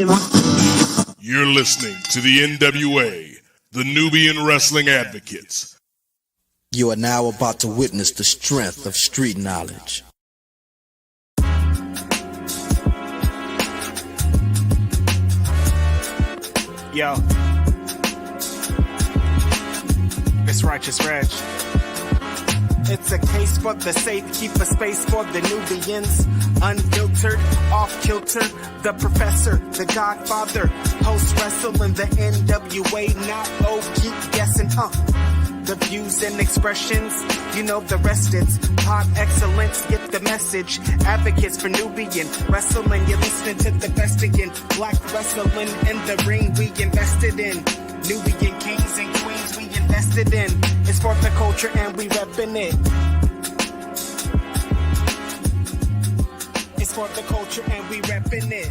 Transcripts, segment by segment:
it. You're listening to the NWA, the Nubian Wrestling Advocates. You are now about to witness the strength of street knowledge. Yo, it's Righteous Reg. It's a case for the safe, keep a space for the Nubians. Unfiltered, off kilter, the professor, the godfather, post wrestling the NWA, not keep guessing, The views and expressions, you know the rest, it's pop excellence, get the message. Advocates for Nubian wrestling, you're listening to the best again. Black wrestling in the ring, we invested in. Nubian kings and queens, we invested in. It's for the culture and we reppin' it. It's for the culture and we reppin' it.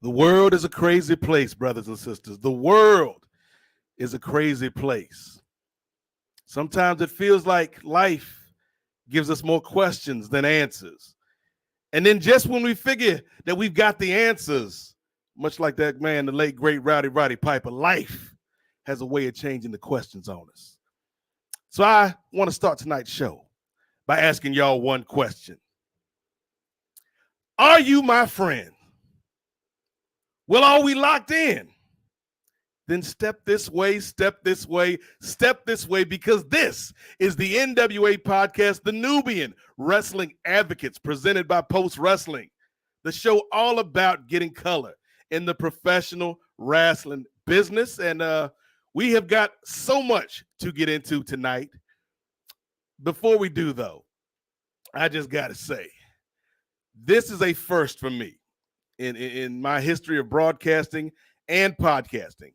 The world is a crazy place, brothers and sisters. The world is a crazy place. Sometimes it feels like life gives us more questions than answers. And then just when we figure that we've got the answers, much like that man, the late, great Roddy Piper, life has a way of changing the questions on us. So I want to start tonight's show by asking y'all one question. Are you my friend? Well, are we locked in? Then step this way, step this way, step this way, because this is the NWA Podcast, the Nubian Wrestling Advocates, presented by Post Wrestling, the show all about getting color in the professional wrestling business. And we have got so much to get into tonight. Before we do, though, I just got to say, this is a first for me in my history of broadcasting and podcasting,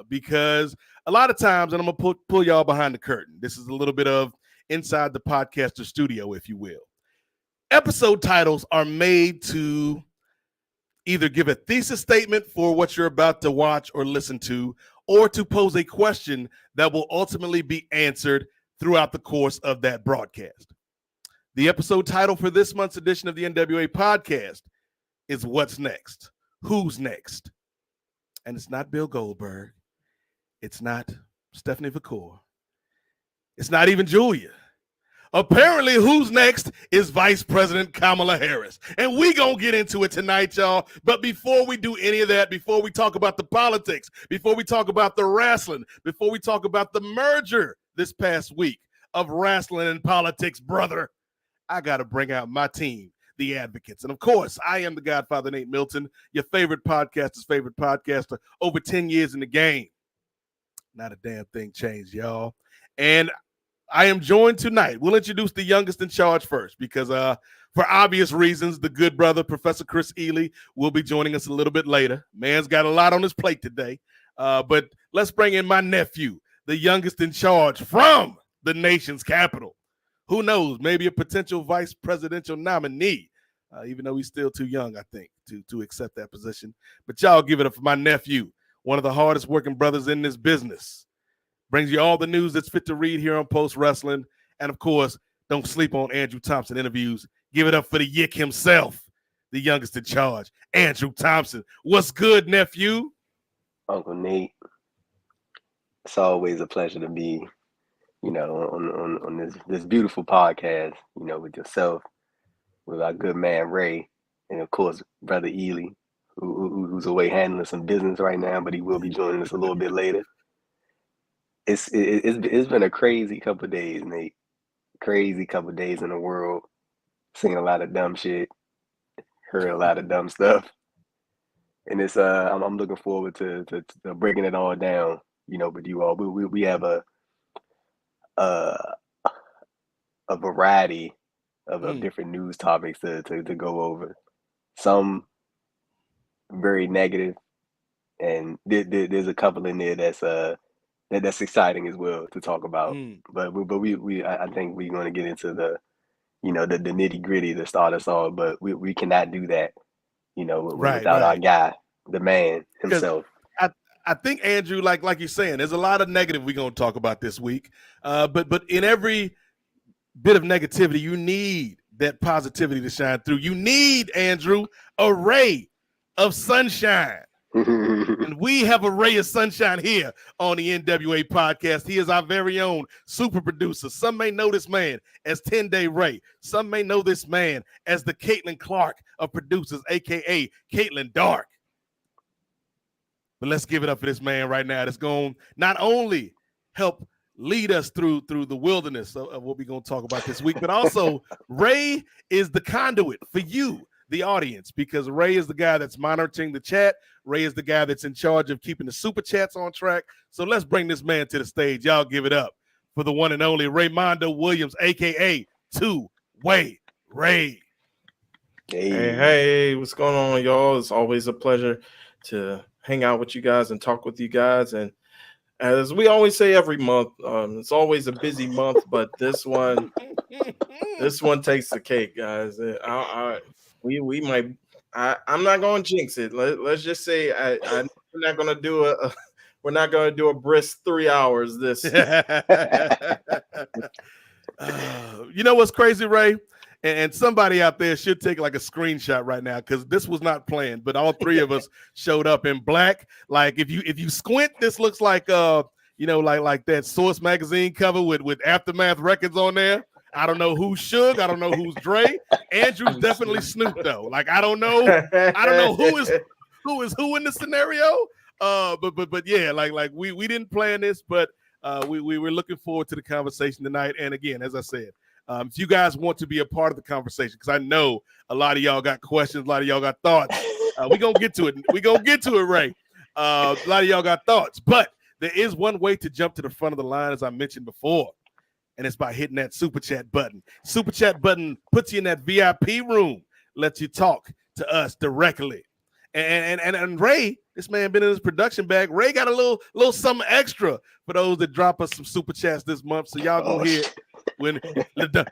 because a lot of times, and I'm going to pull y'all behind the curtain, this is a little bit of inside the podcaster studio, if you will. Episode titles are made to either give a thesis statement for what you're about to watch or listen to, or to pose a question that will ultimately be answered throughout the course of that broadcast. The episode title for this month's edition of the NWA Podcast is What's Next? Who's next? And it's not Bill Goldberg. It's not Stephanie Vaquer. It's not even Giulia. Apparently, who's next is Vice President Kamala Harris. And we gonna get into it tonight, y'all. But before we do any of that, before we talk about the politics, before we talk about the wrestling, before we talk about the merger this past week of wrestling and politics, brother, I gotta bring out my team, the Advocates. And of course, I am the Godfather, Nate Milton, your favorite podcaster's favorite podcaster, over 10 years in the game. Not a damn thing changed, y'all. And I am joined tonight. We'll introduce the youngest in charge first because for obvious reasons, the good brother, Professor Chris Ealy, will be joining us a little bit later. Man's got a lot on his plate today. But let's bring in my nephew, the youngest in charge from the nation's capital. Who knows, maybe a potential vice presidential nominee, even though he's still too young, I think, to accept that position. But y'all give it up for my nephew, one of the hardest working brothers in this business. Brings you all the news that's fit to read here on Post Wrestling. And, of course, don't sleep on Andrew Thompson interviews. Give it up for the Yick himself, the youngest in charge, Andrew Thompson. What's good, nephew? Uncle Nate, it's always a pleasure to be, on this beautiful podcast, with yourself, with our good man Ray, and of course brother Ealy, who's away handling some business right now, but he will be joining us a little bit later. It's been a crazy couple of days, Nate. Crazy couple of days in the world. Seen a lot of dumb shit, heard a lot of dumb stuff, and it's I'm looking forward to breaking it all down, with you all. We have a variety of different news topics to go over. Some very negative, and there's a couple in there that's exciting as well to talk about. But I think we're going to get into the nitty gritty to start us off. But we cannot do that, without our guy, the man himself. I think, Andrew, like you're saying, there's a lot of negative we're going to talk about this week. But in every bit of negativity, you need that positivity to shine through. You need, Andrew, a ray of sunshine. And we have a ray of sunshine here on the NWA podcast. He is our very own super producer. Some may know this man as 10-Day Ray. Some may know this man as the Caitlin Clark of producers, a.k.a. Caitlin Dark. But let's give it up for this man right now that's going to not only help lead us through the wilderness of what we're going to talk about this week, but also Ray is the conduit for you, the audience, because Ray is the guy that's monitoring the chat. Ray is the guy that's in charge of keeping the super chats on track. So let's bring this man to the stage. Y'all give it up for the one and only Raymondo Williams, a.k.a. Two-Way Ray. Hey, what's going on, y'all? It's always a pleasure to hang out with you guys and talk with you guys. And as we always say every month, it's always a busy month, but this one takes the cake, guys. We might. I'm not going to jinx it. Let's just say we're not going to do a brisk 3 hours. This. You know what's crazy, Ray? And somebody out there should take like a screenshot right now, because this was not planned, but all three of us showed up in black. Like if you squint, this looks like like that Source magazine cover with Aftermath Records on there. I don't know who's Suge. I don't know who's Dre. Andrew's definitely Snoop though. Like I don't know who is who in the scenario. But yeah, like we didn't plan this, but we were looking forward to the conversation tonight. And again, as I said, if you guys want to be a part of the conversation, because I know a lot of y'all got questions, a lot of y'all got thoughts. We're going to get to it. We're going to get to it, Ray. A lot of y'all got thoughts. But there is one way to jump to the front of the line, as I mentioned before, and it's by hitting that Super Chat button. Super Chat button puts you in that VIP room, lets you talk to us directly. And Ray, this man been in his production bag. Ray got a little something extra for those that drop us some Super Chats this month. So y'all gonna hear it.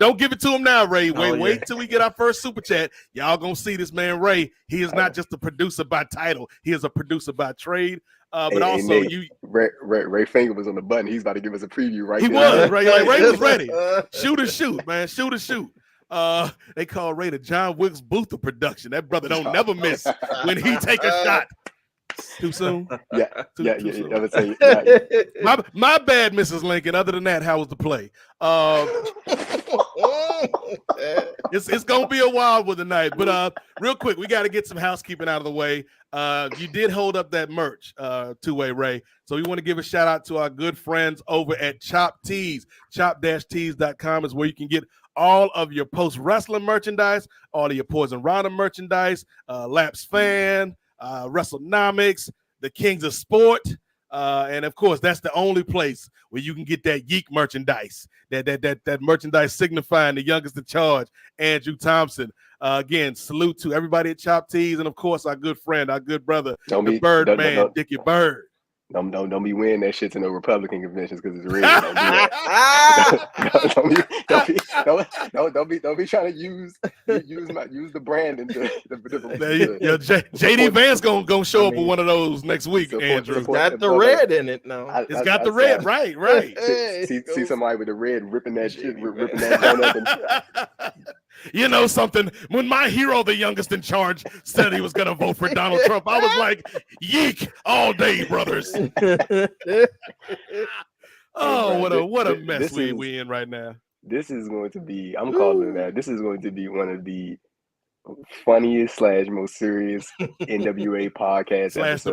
Don't give it to him now, Ray. Wait till we get our first Super Chat. Y'all gonna see this man, Ray. He is not just a producer by title. He is a producer by trade. But also, Ray Finger was on the button. He's about to give us a preview right now. He was, Ray. Like, Ray was ready. Shoot, man. Shoot. They call Ray the John Wilkes Booth of production. That brother don't never miss when he take a shot. Too soon? Yeah. Too soon. I would say, My bad, Mrs. Lincoln. Other than that, how was the play? It's gonna be a wild one tonight. But real quick, we got to get some housekeeping out of the way. You did hold up that merch, Two-Way Ray. So we want to give a shout out to our good friends over at Chop Tees. Chop-tees.com is where you can get all of your post-wrestling merchandise, all of your Poison Rana merchandise, Laps Fan, WrestleNomics, the Kings of Sport, and of course that's the only place where you can get that Yeek merchandise, that merchandise signifying the youngest in charge, Andrew Thompson. Again, salute to everybody at Chop Tees, and of course our good friend, our good brother, the Birdman, Dickie Bird. Don't be wearing that shit to no Republican conventions because it's red. Don't be trying to use the brand into JD Vance gonna show up with one of those next week. Andrew, it's got the red in it now. It's got the red, right. See somebody with the red ripping that shit, ripping that donut. You know something? When my hero, the youngest in charge, said he was going to vote for Donald Trump, I was like, yeek all day, brothers. What a mess we in right now. This is going to be, I'm calling it that. This is going to be one of the funniest / most serious NWA podcast episodes.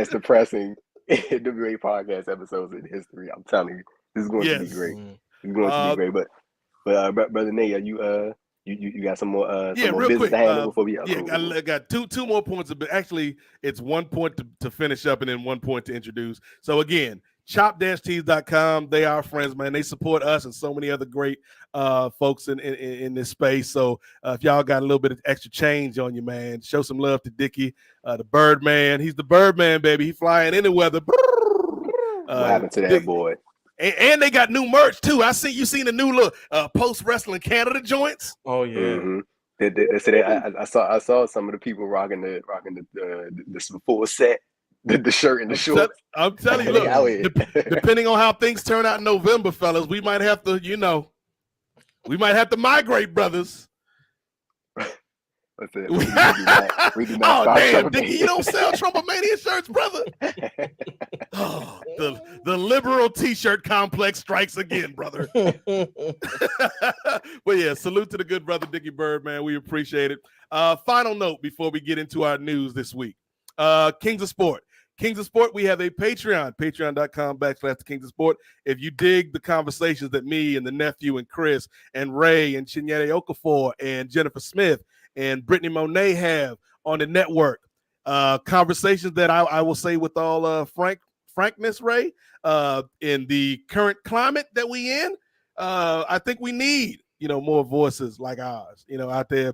depressing NWA podcast episodes in history. I'm telling you, this is going to be great. It's going to be great, But brother Nate, you got some more real business quick. to handle before we I got two more points, but actually it's 1 point to finish up and then 1 point to introduce. So again, chop-tees.com, they are friends, man. They support us and so many other great folks in this space. So if y'all got a little bit of extra change on you, man, show some love to Dickie, the Birdman. He's the Birdman, baby. He flying any weather. What happened to that boy? And they got new merch too. You seen the new look Post Wrestling Canada joints. Oh yeah. Mm-hmm. I saw some of the people rocking the full set. The shirt and the shorts. I'm telling you, look, depending on how things turn out in November, fellas, we might have to, migrate, brothers. That's it. We do not oh, damn, Dickie, you don't sell Trumpomania shirts, brother. Oh, the liberal T-shirt complex strikes again, brother. But yeah, salute to the good brother Dickie Bird, man. We appreciate it. Final note before we get into our news this week. Kings of Sport. Kings of Sport, we have a Patreon, patreon.com/Kings of Sport. If you dig the conversations that me and the nephew and Chris and Ray and Chinyere Okafor and Jennifer Smith and Brittany Monet have on the network, conversations that I will say with all frankness, Ray, in the current climate that we in, I think we need, more voices like ours, out there,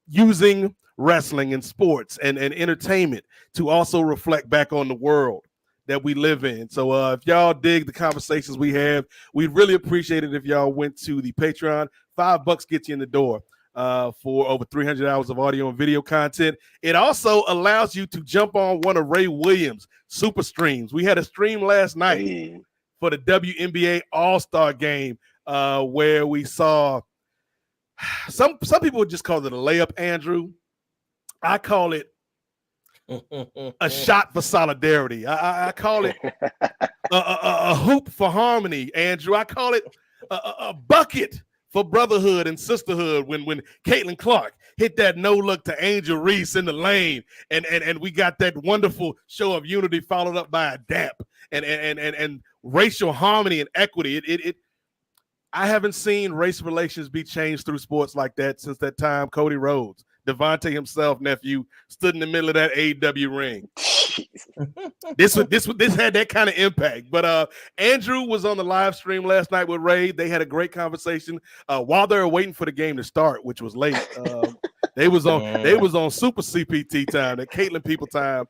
using wrestling and sports and entertainment to also reflect back on the world that we live in. So if y'all dig the conversations we have, we'd really appreciate it if y'all went to the Patreon. $5 gets you in the door for over 300 hours of audio and video content. It also allows you to jump on one of Ray Williams' super streams. We had a stream last night for the WNBA All-Star game where we saw some people would just call it a layup, Andrew. I call it a shot for solidarity. I call it a hoop for harmony, Andrew. I call it a bucket for brotherhood and sisterhood when Caitlin Clark hit that no look to Angel Reese in the lane, and we got that wonderful show of unity followed up by a dap and racial harmony and equity. I haven't seen race relations be changed through sports like that since that time Cody Rhodes, Devontae himself, nephew, stood in the middle of that AEW ring. This had that kind of impact. But Andrew was on the live stream last night with Ray. They had a great conversation while they were waiting for the game to start, which was late. They was on super CPT time, that Caitlin people time.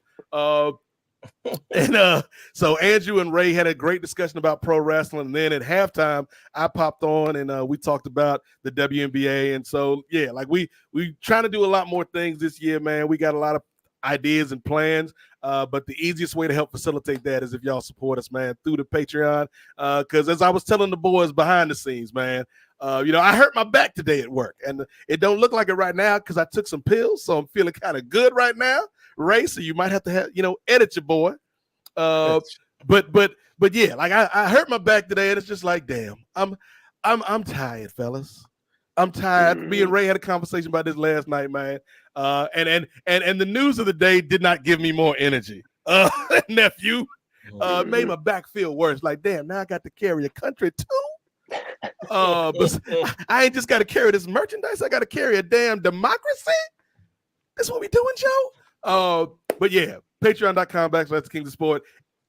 So Andrew and Ray had a great discussion about pro wrestling. And then at halftime, I popped on and we talked about the WNBA. And so, yeah, like we trying to do a lot more things this year, man. We got a lot of ideas and plans. But the easiest way to help facilitate that is if y'all support us, man, through the Patreon. Because as I was telling the boys behind the scenes, man, I hurt my back today at work. And it don't look like it right now because I took some pills. So I'm feeling kind of good right now. Ray, so you might have to edit your boy. But yeah, like I hurt my back today, and it's just like, damn, I'm tired, fellas. I'm tired. Me and Ray had a conversation about this last night, man. And the news of the day did not give me more energy. Nephew, made my back feel worse. Like, damn, now I got to carry a country too. But I ain't just got to carry this merchandise. I got to carry a damn democracy. That's what we doing, Joe. But yeah, patreon.com/Kings of Sport.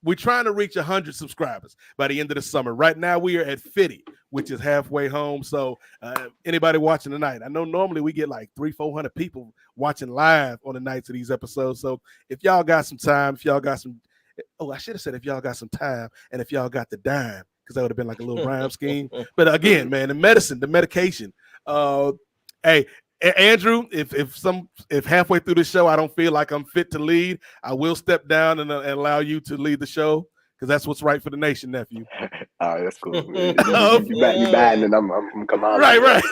We're trying to reach 100 subscribers by the end of the summer. Right now, we are at 50, which is halfway home. So anybody watching tonight, I know normally we get like 300-400 people watching live on the nights of these episodes. So if y'all got some time, I should have said if y'all got some time and if y'all got the dime, because that would have been like a little rhyme scheme. But again, man, the medication. Hey, Andrew, if halfway through the show I don't feel like I'm fit to lead, I will step down and allow you to lead the show because that's what's right for the nation, nephew. All right, that's cool. You batting and I'm come on. Right.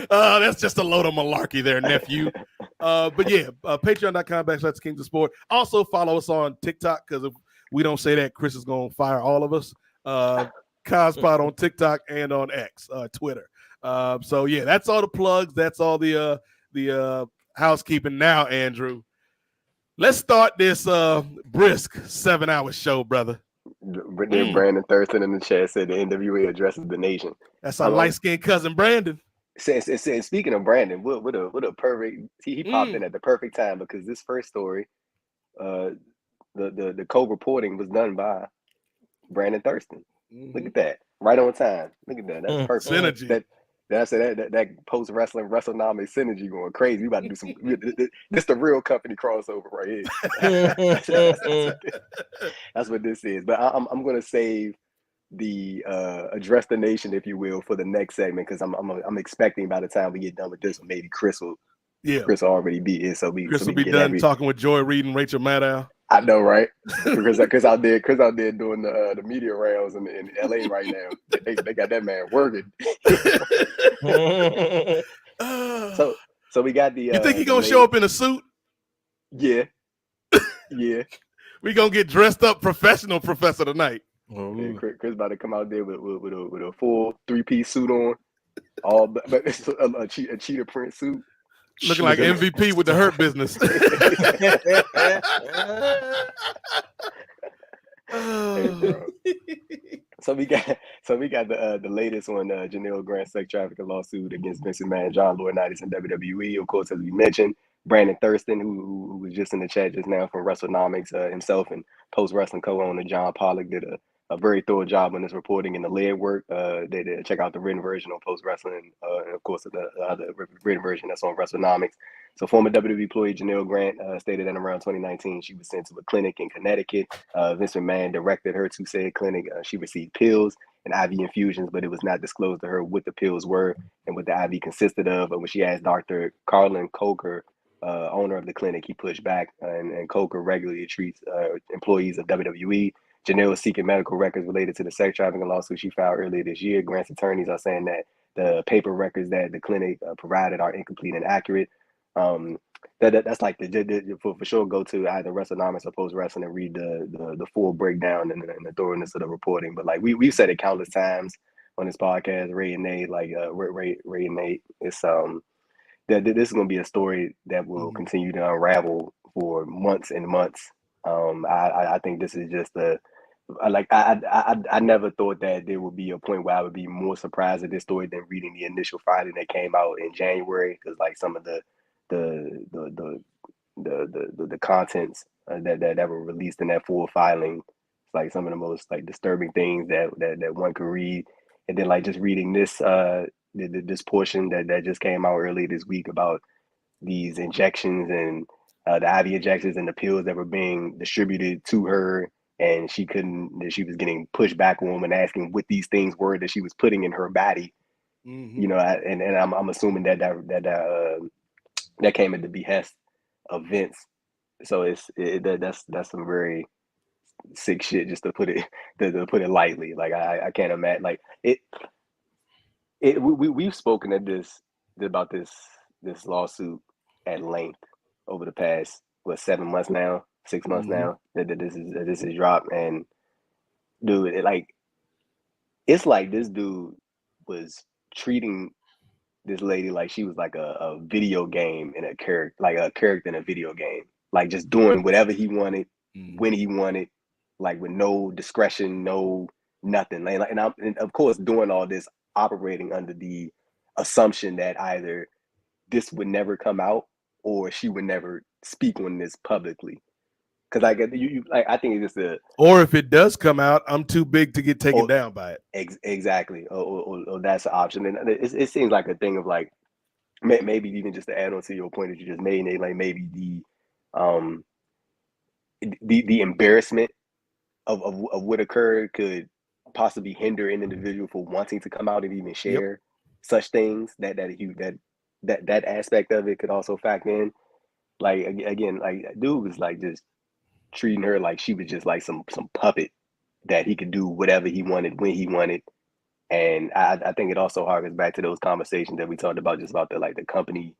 That's just a load of malarkey there, nephew. But yeah, patreon.com/Kings of Sport. Also follow us on TikTok because if we don't say that, Chris is gonna fire all of us. Cospod on TikTok and on X, Twitter. So yeah, that's all the plugs. That's all the housekeeping. Now, Andrew, let's start this brisk 7-hour show, brother. Brittany and Brandon Thurston in the chat said the NWA addresses the nation. That's our light-skinned cousin Brandon. Speaking of Brandon, what a perfect he popped in at the perfect time because this first story, the co-reporting was done by Brandon Thurston. Look at that, right on time. Look at that. That's perfect. Synergy. That post wrestling WrestleNomics synergy going crazy. We about to do some. This the real company crossover right here. That's what this is. But I'm gonna save the address the nation, if you will, for the next segment because I'm expecting by the time we get done with this one, maybe Chris will Yeah. Chris already beat it, so we Chris will can be get done talking with Joy Reid and Rachel Maddow. I know, right? Chris out there doing the media rounds in LA right now. They got that man working. So we got the. You think he gonna show up in a suit? Yeah. We gonna get dressed up professional professor tonight. Yeah, Chris about to come out there with a full 3-piece suit on, all but it's a cheetah print suit, looking like MVP with the Hurt Business. So we got the latest one, Janel Grant sex trafficking lawsuit against Vince McMahon, John Laurinaitis, and WWE. Of course, as we mentioned, Brandon Thurston, who was just in the chat just now from WrestleNomics, himself and Post Wrestling co-owner John Pollock did a very thorough job on this reporting and the lead work. They did check out the written version on Post Wrestling, and of course the other written version that's on WrestleNomics. So former WWE employee Janel Grant stated that around 2019 she was sent to a clinic in Connecticut. Vince McMahon directed her to said clinic. She received pills and IV infusions, but it was not disclosed to her what the pills were and what the IV consisted of. When she asked Dr. Carlin Coker, owner of the clinic, he pushed back, and Coker regularly treats employees of WWE. Janel is seeking medical records related to the sex trafficking lawsuit she filed earlier this year. Grant's attorneys are saying that the paper records that the clinic provided are incomplete and accurate. That's like for sure. Go to either WrestleNomics or Post Wrestling and read the full breakdown and the thoroughness of the reporting. But like we've said it countless times on this podcast, Ray and Nate, Ray and Nate, it's this is going to be a story that will continue to unravel for months and months. I think this is just I never thought that there would be a point where I would be more surprised at this story than reading the initial filing that came out in January, because like some of the contents that were released in that full filing, like some of the most like disturbing things that one could read, and then like just reading this this portion that just came out earlier this week about these injections and the IV injections and the pills that were being distributed to her, and she was getting pushed back on and asking what these things were that she was putting in her body. You know, and I'm assuming that came at the behest of Vince. So that's some very sick shit, just to put it lightly. Like I can't imagine like it. We've spoken about this lawsuit at length over the past 7 months now, 6 months now that this is dropped. And dude, it's like this dude was treating this lady like she was like a video game in a character, like a character in a video game, like just doing whatever he wanted, when he wanted, like with no discretion, no nothing. And of course doing all this operating under the assumption that either this would never come out or she would never speak on this publicly. Because I think it's just or if it does come out, I'm too big to get taken down by it. Exactly. Or that's an option. And it seems like a thing of like, maybe even just to add on to your point that you just made, Nate, like maybe the embarrassment of what occurred could possibly hinder an individual for wanting to come out and even share such things. That aspect of it could also factor in. Like again, like dude was like just treating her like she was just like some puppet that he could do whatever he wanted when he wanted. And I think it also harkens back to those conversations that we talked about, just about the company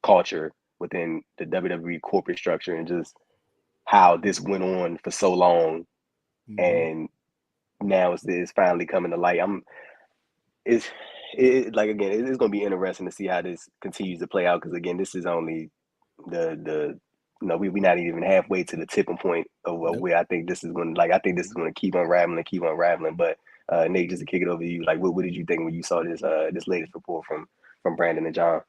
culture within the WWE corporate structure, and just how this went on for so long, and now it's finally coming to light. It's going to be interesting to see how this continues to play out, because again, this is only we're not even halfway to the tipping point of where I think this is going to keep unraveling. But Nate, just to kick it over to you, like what did you think when you saw this latest report from Brandon and John?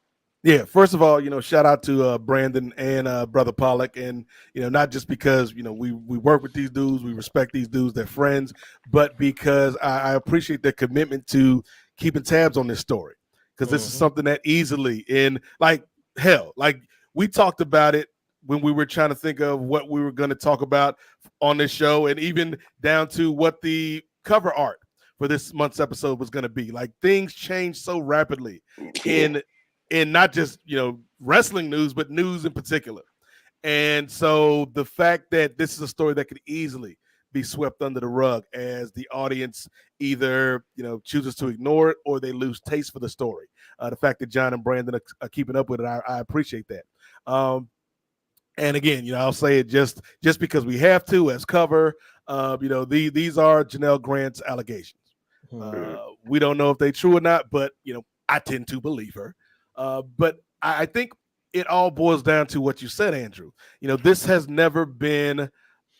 Yeah, first of all, shout out to Brandon and Brother Pollock, and not just because we work with these dudes, we respect these dudes, they're friends, but because I appreciate their commitment to keeping tabs on this story, because this is something that easily, in like we talked about it when we were trying to think of what we were going to talk about on this show, and even down to what the cover art for this month's episode was going to be. Like, things change so rapidly in in not just wrestling news, but news in particular. And so the fact that this is a story that could easily be swept under the rug as the audience either chooses to ignore it or they lose taste for the story. The fact that John and Brandon are keeping up with it, I appreciate that. And again, I'll say it just because we have to as cover. These are Janel Grant's allegations. We don't know if they're true or not, but I tend to believe her. But I think it all boils down to what you said, Andrew. This has never been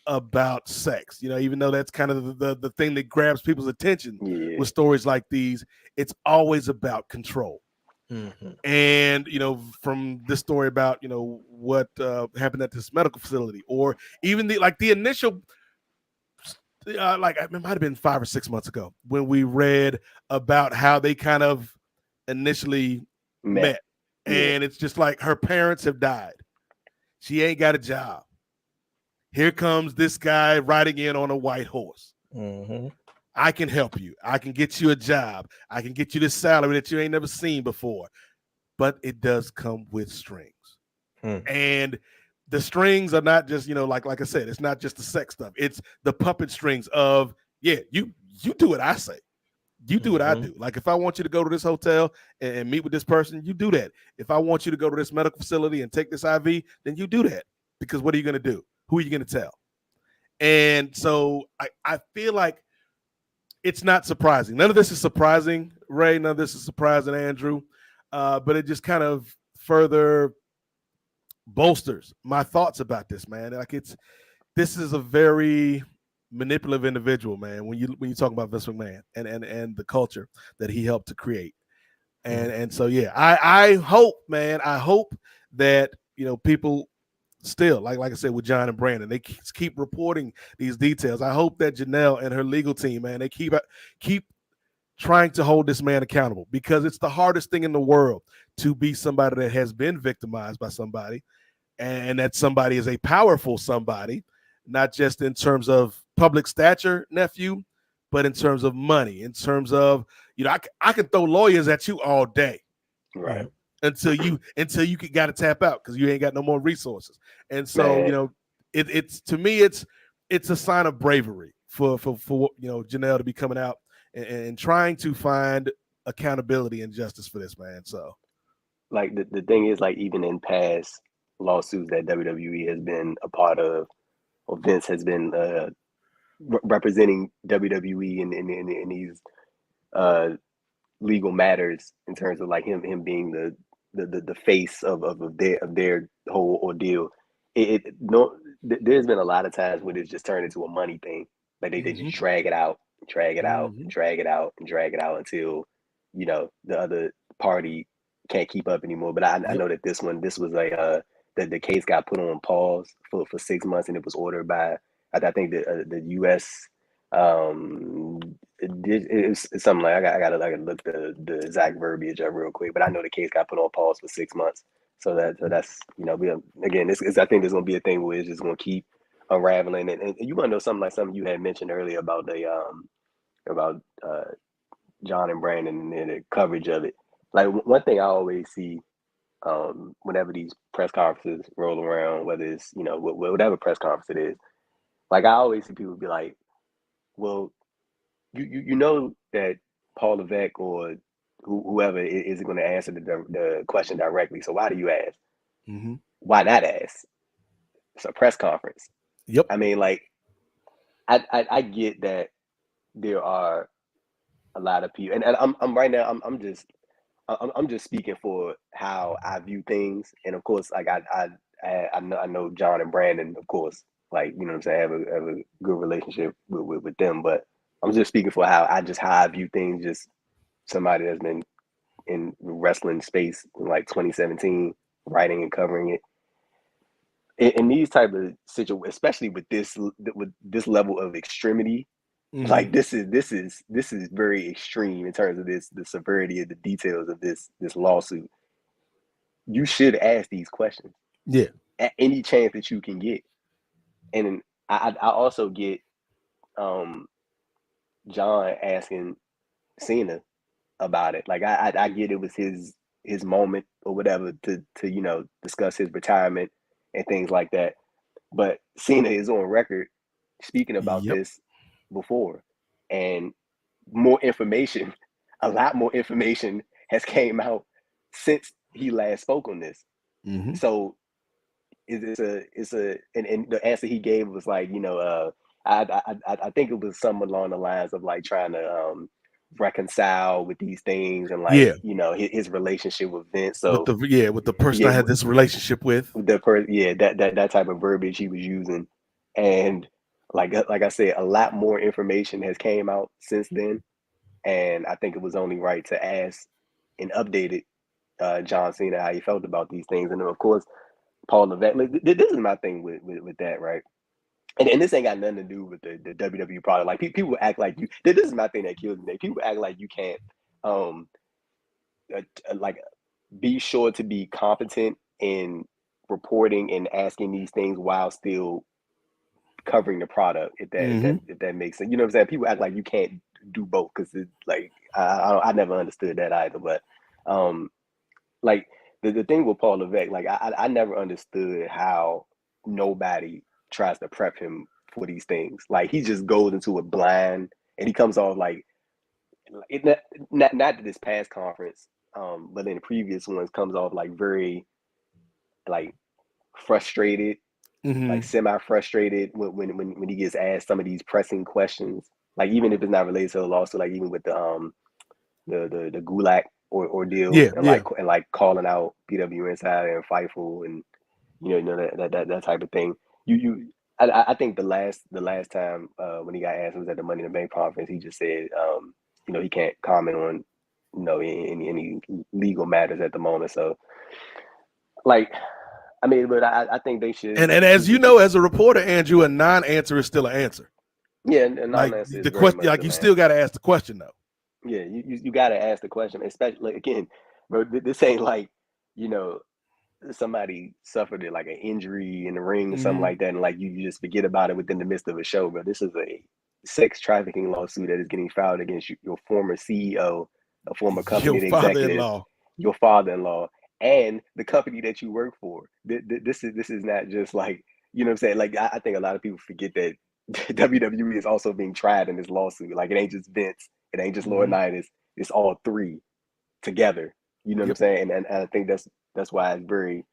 about sex. Even though that's kind of the thing that grabs people's attention with stories like these, it's always about control. Mm-hmm. And from this story about what happened at this medical facility, or even the initial like it might have been 5 or 6 months ago when we read about how they kind of initially met. And it's just like her parents have died. She ain't got a job. Here comes this guy riding in on a white horse. Mm-hmm. I can help you. I can get you a job. I can get you this salary that you ain't never seen before. But it does come with strings. And the strings are not just, like I said, it's not just the sex stuff. It's the puppet strings of, you do what I say. You do what I do. Like if I want you to go to this hotel and meet with this person, you do that. If I want you to go to this medical facility and take this IV, then you do that. Because what are you going to do? Who are you going to tell? And so I feel like it's not surprising. None of this is surprising, Ray. None of this is surprising, Andrew. But it just kind of further bolsters my thoughts about this, man. This is a very manipulative individual, man. When you talk about Vince McMahon and the culture that he helped to create, and so I hope, man. I hope that people still like I said with John and Brandon, they keep reporting these details. I hope that Janel and her legal team, man, they keep trying to hold this man accountable, because it's the hardest thing in the world to be somebody that has been victimized by somebody, and that somebody is a powerful somebody, not just in terms of public stature, nephew, but in terms of money, in terms of, I can throw lawyers at you all day. Right. Until you got to tap out because you ain't got no more resources. And so, it's to me, it's a sign of bravery for Janel to be coming out and trying to find accountability and justice for this, man. So like the thing is, like, even in past lawsuits that WWE has been a part of, or Vince has been representing WWE in these legal matters, in terms of like him being the face of their whole ordeal. There's been a lot of times when it's just turned into a money thing. Like they just drag it out until the other party can't keep up anymore. But I know that this was the case got put on pause for 6 months, and it was ordered by I think the U.S. It's something like I gotta look the exact verbiage up real quick, but I know the case got put on pause for 6 months. So that's again, I think there's gonna be a thing where it's just gonna keep unraveling. And you want to know something you had mentioned earlier about about John and Brandon and the coverage of it. Like one thing I always see whenever these press conferences roll around, whether it's whatever press conference it is, like I always see people be like, well, you know that Paul Levesque or whoever isn't going to answer the question directly, so why do you ask? Mm-hmm. Why not ask? It's a press conference. Yep. I mean, like, I get that there are a lot of people, and I'm right now I'm just speaking for how I view things, and of course, like I know John and Brandon, of course, like, you know what I'm saying, have a good relationship with them, but I'm just speaking for how I view things, just somebody that's been in wrestling space in like 2017, writing and covering it. In these type of situations, especially with this level of extremity, like this is very extreme in terms of the severity of the details of this lawsuit. You should ask these questions, at any chance that you can get. And I also get John asking Cena about it. Like I get it was his his moment or whatever to discuss his retirement and things like that. But Cena is on record speaking about this before, and more information, a lot more information has came out since he last spoke on this. Mm-hmm. So and the answer he gave was like, I think it was something along the lines of like trying to reconcile with these things and like his relationship with Vince. So with the person I had this relationship with. That type of verbiage he was using, and like I said, a lot more information has came out since then, and I think it was only right to ask and update it, John Cena, how he felt about these things, and then of course Paul Levesque. Like, this is my thing with that, right? And this ain't got nothing to do with the WWE product. Like people act like you. This is my thing that kills me. People act like you can't, like, be sure to be competent in reporting and asking these things while still covering the product. If that makes sense, you know what I'm saying? People act like you can't do both because it's like I never understood that either. But like the thing with Paul Levesque, like I never understood how nobody tries to prep him for these things. Like he just goes into it blind, and he comes off like not this past conference, but in the previous ones comes off like very like frustrated, like semi-frustrated when he gets asked some of these pressing questions. Like even if it's not related to the lawsuit, like even with the Gulak ordeal, and calling out PW Insider and Fightful and that type of thing. I think the last time when he got asked, it was at the Money in the Bank conference. He just said he can't comment on any legal matters at the moment. So like, I mean, but I think they should. And as you know, as a reporter, Andrew, a non-answer is still an answer. Yeah, and non-answer like the question, like you still got to ask the question though. Yeah, you got to ask the question, especially again, bro. This ain't like somebody suffered like an injury in the ring or something like that, and like you just forget about it within the midst of a show. But this is a sex trafficking lawsuit that is getting filed against your former CEO, a former company executive, your father-in-law, and the company that you work for. This is not just like, you know what I'm saying? Like I think a lot of people forget that WWE is also being tried in this lawsuit. Like it ain't just Vince, it ain't just Laurinaitis, it's all three together. You know what I'm saying? And I think that's why it's very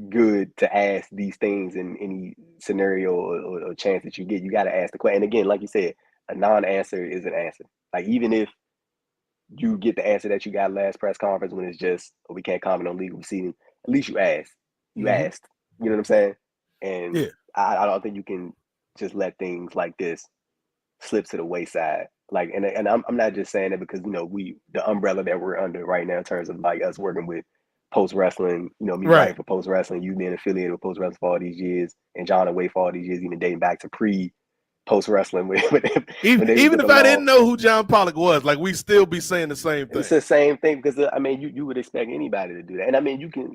good to ask these things in any scenario or chance that you get. You got to ask the question. And again, like you said, a non-answer is an answer. Like even if you get the answer that you got last press conference when it's just, we can't comment on legal proceedings, at least you asked. You asked. You know what I'm saying? And I don't think you can just let things like this slip to the wayside. Like, and I'm not just saying it because the umbrella that we're under right now in terms of like us working with Post Wrestling, me writing for Post Wrestling, you being affiliated with Post Wrestling for all these years, and John away for all these years, even dating back to Post Wrestling. Even if I didn't know who John Pollock was, like we still be saying the same thing. It's the same thing because I mean you would expect anybody to do that, and I mean you can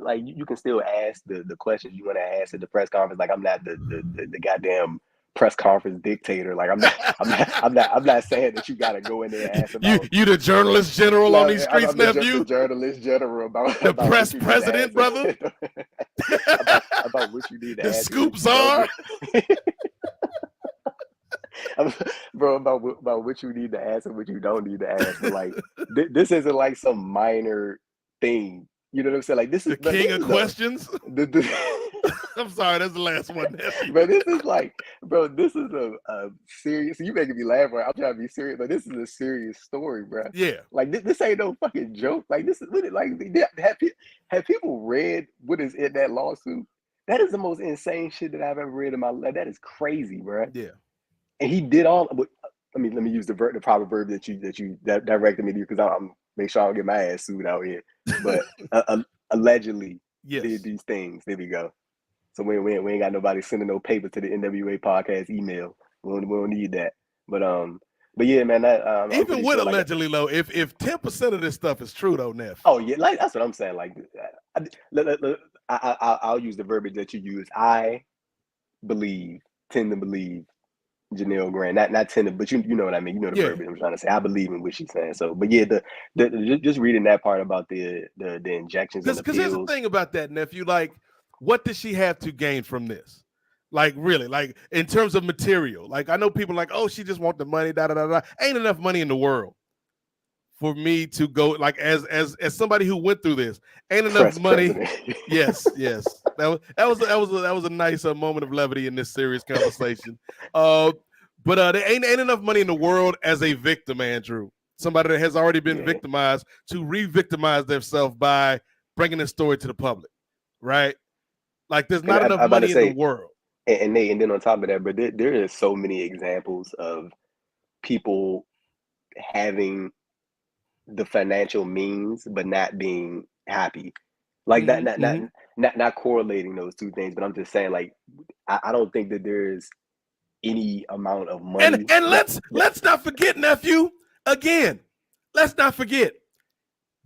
still ask the questions you want to ask at the press conference. Like I'm not the goddamn press conference dictator. Like I'm not saying that you got to go in there and ask about you the journalist general on these streets, nephew. The journalist general about press president, brother. about what you need to the ask. Scoop czar. Bro, about what you need to ask and what you don't need to ask. But like this isn't like some minor thing. You know what I'm saying? Like this is the king of questions. I'm sorry, that's the last one. But this is like, bro, this is a serious. You making me laugh, right? I'm trying to be serious, but this is a serious story, bro. Yeah. Like this ain't no fucking joke. Like this is like have people read what is in that lawsuit? That is the most insane shit that I've ever read in my life. That is crazy, bro. Yeah. And he did all. Let me use the proper verb that you directed me to, because I'm make sure I don't get my ass sued out here. But allegedly did these things. There we go. So we ain't got nobody sending no paper to the NWA podcast email. We don't need that. But yeah, man. Even with allegedly, though, if 10% of this stuff is true, though, Neff. Oh yeah, like that's what I'm saying. Like, I'll use the verbiage that you use. I tend to believe Janel Grant, not tender, but you know what I mean. You know the verbiage I'm trying to say. I believe in what she's saying. So, but yeah, the just reading that part about the injections and the pills. Because here's the thing about that, nephew. Like, what does she have to gain from this? Like, really, like in terms of material. Like, I know people like, oh, she just want the money. Da da da da. Ain't enough money in the world for me to go. Like, as somebody who went through this, ain't enough money. Yes. That was a nice moment of levity in this serious conversation. But there ain't enough money in the world as a victim, Andrew. Somebody that has already been victimized to re-victimize themselves by bringing this story to the public, right? Like, there's not enough money in the world. And then on top of that, but there is so many examples of people having the financial means but not being happy. Like not correlating those two things, but I'm just saying, like, I don't think that there's any amount of money. And let's not forget, nephew. Again, let's not forget.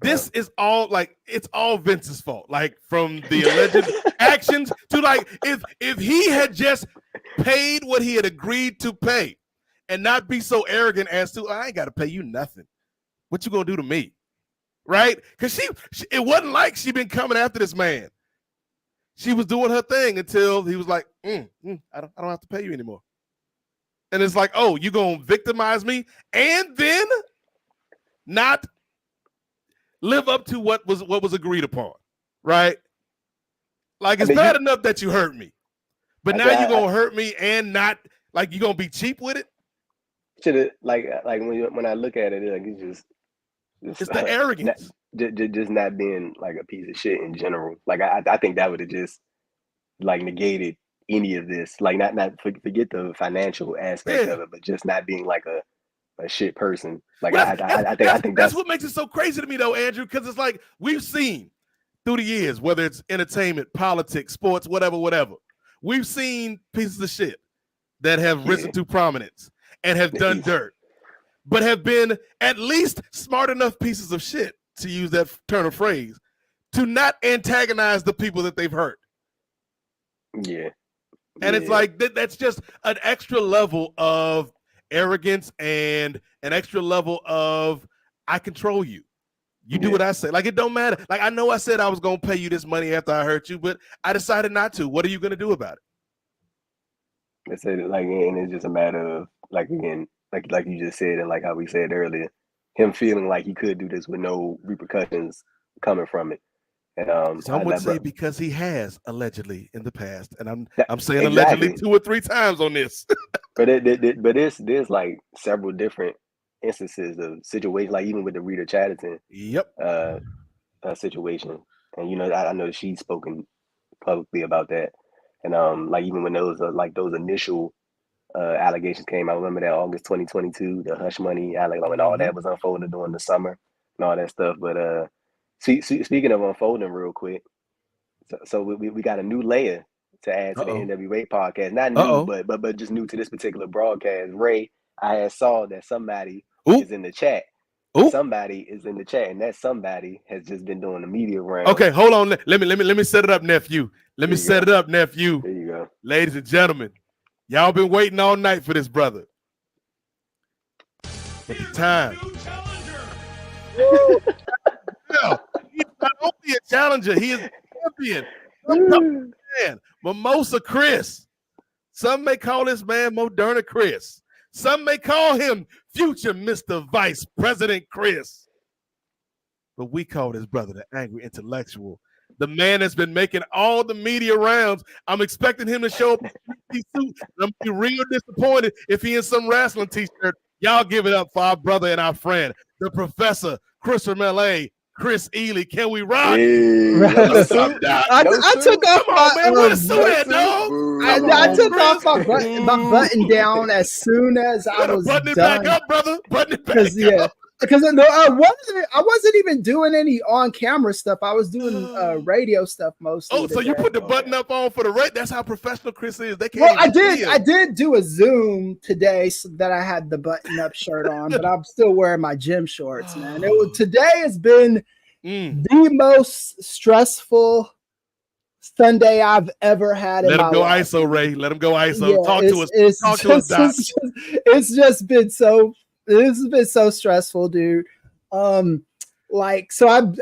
This is all like, it's all Vince's fault. Like, from the alleged actions to, like, if he had just paid what he had agreed to pay and not be so arrogant as to, I ain't got to pay you nothing. What you gonna do to me? Right? Because she it wasn't like she been coming after this man. She was doing her thing until he was like, I don't have to pay you anymore. And it's like, oh, you gonna victimize me and then not live up to what was agreed upon, right? Like, it's bad enough that you hurt me, but now you're gonna hurt me and not, like, you gonna be cheap with it. Should have, like when I look at it, like, it's the arrogance, just not being like a piece of shit in general. Like, I think that would have just, like, negated any of this. Like, not forget the financial aspect of it, but just not being like a shit person. Like, well, I think that's what makes it so crazy to me, though, Andrew, because it's like, we've seen through the years, whether it's entertainment, politics, sports, whatever, we've seen pieces of shit that have risen to prominence and have done dirt, but have been at least smart enough pieces of shit, to use that turn of phrase, to not antagonize the people that they've hurt. Yeah. And it's like, that's just an extra level of arrogance and an extra level of, I control you. You do what I say. Like, it don't matter. Like, I know I said I was going to pay you this money after I hurt you, but I decided not to. What are you going to do about it? I said, like, and it's just a matter of, like, again, like you just said, and like how we said earlier, him feeling like he could do this with no repercussions coming from it. And some would say because he has allegedly in the past, and I'm saying allegedly 2 or 3 times on this. but there's like several different instances of situations, like even with the Rita Chatterton situation, and you know, I know she's spoken publicly about that, and like even when those initial allegations came out, I remember that August 2022, the hush money allegation, when all that was unfolded during the summer and all that stuff. But speaking of unfolding real quick, so we got a new layer to add to the NWA podcast. Not new, but just new to this particular broadcast. Ray, I had saw that somebody is in the chat. Somebody is in the chat, and that somebody has just been doing the media round. Okay, hold on. Let me set it up, nephew. Let me set it up, nephew. There you go. Ladies and gentlemen, y'all been waiting all night for this brother. At the time. He's not only a challenger, he is a champion. Man, Mimosa Chris. Some may call this man Moderna Chris. Some may call him future Mr. Vice President Chris. But we call this brother the angry intellectual. The man that's been making all the media rounds. I'm expecting him to show up in a suit. I'm be real disappointed if he in some wrestling t-shirt. Y'all give it up for our brother and our friend, the Professor Chris Melee, Chris Ealy. Can we rock? I took off my button down as soon as I was button it done. back up, brother. Button it back up. Because I wasn't even doing any on-camera stuff. I was doing radio stuff mostly. Oh, so you put the button up on for the radio? That's how professional Chris is. They can't. Well, I did do a Zoom today so that I had the button-up shirt on, but I'm still wearing my gym shorts, man. Today has been the most stressful Sunday I've ever had in Let my him go life. ISO, Ray. Let him go ISO. Yeah, Talk to us. Talk to us, Doc. It's just been so. This has been so stressful, dude. Like, so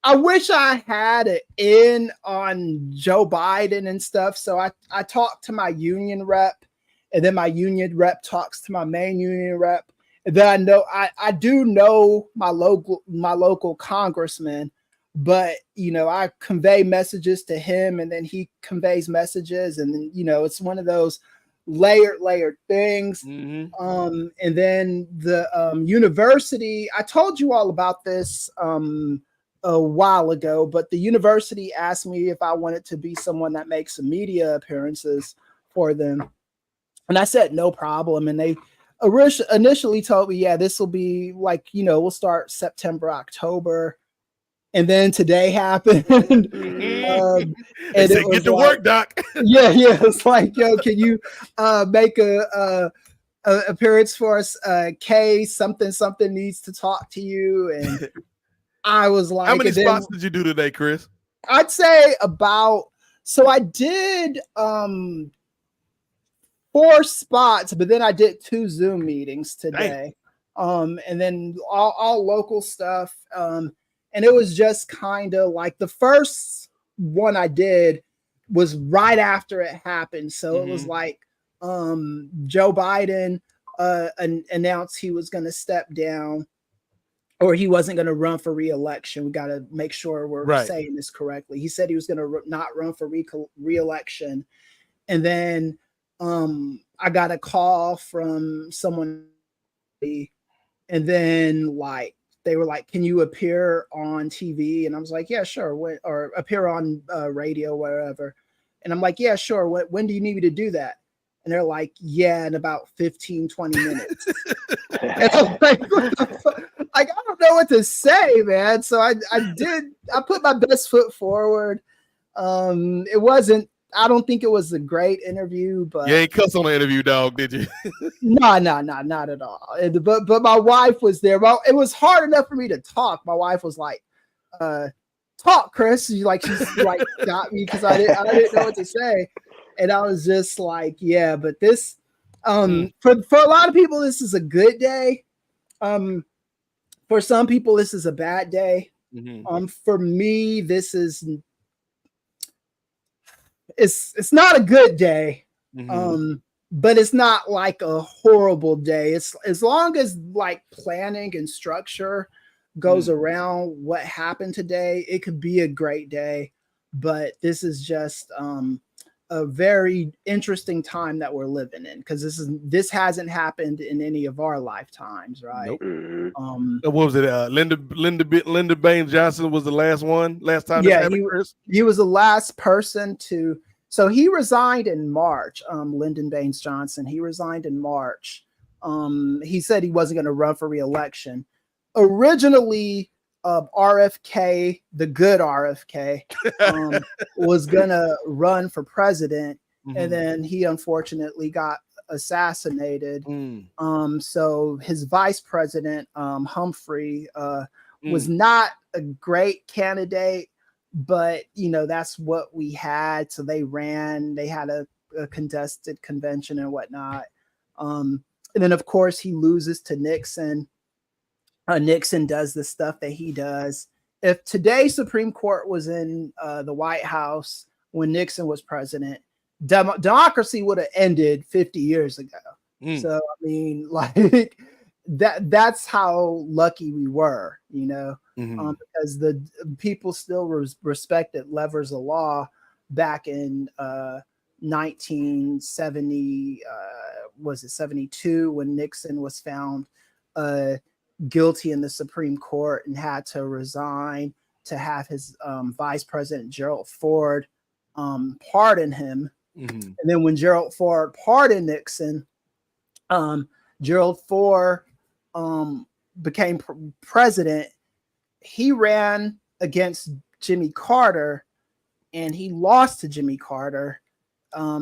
I wish I had an in on Joe Biden and stuff. So I talked to my union rep, and then my union rep talks to my main union rep. And then I do know my local congressman, but I convey messages to him, and then he conveys messages, and then it's one of those layered things. Mm-hmm. And then the university, I told you all about this a while ago, but the university asked me if I wanted to be someone that makes some media appearances for them, and I said no problem. And they initially told me, yeah, this will be like, we'll start September, October. And then today happened. And they said, get to work, Doc. Yeah. It's like, yo, can you make a appearance for us? Kay, something needs to talk to you. And I was like, how many spots did you do today, Chris? I'd say so I did 4 spots, but then I did 2 Zoom meetings today. And then all local stuff. And it was just kind of like the first one I did was right after it happened. So it was like Joe Biden announced he was going to step down, or he wasn't going to run for re-election. We got to make sure we're saying this correctly. He said he was going to not run for re-election. And then I got a call from someone, and then they were like, can you appear on TV? And I was like, yeah, sure. Or appear on radio, wherever. And I'm like, yeah, sure. When do you need me to do that? And they're like, yeah, in about 15, 20 minutes. And I'm like, what the fuck? Like, I don't know what to say, man. So I put my best foot forward. I don't think it was a great interview, but you ain't cuss on the interview, dog, did you? No, not at all. But my wife was there. Well, it was hard enough for me to talk. My wife was like, talk, Chris. She's like got me because I didn't know what to say. And I was just like, yeah, but this for a lot of people, this is a good day. For some people, this is a bad day. Mm-hmm. For me, this is it's not a good day. But it's not like a horrible day. It's as long as like planning and structure goes around what happened today, it could be a great day. But this is just a very interesting time that we're living in, because this hasn't happened in any of our lifetimes, right? Nope. What was it? Linda Baines Johnson was the last time. Yeah, he was the last person to. So he resigned in March. Lyndon Baines Johnson. He resigned in March. He said he wasn't going to run for re-election. Originally, RFK, the good RFK, was going to run for president, and then he unfortunately got assassinated. So his vice president, Humphrey, was not a great candidate. But, that's what we had. So they had a contested convention and whatnot. And then, of course, he loses to Nixon. Nixon does the stuff that he does. If today's Supreme Court was in the White House when Nixon was president, democracy would have ended 50 years ago. So, I mean, like that's how lucky we were, because the people still respected levers of law back in 1970, 72, when Nixon was found guilty in the Supreme Court and had to resign to have his vice president Gerald Ford pardon him. And then when Gerald Ford pardoned Nixon, Gerald Ford became president. He ran against Jimmy Carter, and he lost to Jimmy Carter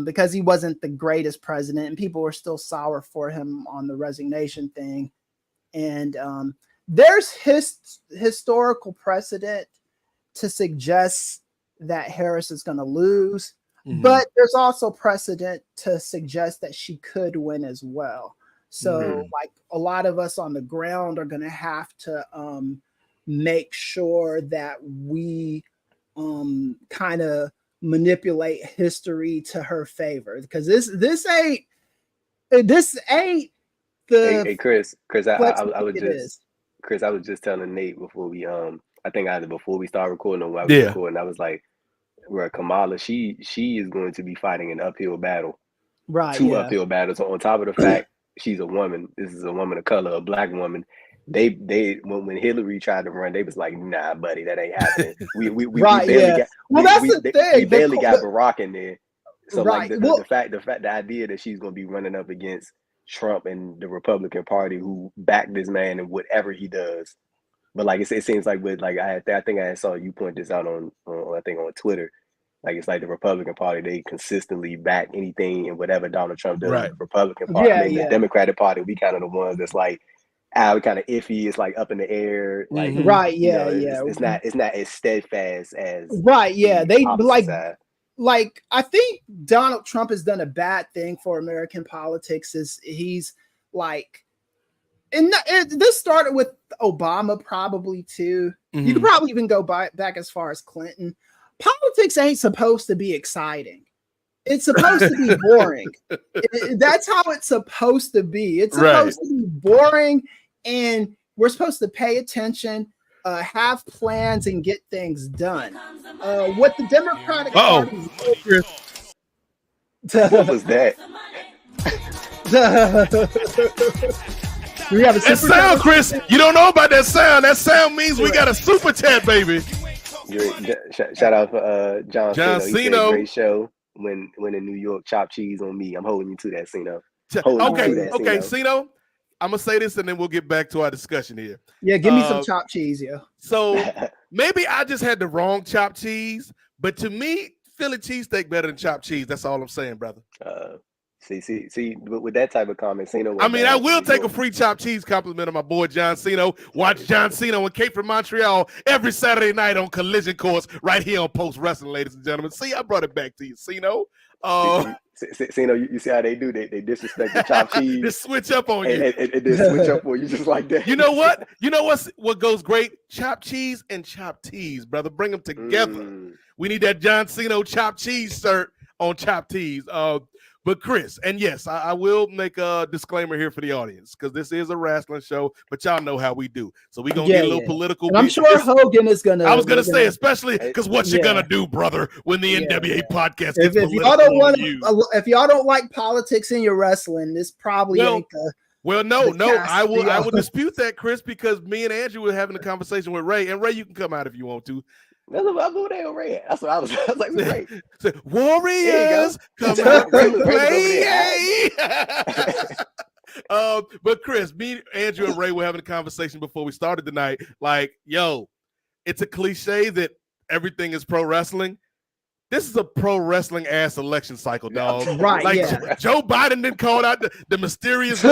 because he wasn't the greatest president, and people were still sour for him on the resignation thing. And there's historical precedent to suggest that Harris is going to lose, Mhm. but there's also precedent to suggest that she could win as well. So like a lot of us on the ground are going to have to make sure that we kind of manipulate history to her favor, because this ain't the Hey, Chris, I was just telling Nate before we I think either before we start recording or while we recording, I was like, where Kamala, she is going to be fighting an uphill battle. Right. Two uphill battles. On top of the fact she's a woman. This is a woman of color, a black woman. They when Hillary tried to run, they was like, nah, buddy, that ain't happening. We barely got we barely got Barack in there. So like the idea that she's gonna be running up against Trump and the Republican Party, who back this man and whatever he does. But like it seems like with like I think I saw you point this out on I think on Twitter. Like it's like the Republican Party, they consistently back anything and whatever Donald Trump does. Right. The Republican Party, the Democratic Party, we kind of the ones that's like, we kind of iffy. It's like up in the air. Like it's not as steadfast as They like I think Donald Trump has done a bad thing for American politics. Is he's like, and this started with Obama probably too. Mm-hmm. You could probably even go back as far as Clinton. Politics ain't supposed to be exciting. It's supposed to be boring. That's how it's supposed to be. It's supposed to be boring, and we're supposed to pay attention, have plans, and get things done. What the Democratic Party what was that? We have a that sound, Chris. You don't know about that sound. That sound means we got a super chat, baby. Shout out for John Cena. Great show. When in New York, chop cheese on me. I'm holding you to that, Cena. Okay, Cena. I'm gonna say this and then we'll get back to our discussion here. Yeah, give me some chopped cheese, yeah. So maybe I just had the wrong chopped cheese, but to me, Philly cheesesteak better than chopped cheese. That's all I'm saying, brother. See, with that type of comment, Cena. I mean, I will take a free chopped cheese compliment of my boy John Cena. Watch John Cena on Cape from Montreal every Saturday night on Collision Course right here on Post Wrestling, ladies and gentlemen. See, I brought it back to you, Cena. Cena, you see how they do? They disrespect the chopped cheese. Just switch up on you. And they switch up on you just like that. You know what? You know what goes great? Chopped cheese and chopped teas, brother. Bring them together. We need that John Cena chopped cheese shirt on chopped teas. But Chris, and yes, I will make a disclaimer here for the audience because this is a wrestling show, but y'all know how we do. So we're going to get a little political. And I'm sure Hogan is going to. I was going to say, especially because what you going to do, brother, when the NWA podcast gets if y'all don't want if y'all don't like politics in your wrestling, this probably ain't the. Well, no, I will dispute that, Chris, because me and Andrew were having a conversation with Ray, and Ray, you can come out if you want to. That's what I'm doing, Ray. That's what I was like, Ray. Warriors, come out to play. But Chris, me, Andrew, and Ray were having a conversation before we started tonight. Like, yo, it's a cliche that everything is pro wrestling. This is a pro wrestling ass election cycle, dog. Right? Like Joe Biden didn't call out the mysterious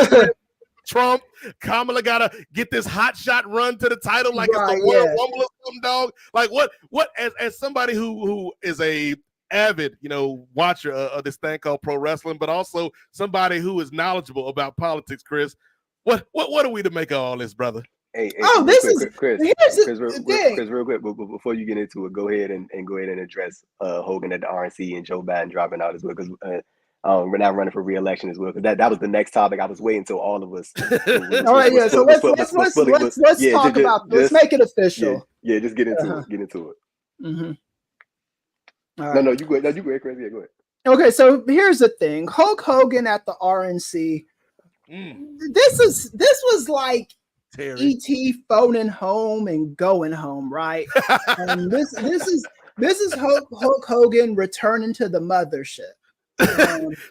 Trump. Kamala gotta get this hot shot run to the title like it's the Royal Rumble or something, dog. Like what as somebody who is a avid, watcher of this thing called pro wrestling, but also somebody who is knowledgeable about politics, Chris. What are we to make of all this, brother? Hey, Chris, real quick, but before you get into it, go ahead and address Hogan at the RNC and Joe Biden dropping out as well, because we're not running for re-election as well. Because that was the next topic. I was waiting until all of us. All right, yeah. So let's talk about this. Let's make it official. Yeah, just get into it. Get into it. Mm-hmm. Right. No, you go ahead. Chris. Yeah, go ahead. Okay, so here's the thing: Hulk Hogan at the RNC. This was like Terry. ET phoning home and going home, right? And this is Hulk Hogan returning to the mothership.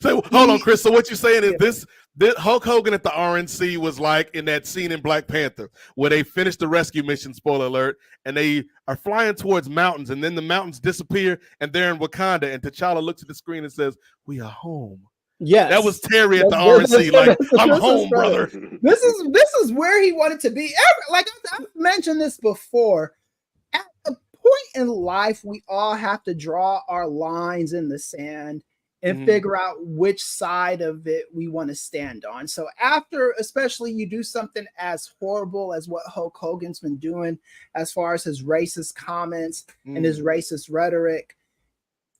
So hold on, Chris. So what you're saying is this Hulk Hogan at the RNC was like in that scene in Black Panther where they finished the rescue mission, spoiler alert, and they are flying towards mountains, and then the mountains disappear, and they're in Wakanda, and T'Challa looks at the screen and says, "We are home." Yeah, that was Terry at the RNC. Like, I'm home, brother. This is where he wanted to be. Like I've mentioned this before. At the point in life, we all have to draw our lines in the sand and figure out which side of it we want to stand on. So after, especially you do something as horrible as what Hulk Hogan's been doing, as far as his racist comments and his racist rhetoric,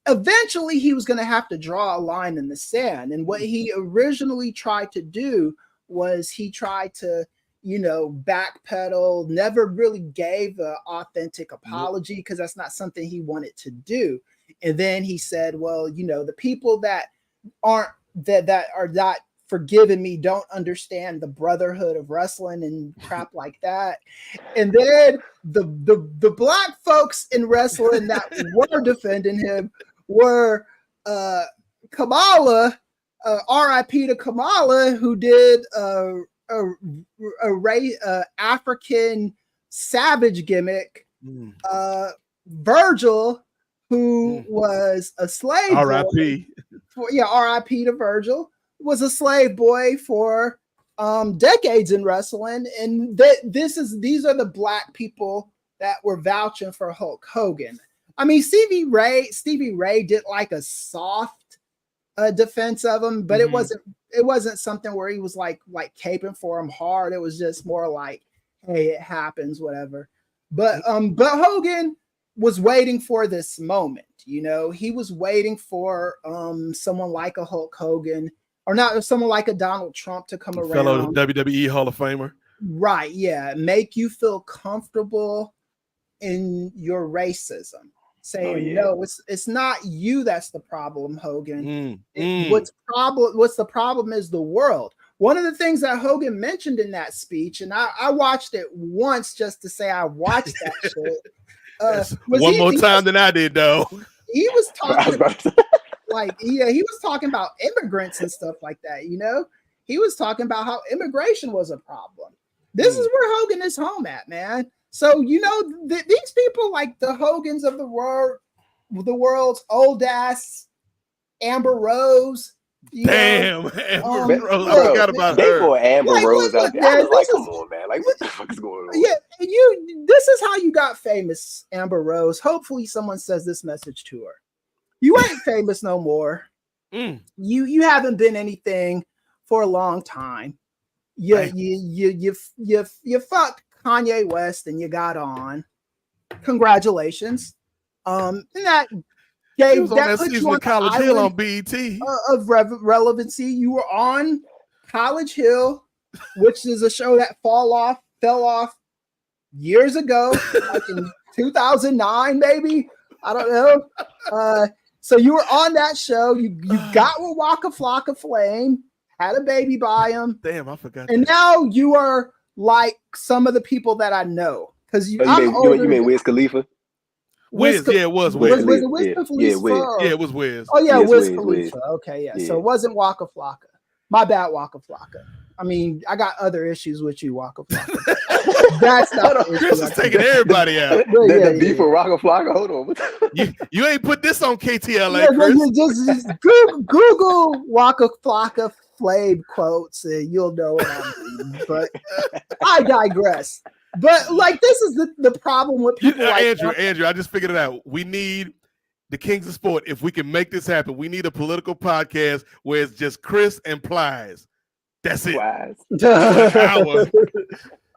eventually he was going to have to draw a line in the sand. And what he originally tried to do was he tried to, backpedal, never really gave an authentic apology because that's not something he wanted to do. And then he said, well, the people that aren't that are not forgiving me don't understand the brotherhood of wrestling and crap like that. And then the black folks in wrestling that were defending him were Kamala, R.I.P. to Kamala, who did a African savage gimmick. Virgil, who was a slave R.I.P. R.I.P. to Virgil, was a slave boy for decades in wrestling, and these are the black people that were vouching for Hulk Hogan. I mean, Stevie Ray did like a soft defense of him, but it wasn't something where he was like caping for him hard. It was just more like, hey, it happens, whatever. But Hogan was waiting for this moment. He was waiting for someone like a Hulk Hogan, or not someone like a Donald Trump, to come around. Fellow WWE Hall of Famer. Right, yeah. Make you feel comfortable in your racism. Saying, no, it's not you that's the problem, Hogan. What's the problem is the world. One of the things that Hogan mentioned in that speech, and I watched it once just to say I watched that shit. One more time than I did, though. He was talking he was talking about immigrants and stuff like that. He was talking about how immigration was a problem. This is where Hogan is home at, man. So these people, like the Hogans of the world's old ass Amber Rose. Amber Rose. I forgot about her. They brought Amber Rose out there. I was like, come on, man. Like, what the fuck is going on? Yeah, this is how you got famous, Amber Rose. Hopefully someone says this message to her. You ain't famous no more. You haven't been anything for a long time. You fucked Kanye West and you got on. Congratulations. And that gave that put you on College Hill on BET of relevancy. You were on College Hill, which is a show that fell off years ago, like in 2009, maybe. I don't know. So you were on that show. You got with Waka Flocka Flame, had a baby by him. Damn, I forgot. And now you are like some of the people that I know. Because you mean Wiz Khalifa? Wiz, it was Wiz. Was it Wiz Khalifa? Yeah, it was Wiz. Oh yeah, Wiz Khalifa. Okay, yeah. So it wasn't Waka Flocka. My bad, Waka Flocka. I mean, I got other issues with you, Waka Flocka. That's not Chris is taking everybody out. The beef with Waka Flocka. Hold on. You ain't put this on KTLA, Chris. Just Google Waka Flocka Flame quotes and you'll know what I mean. But I digress. But like, this is the problem with people like Andrew, I just figured it out. We need the Kings of Sport. If we can make this happen, we need a political podcast where it's just Chris and Plies. That's it.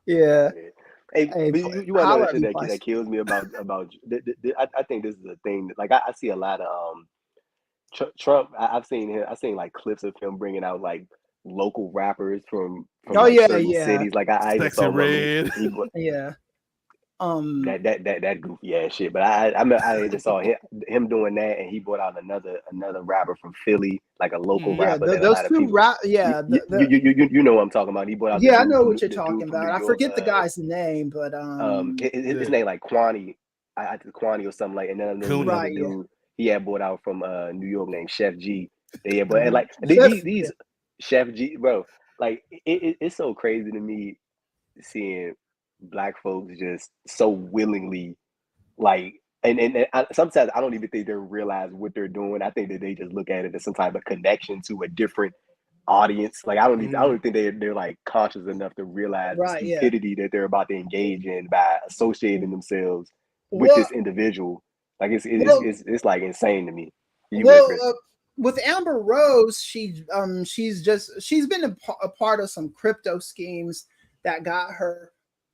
Yeah. Hey, you want to know the shit that kills me about I think this is a thing that, like, I see a lot of Trump. I've seen like clips of him bringing out like local rappers from cities. Like I just saw Red. That goofy ass shit. But I just saw him doing that, and he brought out another rapper from Philly, like a local rapper. Those two rap. Yeah, you know what I'm talking about. He brought out. I know what you're talking about. I forget the guy's name, but his name like Kwani, Kwani or something like. And then another dude he had brought out from New York named Chef G. And like these Chef G, bro. Like it's so crazy to me seeing Black folks just so willingly, like, and sometimes I don't even think they realize what they're doing. I think that they just look at it as some type of connection to a different audience. Like I don't even think they're like conscious enough to realize the stupidity that they're about to engage in by associating themselves with this individual. Like it's like insane to me. With Amber Rose, she's been a part of some crypto schemes that got her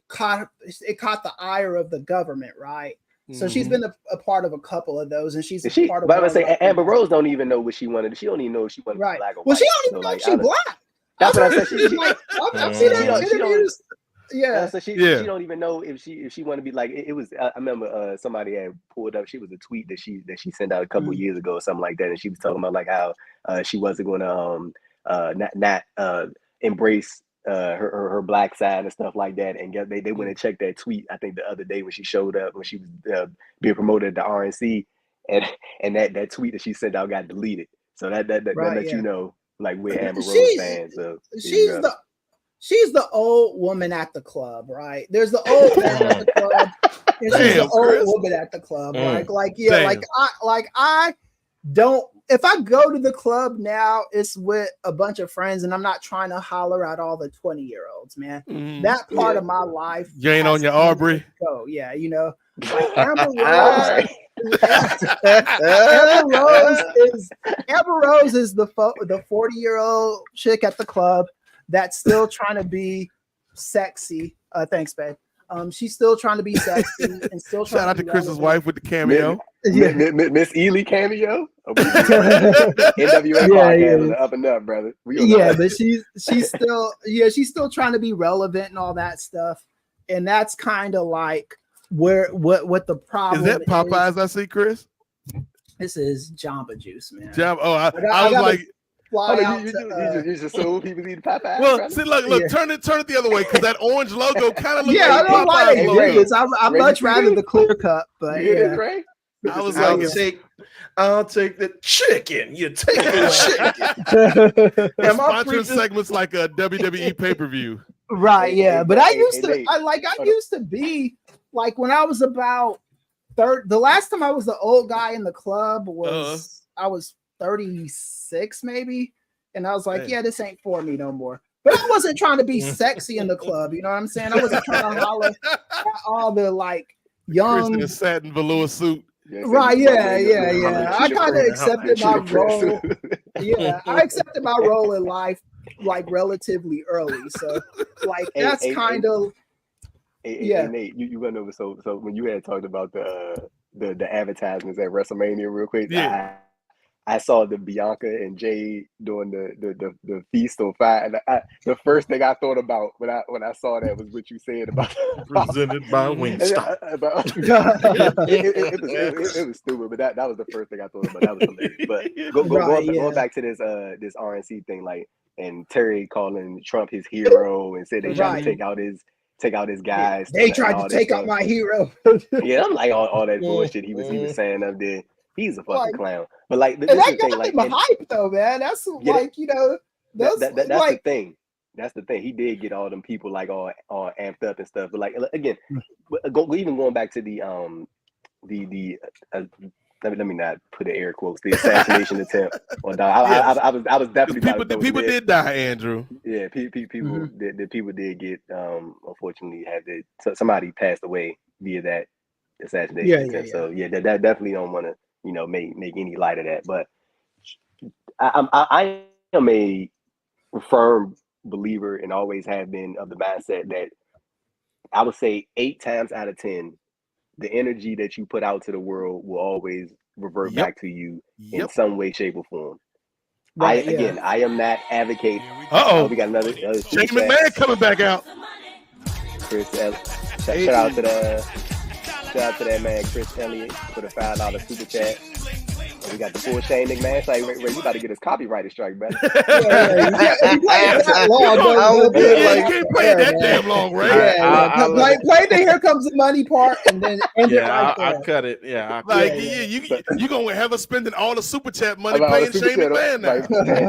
caught the ire of the government, right? So she's been a part of a couple of those, and she's part of. But I would say Amber Rose don't even know what she wanted. She don't even know if she wanted to be black or white. Well, she don't even know if she's black. That's what I said. I've seen her in interviews. Yeah. So she don't even know if she want to be like it was. I remember somebody had pulled up. She was a tweet that she sent out a couple years ago or something like that, and she was talking about like how she wasn't going to not embrace her black side and stuff like that. And they went and checked that tweet. I think the other day when she showed up when she was being promoted at the RNC, and that tweet that she sent out got deleted. So that lets you know like where Amber Rose stands. So she's the old woman at the club, right? There's the old man at the club. And she's the old woman at the club, right? I don't. If I go to the club now, it's with a bunch of friends, and I'm not trying to holler at all the 20-year-olds, man. That part of my life. You ain't on your Aubrey. Go, yeah, you know. Like Amber Rose is the 40-year-old chick at the club that's still trying to be sexy. Thanks, babe. She's still trying to be sexy and still trying. Shout out to Chris's wife with the cameo. Miss Ealy cameo. NWA Podcast up and up, brother. But she's still trying to be relevant and all that stuff, and that's kind of like what the problem is. That Popeyes I see, Chris? This is Jamba Juice, man. I was like. You just sold people eating Popeyes. Well, see, look, turn it the other way because that orange logo kind of looks like I don't like it. logo. I'd much rather the clear cut, but I was I'll take the chicken. You take the chicken. Sponsoring segments like a WWE pay-per-view. Right, yeah. But I used to be like when I was about the last time I was the old guy in the club was I was 36 maybe, and I was like, this ain't for me no more. But I wasn't trying to be sexy in the club, you know what I'm saying? I wasn't trying to holler at all the like young in a satin velour suit. Right, yeah. I kind of accepted my role. I accepted my role in life like relatively early. So like that's kind of Nate, you went over so when you had talked about the advertisements at WrestleMania real quick. I saw the Bianca and Jay doing the feast on fire, and the first thing I thought about when I saw that was what you said about presented by Wingstop. It was stupid, but that was the first thing I thought about. That was hilarious. But going back to this RNC thing, like, and Terry calling Trump his hero and said they trying to take out his guys. They tried to take out my hero. I'm like all that bullshit he was saying up there. He's a fucking clown. But like, this and that is the thing, got like, him hype though, man. That's like, you know, that's like, the thing. That's the thing. He did get all them people like all amped up and stuff. But like again, even going back to the let me not put the air quotes, the assassination attempt on Don. I was definitely people did die, Andrew. Yeah, people did get unfortunately somebody passed away via that assassination attempt. So that definitely don't want to make any light of that. But I am a firm believer and always have been of the mindset that I would say 8 times out of 10, the energy that you put out to the world will always revert back to you in some way, shape, or form. Right, I am not advocating. We got another Shane McMahon coming back out. Chris, shout out to that man, Chris Elliott, for the $5 super chat. And we got the full Shane McMahon. Ray, you about to get his copyright strike, brother. You can't play that damn long, right? Play the Here Comes the Money part, and then end it right there. I cut it. You gonna have us spending all the super chat money paying Shane McMahon now.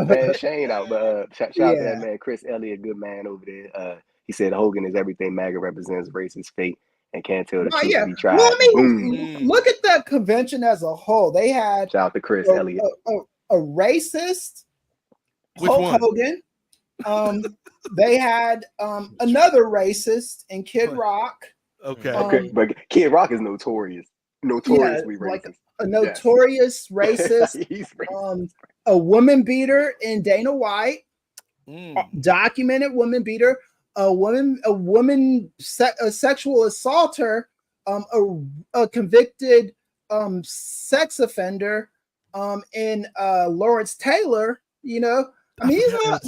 Man, Shane out, but shout out to that man, Chris Elliott, good man over there. He said Hogan is everything MAGA represents, racist fate, and can't tell the truth to be tried. Well, I mean, look at the convention as a whole. They had shout out to Chris Elliott, a racist Hulk Hogan. They had another racist in Kid Rock. Okay. But Kid Rock is notoriously racist. Like a notorious racist. He's racist. A woman beater in Dana White, documented woman beater, a sexual assaulter, a convicted sex offender, in Lawrence Taylor. You know, I mean, I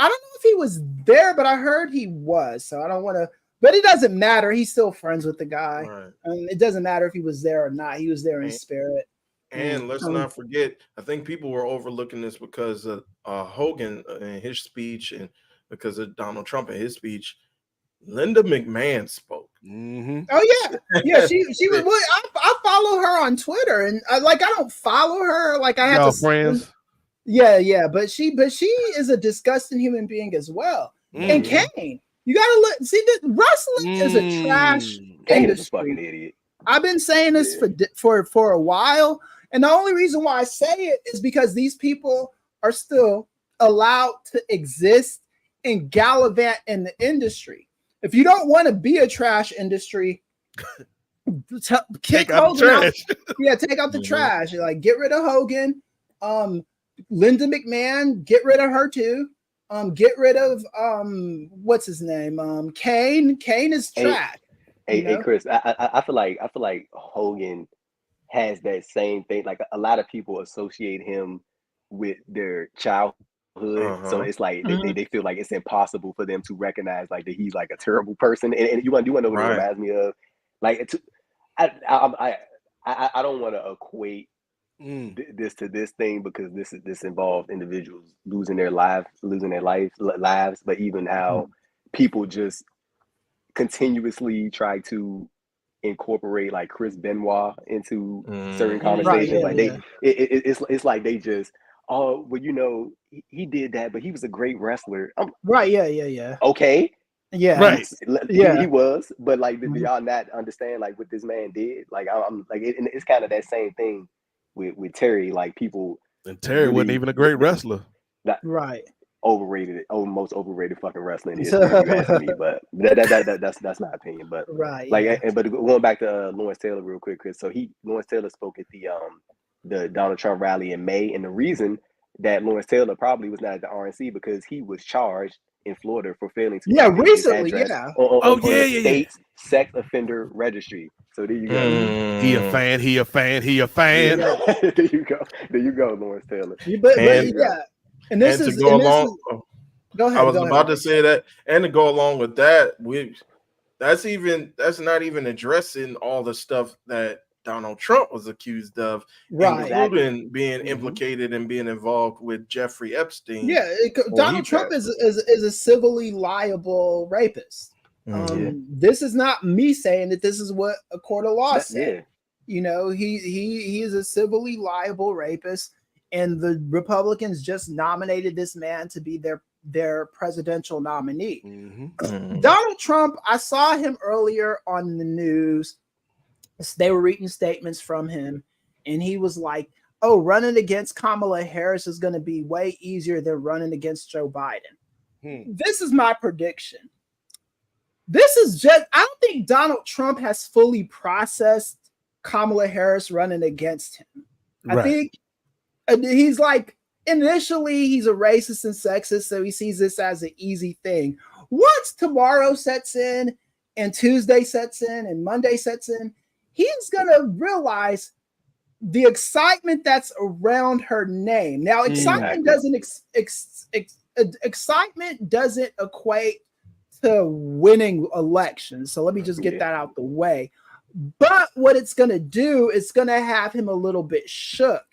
don't know if he was there, but I heard he was. So I don't want to. But it doesn't matter. He's still friends with the guy. Right. It doesn't matter if he was there or not. He was there in spirit. And let's not forget, I think people were overlooking this because of Hogan in his speech and because of Donald Trump in his speech. Linda McMahon spoke. Mm-hmm. Oh yeah. She was. I follow her on Twitter, and I don't follow her. Like I have friends. Yeah. But she is a disgusting human being as well. And Kane. You gotta look. See, wrestling is a trash Kane industry. is a fucking idiot. I've been saying this for a while, and the only reason why I say it is because these people are still allowed to exist and gallivant in the industry. If you don't want to be a trash industry, kick Hogan out. Yeah, take out the trash. Like, get rid of Hogan. Linda McMahon, get rid of her too. Get rid of what's his name? Kane. Kane is trash. Hey, Chris, I feel like Hogan has that same thing. Like a lot of people associate him with their childhood, so it's like they feel like it's impossible for them to recognize like that he's like a terrible person. And you want to know what it reminds me of? Like, I don't want to equate this to this thing because this involved individuals losing their lives, but even how people just continuously try to incorporate like Chris Benoit into certain conversations. It's like they just, oh well, you know, he did that, but he was a great wrestler. Yeah. Okay. Yeah. Right. He was, but like, do y'all not understand like what this man did? Like, I'm like, it's kind of that same thing with Terry. Like, people, and Terry wasn't even a great wrestler. Overrated, most overrated fucking wrestling is. But that's my opinion. But but going back to Lawrence Taylor real quick, Chris. So Lawrence Taylor spoke at the Donald Trump rally in May, and the reason that Lawrence Taylor probably was not at the RNC because he was charged in Florida for failing to recently, on the state's sex offender registry. So there you go. He a fan. There you go, Lawrence Taylor. And this is go along. Go ahead. I was about to say that, and to go along with that, that's not even addressing all the stuff that Donald Trump was accused of, including being implicated and being involved with Jeffrey Epstein. Yeah, Donald Trump is a civilly liable rapist. This is not me saying that. This is what a court of law said. You know, he is a civilly liable rapist, and the Republicans just nominated this man to be their presidential nominee. Donald Trump, I saw him earlier on the news. They were reading statements from him, and he was like, oh, running against Kamala Harris is going to be way easier than running against Joe Biden. This is my prediction. I don't think Donald Trump has fully processed Kamala Harris running against him. I think he's like, initially he's a racist and sexist, so he sees this as an easy thing. Once tomorrow sets in, and Tuesday sets in, and Monday sets in, he's gonna realize the excitement that's around her name. Now, excitement excitement doesn't equate to winning elections. So let me just get that out the way. But what it's gonna do, it's gonna have him a little bit shook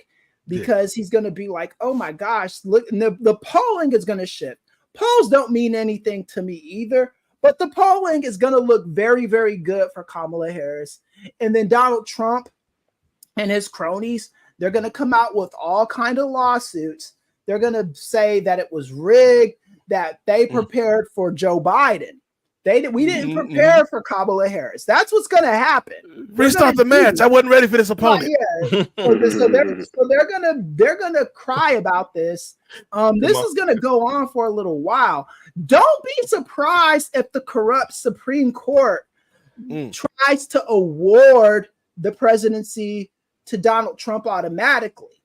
because he's gonna be like, oh my gosh, look, and the polling is gonna shift. Polls don't mean anything to me either. But the polling is going to look very, very good for Kamala Harris. And then Donald Trump and his cronies, they're going to come out with all kinds of lawsuits. They're going to say that it was rigged, that they prepared for Joe Biden. We didn't prepare for Kamala Harris. That's what's going to happen. Restart the match. I wasn't ready for this opponent. So they're gonna cry about this. This is gonna go on for a little while. Don't be surprised if the corrupt Supreme Court tries to award the presidency to Donald Trump automatically.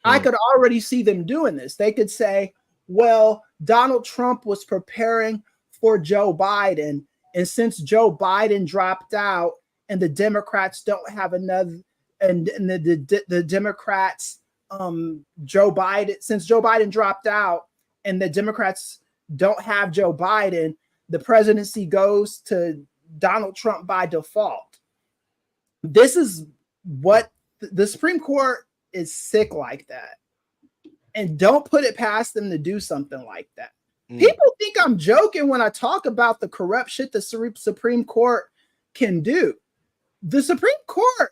I could already see them doing this. They could say, well, Donald Trump was preparing for Joe Biden, and since Joe Biden dropped out and the Democrats don't have another, and the Democrats, Joe Biden, since Joe Biden dropped out and the Democrats don't have Joe Biden, the presidency goes to Donald Trump by default. This is what the Supreme Court is sick like that. And don't put it past them to do something like that. People think I'm joking when I talk about the corrupt shit the Supreme Court can do. The Supreme Court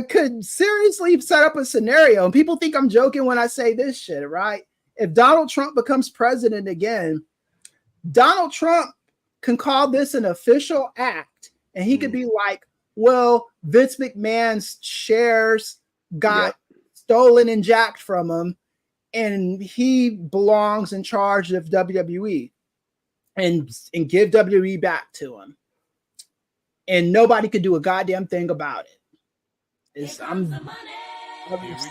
could seriously set up a scenario, and people think I'm joking when I say this shit, right? If Donald Trump becomes president again, Donald Trump can call this an official act, and he could be like, well, Vince McMahon's shares got stolen and jacked from him, and he belongs in charge of WWE, and give WWE back to him. And nobody could do a goddamn thing about it. I'm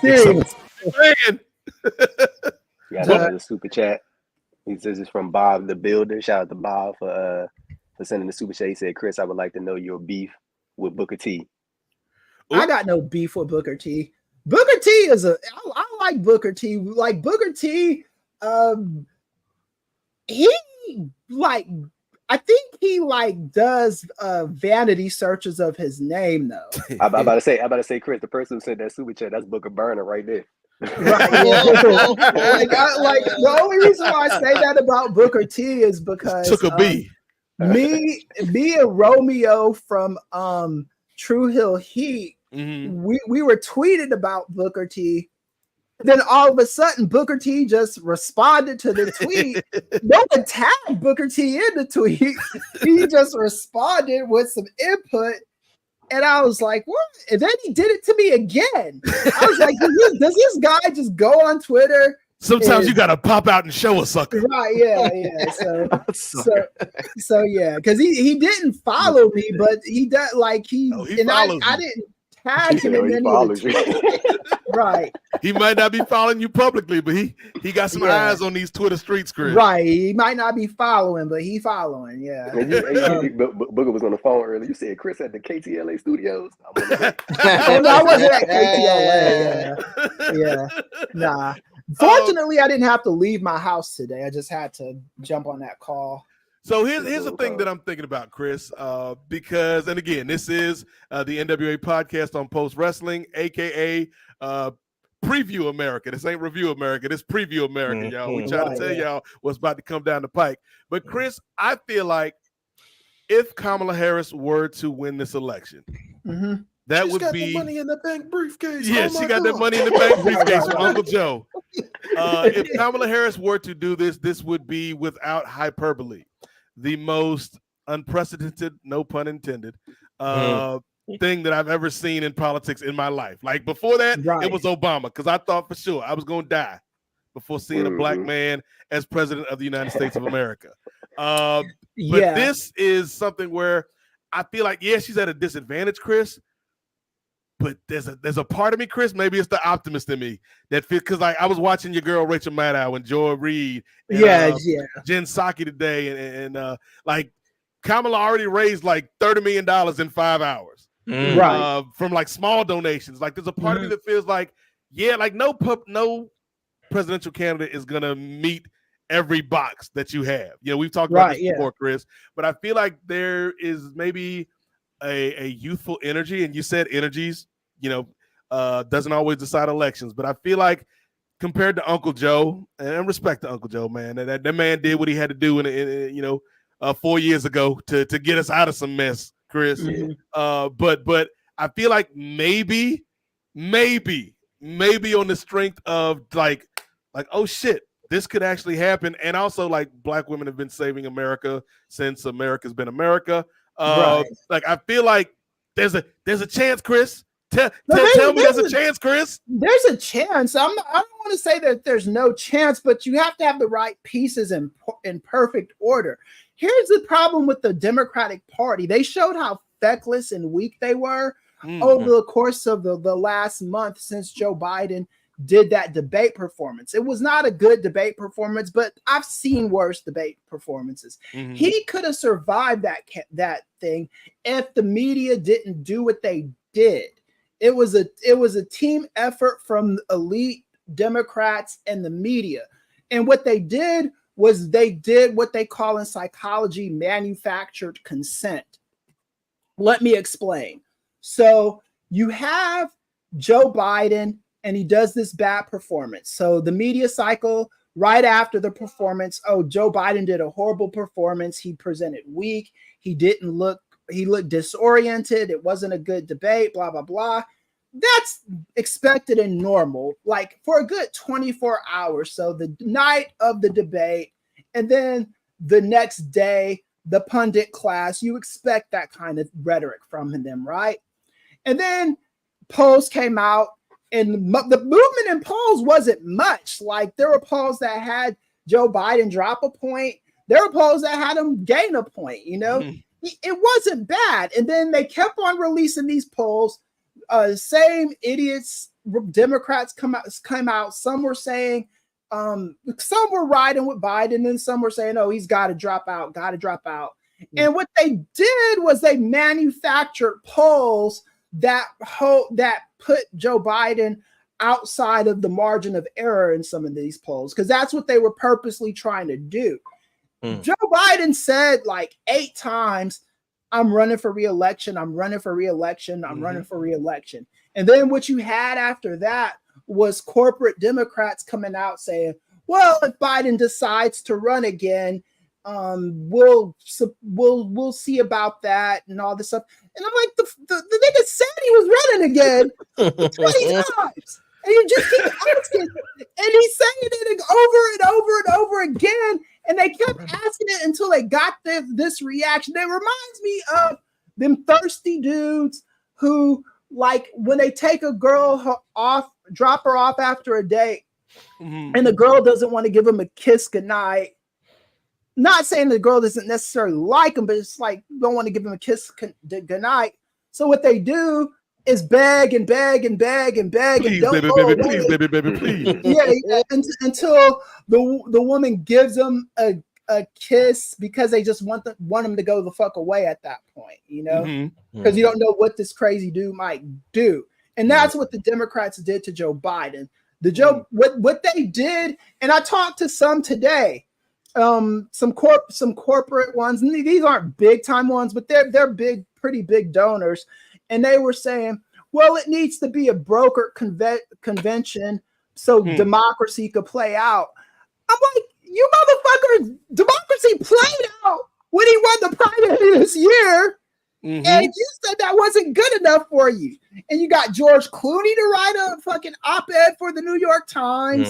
serious. Yeah, another super chat. He says it's from Bob the Builder. Shout out to Bob for sending the super chat. He said, Chris, I would like to know your beef with Booker T. I got no beef with Booker T. Booker T is I like Booker T. Like Booker T, he like, I think he like does vanity searches of his name though. I'm about to say, Chris, the person who said that super chat, that's Booker Burner right there. Right. like the only reason why I say that about Booker T is because took a B. Me and Romeo from True Hill Heat, we were tweeted about Booker T. Then all of a sudden, Booker T just responded to the tweet. No one tagged Booker T in the tweet. He just responded with some input. And I was like, what? And then he did it to me again. I was like, does this guy just go on Twitter? Sometimes you got to pop out and show a sucker. Right, yeah. So yeah, because he didn't follow me, but he does like I didn't tag him in any of the right. He might not be following you publicly, but he got some eyes on these Twitter streets, Chris. Right. He might not be following, but he following, yeah. Booker was on the phone earlier. You said Chris at the KTLA studios. I wasn't at KTLA. Yeah. Nah. Fortunately, I didn't have to leave my house today. I just had to jump on that call. So here's the thing that I'm thinking about, Chris, because, and again, this is the NWA Podcast on Post Wrestling, a.k.a. Preview America. This ain't Review America. This Preview America, y'all. We try to tell y'all what's about to come down the pike. But, Chris, I feel like if Kamala Harris were to win this election, that She's would got be the money in the bank briefcase. Yeah, she got that money in the bank briefcase from Uncle Joe. If Kamala Harris were to do this, this would be, without hyperbole, the most unprecedented, no pun intended, thing that I've ever seen in politics in my life. Like before that, it was Obama, because I thought for sure I was going to die before seeing a black man as president of the United States of America. But this is something where I feel like, she's at a disadvantage, Chris. But there's a part of me, Chris, maybe it's the optimist in me that feel, because like I was watching your girl Rachel Maddow and Joy Reid, and, Jen Psaki today, and like Kamala already raised like $30 million in 5 hours, from like small donations. Like there's a part of me that feels like, like no presidential candidate is gonna meet every box that you have. We've talked about this before, Chris, but I feel like there is maybe a youthful energy, and you said energies, doesn't always decide elections, but I feel like compared to Uncle Joe, and respect to Uncle Joe, man, that man did what he had to do in 4 years ago to get us out of some mess, Chris. But I feel like maybe on the strength of like oh shit, this could actually happen, and also like black women have been saving America since America's been America. Like I feel like there's a chance, Chris, Tell me there's a chance, Chris. There's a chance. I don't want to say that there's no chance, but you have to have the right pieces in perfect order. Here's the problem with the Democratic Party. They showed how feckless and weak they were over the course of the last month since Joe Biden did that debate performance. It was not a good debate performance, but I've seen worse debate performances. He could have survived that thing if the media didn't do what they did. It was a team effort from elite Democrats and the media. And what they did was they did what they call in psychology manufactured consent. Let me explain. So you have Joe Biden and he does this bad performance. So the media cycle right after the performance, oh, Joe Biden did a horrible performance. He presented weak. He looked disoriented. It wasn't a good debate, blah, blah, blah. That's expected and normal, like for a good 24 hours. So the night of the debate and then the next day, the pundit class, you expect that kind of rhetoric from them, right? And then polls came out and the movement in polls wasn't much. Like there were polls that had Joe Biden drop a point. There were polls that had him gain a point, you know? It wasn't bad. And then they kept on releasing these polls. Same idiots, Democrats come out. Some were saying, some were riding with Biden, and some were saying, "Oh, he's got to drop out." And what they did was they manufactured polls that put Joe Biden outside of the margin of error in some of these polls, because that's what they were purposely trying to do. Joe Biden said like 8 times, I'm running for re-election. I'm running for re-election. I'm running for re-election. And then what you had after that was corporate Democrats coming out saying, well, if Biden decides to run again, we'll see about that and all this stuff. And I'm like, the nigga said he was running again 20 times. And you just keep asking. And he's saying it over and over and over again. And they kept asking it until they got this reaction. It reminds me of them thirsty dudes who, like, when they take a girl off, drop her off after a date, and the girl doesn't want to give him a kiss goodnight. Not saying the girl doesn't necessarily like him, but it's like, don't want to give him a kiss goodnight. So what they do is beg and beg and beg and beg. Please, and baby, don't baby, please. Yeah, until the woman gives him a kiss, because they just want him to go the fuck away at that point, you know, because you don't know what this crazy dude might do. And that's what the Democrats did to Joe Biden. What they did, and I talked to some today, some corporate ones, and these aren't big time ones, but they're big, pretty big donors. And they were saying, well, it needs to be a brokered convention so democracy could play out. I'm like, you motherfuckers, democracy played out when he won the primary this year. And you said that wasn't good enough for you. And you got George Clooney to write a fucking op-ed for the New York Times.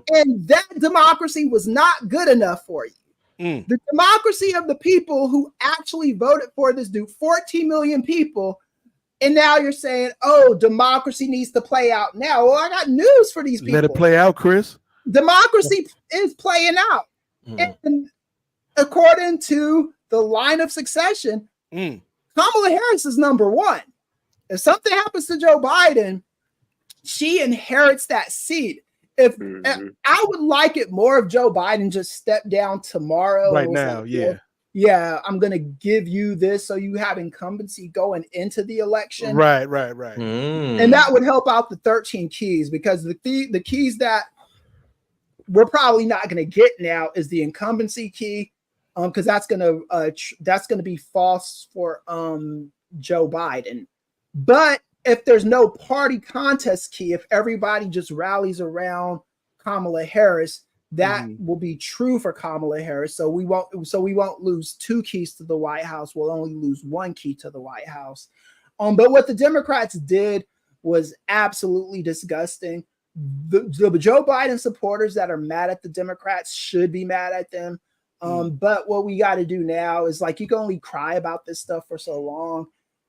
And that democracy was not good enough for you. The democracy of the people who actually voted for this dude, 14 million people. And now you're saying, oh, democracy needs to play out now. Well, I got news for these people. Let it play out, Chris. Democracy is playing out. And according to the line of succession, Kamala Harris is number 1. If something happens to Joe Biden, she inherits that seat. If I would like it more if Joe Biden just stepped down tomorrow. Right now, like, yeah, I'm going to give you this so you have incumbency going into the election. Right. And that would help out the 13 keys, because the keys that we're probably not going to get now is the incumbency key, because that's going to be false for Joe Biden. But if there's no party contest key, if everybody just rallies around Kamala Harris, that will be true for Kamala Harris. So we won't lose 2 keys to the White House. We'll only lose 1 key to the White House. But what the Democrats did was absolutely disgusting. The Joe Biden supporters that are mad at the Democrats should be mad at them. But what we got to do now is, like, you can only cry about this stuff for so long.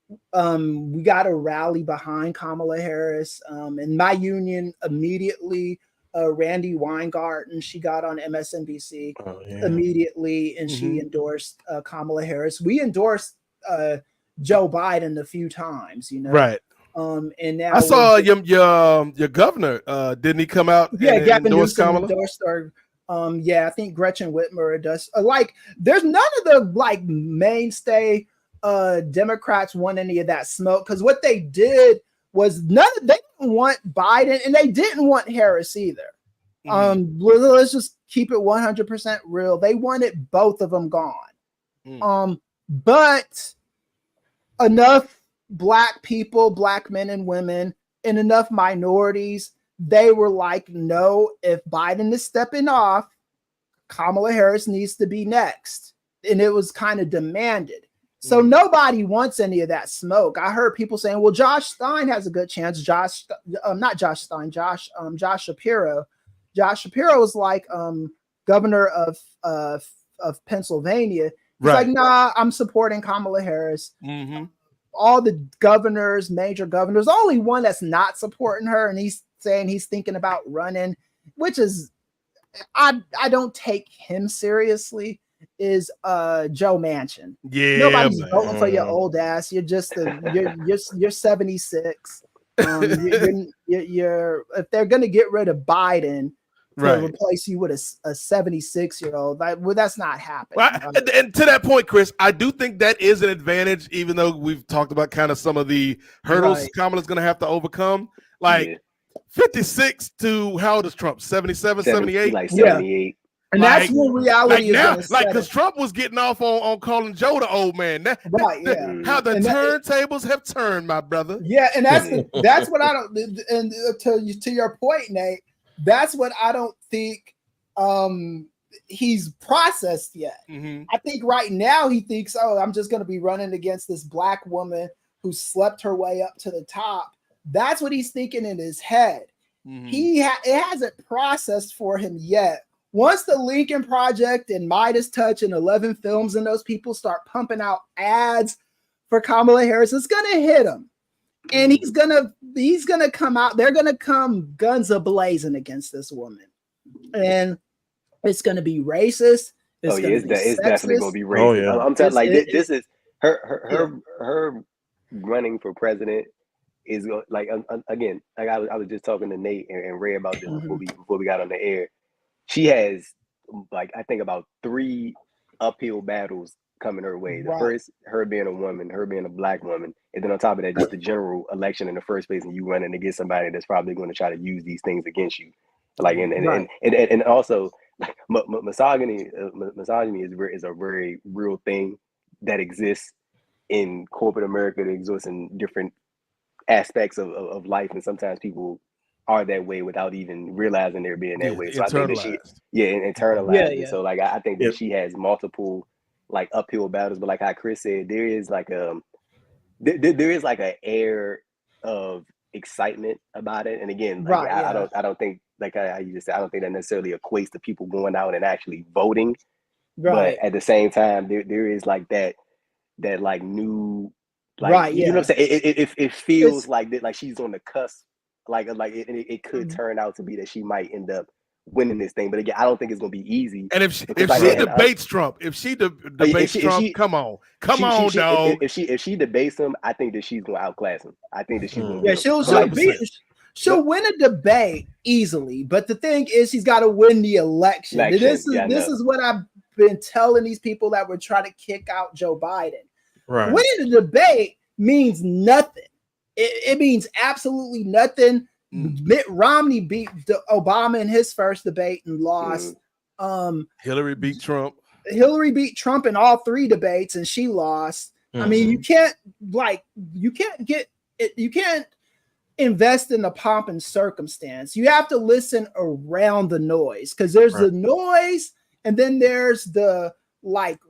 we got to rally behind Kamala Harris. And my union immediately, Randy Weingarten, she got on MSNBC immediately, and she endorsed Kamala Harris. We endorsed Joe Biden a few times, Right. And now I saw your governor. Didn't he come out? Yeah, Gavin endorse Newsom Kamala? endorsed her. I think Gretchen Whitmer does. There's none of the mainstay Democrats want any of that smoke, because what they did was they didn't want Biden and they didn't want Harris either. Let's just keep it 100% real. They wanted both of them gone. But enough Black people, Black men and women, and enough minorities, they were like, no, if Biden is stepping off, Kamala Harris needs to be next. And it was kind of demanded. So nobody wants any of that smoke. I heard people saying, well, Josh Stein has a good chance. Josh Shapiro. Josh Shapiro is like governor of Pennsylvania. He's like, nah, I'm supporting Kamala Harris. All the governors, major governors, only one that's not supporting her, and he's saying he's thinking about running, which is, I don't take him seriously, is Joe Manchin. Yeah, nobody's voting for your old ass. You're just you're 76. You're if they're gonna get rid of Biden to replace you with a 76-year-old, that's not happening. Well, and to that point, Chris, I do think that is an advantage, even though we've talked about kind of some of the hurdles Kamala's going to have to overcome. 56 to, how old is Trump? 77, 78? Like 78. And that's what reality is now, going to because Trump was getting off on calling Joe the old man. How the turntables have turned, my brother. Yeah, and that's what I don't. And to your point, Nate, that's what I don't think he's processed yet. I think right now he thinks, oh, I'm just going to be running against this Black woman who slept her way up to the top. That's what he's thinking in his head. It hasn't processed for him yet. Once the Lincoln Project and Midas Touch and 11 Films and those people start pumping out ads for Kamala Harris, it's going to hit him. And he's gonna come out. They're gonna come guns a-blazing against this woman, and it's gonna be racist. It's definitely gonna be racist. I'm telling this is her running for president is again. Like I was just talking to Nate and Ray about this before we got on the air. She has I think about 3 uphill battles coming her way. The first, her being a woman, her being a Black woman, and then on top of that, just the general election in the first place, and you running against somebody that's probably going to try to use these things against you. And also misogyny is a very real thing that exists in corporate America, that exists in different aspects of life, and sometimes people are that way without even realizing they're being that way. So I think that internalized. Yeah. So I think that she has multiple uphill battles, but like how Chris said, there is there is an air of excitement about it. And again, I don't think how you just said, I don't think that necessarily equates to people going out and actually voting. But at the same time, there is that new you know what I'm saying? It feels like she's on the cusp. It could turn out to be that she might end up winning this thing, but again, I don't think it's gonna be easy. And if she debates Trump, come on, dog. If she debates him, I think that she's gonna outclass him. I think that she's gonna she'll win a debate easily, but the thing is, she's got to win the election. And this is what I've been telling these people that were trying to kick out Joe Biden. Right. Winning the debate means nothing. It means absolutely nothing. Mitt Romney beat Obama in his first debate and lost. Hillary beat Trump. Hillary beat Trump in all 3 debates and she lost. I mean, you can't invest in the pomp and circumstance. You have to listen around the noise, because there's the noise and then there's the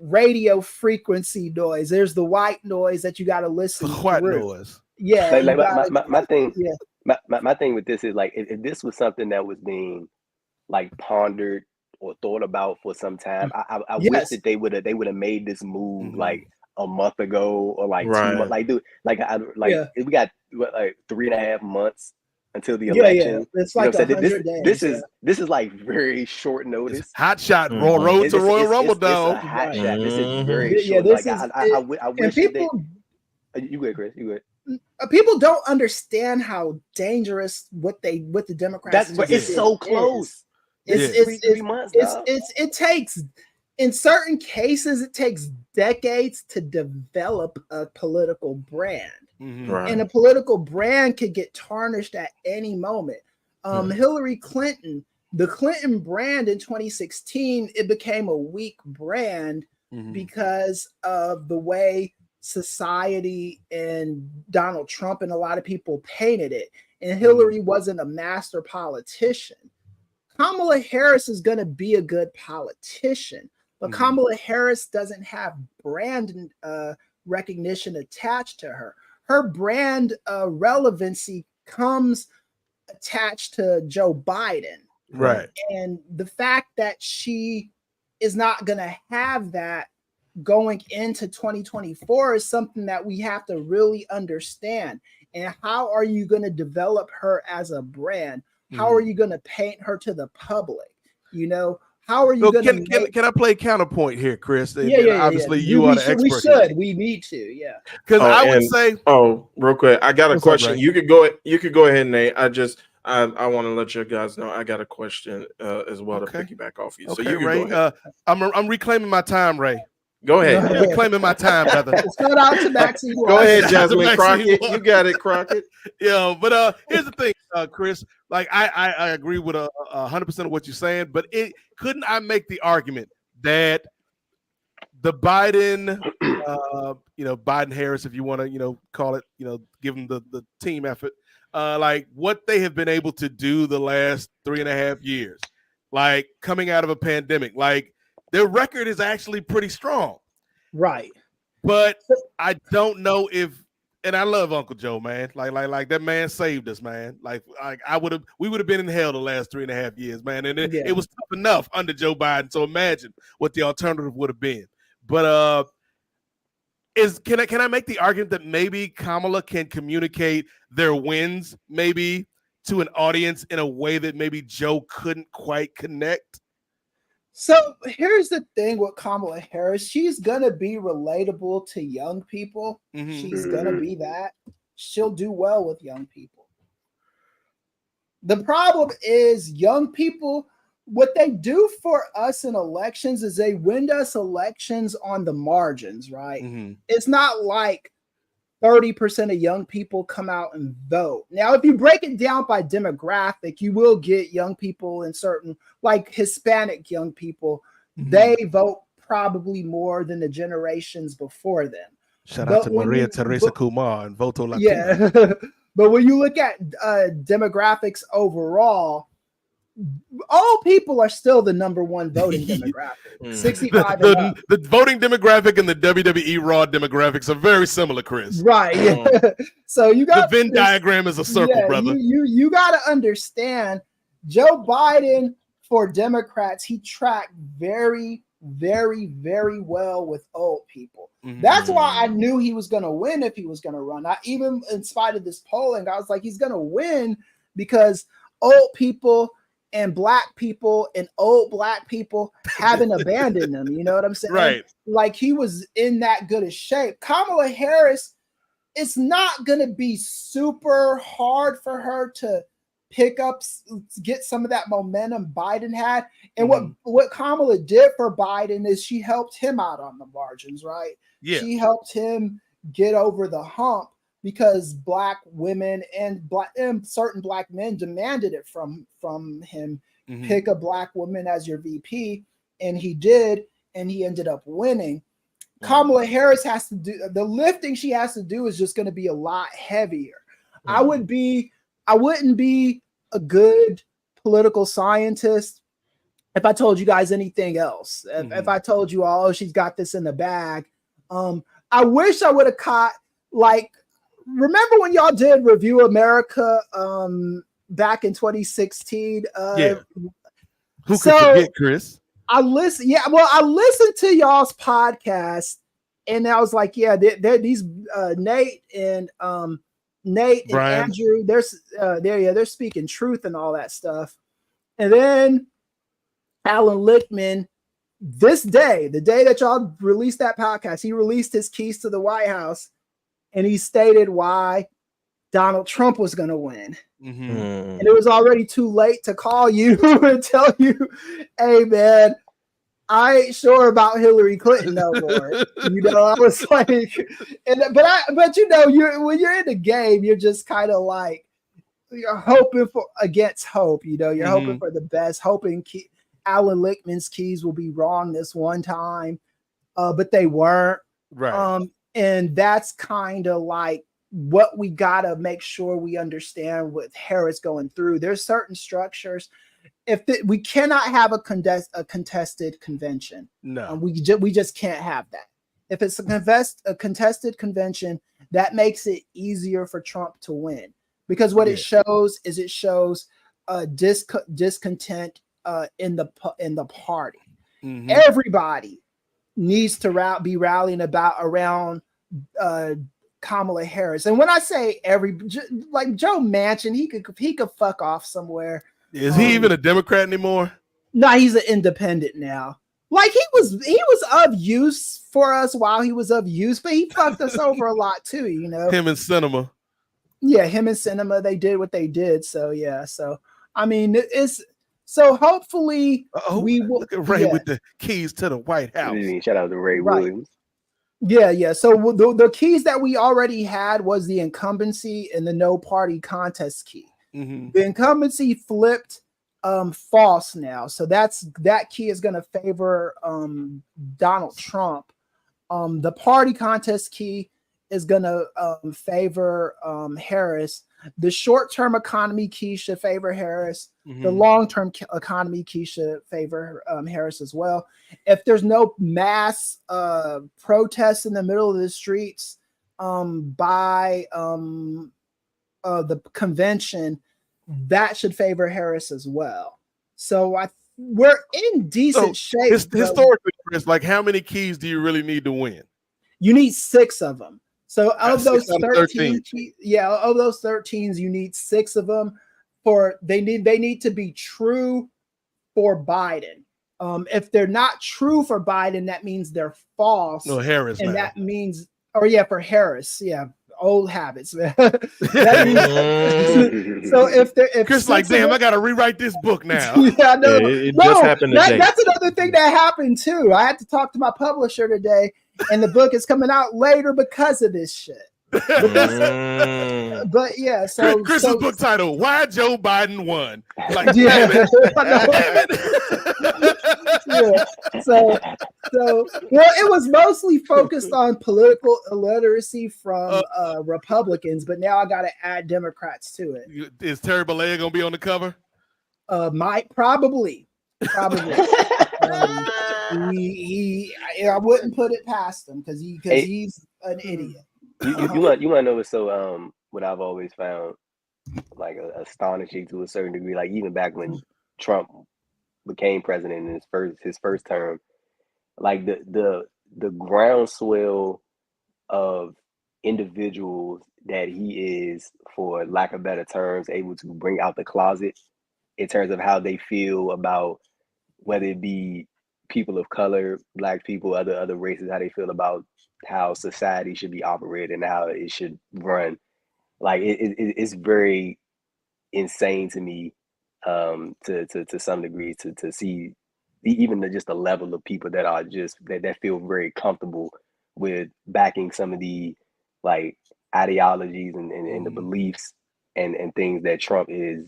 radio frequency noise. There's the white noise that you got to listen to. White noise. Yeah. My thing with this is if this was something that was being pondered or thought about for some time, I wish that they would have made this move a month ago or like 2 months. Like, dude, we got like 3.5 months until the election. It's like 100 days. This is like very short notice. It's hot shot, road to Royal Rumble, dog. It's a hot shot. This is very short. I wish people. You good, Chris? You good? People don't understand how dangerous what the Democrats. It's so close. It's 3 months. It takes, in certain cases, it takes decades to develop a political brand. And a political brand could get tarnished at any moment. Hillary Clinton, the Clinton brand in 2016, it became a weak brand because of the way society and Donald Trump and a lot of people painted it. And Hillary wasn't a master politician. Kamala Harris is going to be a good politician, but Kamala Harris doesn't have brand recognition attached to her. Her brand relevancy comes attached to Joe Biden. Right. And the fact that she is not going to have that going into 2024 is something that we have to really understand. And how are you going to develop her as a brand? How are you going to paint her to the public? You know, how are you going to can I play counterpoint here, Chris? Obviously, you are the expert. We need to, because I would say, real quick, I got a question. Up, you could go ahead, Nate. I want to let you guys know I got a question as well to piggyback off you. Okay, so you Ray, I'm reclaiming my time, Ray. Go ahead. I'm reclaiming my time, brother. Shout out to Maxie. Go ahead, Jasmine Crockett. You got it, Crockett. Yeah, but here's the thing, Chris. Like I agree with 100% of what you're saying, but couldn't I make the argument that the Biden, Biden Harris, if you want to, call it, give them the team effort, like what they have been able to do the last 3.5 years, like coming out of a pandemic, like their record is actually pretty strong. Right. But I don't know if, and I love Uncle Joe, man. Like that man saved us, man. We would have been in hell the last 3.5 years, man. And it was tough enough under Joe Biden. So imagine what the alternative would have been. But can I make the argument that maybe Kamala can communicate their wins maybe to an audience in a way that maybe Joe couldn't quite connect? So here's the thing with Kamala Harris. She's going to be relatable to young people. She's going to be that. She'll do well with young people. The problem is young people, what they do for us in elections is they win us elections on the margins, right? It's not like 30% of young people come out and vote. Now, if you break it down by demographic, you will get young people in certain, like Hispanic young people, they vote probably more than the generations before them. Shout out to Maria Teresa Kumar and Voto Latino. Yeah, but when you look at demographics overall, old people are still the number one voting demographic. 65 the voting demographic and the WWE Raw demographics are very similar, Chris. Right. So you got the Venn diagram is a circle, brother. You got to understand, Joe Biden for Democrats, he tracked very, very, very well with old people. That's why I knew he was going to win if he was going to run. Even in spite of this polling, I was like, he's going to win because old people and black people and old black people haven't abandoned them. You know what I'm saying? Right. Like he was in that good a shape. Kamala Harris, it's not going to be super hard for her to pick up, get some of that momentum Biden had. And what Kamala did for Biden is she helped him out on the margins, right? Yeah. She helped him get over the hump because black women and certain black men demanded it from him. Pick a black woman as your VP, and he did, and he ended up winning. Kamala Harris has to do the lifting. She has to do is just going to be a lot heavier. I wouldn't be a good political scientist if I told you guys anything else. If I told you, oh, she's got this in the bag. I wish I would have caught, like, remember when y'all did Review America back in 2016? Who could forget, Chris? I listened to y'all's podcast, and I was like, yeah, they're these Nate and Brian. Andrew, they're speaking truth and all that stuff. And then Alan Lichtman, this day, the day that y'all released that podcast, he released his keys to the White House, and he stated why Donald Trump was going to win. Mm-hmm. And it was already too late to call you and tell you, hey, man, I ain't sure about Hillary Clinton no more. You know, I was like, but you know, when you're in the game, you're just kind of like, you're hoping for against hope. You know, you're hoping for the best, hoping Alan Lichtman's keys will be wrong this one time, but they weren't. Right. And that's kind of like what we gotta make sure we understand with Harris going through. There's certain structures. We cannot have a contested convention. No, we just can't have that. If it's a contested convention, that makes it easier for Trump to win, because what it shows is discontent in the party. Mm-hmm. Everybody needs to be rallying around Kamala Harris. And when I say like Joe Manchin, he could fuck off somewhere. Is he even a Democrat anymore? No, he's an independent now. Like he was of use for us while he was of use, but he fucked us over a lot too, you know. Him and Sinema. Yeah, him and Sinema, they did what they did. So yeah, so I mean, so hopefully we will look at Ray with the keys to the White House. Shout out to Ray Williams. Yeah. So the keys that we already had was the incumbency and the no party contest key. Mm-hmm. The incumbency flipped false now, so that key is going to favor Donald Trump. The party contest key is going to favor Harris. The short-term economy key should favor Harris. Mm-hmm. The long-term economy key should favor Harris as well. If there's no mass protests in the middle of the streets by the convention, that should favor Harris as well. So we're in decent shape. Historically, Chris, like how many keys do you really need to win? You need 6 of them. So of those 13, of those 13s, you need 6 of them. They need to be true for Biden. If they're not true for Biden, that means they're false. No, Harris, and man. That means, for Harris, old habits, man. That means, so if Chris, like, damn, I gotta rewrite this book now. Yeah, no, it just happened today. That's another thing that happened too. I had to talk to my publisher today, and the book is coming out later because of this shit. But yeah, so Chris's book title: Why Joe Biden Won. Like, So it was mostly focused on political illiteracy from Republicans, but now I got to add Democrats to it. Is Terry Bollea gonna be on the cover? Might probably. I wouldn't put it past him because he's an idiot. You want to know what's so what I've always found like astonishing to a certain degree, like even back when Trump became president in his first term, like the groundswell of individuals that he is, for lack of better terms, able to bring out the closet in terms of how they feel about whether it be people of color, Black people, other races, how they feel about how society should be operated and how it should run. Like it's very insane to me to some degree to see even just the level of people that are just that feel very comfortable with backing some of the like ideologies and the beliefs and things that Trump is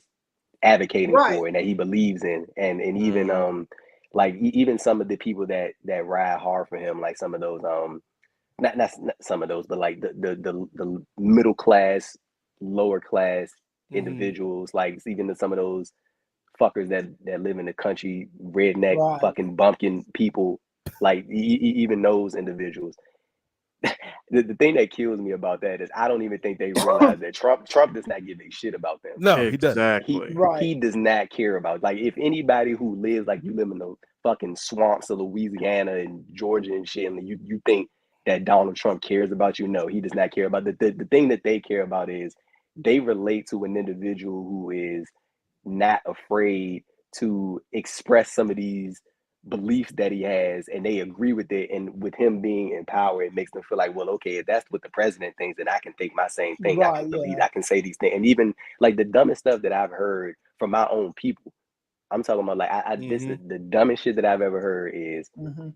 advocating for and that he believes in, and even like even some of the people that ride hard for him, like some of those not some of those, but like the middle class, lower class individuals, like even some of those fuckers that live in the country, redneck fucking bumpkin people, like even those individuals. The thing that kills me about that is I don't even think they realize that Trump does not give a shit about them. No, he doesn't. He does not care about, like, if anybody who lives like you live in the fucking swamps of Louisiana and Georgia and shit, and you think that Donald Trump cares about you. No, he does not care about the thing that they care about is they relate to an individual who is not afraid to express some of these beliefs that he has, and they agree with it. And with him being in power, it makes them feel like, well, okay, if that's what the president thinks, then I can think my same thing. I can believe, I can say these things. And even like the dumbest stuff that I've heard from my own people, I'm talking about like this is the dumbest shit that I've ever heard is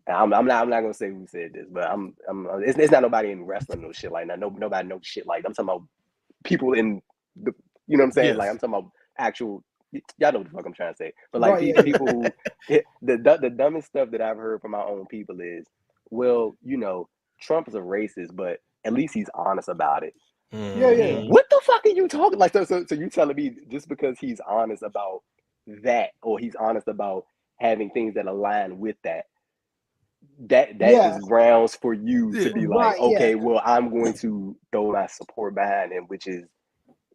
I'm not gonna say who said this, but it's not nobody in wrestling no shit like that. Nobody knows shit like that. I'm talking about people in the, you know what I'm saying? Yes. Like I'm talking about actual, y'all know what the fuck I'm trying to say. But like people who the dumbest stuff that I've heard from my own people is, well, you know, Trump is a racist, but at least he's honest about it. What the fuck are you talking like? So you telling me just because he's honest about that, or he's honest about having things that align with that is grounds for you to be like, okay, well, I'm going to throw my support behind him, which is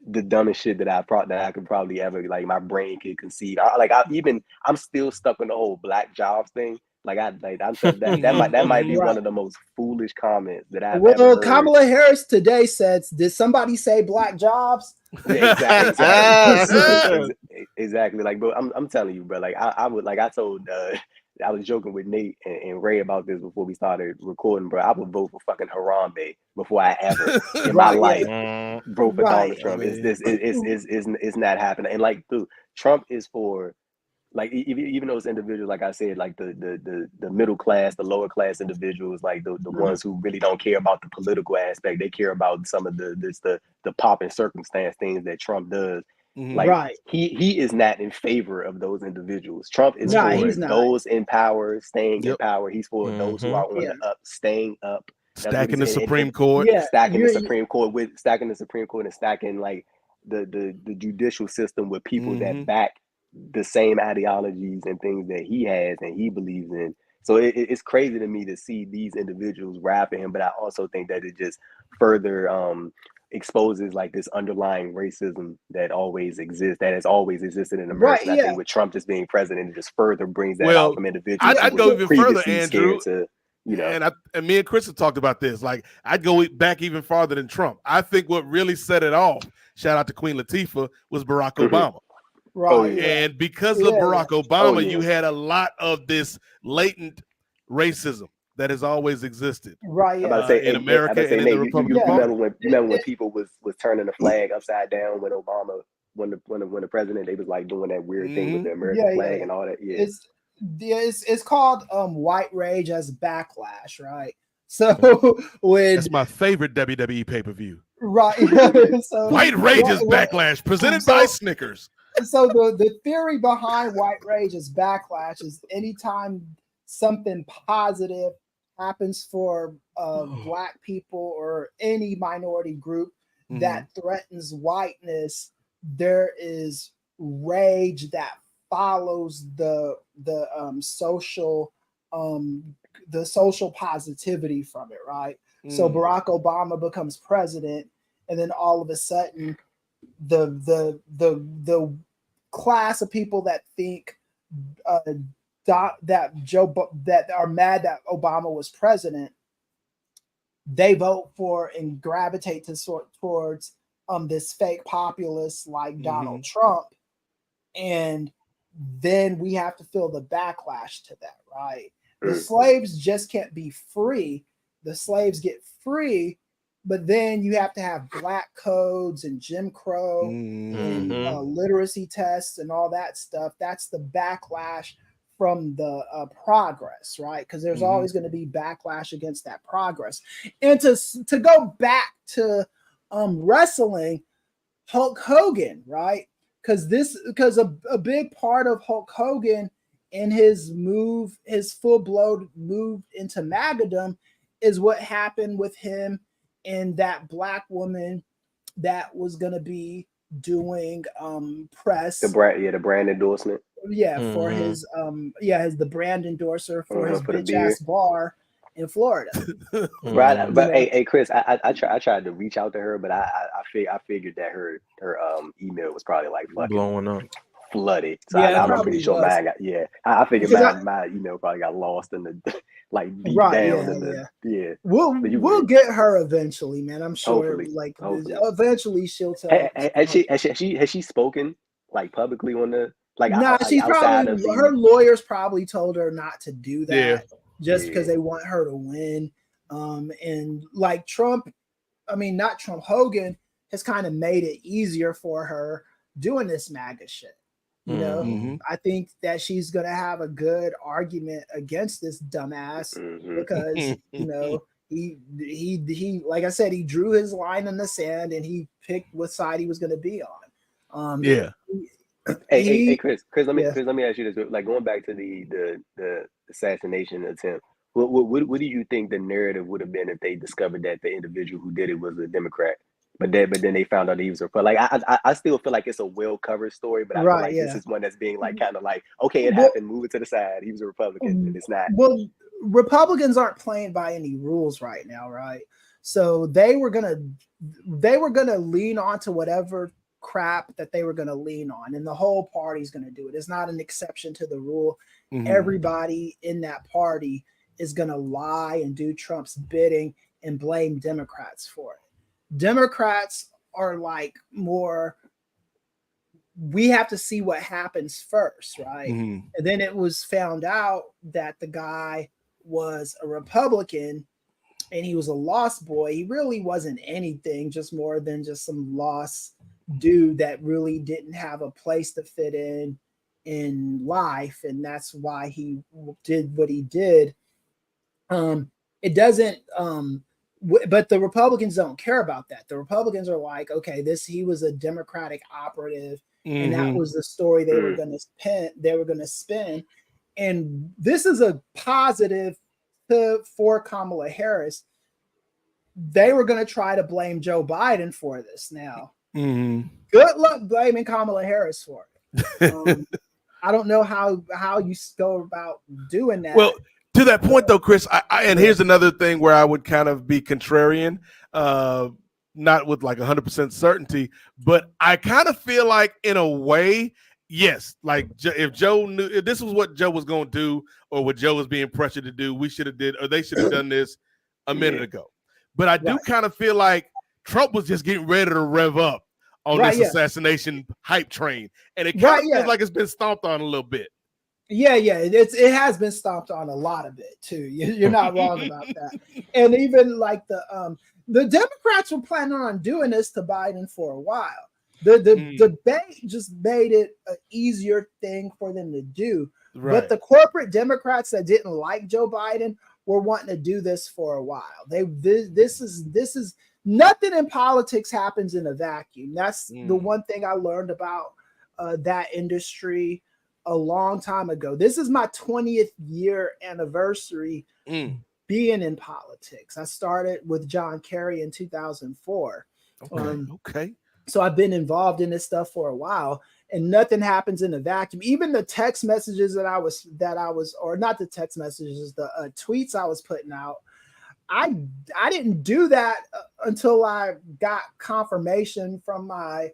the dumbest shit that I could probably ever, like, my brain could conceive. I'm still stuck in the whole black jobs thing. That might be one of the most foolish comments that I've ever heard. Kamala Harris today said, "Did somebody say black jobs?" Yeah, exactly. Like, bro, I'm telling you, bro. Like, I was joking with Nate and Ray about this before we started recording, bro. I would vote for fucking Harambe before I ever in my life vote for Donald Trump. It's not happening. And like, dude, Trump is for, like, even those individuals, like I said, like the middle class, the lower class individuals, like the ones who really don't care about the political aspect. They care about some of the pop and circumstance things that Trump does. Like, he is not in favor of those individuals. Trump is for those in power staying in power. He's for those who are on the up staying up. Stacking the Supreme Court. Stacking the Supreme Court and stacking like the judicial system with people that back the same ideologies and things that he has and he believes in. So it's crazy to me to see these individuals rap at him, but I also think that it just further exposes like this underlying racism that always exists, that has always existed in America. And I think with Trump just being president, it just further brings that out from individuals. I'd go even further, Andrew. You know, and me and Chris have talked about this. Like, I'd go back even farther than Trump. I think what really set it off, shout out to Queen Latifah, was Barack Obama. And because of Barack Obama, you had a lot of this latent racism that has always existed. In America and in the Republican Party. Remember when people was turning the flag upside down with Obama, when the president, they was like doing that weird thing with the American flag and all that. It's called white rage as backlash, right? So when that's my favorite WWE pay-per-view. Right. So white rage is backlash presented by Snickers. So the theory behind white rage is backlash is anytime something positive happens for black people or any minority group that threatens whiteness, there is rage that follows the social positivity from it, right? So Barack Obama becomes president, and then all of a sudden the class of people that think that are mad that Obama was president, they vote for and gravitate towards this fake populist like Donald Trump, and then we have to feel the backlash to that, right? The slaves just can't be free. The slaves get free, but then you have to have black codes and Jim Crow and literacy tests and all that stuff. That's the backlash from the progress, right? Because there's always going to be backlash against that progress. And to go back to wrestling, Hulk Hogan, right? Because a big part of Hulk Hogan and his full-blown move into magadom is what happened with him and that black woman that was going to be doing press. The brand endorsement. For his the brand endorser for his bitch ass bar in Florida. Right, but hey Chris, I tried to reach out to her, but I figured that her email was probably like fucking blowing up. flooded. So Yeah, I'm pretty sure mine got I figured Because mine probably got lost in the like deep Right, down in the We'll get her eventually, man. I'm sure. Hopefully. Eventually she'll tell. Has she spoken like publicly on the No, she's outside probably of her lawyers probably told her not to do that Yeah. because they want her to win. And like Hogan has kind of made it easier for her doing this MAGA shit. You know, I think that she's gonna have a good argument against this dumbass because you know he like I said, he drew his line in the sand and he picked what side he was gonna be on. Hey, Chris, let me ask you this. Like going back to the assassination attempt, what do you think the narrative would have been if they discovered that the individual who did it was a Democrat? But then they found out he was a Republican. Like I still feel like it's a well covered story, but I feel like this is one that's being like kind of like, okay, it happened, move it to the side. He was a Republican, and it's not. Well, Republicans aren't playing by any rules right now, right? So they were gonna lean on to whatever crap that they were gonna lean on, and the whole party's gonna do it. It's not an exception to the rule. Everybody in that party is gonna lie and do Trump's bidding and blame Democrats for it. Democrats are like more, we have to see what happens first, right? And then it was found out that the guy was a Republican and he was a lost boy. He really wasn't anything, just more than just some lost dude that really didn't have a place to fit in life. And that's why he did what he did. It doesn't, but the Republicans don't care about that. The Republicans are like, okay, he was a Democratic operative, and that was the story they were going to spin. And this is a positive for Kamala Harris. They were going to try to blame Joe Biden for this. Now, good luck blaming Kamala Harris for it. I don't know how you go about doing that. Well, to that point, though, Chris, and here's another thing where I would kind of be contrarian, not with like 100% certainty, but I kind of feel like in a way, yes, like if Joe knew if this was what Joe was going to do or what Joe was being pressured to do, we should have did, or they should have done this a minute ago. But I do kind of feel like Trump was just getting ready to rev up on this assassination hype train, and it kind of feels like it's been stomped on a little bit. Yeah, it has been stomped on a lot of it too. You're not wrong about that. And even like the Democrats were planning on doing this to Biden for a while. The debate just made it an easier thing for them to do. Right. But the corporate Democrats that didn't like Joe Biden were wanting to do this for a while. This is nothing in politics happens in a vacuum. That's the one thing I learned about that industry a long time ago. This is my 20th year anniversary being in politics. I started with John Kerry in 2004. Okay. So I've been involved in this stuff for a while, and nothing happens in a vacuum. Even the text messages that I was, or not the text messages, the tweets I was putting out, I didn't do that until I got confirmation from my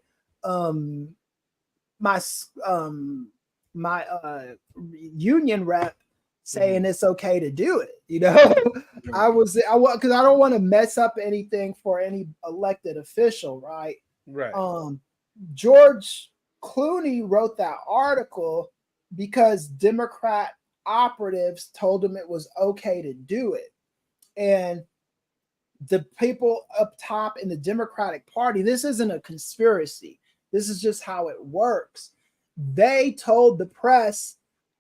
union rep saying it's okay to do it. You know, because I don't want to mess up anything for any elected official, right? Right. George Clooney wrote that article because Democrat operatives told him it was okay to do it. And the people up top in the Democratic Party, this isn't a conspiracy. This is just how it works. They told the press,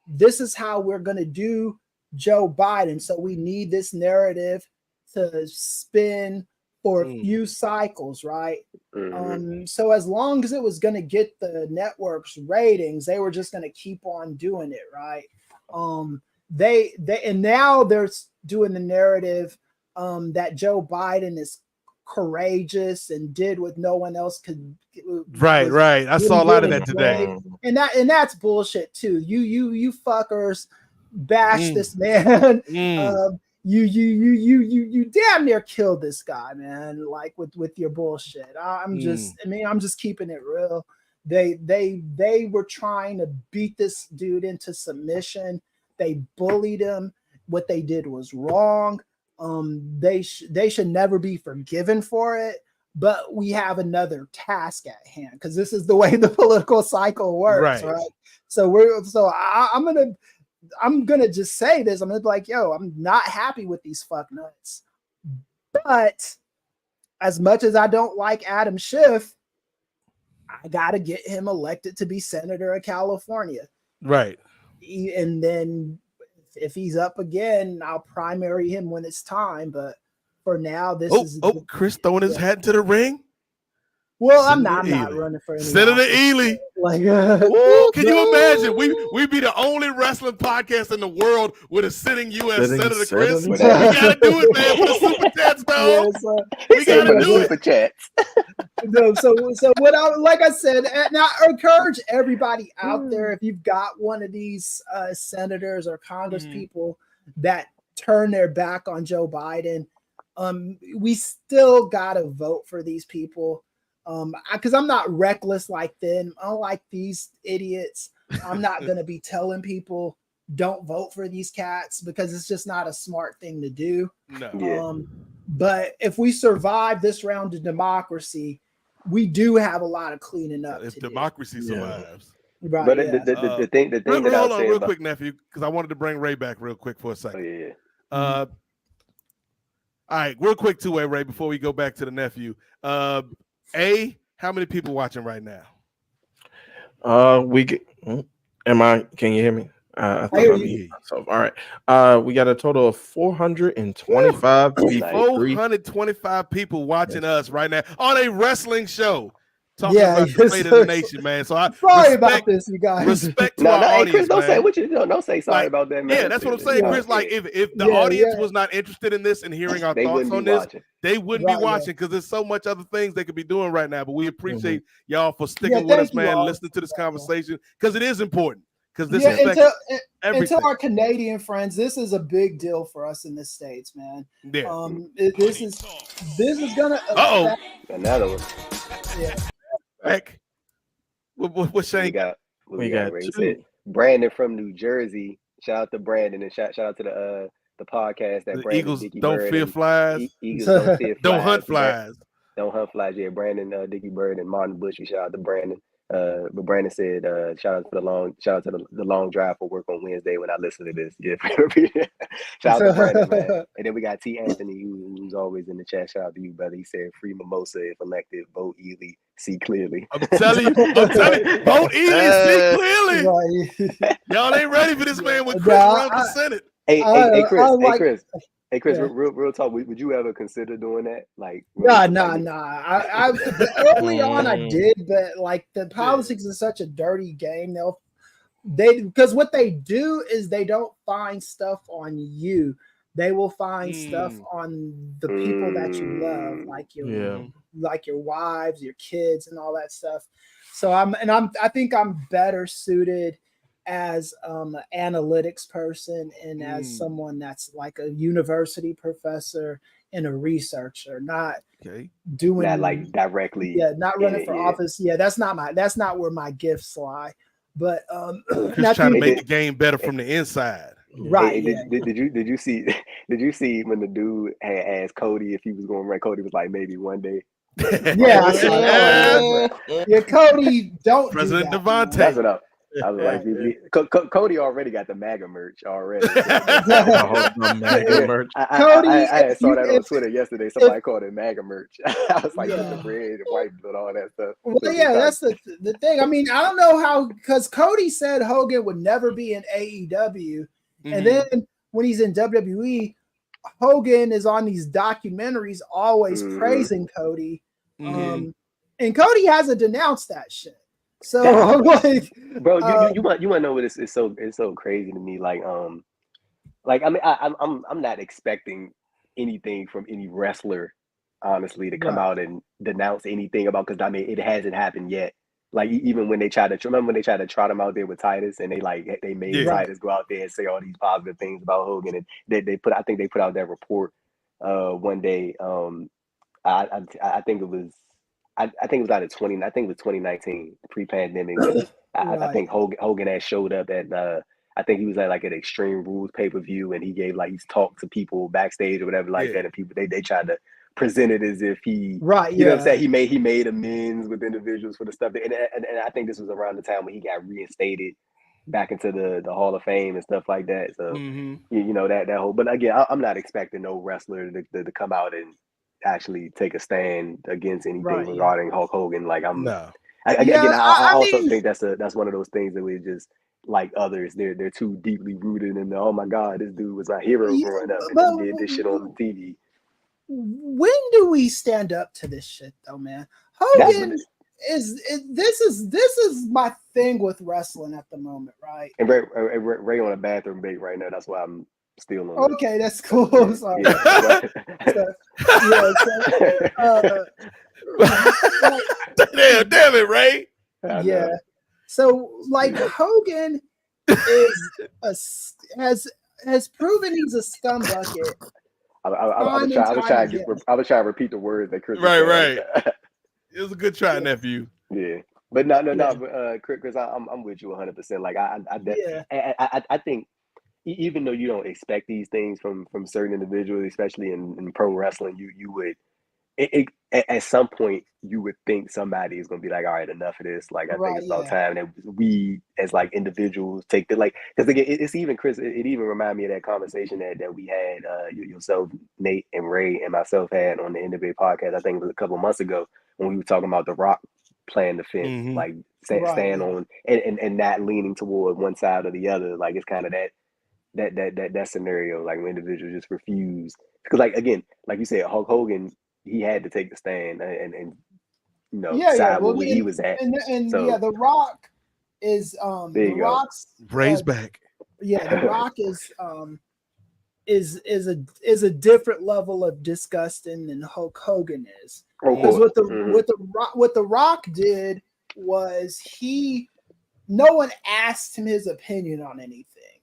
this is how we're going to do Joe Biden. So we need this narrative to spin for a few cycles, right? So as long as it was going to get the network's ratings, they were just going to keep on doing it, right? And now they're doing the narrative that Joe Biden is courageous and did what no one else could. Right. I saw a lot of that today, and that's bullshit too. You fuckers bash this man. You damn near killed this guy, man. Like with your bullshit. I'm just keeping it real. They were trying to beat this dude into submission. They bullied him. What they did was wrong. They should never be forgiven for it. But we have another task at hand because this is the way the political cycle works, right? So I'm gonna just say this. I'm gonna be like, yo, I'm not happy with these fuck nuts. But as much as I don't like Adam Schiff, I gotta get him elected to be senator of California, right? And then if he's up again, I'll primary him when it's time. But for now, this is Chris throwing his hat into the ring. Well, I'm not running for any Senator Ealy. Like, can you imagine? We be the only wrestling podcast in the world with a sitting U.S. Senator Chris. We gotta do it, man. For the super chats, dog. We gotta do it. Super chats. So what I said, and I encourage everybody out there, if you've got one of these senators or Congress people that turn their back on Joe Biden, we still gotta vote for these people. Because I'm not reckless like them. Unlike these idiots, I'm not going to be telling people don't vote for these cats because it's just not a smart thing to do. No. But if we survive this round of democracy, we do have a lot of cleaning up. If democracy survives. Right, but the thing that hold on real quick, nephew, because I wanted to bring Ray back real quick for a second. All right, real quick two-way, Ray, before we go back to the nephew. How many people watching right now? Can you hear me? I think I'm hearing myself. All right. We got a total of 425 people. 425 people watching us right now on a wrestling show. Talking about the fate of the nation, man. So sorry about this, you guys. Respect to our audience, Chris, don't man. say what you don't say sorry about that, man. Yeah, that's what I'm saying, Chris. Like, if the audience was not interested in this and hearing our thoughts on this, they wouldn't be watching because there's so much other things they could be doing right now. But we appreciate y'all for sticking with us, man, listening to this conversation because it is important. Because this affects everything. And to our Canadian friends, this is a big deal for us in the States, man. Yeah. This is gonna. Another one. Yeah. Heck, what Shane got? We got Brandon from New Jersey. Shout out to Brandon and shout out to the podcast that the Brandon Eagles Dickie don't Bird fear flies. Eagles don't fear flies. Don't hunt flies. Don't hunt flies. Yeah, Brandon Dickie Bird and Martin Bush. We shout out to Brandon. But Brandon said, shout out to the long drive for work on Wednesday when I listen to this. Yeah, shout out to Brandon, man. And then we got T. Anthony, who's always in the chat. Shout out to you, brother. He said, free mimosa if elected, vote Ealy, see clearly. I'm telling you, vote Ealy, see clearly. Y'all ain't ready for this man with Chris around the Senate. Hey, Chris, real talk. Would you ever consider doing that? Like, nah. I early on I did, but like the politics is such a dirty game. Because what they do is they don't find stuff on you. They will find stuff on the people that you love, like your wives, your kids, and all that stuff. So I think I'm better suited as an analytics person and as someone that's like a university professor and a researcher, not doing that like directly. Yeah, not running for office. Yeah, that's not where my gifts lie. But just trying to make the game better from the inside. Right. Did you see when the dude had asked Cody if he was going to run? Cody was like, maybe one day. Yeah, Cody, don't President do Devontae. That's what I was like, Cody already got the MAGA merch already. Cody, I saw that on Twitter yesterday. Somebody called it MAGA merch. I was like, the red and white and all that stuff. Well, yeah, that's the thing. I mean, I don't know how, because Cody said Hogan would never be in AEW. And then when he's in WWE, Hogan is on these documentaries always praising Cody. And Cody hasn't denounced that shit. So I'm like, bro, you want to know what it's so crazy to me. Like I mean, I'm not expecting anything from any wrestler, honestly, to come out and denounce anything about, because I mean it hasn't happened yet. Like even when they tried to trot him out there with Titus, and they made Titus go out there and say all these positive things about Hogan, and they put out that report one day. I think it was I think it was out of 20. I think it was 2019, pre-pandemic. When I think Hogan had showed up at. I think he was at like an Extreme Rules pay-per-view, and he gave like he's talked to people backstage or whatever like that, and people they tried to present it as if he you know what I'm saying, he made amends with individuals for the stuff, and I think this was around the time when he got reinstated back into the Hall of Fame and stuff like that. So you know that whole. But again, I'm not expecting no wrestler to come out and actually take a stand against anything regarding Hulk Hogan. Like I also think that's one of those things that we just like others. They're too deeply rooted in the, oh my God, this dude was my hero growing up and he did this shit on TV. When do we stand up to this shit though, man? Hogan this is my thing with wrestling at the moment, right? And Ray on a bathroom break right now. That's why I'm still on. Okay, that's cool. Sorry. Damn it, Ray. Yeah. So like Hogan has proven he's a scum bucket. I was trying to repeat the words that Chris. Right. It was a good try, nephew. Yeah, but no. But Chris, I'm with you 100%. Like I think even though you don't expect these things from certain individuals, especially in pro wrestling, you would. At some point, you would think somebody is going to be like, all right, enough of this. Like, I think it's about time that we, as like individuals, take the like. Because again, it's even Chris. It even reminded me of that conversation that we had, yourself, Nate, and Ray, and myself had on the NWA podcast. I think it was a couple of months ago when we were talking about The Rock playing the fence, like stand on and not leaning toward one side or the other. Like it's kind of that scenario, like when individuals just refuse. Because like again, like you said, Hulk Hogan. He had to take the stand and you know side where he was at. And so, The Rock is the Rock's Ray's back. Yeah, The Rock is a different level of disgusting than Hulk Hogan is. Because what the Rock did was no one asked him his opinion on anything,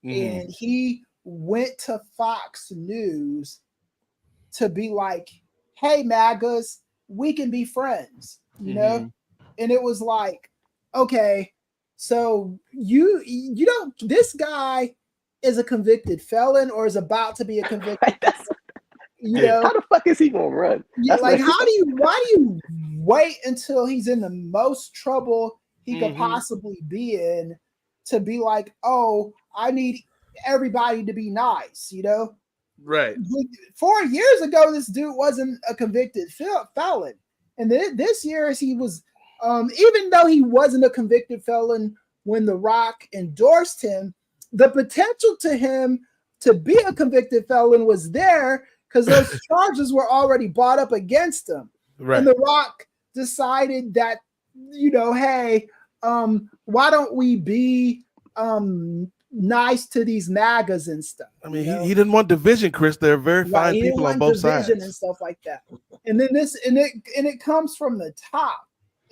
and he went to Fox News to be like, hey, MAGAs, we can be friends, you know? And it was like, okay, so you don't, this guy is a convicted felon or is about to be a convicted felon. You know? How the fuck is he gonna run? Why do you wait until he's in the most trouble he could possibly be in to be like, oh, I need everybody to be nice, you know? Right. 4 years ago, this dude wasn't a convicted felon, and this year he was. Even though he wasn't a convicted felon when The Rock endorsed him, the potential to him to be a convicted felon was there because those charges were already brought up against him. Right. And The Rock decided that, you know, hey, why don't we be nice to these MAGAs and stuff. I mean, he didn't want division, Chris. There are very fine people on both sides and stuff like that. And then it comes from the top,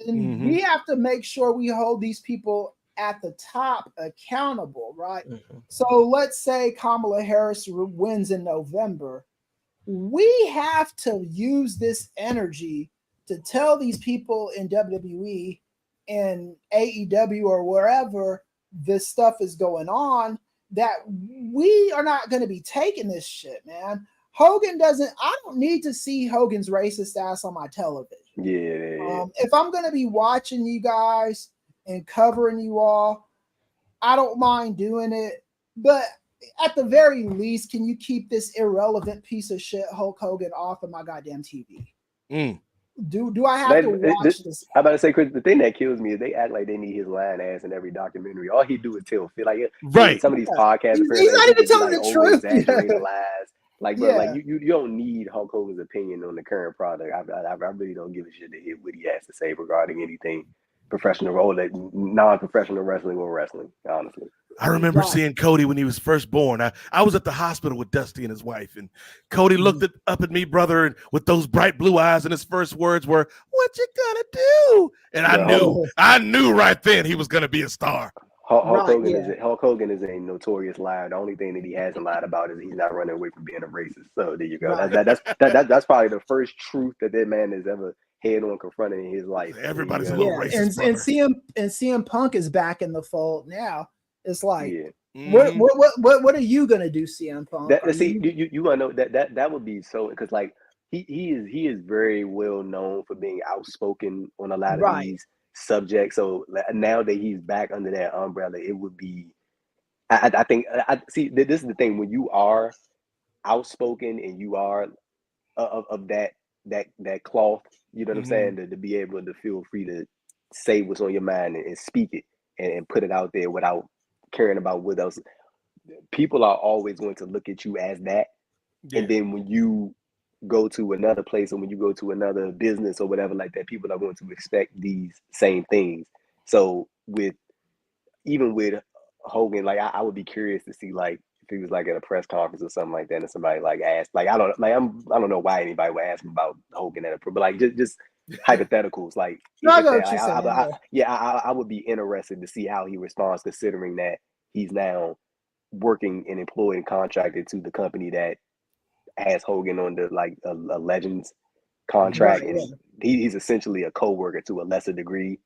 and we have to make sure we hold these people at the top accountable, right? So let's say Kamala Harris wins in November. We have to use this energy to tell these people in WWE and AEW or wherever this stuff is going on that we are not going to be taking this shit, man. I don't need to see Hogan's racist ass on my television. Yeah. If I'm going to be watching you guys and covering you all, I don't mind doing it. But at the very least, can you keep this irrelevant piece of shit Hulk Hogan off of my goddamn TV? Do I have to watch this? I'm about to say, Chris, the thing that kills me is they act like they need his lying ass in every documentary. All he do is tell like some of these podcasts. He's not even telling the truth. Lies. Like, bro, like you don't need Hulk Hogan's opinion on the current product. I really don't give a shit to hear what he has to say regarding anything professional or like non-professional wrestling or wrestling, honestly. I remember seeing Cody when he was first born. I was at the hospital with Dusty and his wife, and Cody looked up at me, brother, and with those bright blue eyes, and his first words were, "What you gonna do?" And I knew right then he was gonna be a star. Hulk Hogan is a notorious liar. The only thing that he hasn't lied about is he's not running away from being a racist. So there you go. Right. That's probably the first truth that man has ever head on confronted in his life. Everybody's a little racist, and CM Punk is back in the fold now. It's like, Mm-hmm. what are you gonna do, CM Punk? You want to know that would be so, because like he is very well known for being outspoken on a lot of these subjects. So now that he's back under that umbrella, it would be. I think see, this is the thing, when you are outspoken and you are of that cloth, you know what I'm saying, to be able to feel free to say what's on your mind and speak it and put it out there without caring about what else. People are always going to look at you as that. And then when you go to another place, or when you go to another business or whatever like that, people are going to expect these same things. So even with Hogan, like I would be curious to see, like, if he was like at a press conference or something like that, and somebody like asked, like, I don't know why anybody would ask him about Hogan but like just hypotheticals, like, I would be interested to see how he responds, considering that he's now working and employed and contracted to the company that has Hogan on the like a Legends contract, and he's essentially a co-worker to a lesser degree.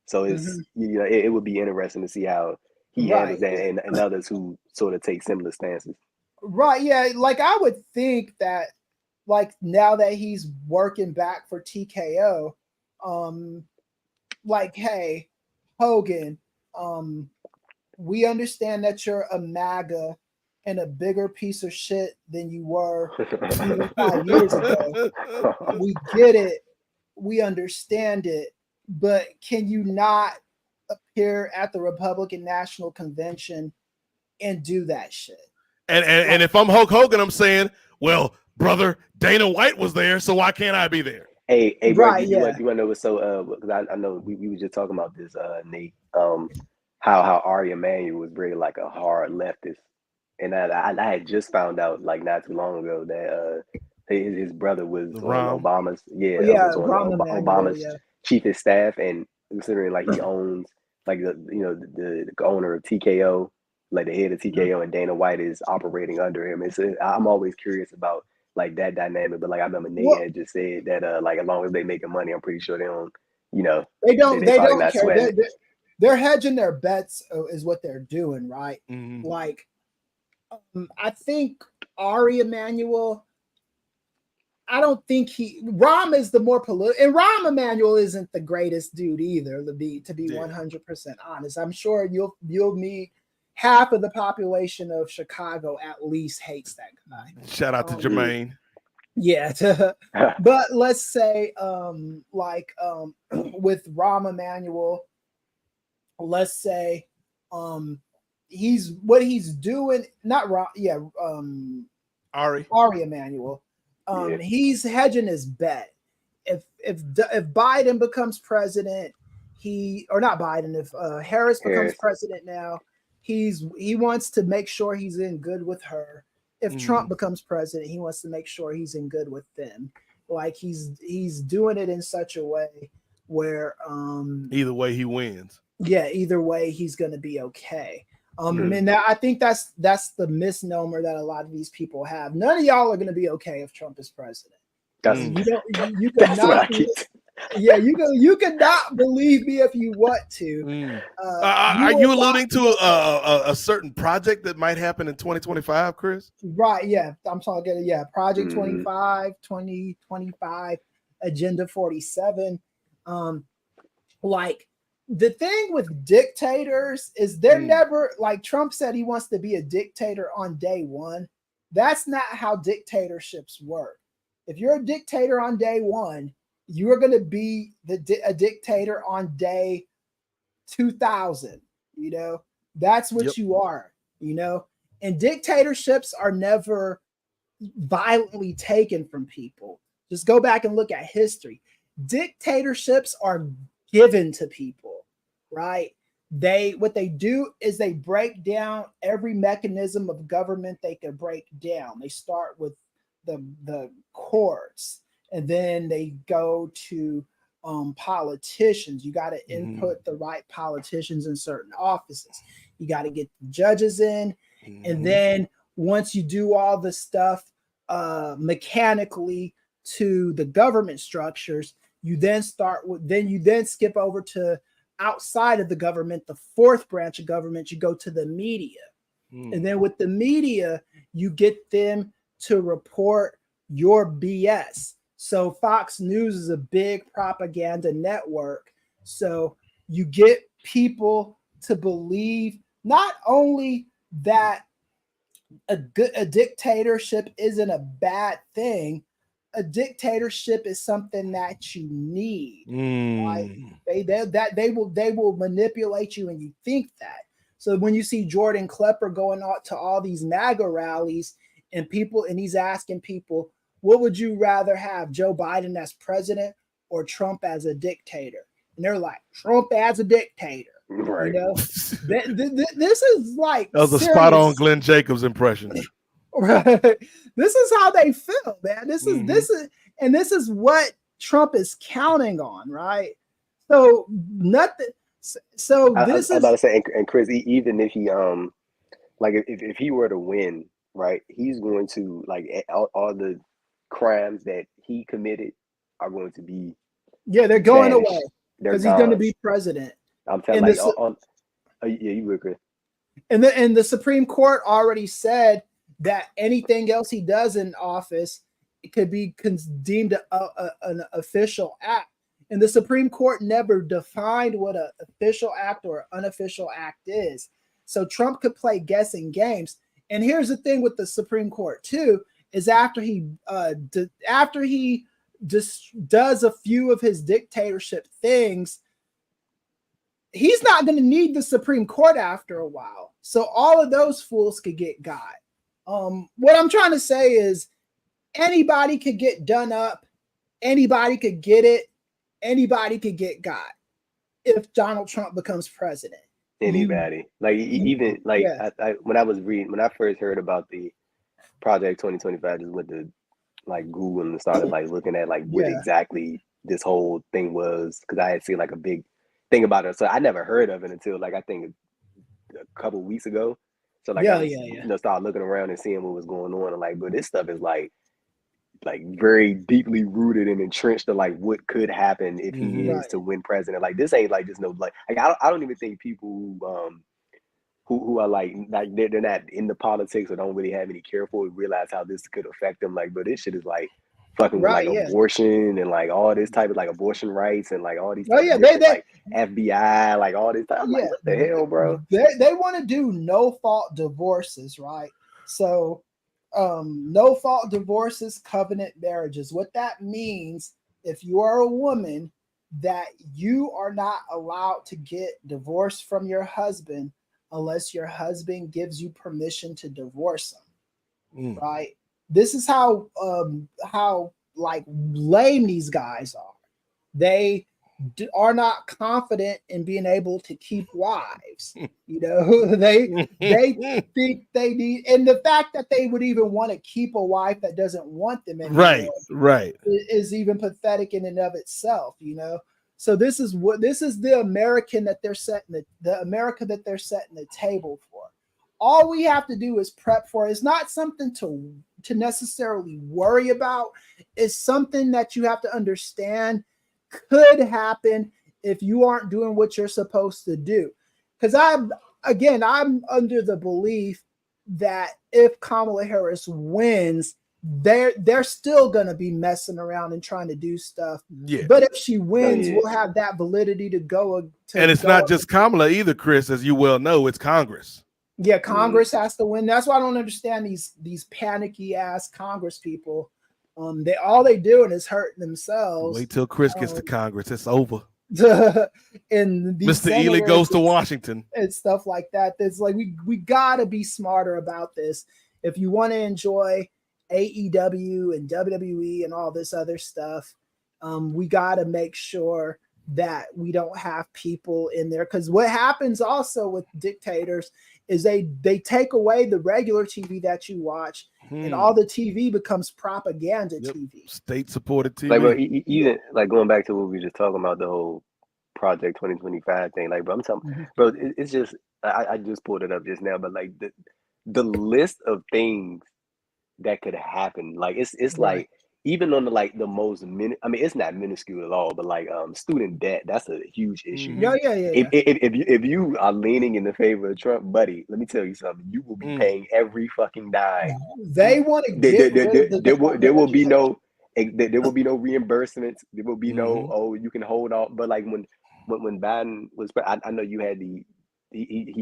So it's it would be interesting to see how he handles that, and others who sort of take similar stances. Right. Yeah. Like, I would think that, like, now that he's working back for TKO, like, hey, Hogan, we understand that you're a MAGA and a bigger piece of shit than you were 5 years ago. We get it. We understand it. But can you not appear at the Republican National Convention and do that shit? And if I'm Hulk Hogan, I'm saying, well, brother, Dana White was there, so why can't I be there? Hey, bro, you want to know what's so? Because I know we were just talking about this, Nate. How Ari Emanuel was really like a hard leftist, and I had just found out, like, not too long ago, that his brother was on Obama's Obama's chief of staff, and considering like he owns like the owner of TKO, like the head of TKO, and Dana White is operating under him. I'm always curious about like that dynamic, but like I remember Nate had just said that like as long as they making money, I'm pretty sure they don't they don't care. They're hedging their bets is what they're doing, right? Like, I think Ari Emanuel, I don't think Rahm is the more political, and Rahm Emanuel isn't the greatest dude either, to be 100% honest. I'm sure you'll meet half of the population of Chicago at least hates that guy. Shout out to Jermaine. Yeah. But let's say with Rahm Emanuel, let's say he's doing, not Rahm, Ari Emanuel. He's hedging his bet. If Biden becomes president, if Harris becomes president now, he wants to make sure he's in good with her. If Trump becomes president, he wants to make sure he's in good with them. Like, he's doing it in such a way where either way he wins. Yeah, either way he's going to be okay. And I think that's the misnomer that a lot of these people have. None of y'all are going to be okay if Trump is president. You cannot believe me if you want to. Are you alluding to a certain project that might happen in 2025, Chris? Right. Yeah, I'm talking. Yeah, Project 25, 2025, Agenda 47. Like, the thing with dictators is they're never, like, Trump said he wants to be a dictator on day one. That's not how dictatorships work. If you're a dictator on day one, you are going to be a dictator on day 2000. That's what you are. And dictatorships are never violently taken from people. Just go back and look at history. Dictatorships are given to people, right? What they do is they break down every mechanism of government they could break down. They start with the courts, and then they go to politicians. You got to input the right politicians in certain offices. You got to get the judges in, and then once you do all the stuff mechanically to the government structures, You then you then skip over to outside of the government, the fourth branch of government. You go to the media. And then with the media, you get them to report your BS. So Fox News is a big propaganda network. So you get people to believe not only that a dictatorship isn't a bad thing, a dictatorship is something that you need. Right? They will manipulate you, and you think that. So when you see Jordan Klepper going out to all these MAGA rallies and he's asking people, what would you rather have, Joe Biden as president or Trump as a dictator? And they're like, Trump as a dictator. Right. You know, this is like that was a spot on Glenn Jacobs impression. Right. This is how they feel, man. This is what Trump is counting on, right? So nothing. So this I'm is about to say, and Chris, even if he like if he were to win, right, he's going to like all the crimes that he committed are going to be they're going banished. away Because he's going to be president. I'm telling you, yeah, you would, Chris. And the Supreme Court already said that anything else he does in office, it could be deemed an official act. And the Supreme Court never defined what an official act or unofficial act is. So Trump could play guessing games. And here's the thing with the Supreme Court too, is after he just does a few of his dictatorship things, he's not going to need the Supreme Court after a while. So all of those fools could get got. What I'm trying to say is anybody could get done up. Anybody could get it. Anybody could get got if Donald Trump becomes president. Anybody. Even when I first heard about the Project 2025, I just went to like Google and started like looking at like what exactly this whole thing was, because I had seen like a big thing about it. So I never heard of it until like I think a couple weeks ago. So like started looking around and seeing what was going on, and like, but this stuff is like very deeply rooted and entrenched to like what could happen if he is to win president. Like this ain't like just no like I don't even think people who are like they're not in the politics or don't really have any care for it realize how this could affect them. Like, but this shit is like fucking with like abortion and like all this type of like abortion rights and like all these like FBI, like all this type. I'm like, what the hell, bro? They want to do no fault divorces, right? So no fault divorces, covenant marriages. What that means, if you are a woman, that you are not allowed to get divorced from your husband unless your husband gives you permission to divorce him. Right? This is how like lame these guys are. They are not confident in being able to keep wives. You know, they think they need, and the fact that they would even want to keep a wife that doesn't want them anymore, right, is even pathetic in and of itself. You know, so this is the American that they're setting the America that they're setting the table for. All we have to do is prep for it. It's not something to necessarily worry about. It's something that you have to understand could happen if you aren't doing what you're supposed to do. Because I'm under the belief that if Kamala Harris wins, they're still gonna be messing around and trying to do stuff. Yeah. But if she wins, we'll have that validity to go. And it's not just Kamala either, Chris, as you well know, it's Congress. Yeah, Congress has to win. That's why I don't understand these panicky ass Congress people. All they doing is hurting themselves. Wait till Chris gets to Congress. It's over. And Mr. Ealy goes to Washington and stuff like that. It's like we gotta be smarter about this. If you want to enjoy AEW and WWE and all this other stuff, we gotta make sure that we don't have people in there. Because what happens also with dictators is they take away the regular TV that you watch, and all the TV becomes propaganda TV. State-supported TV. Like, bro, even like going back to what we were just talking about, the whole Project 2025 thing. Like, bro, I'm talking, bro, it's just I just pulled it up just now, but like the list of things that could happen, like it's like even on the most I mean, it's not minuscule at all, but like student debt, that's a huge issue. Yeah. If you are leaning in the favor of Trump, buddy, let me tell you something. You will be paying every fucking dime. They want to get rid of there will be no reimbursements. There will be no you can hold off. But like when Biden was, I know you had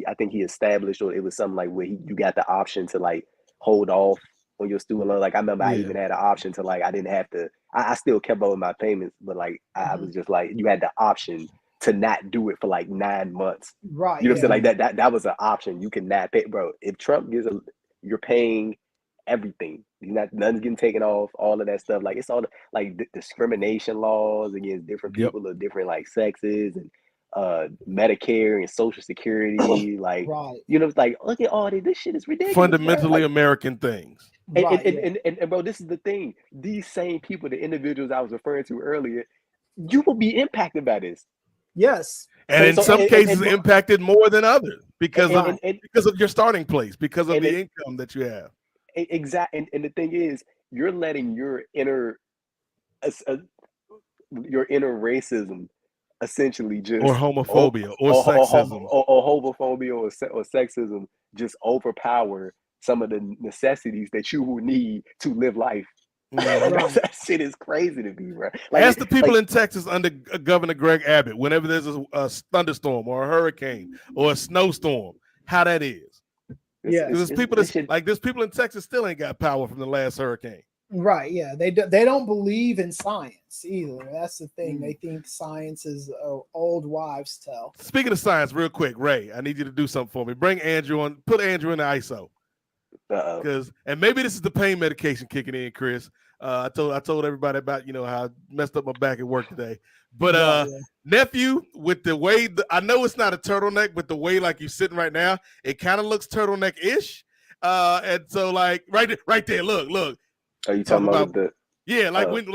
I think he established, or it was something like where you got the option to like hold off on your student loan. Like I remember I even had an option to like I didn't have to. I still kept up with my payments, but like I was just like you had the option to not do it for like 9 months. Right. You know what I'm saying? Like that was an option. You can not pay, bro. If Trump gives you're paying everything. Nothing's getting taken off. All of that stuff. Like it's all like discrimination laws against different people of different like sexes and Medicare and Social Security. Like you know, it's like look at all this shit is ridiculous. Fundamentally like, American things. And bro, this is the thing. These same people, the individuals I was referring to earlier, you will be impacted by this. Yes. And in some cases impacted more than others because of your starting place, because of the income that you have. Exactly. And the thing is, you're letting your inner racism essentially just or homophobia or sexism or homophobia or sexism just overpower some of the necessities that you will need to live life. That shit is crazy to me, bro. Like, ask the people in Texas under Governor Greg Abbott, whenever there's a thunderstorm or a hurricane or a snowstorm, how that is. There's people in Texas still ain't got power from the last hurricane. Right. Yeah. They don't believe in science either. That's the thing. They think science is old wives' tale. Speaking of science, real quick, Ray, I need you to do something for me. Bring Andrew on. Put Andrew in the ISO. And maybe this is the pain medication kicking in, Chris. I told everybody about how I messed up my back at work today. But nephew, with the way I know it's not a turtleneck, but the way like you're sitting right now, it kind of looks turtleneck-ish. And so like right there, look. Are you talking about the? Yeah, when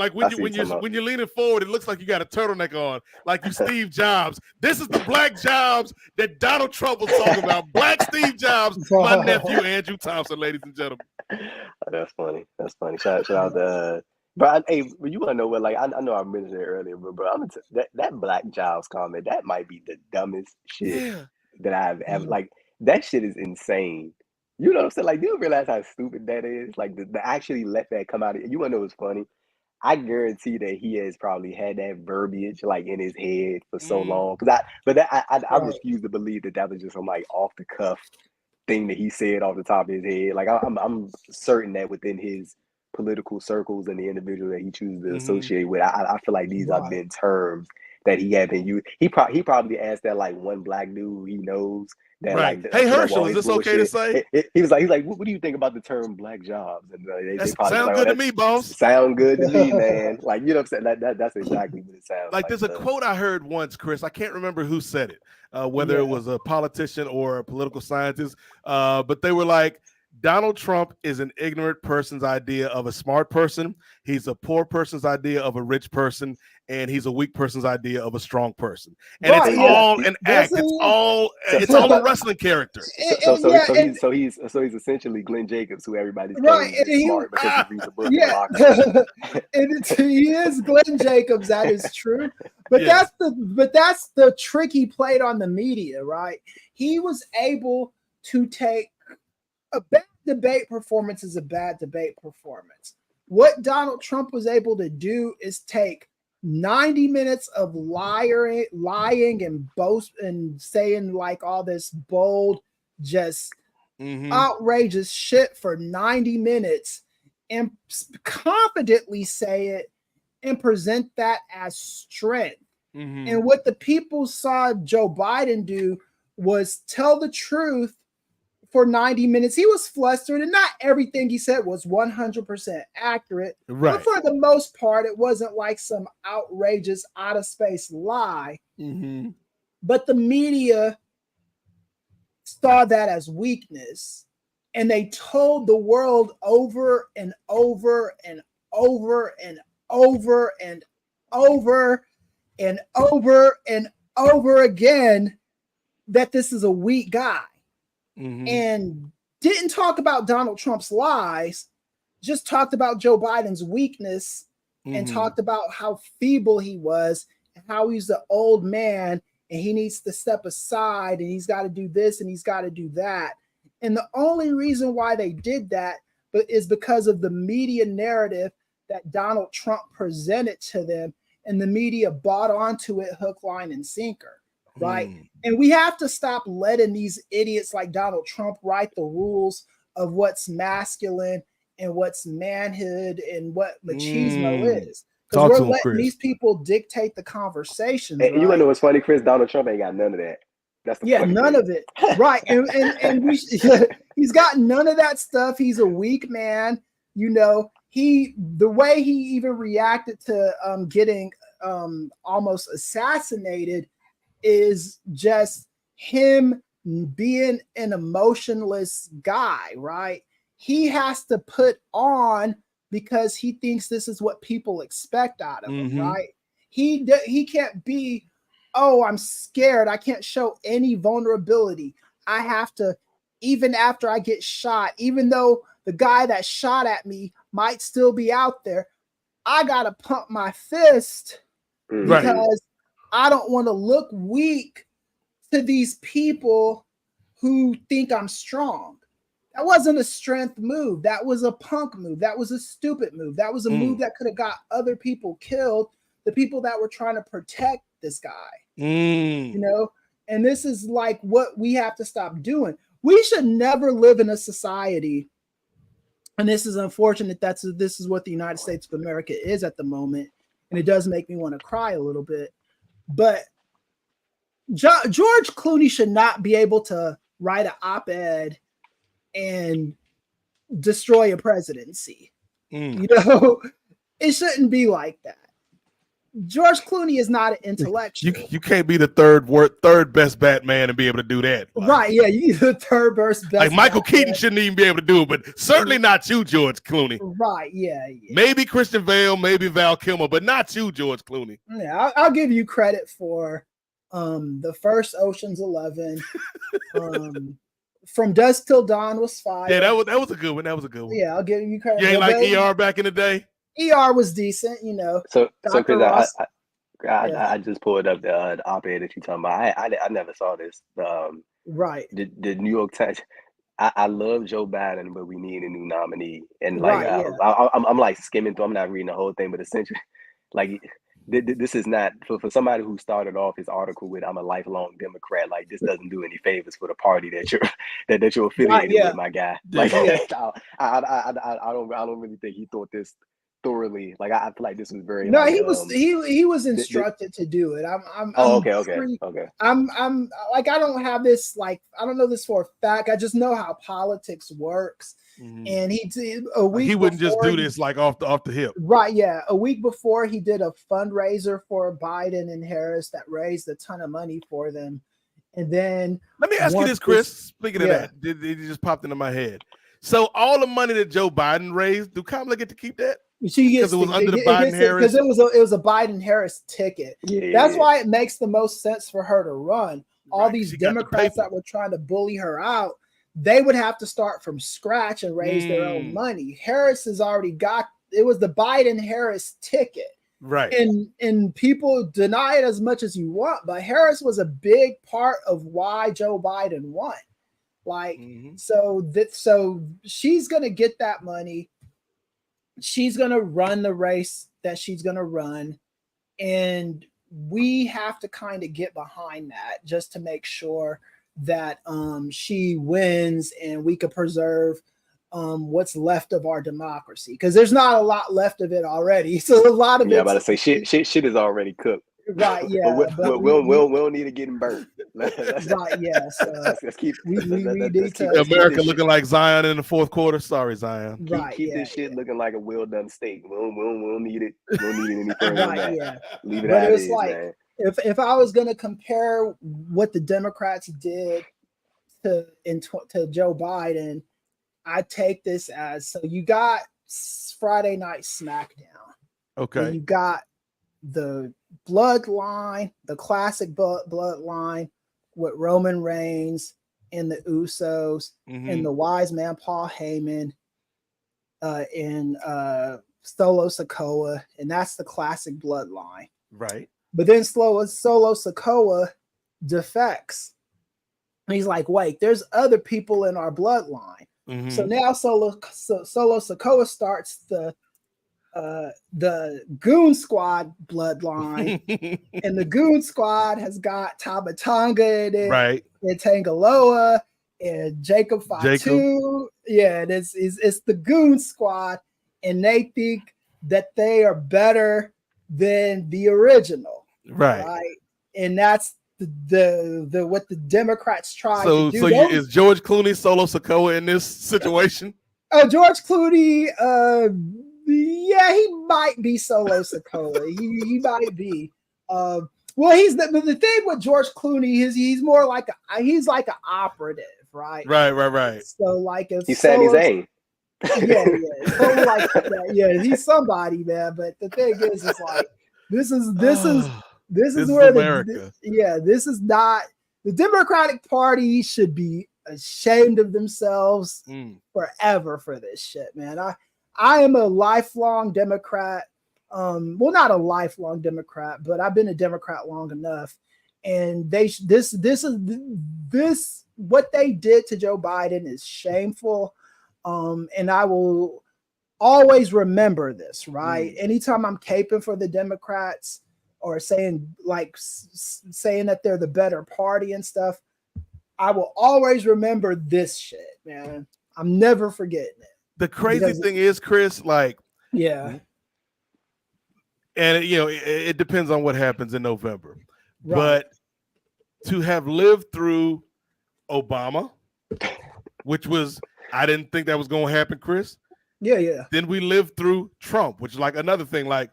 you're leaning forward, it looks like you got a turtleneck on, like you Steve Jobs. This is the black Jobs that Donald Trump was talking about. Black Steve Jobs, my nephew Andrew Thompson, ladies and gentlemen. That's funny. Shout out to bro. Hey, you want to know what? Like I know I mentioned it earlier, but bro, I'm that Black Jobs comment. That might be the dumbest shit that I've ever. Like that shit is insane. You know what I'm saying? Like, do you realize how stupid that is? Like, to actually let that come out. You want to know what's funny? I guarantee that he has probably had that verbiage like in his head for so long. I refuse to believe that was just some like off the cuff thing that he said off the top of his head. Like, I'm certain that within his political circles and the individual that he chooses to associate with, I feel like these have been terms that he had been used. He probably asked that like one black dude he knows. That, right. Like, hey Herschel, is this okay to say? He was like, what do you think about the term black jobs? And they sound like, good to me, boss. Sound good to me, man. Like, you know what I'm saying? That's exactly what it sounds like. There's a quote I heard once, Chris. I can't remember who said it, whether it was a politician or a political scientist, but they were like, Donald Trump is an ignorant person's idea of a smart person. He's a poor person's idea of a rich person, and he's a weak person's idea of a strong person. And it's all an act. It's all a wrestling character. So he's essentially Glenn Jacobs, who everybody's saying is smart because he reads a book. He is Glenn Jacobs. That is true. But that's the trick he played on the media, right? He was able to take a bad debate performance is a bad debate performance. What Donald Trump was able to do is take 90 minutes of lying and boast and saying like all this bold, just outrageous shit for 90 minutes and confidently say it and present that as strength. And what the people saw Joe Biden do was tell the truth for 90 minutes. He was flustered, and not everything he said was 100% accurate. Right. But for the most part, it wasn't like some outrageous, out of space lie. But the media saw that as weakness, and they told the world over and over and over and over and over and over and over again that this is a weak guy. And didn't talk about Donald Trump's lies, just talked about Joe Biden's weakness and talked about how feeble he was and how he's the old man and he needs to step aside and he's got to do this and he's got to do that. And the only reason why they did that is because of the media narrative that Donald Trump presented to them, and the media bought onto it hook, line, and sinker, right? And we have to stop letting these idiots like Donald Trump write the rules of what's masculine and what's manhood and what machismo is. Because we're letting these people dictate the conversations. And you want to know what's funny, Chris? Donald Trump ain't got none of that. That's the none of it. Right. And he's got none of that stuff. He's a weak man. You know, the way he even reacted to getting almost assassinated is just him being an emotionless guy, right? He has to put on because he thinks this is what people expect out of him, right? He can't be, oh, I'm scared. I can't show any vulnerability. I have to, even after I get shot, even though the guy that shot at me might still be out there, I got to pump my fist because I don't want to look weak to these people who think I'm strong. That wasn't a strength move. That was a punk move. That was a stupid move. That was a move that could have got other people killed, the people that were trying to protect this guy. You know, and this is like what we have to stop doing. We should never live in a society, and this is unfortunate, this is what the United States of America is at the moment, and it does make me want to cry a little bit, but George Clooney should not be able to write an op-ed and destroy a presidency. You know, it shouldn't be like that. George Clooney is not an intellectual. You can't be the third best Batman and be able to do that. Like, right, yeah, you're the third best. Like Michael Keaton shouldn't even be able to do it, but certainly not you, George Clooney. Right, yeah. Maybe Christian Bale, maybe Val Kilmer, but not you, George Clooney. Yeah, I'll give you credit for the first Ocean's 11. From Dusk Till Dawn was fire. Yeah, that was a good one. Yeah, I'll give you credit. You ain't like ER back in the day? ER was decent, you know. So Chris, I just pulled up the op-ed that you're talking about. I never saw this. Right. The New York Times. I love Joe Biden, but we need a new nominee. And like, I'm like skimming through. I'm not reading the whole thing, but essentially, like, this is not for somebody who started off his article with "I'm a lifelong Democrat." Like, this doesn't do any favors for the party that you're affiliated with, my guy. Like, I don't really think he thought this thoroughly. Like, I feel like this was very. No, he was instructed to do it. Okay. I'm like, I don't have this, like, I don't know this for a fact. I just know how politics works. And he did a week. He wouldn't just do this like off the hip. Right. Yeah. A week before, he did a fundraiser for Biden and Harris that raised a ton of money for them. And then let me ask you this, Chris. Speaking of that, it just popped into my head. So all the money that Joe Biden raised, do Kamala get to keep that? Because it was under the Biden Harris. Because it was a Biden Harris ticket. Yeah. That's why it makes the most sense for her to run. All these Democrats that were trying to bully her out, they would have to start from scratch and raise their own money. Harris has already got, it was the Biden Harris ticket. Right. And people deny it as much as you want, but Harris was a big part of why Joe Biden won. Like, so she's going to get that money. She's going to run the race that she's going to run. And we have to kind of get behind that just to make sure that she wins and we could preserve what's left of our democracy, because there's not a lot left of it already. So a lot of it. Yeah, I'm about to say shit is already cooked. Right. Yeah. but we don't need to get burnt. Right. Yeah. So let's keep. We need to America looking like Zion in the fourth quarter. Sorry, Zion. Keep this shit looking like a well done steak. We don't need it. We don't need it any further than that. Yeah. Leave it as is, like, man. If I was gonna compare what the Democrats did to Joe Biden, I take this as, so you got Friday Night SmackDown. Okay. And you got the bloodline, the classic bloodline with Roman Reigns and the Usos and the wise man Paul Heyman. in Solo Sikoa, and that's the classic bloodline. Right. But then Solo Sikoa defects. And he's like, wait, there's other people in our bloodline. Mm-hmm. So now Solo Sikoa starts the Goon Squad bloodline, and the Goon Squad has got Tama Tonga in it, right, and Tangaloa and Jacob Fatu. Yeah, and it's the Goon Squad, and they think that they are better than the original, right? And that's the what the Democrats try to do. So is George Clooney Solo Sikoa in this situation? George Clooney, yeah, he might be Solo Sikoa. he might be. Well, the thing with George Clooney is he's more like an operative, right? Right. So like if he's Sami Zayn. Yeah. So like yeah, he's somebody, man. But the thing is, it's like this is where America. This is not the Democratic Party should be ashamed of themselves forever for this shit, man. I am a lifelong Democrat. Well, not a lifelong Democrat, but I've been a Democrat long enough. And this what they did to Joe Biden is shameful. And I will always remember this, right? Anytime I'm caping for the Democrats or saying that they're the better party and stuff, I will always remember this shit, man. I'm never forgetting it. The crazy thing is, Chris, and it depends on what happens in November. Right. But to have lived through Obama, which was, I didn't think that was going to happen, Chris. Yeah. Then we lived through Trump, which is like another thing, like,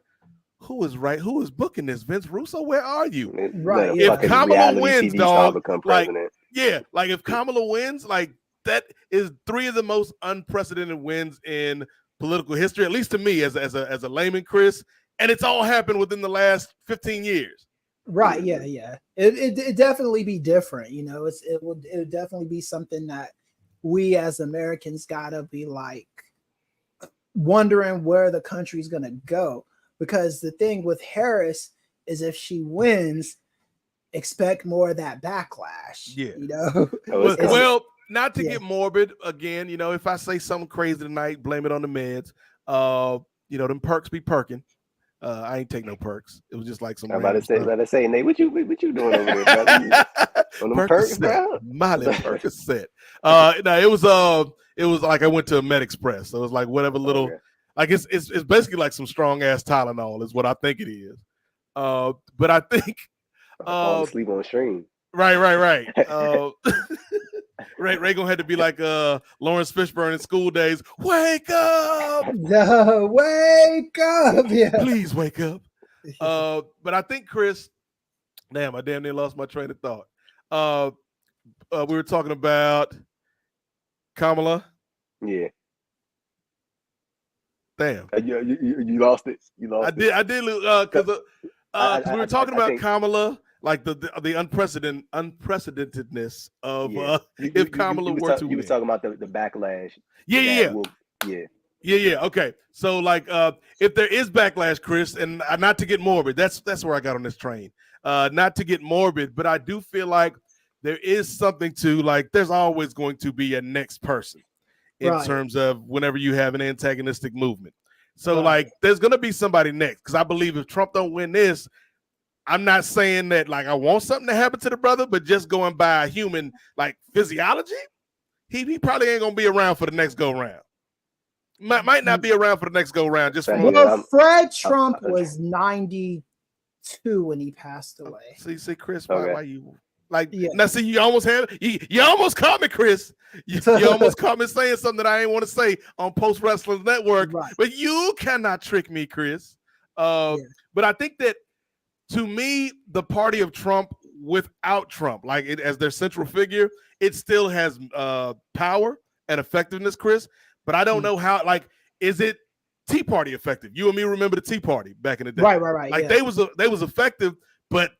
who is right? Who is booking this? Vince Russo, where are you? Right. If Kamala wins, dog, if Kamala wins, like, that is 3 of the most unprecedented wins in political history, at least to me as a layman, Chris. And it's all happened within the last 15 years. Right. Yeah. It definitely be different. You know, it would definitely be something that we as Americans gotta be like wondering where the country's gonna go. Because the thing with Harris is if she wins, expect more of that backlash. Yeah. You know? Well, not to get morbid again, you know, if I say something crazy tonight, blame it on the meds. You know, them perks be perking. I ain't take no perks. It was just like some. I'm about to say, Nate, what you doing over there, brother? On them perks, bro? Miley Percocet. No, it was like I went to a Med Express. So it was like whatever little, like it's basically like some strong ass Tylenol is what I think it is. But I think fall asleep on stream. Right. Ray gonna have to be like Lawrence Fishburne in School Days. Wake up! No, wake up! Yeah, please wake up. But I think Chris, I damn near lost my train of thought. We were talking about Kamala. Yeah. Damn. You lost it. I did lose because we were talking about Kamala. Like the unprecedentedness of if Kamala were to win. You were talking about the backlash. Yeah. Okay, so like if there is backlash, Chris, and not to get morbid, that's where I got on this train. Not to get morbid, but I do feel like there is something to like. There's always going to be a next person in terms of whenever you have an antagonistic movement. So like, there's gonna be somebody next because I believe if Trump don't win this. I'm not saying that like I want something to happen to the brother, but just going by human like physiology, he probably ain't gonna be around for the next go round. Might not be around for the next go round. Just from Fred Trump was 92 when he passed away. See, Chris, why you like? Yeah. Now, see, you almost had you almost caught me, Chris. You almost caught me saying something that I ain't want to say on Post Wrestling Network, but you cannot trick me, Chris. But I think that. To me, the party of Trump without Trump, like it as their central figure, it still has power and effectiveness, Chris. But I don't know how. Like, is it Tea Party effective? You and me remember the Tea Party back in the day, right? Like they was effective, but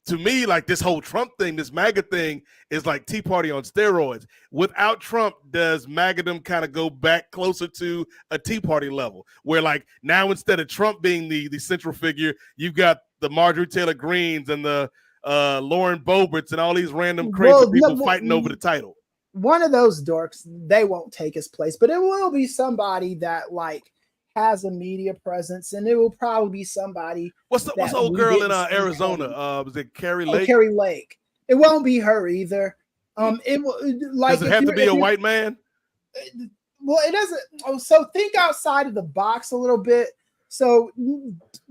to me, like this whole Trump thing, this MAGA thing is like Tea Party on steroids. Without Trump, does MAGAdom kind of go back closer to a Tea Party level where like now instead of Trump being the central figure, you've got the Marjorie Taylor Greens and the Lauren Boeberts and all these random crazy people fighting over the title. One of those dorks, they won't take his place, but it will be somebody that like has a media presence, and it will probably be somebody. What's the old girl in Arizona? Was it Carrie Lake? Carrie Lake. It won't be her either. It will like. Does it have to be a white man? Well, it doesn't. Oh, so think outside of the box a little bit. So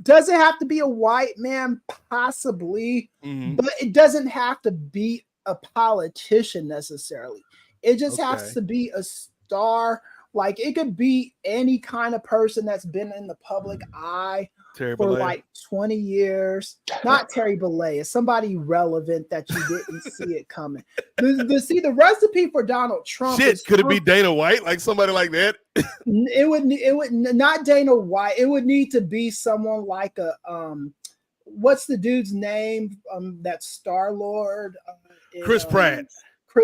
does it have to be a white man? Possibly, but it doesn't have to be a politician necessarily. It just has to be a star. Like it could be any kind of person that's been in the public eye for like 20 years. Not Terry Bollea, somebody relevant that you didn't see it coming. The recipe for Donald Trump. Could it be Dana White? Like somebody like that? It would not Dana White. It would need to be someone like a what's the dude's name? That Star-Lord. Chris Pratt.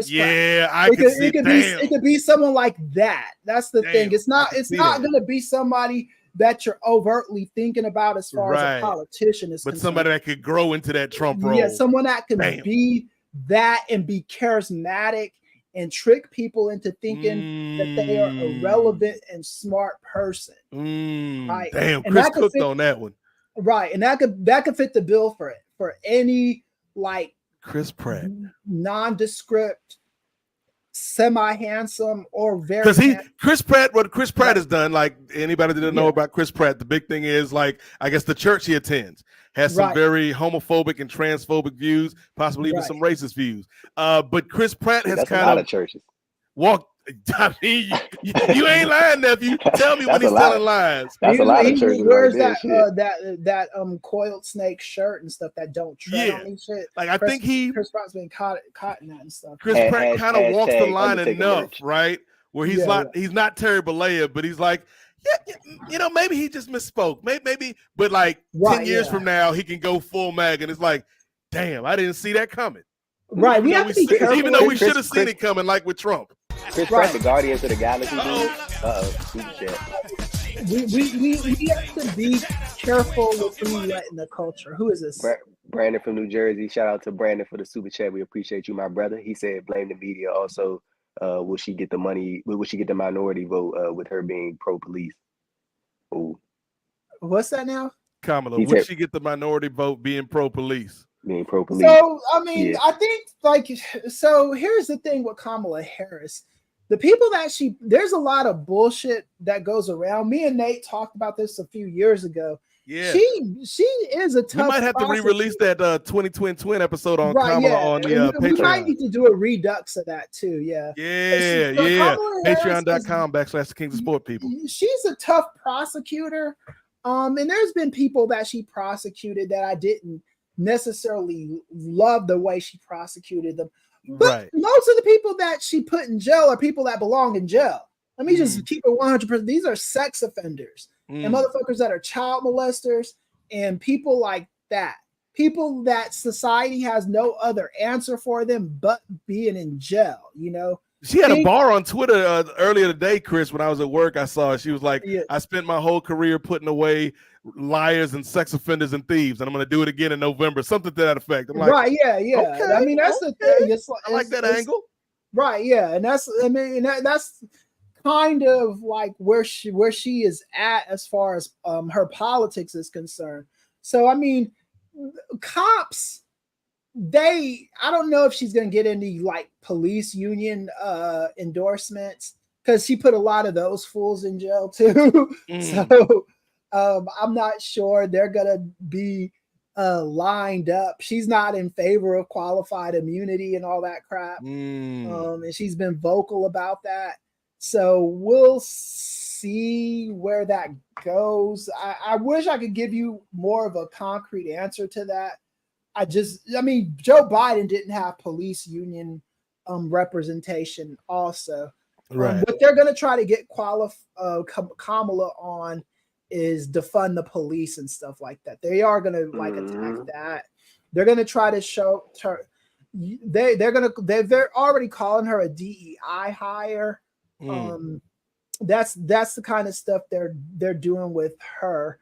Yeah, I could see it could be someone like that. That's the thing. It's not going to be somebody that you're overtly thinking about as far as a politician is concerned. Somebody that could grow into that Trump role. Yeah, someone that can be that and be charismatic and trick people into thinking that they are a relevant and smart person. Right. Damn, Chris cooked on that one. Right. And that could fit the bill for any like Chris Pratt, nondescript, semi-handsome, or very because Chris Pratt, what Chris Pratt has done, like anybody that didn't know about Chris Pratt, the big thing is like I guess the church he attends has some very homophobic and transphobic views, possibly even some racist views. But Chris Pratt has kind a lot of churches walked. I mean, you ain't lying, nephew. Tell me when he's telling lies. That's a lot of churches. He wears that coiled snake shirt and stuff that don't tread on these shit. Like I think Chris Pratt's been caught in that and stuff. Chris Pratt kind of walks the line enough, right? Where he's he's not Terry Bollea, but he's like, maybe he just misspoke. Maybe, but like 10 years from now, he can go full mag, and it's like, damn, I didn't see that coming. Right, we have to be careful. Even though we should have seen it coming, like with Trump. Chris Pratt, the Guardians of the Galaxy. We have to be careful with who we let in the culture. Who is this? Brandon from New Jersey. Shout out to Brandon for the super chat. We appreciate you, my brother. He said, blame the media. Also, will she get the money? Will she get the minority vote with her being pro-police? Ooh. What's that now? Kamala, would she get the minority vote being pro-police? Being pro-police. So, I mean, I think so here's the thing with Kamala Harris. The people that there's a lot of bullshit that goes around. Me and Nate talked about this a few years ago. Yeah, she is a tough. We might have to re-release that 2020 episode on Kamala on the Patreon. We might need to do a redux of that too. Yeah. Patreon.com/Kings of Sport people. She's a tough prosecutor. And there's been people that she prosecuted that I didn't necessarily love the way she prosecuted them. But most of the people that she put in jail are people that belong in jail. Let me just keep it 100%. These are sex offenders and motherfuckers that are child molesters and people like that. People that society has no other answer for them but being in jail, She had a bar on Twitter earlier today, Chris, when I was at work. I saw her. She was like, I spent my whole career putting away liars and sex offenders and thieves, and I'm going to do it again in November. Something to that effect. I'm like, Okay, I mean, that's the thing. I like that angle. Right, yeah. And that's kind of like where she is at as far as her politics is concerned. So, I mean, cops... I don't know if she's going to get any like police union endorsements because she put a lot of those fools in jail too. So I'm not sure they're going to be lined up. She's not in favor of qualified immunity and all that crap. And she's been vocal about that. So we'll see where that goes. I wish I could give you more of a concrete answer to that. Joe Biden didn't have police union representation also. Right. What they're going to try to get Kamala on is defund the police and stuff like that. They are going to attack that. they're gonna try to show her. They're already calling her a DEI hire. That's the kind of stuff they're doing with her.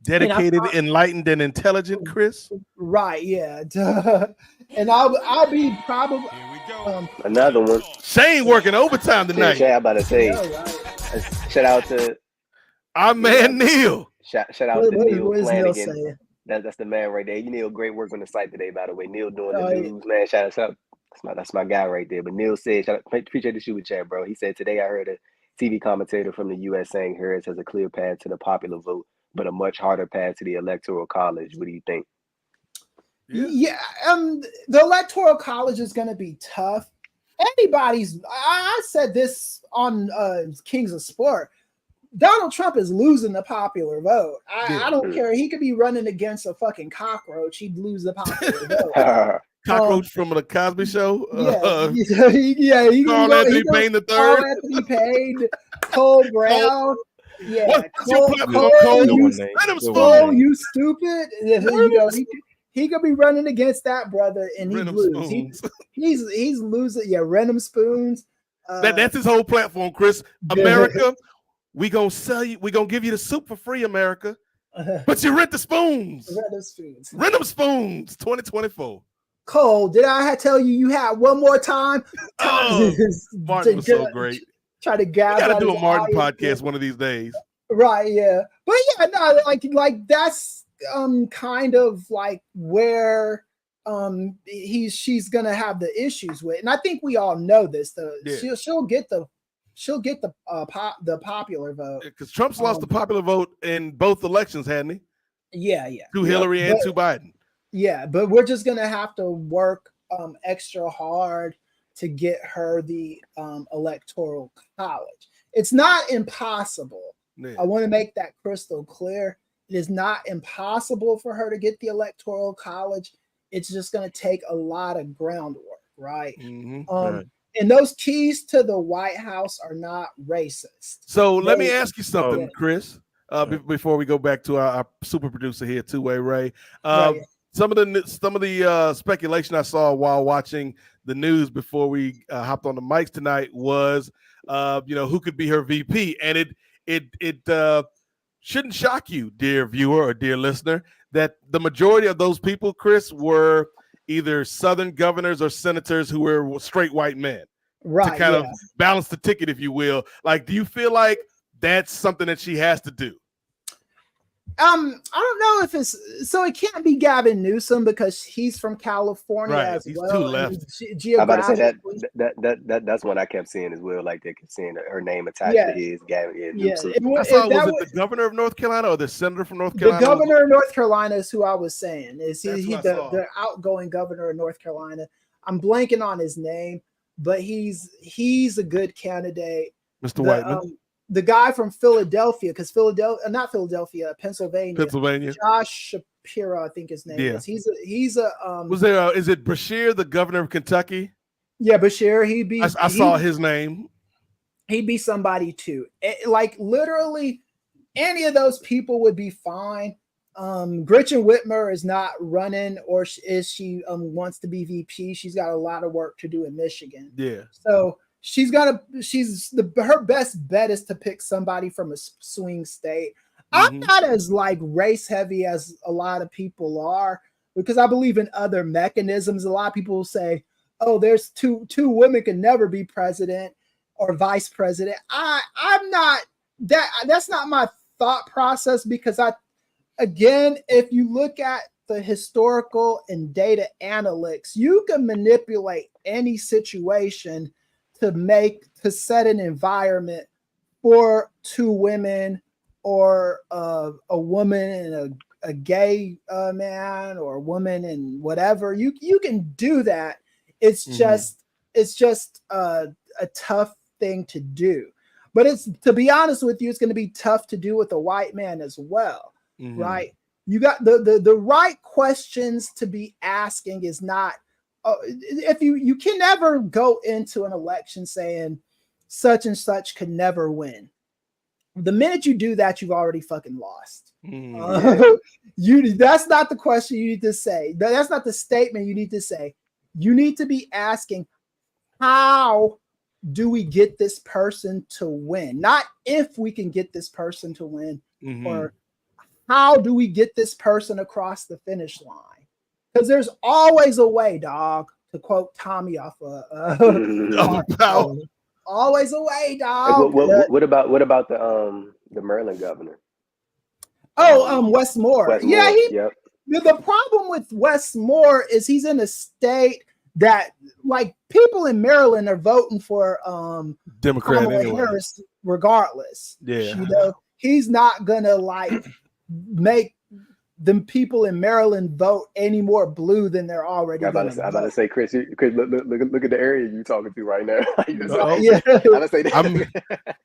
Dedicated, enlightened, and intelligent, Chris. Right, yeah. And I'll be probably another one. Shane working overtime tonight. Shane, I'm about to say, shout out to our man Neil. Shout out to Neil Flanagan. That's the man right there. Neil, great work on the site today, by the way. Neil doing the news, man. Shout out. That's my guy right there. But Neil said, appreciate the super chat, bro. He said, today I heard a TV commentator from the U.S. saying Harris has a clear path to the popular vote, but a much harder path to the electoral college. What do you think? Yeah, the electoral college is going to be tough. I said this on Kings of Sport. Donald Trump is losing the popular vote. I don't care. He could be running against a fucking cockroach. He'd lose the popular vote. Cockroach from the Cosby Show. Carl Anthony Payne III. Carl Anthony Payne, Cole Brown. Yeah, Cole, you stupid. He could be running against that brother, and he'd lose. He's losing. Yeah, Random Spoons. That's his whole platform, Chris. America, we gonna sell you. We gonna give you the soup for free, America. But you rent the spoons. Rent them spoons. 2024. Cole, did I tell you had one more time? Martin was so great. Try to gather. We gotta do a Martin podcast one of these days. Right, yeah. But yeah, no, like that's kind of like where she's gonna have the issues with. And I think we all know this. She'll get the popular vote. Because Trump's lost the popular vote in both elections, hadn't he? Yeah. To Hillary and to Biden. Yeah, but we're just gonna have to work extra hard to get her the electoral college. It's not impossible. Yeah. I want to make that crystal clear. It is not impossible for her to get the electoral college. It's just going to take a lot of groundwork, right? Right. And those keys to the White House are not racist. So let me ask you something, Chris, before we go back to our super producer here, Two-Way Ray. Some of the speculation I saw while watching the news before we hopped on the mics tonight was, who could be her VP, and it shouldn't shock you, dear viewer or dear listener, that the majority of those people, Chris, were either Southern governors or senators who were straight white men, right? To kind of balance the ticket, if you will. Like, do you feel like that's something that she has to do? I don't know if it can't be Gavin Newsom because he's from California as he's well. Too left. I'm about to say that's what I kept seeing as well. Like they kept seeing her name attached to his Gavin Newsom. Was it the governor of North Carolina or the senator from North Carolina? The governor of North Carolina is who I was saying. Is he the outgoing governor of North Carolina? I'm blanking on his name, but he's a good candidate. Mr. Whiteman. The guy from Philadelphia, because Pennsylvania. Josh Shapiro, I think his name is. He's a. Is it Bashir, the governor of Kentucky? Yeah, Bashir. I saw his name. He'd be somebody too. Like literally, any of those people would be fine. Gretchen Whitmer is not running, or is she wants to be VP? She's got a lot of work to do in Michigan. Yeah. So. Her best bet is to pick somebody from a swing state. I'm not as like race heavy as a lot of people are because I believe in other mechanisms. A lot of people say, "Oh, there's two women can never be president or vice president." I'm not that. That's not my thought process because if you look at the historical and data analytics, you can manipulate any situation to set an environment for two women or a woman and a gay man or a woman and whatever. You can do that. It's just a tough thing to do. But to be honest with you, it's going to be tough to do with a white man as well, right? You got the right questions to be asking is not. If you can never go into an election saying such and such could never win. The minute you do that, you've already fucking lost. That's not the question you need to say. That's not the statement you need to say. You need to be asking, how do we get this person to win? Not if we can get this person to win, or how do we get this person across the finish line? Because there's always a way, dog, to quote Tommy off always a way, dog. What about the Maryland governor? Wes Moore. Yeah, the problem with Wes Moore is he's in a state that, like, people in Maryland are voting for Democrat anyway. Harris regardless. Yeah, he's not gonna like make the people in Maryland vote any more blue than they're already. I'm about to say, Chris, look at the area you're talking to right now.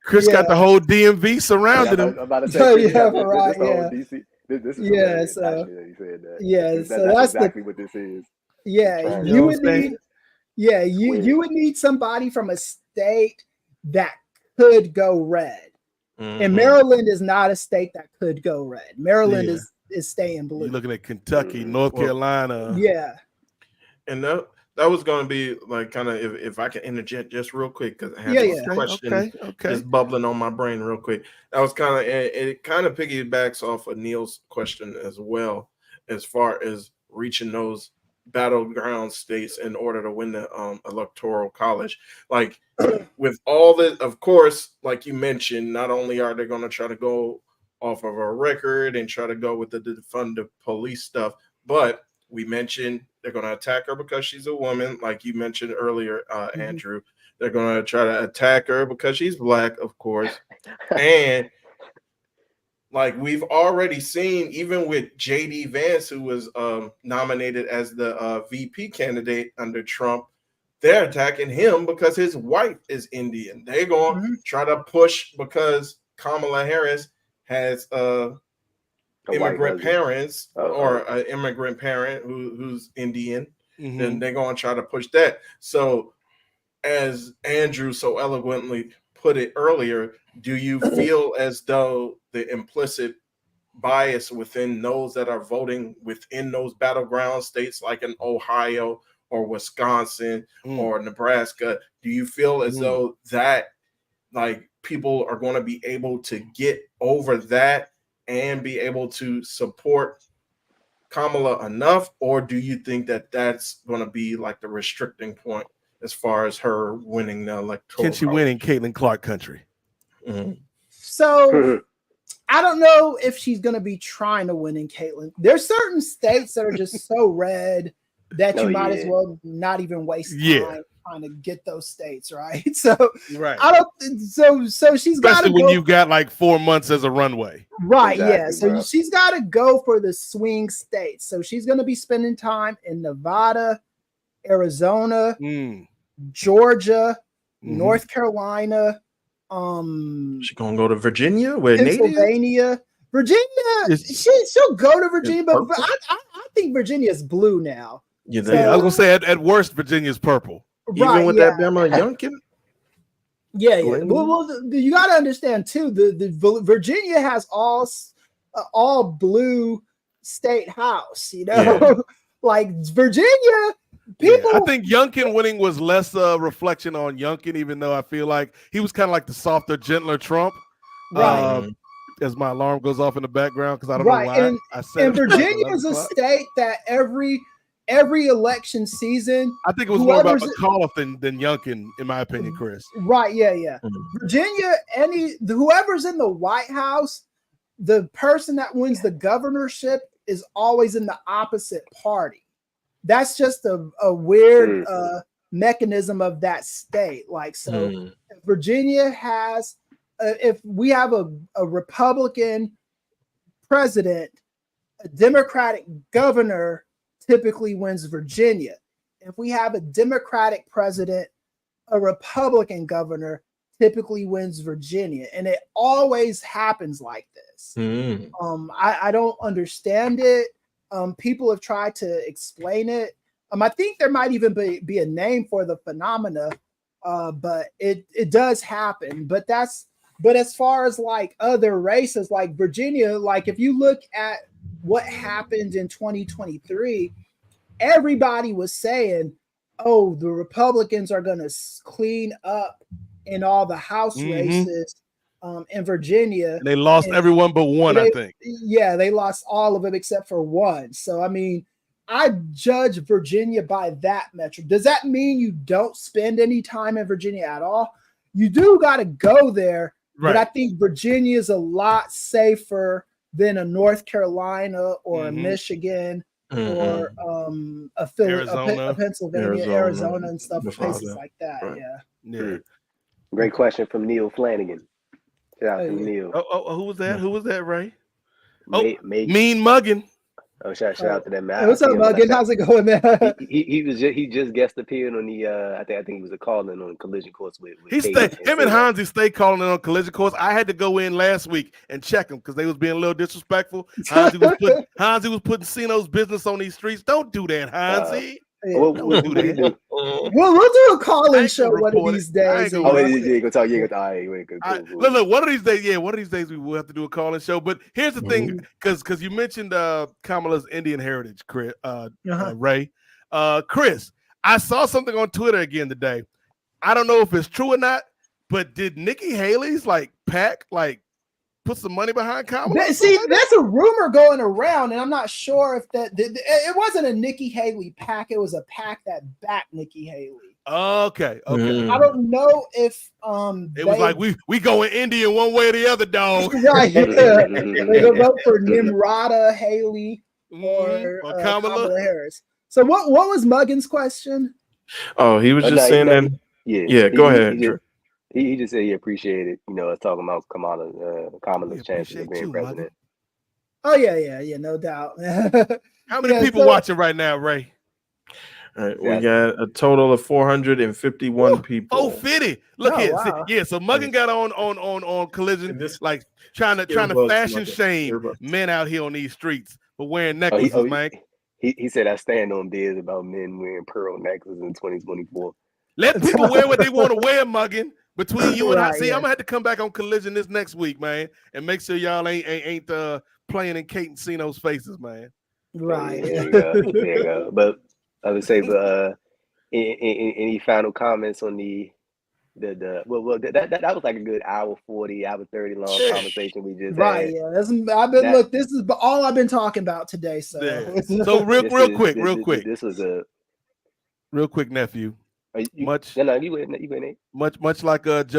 Chris got the whole DMV surrounded him. I'm about to say, DC. This is he said that. Yeah, so that's exactly what this is. Yeah, you would need somebody from a state that could go red. And Maryland is not a state that could go red. Maryland is staying blue. You're looking at Kentucky, North Carolina. Yeah. And that was going to be like kind of, if I can interject just real quick, because I have this question just bubbling on my brain real quick. That was kind of, it kind of piggybacks off of Neil's question as well, as far as reaching those battleground states in order to win the electoral college. Like, with all this, of course, like you mentioned, not only are they going to try to go off of a record and try to go with the defund the police stuff, but we mentioned they're going to attack her because she's a woman, like you mentioned earlier, Andrew. They're going to try to attack her because she's black, of course. And like we've already seen, even with J.D. Vance, who was nominated as the VP candidate under Trump, they're attacking him because his wife is Indian. They're going to try to push because Kamala Harris has immigrant parents or an immigrant parent who's Indian. Then they're going to try to push that. So as Andrew so eloquently put it earlier, do you feel as though the implicit bias within those that are voting within those battleground states like in Ohio or Wisconsin or Nebraska, do you feel as though that like people are going to be able to get over that and be able to support Kamala enough, or do you think that that's going to be like the restricting point as far as her winning the electoral? Can she win in Caitlin Clark country? So I don't know if she's going to be trying to win in Caitlin. There's certain states that are just so red that you might as well not even waste time trying to get those states, right? So I don't. So she's got to when you've got like 4 months as a runway, right? Exactly, so she's got to go for the swing states. So she's going to be spending time in Nevada, Arizona, Georgia, North Carolina. She's gonna go to Virginia, where Pennsylvania, Virginia. She'll go to Virginia, but I think Virginia's blue now. I was gonna say at worst Virginia's purple. Even with that Bama Youngkin. Well, you got to understand too. The Virginia has all blue state house. You know, like Virginia. People, I think Youngkin winning was less a reflection on Youngkin, even though I feel like he was kind of like the softer, gentler Trump. Right. As my alarm goes off in the background because I don't know why I said. And Virginia is a state that every election season, I think it was more about McAuliffe than Youngkin, in my opinion, Chris. Right? Yeah. Virginia, whoever's in the White House, the person that wins the governorship is always in the opposite party. That's just a weird mechanism of that state. Like, so Virginia has, if we have a Republican president, a Democratic governor typically wins Virginia. If we have a Democratic president, a Republican governor typically wins Virginia. And it always happens like this. I don't understand it. People have tried to explain it. I think there might even be a name for the phenomena, but it does happen. But that's But as far as like other races, like Virginia, like if you look at what happened in 2023, everybody was saying, oh, the Republicans are going to clean up in all the House races in Virginia. And they lost everyone but one, I think. Yeah, they lost all of them except for one. So, I mean, I judge Virginia by that metric. Does that mean you don't spend any time in Virginia at all? You do got to go there, but I think Virginia is a lot safer than a North Carolina or a Michigan or a Pennsylvania, Arizona, and stuff, places like that. Right. Yeah. Great question from Neil Flanagan. Shout out to Neil. Who was that? Who was that, Ray? Mean Muggin. Oh, shout out to that man. What's up, Muggin? How's it going, man? he just guest appeared on the I think he was a calling on Collision Course with him and Hansi stay calling in on Collision Course. I had to go in last week and check them because they was being a little disrespectful. Hansi was putting Cino's business on these streets. Don't do that, Hansi. We'll do a call-in show one of these days. Look, one of these days, one of these days we will have to do a call-in show. But here's the thing, because you mentioned Kamala's Indian heritage, Chris, Ray. Chris, I saw something on Twitter again today. I don't know if it's true or not, but did Nikki Haley's PAC put some money behind Kamala? See, there's a rumor going around, and I'm not sure if it wasn't a Nikki Haley PAC. It was a PAC that backed Nikki Haley. Okay. I don't know if it was like we going Indian one way or the other, dog. Right. They go vote for Nimrata Haley or Kamala Harris. So what was Muggin's question? Oh, he was just saying that. Yeah. Go ahead. He just said he appreciated, us talking about Kamala's chances of being president. Oh yeah, no doubt. How many people watching right now, Ray? All right, we got a total of 451 people. 450. Look here. Wow. So Muggin got on Collision, trying to fashion shame men out here on these streets for wearing necklaces, man. He said I stand on this about men wearing pearl necklaces in 2024. Let people wear what they want to wear, Muggin. Between you and I, I'm gonna have to come back on Collision this next week, man, and make sure y'all ain't playing in Kate and Cino's faces, man. Right. There you go. But I would say, any final comments on that was like a good hour 40, hour 30 long conversation we just had. Yeah. This is all I've been talking about today. So, real quick. This was a real quick, nephew. Much like Joe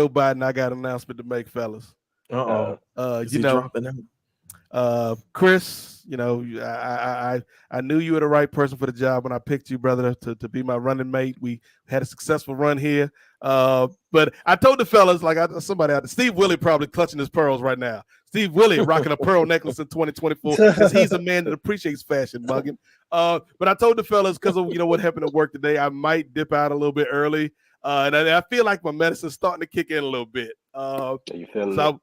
Biden, I got an announcement to make, fellas. Chris, I knew you were the right person for the job when I picked you, brother, to be my running mate. We had a successful run here. But I told the fellas, somebody out there, Steve Willie probably clutching his pearls right now. Steve Willie rocking a pearl necklace in 2024 because he's a man that appreciates fashion, Muggin. But I told the fellas, because of what happened at work today, I might dip out a little bit early. And I feel like my medicine's starting to kick in a little bit. Are you feeling I'm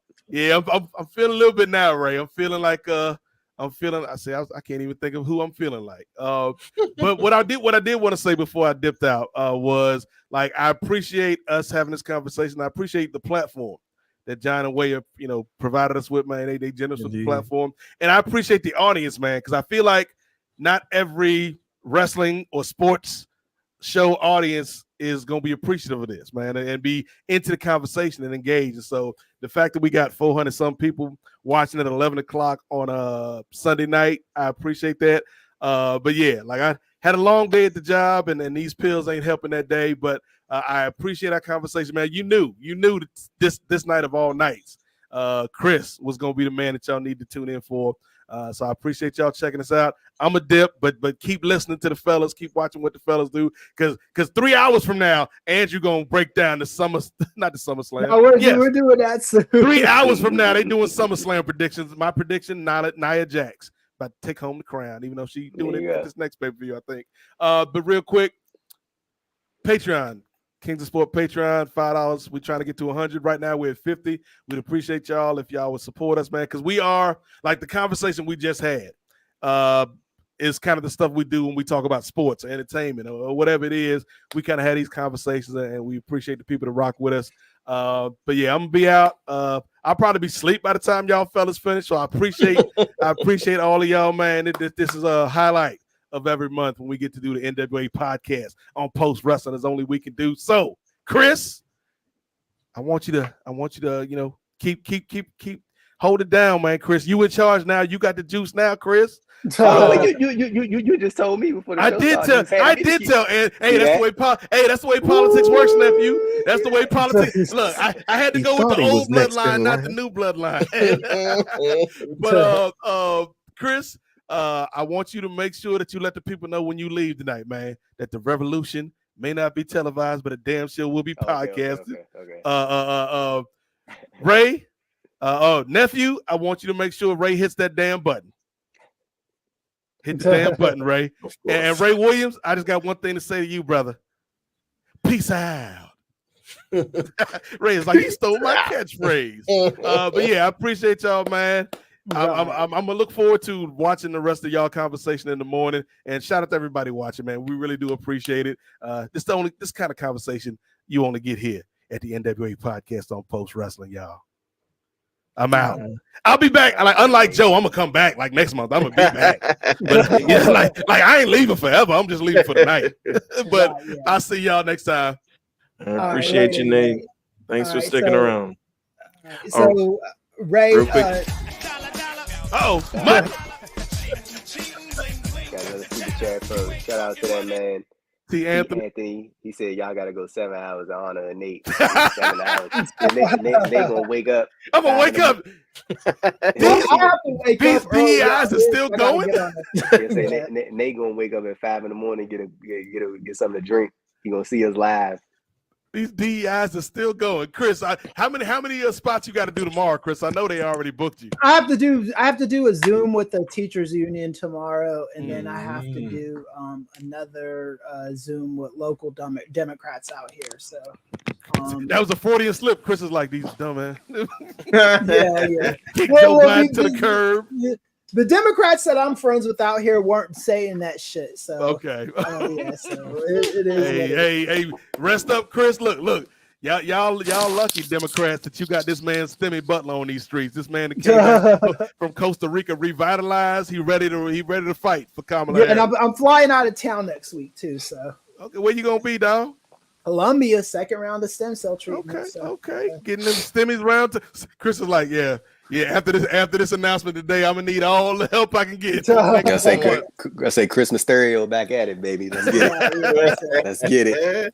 feeling a little bit now, Ray. I'm feeling like I can't even think of who I'm feeling like. But what I did want to say before I dipped out was I appreciate us having this conversation. I appreciate the platform that John and Way provided us with, man. They generous with the platform. And I appreciate the audience, man, because I feel like not every wrestling or sports show audience is going to be appreciative of this, man, and be into the conversation and engage. And so the fact that we got 400 some people watching at 11 o'clock on a Sunday night, I appreciate that. But I had a long day at the job, and these pills ain't helping that day. But I appreciate our conversation, man. You knew this night of all nights, Chris was going to be the man that y'all need to tune in for. So I appreciate y'all checking us out. I'm a dip, but keep listening to the fellas. Keep watching what the fellas do, because 3 hours from now, Andrew gonna break down the SummerSlam. No, we're doing that soon. 3 hours from now, they doing SummerSlam predictions. My prediction: Nia Jax about to take home the crown, even though she's doing it at this next pay-per-view, I think. But real quick, Patreon. Kings of Sport Patreon, $5. We're trying to get to 100 right now. We're at 50. We'd appreciate y'all if y'all would support us, man, because we are like the conversation we just had. is kind of the stuff we do when we talk about sports, entertainment, or whatever it is. We kind of had these conversations, and we appreciate the people that rock with us. But yeah, I'm gonna be out. I'll probably be asleep by the time y'all fellas finish. So I appreciate all of y'all, man. This is a highlight of every month when we get to do the NWA podcast on Post Wrestling. As only we can do. So, Chris, I want you to, keep hold it down, man. Chris, you in charge now. You got the juice now, Chris. You just told me before the show started. I did tell. And that's the way politics works, nephew. That's the way politics. Look, I had to go with the old bloodline, not the new bloodline. But Chris, I want you to make sure that you let the people know when you leave tonight, man, that the revolution may not be televised, but a damn sure will be podcasted. Okay. Ray, nephew, I want you to make sure Ray hits that damn button. Hit the damn button, Ray. And Ray Williams, I just got one thing to say to you, brother. Peace out. Ray is like, he stole my catchphrase. But yeah, I appreciate y'all, man. I'm gonna look forward to watching the rest of y'all conversation in the morning. And shout out to everybody watching, man. We really do appreciate it. This kind of conversation you only get here at the NWA podcast on Post Wrestling, y'all. I'm out. I'll be back. Unlike Joe, I'm gonna come back like next month. I'm gonna be back. But yeah, like I ain't leaving forever. I'm just leaving for the night. But I'll see y'all next time. I appreciate you, Nate. Thanks for sticking around. So Ray, Mutt. Got another super chat first. Shout out to that man. T. Anthony, he said y'all gotta go 7 hours to honor Nate. 7 hours. Nate gonna wake up. I'm gonna wake up. These DEIs are still going. Nate gonna wake up at 5 a.m, get something to drink. He gonna see us live. These DEIs are still going. Chris, how many spots you got to do tomorrow, Chris? I know they already booked you. I have to do a Zoom with the teachers union tomorrow, and then I have to do another Zoom with local Democrats out here. So that was a Freudian slip. Chris is like, these dumb man. Yeah. Kick Joe Biden to the curb. The Democrats that I'm friends with out here weren't saying that shit. So okay. So it is. Hey, rest up, Chris. Look. Y'all lucky Democrats that you got this man Stimmy Butler on these streets. This man that came back from Costa Rica revitalized. He ready to fight for Kamala Harris. And I'm flying out of town next week too. So okay, where you gonna be, dog? Columbia, second round of stem cell treatment. Okay. Getting them stimmies round. Chris is like, yeah. After this announcement today, I'm gonna need all the help I can get. I say Chris Mysterio back at it, baby. Let's get it. Let's get it.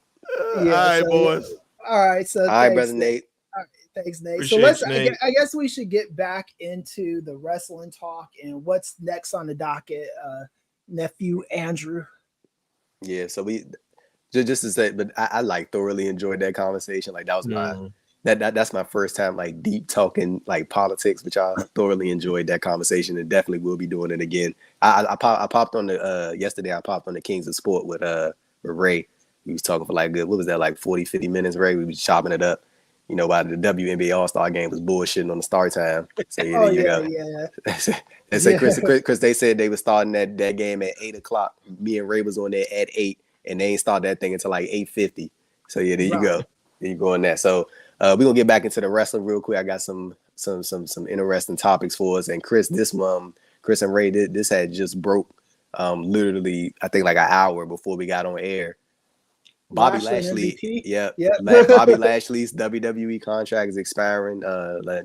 All right, boys. All right, so all right, brother Nate. All right, thanks, Nate. Appreciate I guess we should get back into the wrestling talk and what's next on the docket, nephew Andrew. Yeah, so we just to say, but I thoroughly enjoyed that conversation. Like that was my that's my first time like deep talking like politics, which I thoroughly enjoyed that conversation and definitely will be doing it again. I popped on the yesterday. I popped on the Kings of Sport with Ray. We was talking for like good. What was that, like 40-50 minutes, Ray? We was chopping it up. You know, while the WNBA All-Star game was bullshitting on the start time. So there you go. They said Chris, they said they were starting that game at 8:00. Me and Ray was on there at 8, and they ain't start that thing until like 8:50. So yeah, there you go. There you go on that. So we're gonna get back into the wrestling real quick. I got some interesting topics for us. And Chris and Ray, this had just broke literally, I think like an hour before we got on air. Bobby Lashley, Bobby Lashley's WWE contract is expiring.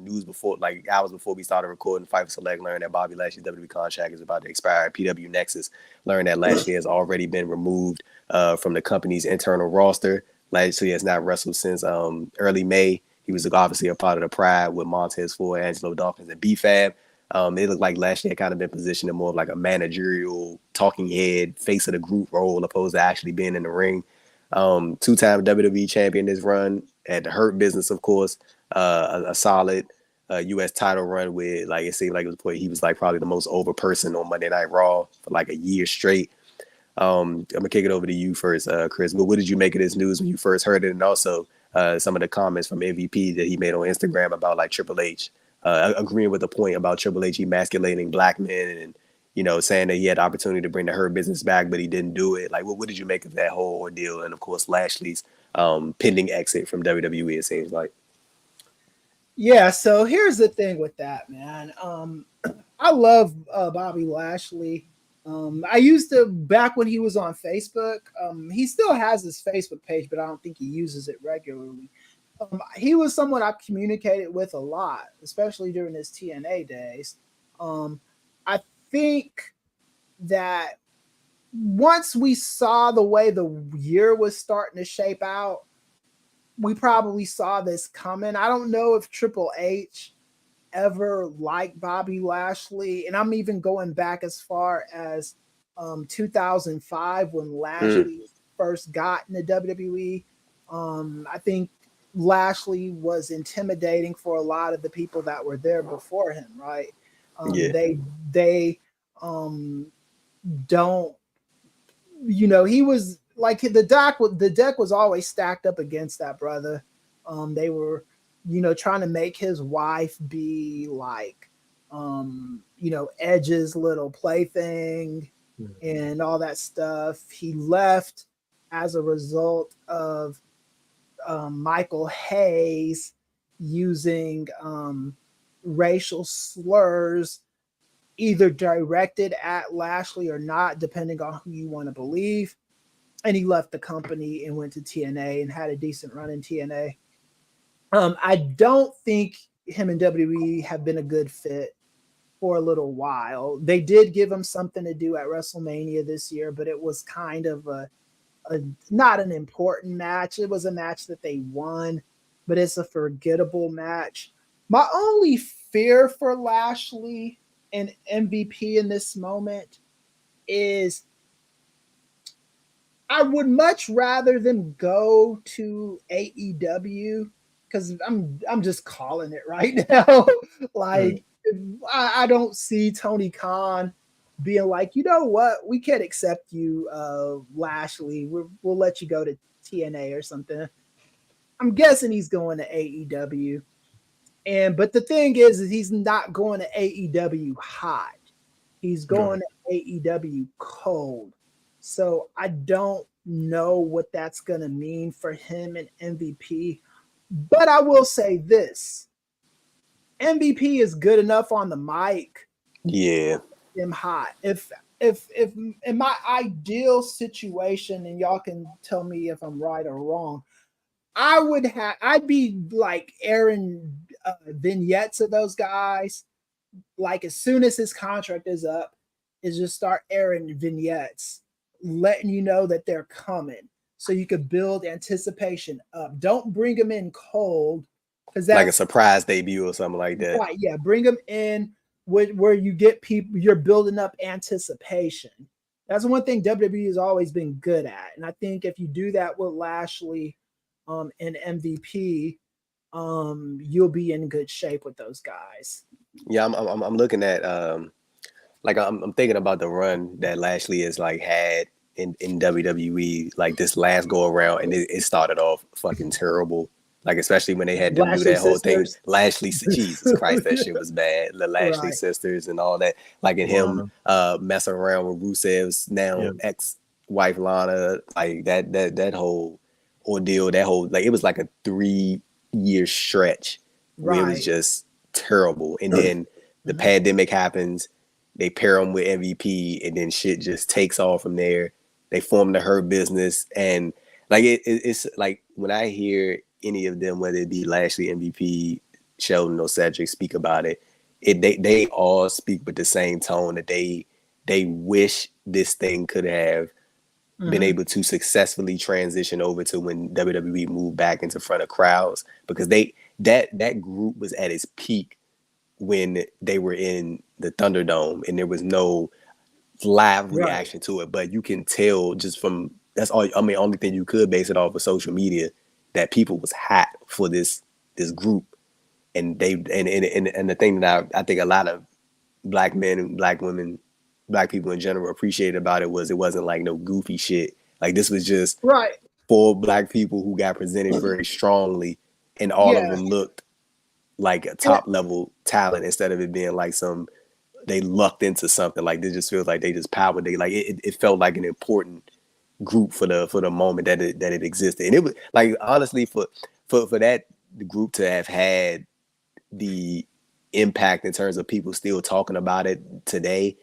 News before, like hours before we started recording, Fight for Select learned that Bobby Lashley's WWE contract is about to expire. PW Nexus learned that Lashley has already been removed from the company's internal roster. Lashley has not wrestled since early May. He was obviously a part of the Pride with Montez Ford, Angelo Dawkins, and B-Fab. It looked like Lashley had kind of been positioned in more of like a managerial, talking head, face of the group role, opposed to actually being in the ring. Two-time WWE champion this run at the Hurt Business, of course. A solid U.S. title run with, like, it seemed like he was like probably the most over person on Monday Night Raw for like a year straight. I'm gonna kick it over to you first, Chris. But what did you make of this news when you first heard it, and also some of the comments from MVP that he made on Instagram about like Triple H agreeing with the point about Triple H emasculating black men and saying that he had the opportunity to bring the Hurt business back, but he didn't do it. Like, what did you make of that whole ordeal? And of course, Lashley's pending exit from WWE, it seems like. Yeah, so here's the thing with that, man. I love Bobby Lashley. I used to, back when he was on Facebook, he still has his Facebook page, but I don't think he uses it regularly. He was someone I communicated with a lot, especially during his TNA days. I think that once we saw the way the year was starting to shape out, we probably saw this coming. I don't know if Triple H ever liked Bobby Lashley, and I'm even going back as far as 2005 when Lashley first got in the WWE. I think Lashley was intimidating for a lot of the people that were there before him, right? They don't, he was like, the deck was always stacked up against that brother. They were, trying to make his wife be like, Edge's little plaything and all that stuff. He left as a result of Michael Hayes using racial slurs, either directed at Lashley or not, depending on who you want to believe. And he left the company and went to TNA and had a decent run in TNA. I don't think him and WWE have been a good fit for a little while. They did give him something to do at WrestleMania this year, but it was kind of a not an important match. It was a match that they won, but it's a forgettable match. My only fear for Lashley and MVP in this moment is I would much rather them go to AEW, because I'm just calling it right now. Like, I don't see Tony Khan being like, you know what, we can't accept you, Lashley. We'll let you go to TNA or something. I'm guessing he's going to AEW. But the thing is he's not going to AEW hot. He's going to AEW cold. So I don't know what that's going to mean for him and MVP. But I will say this. MVP is good enough on the mic. Yeah. Him hot. If in my ideal situation, and y'all can tell me if I'm right or wrong, I'd be like airing vignettes of those guys. Like, as soon as his contract is up, is just start airing vignettes, letting you know that they're coming, so you could build anticipation up. Don't bring them in cold, because that's like a surprise debut or something like that. Right? Yeah, bring them in where you get people. You're building up anticipation. That's one thing WWE has always been good at, and I think if you do that with Lashley and MVP, you'll be in good shape with those guys. Yeah, I'm looking at like I'm thinking about the run that Lashley has like had in WWE, like this last go around, and it started off fucking terrible. Like, especially when they had to do that whole thing. Lashley, Jesus Christ, that shit was bad. The Lashley sisters and all that. Like, and him messing around with Rusev's now ex-wife Lana. Like that whole ordeal, that whole, like, it was like a 3-year stretch where it was just terrible. And then the pandemic happens. They pair him with MVP, and then shit just takes off from there. They form the Hurt business, and like it's like when I hear any of them, whether it be Lashley, MVP, Sheldon, or Cedric, speak about it, they all speak with the same tone that they wish this thing could have been able to successfully transition over to when WWE moved back into front of crowds, because that group was at its peak when they were in the Thunderdome and there was no live reaction to it. But you can tell just from, that's all, I mean, only thing you could base it off of social media, that people was hot for this group. And they and the thing that I think a lot of black men and black women, black people in general appreciated about it was it wasn't like no goofy shit. Like, this was just 4 black people who got presented very strongly, and all of them looked like a top level talent instead of it being like some they lucked into something. Like, it just feels like they just powered. They like it felt like an important group for the moment that it existed. And it was like, honestly, for that group to have had the impact in terms of people still talking about it today,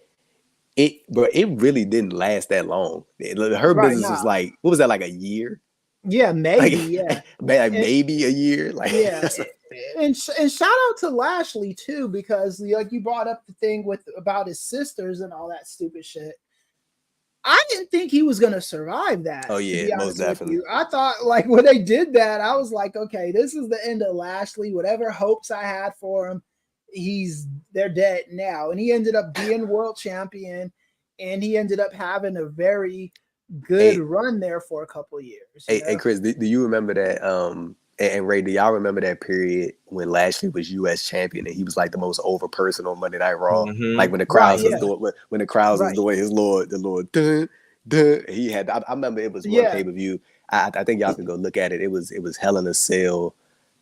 it really didn't last that long. Her business was like, what was that, like a year? Yeah, maybe. Maybe a year. Like, yeah. And shout out to Lashley too, because like you brought up the thing about his sisters and all that stupid shit. I didn't think he was gonna survive that. Oh yeah, most definitely. I thought, like, when they did that, I was like, okay, this is the end of Lashley. Whatever hopes I had for him, they're dead now. And he ended up being world champion, and he ended up having a very good run there for a couple of years. Hey, Chris, do you remember that? And Ray, do y'all remember that period when Lashley was U.S. champion and he was like the most over person on Monday Night Raw? Mm-hmm. Like when the crowds was doing his Lord, dun, dun, he had. I remember it was one pay-per-view. I think y'all can go look at it. It was Hell in a Cell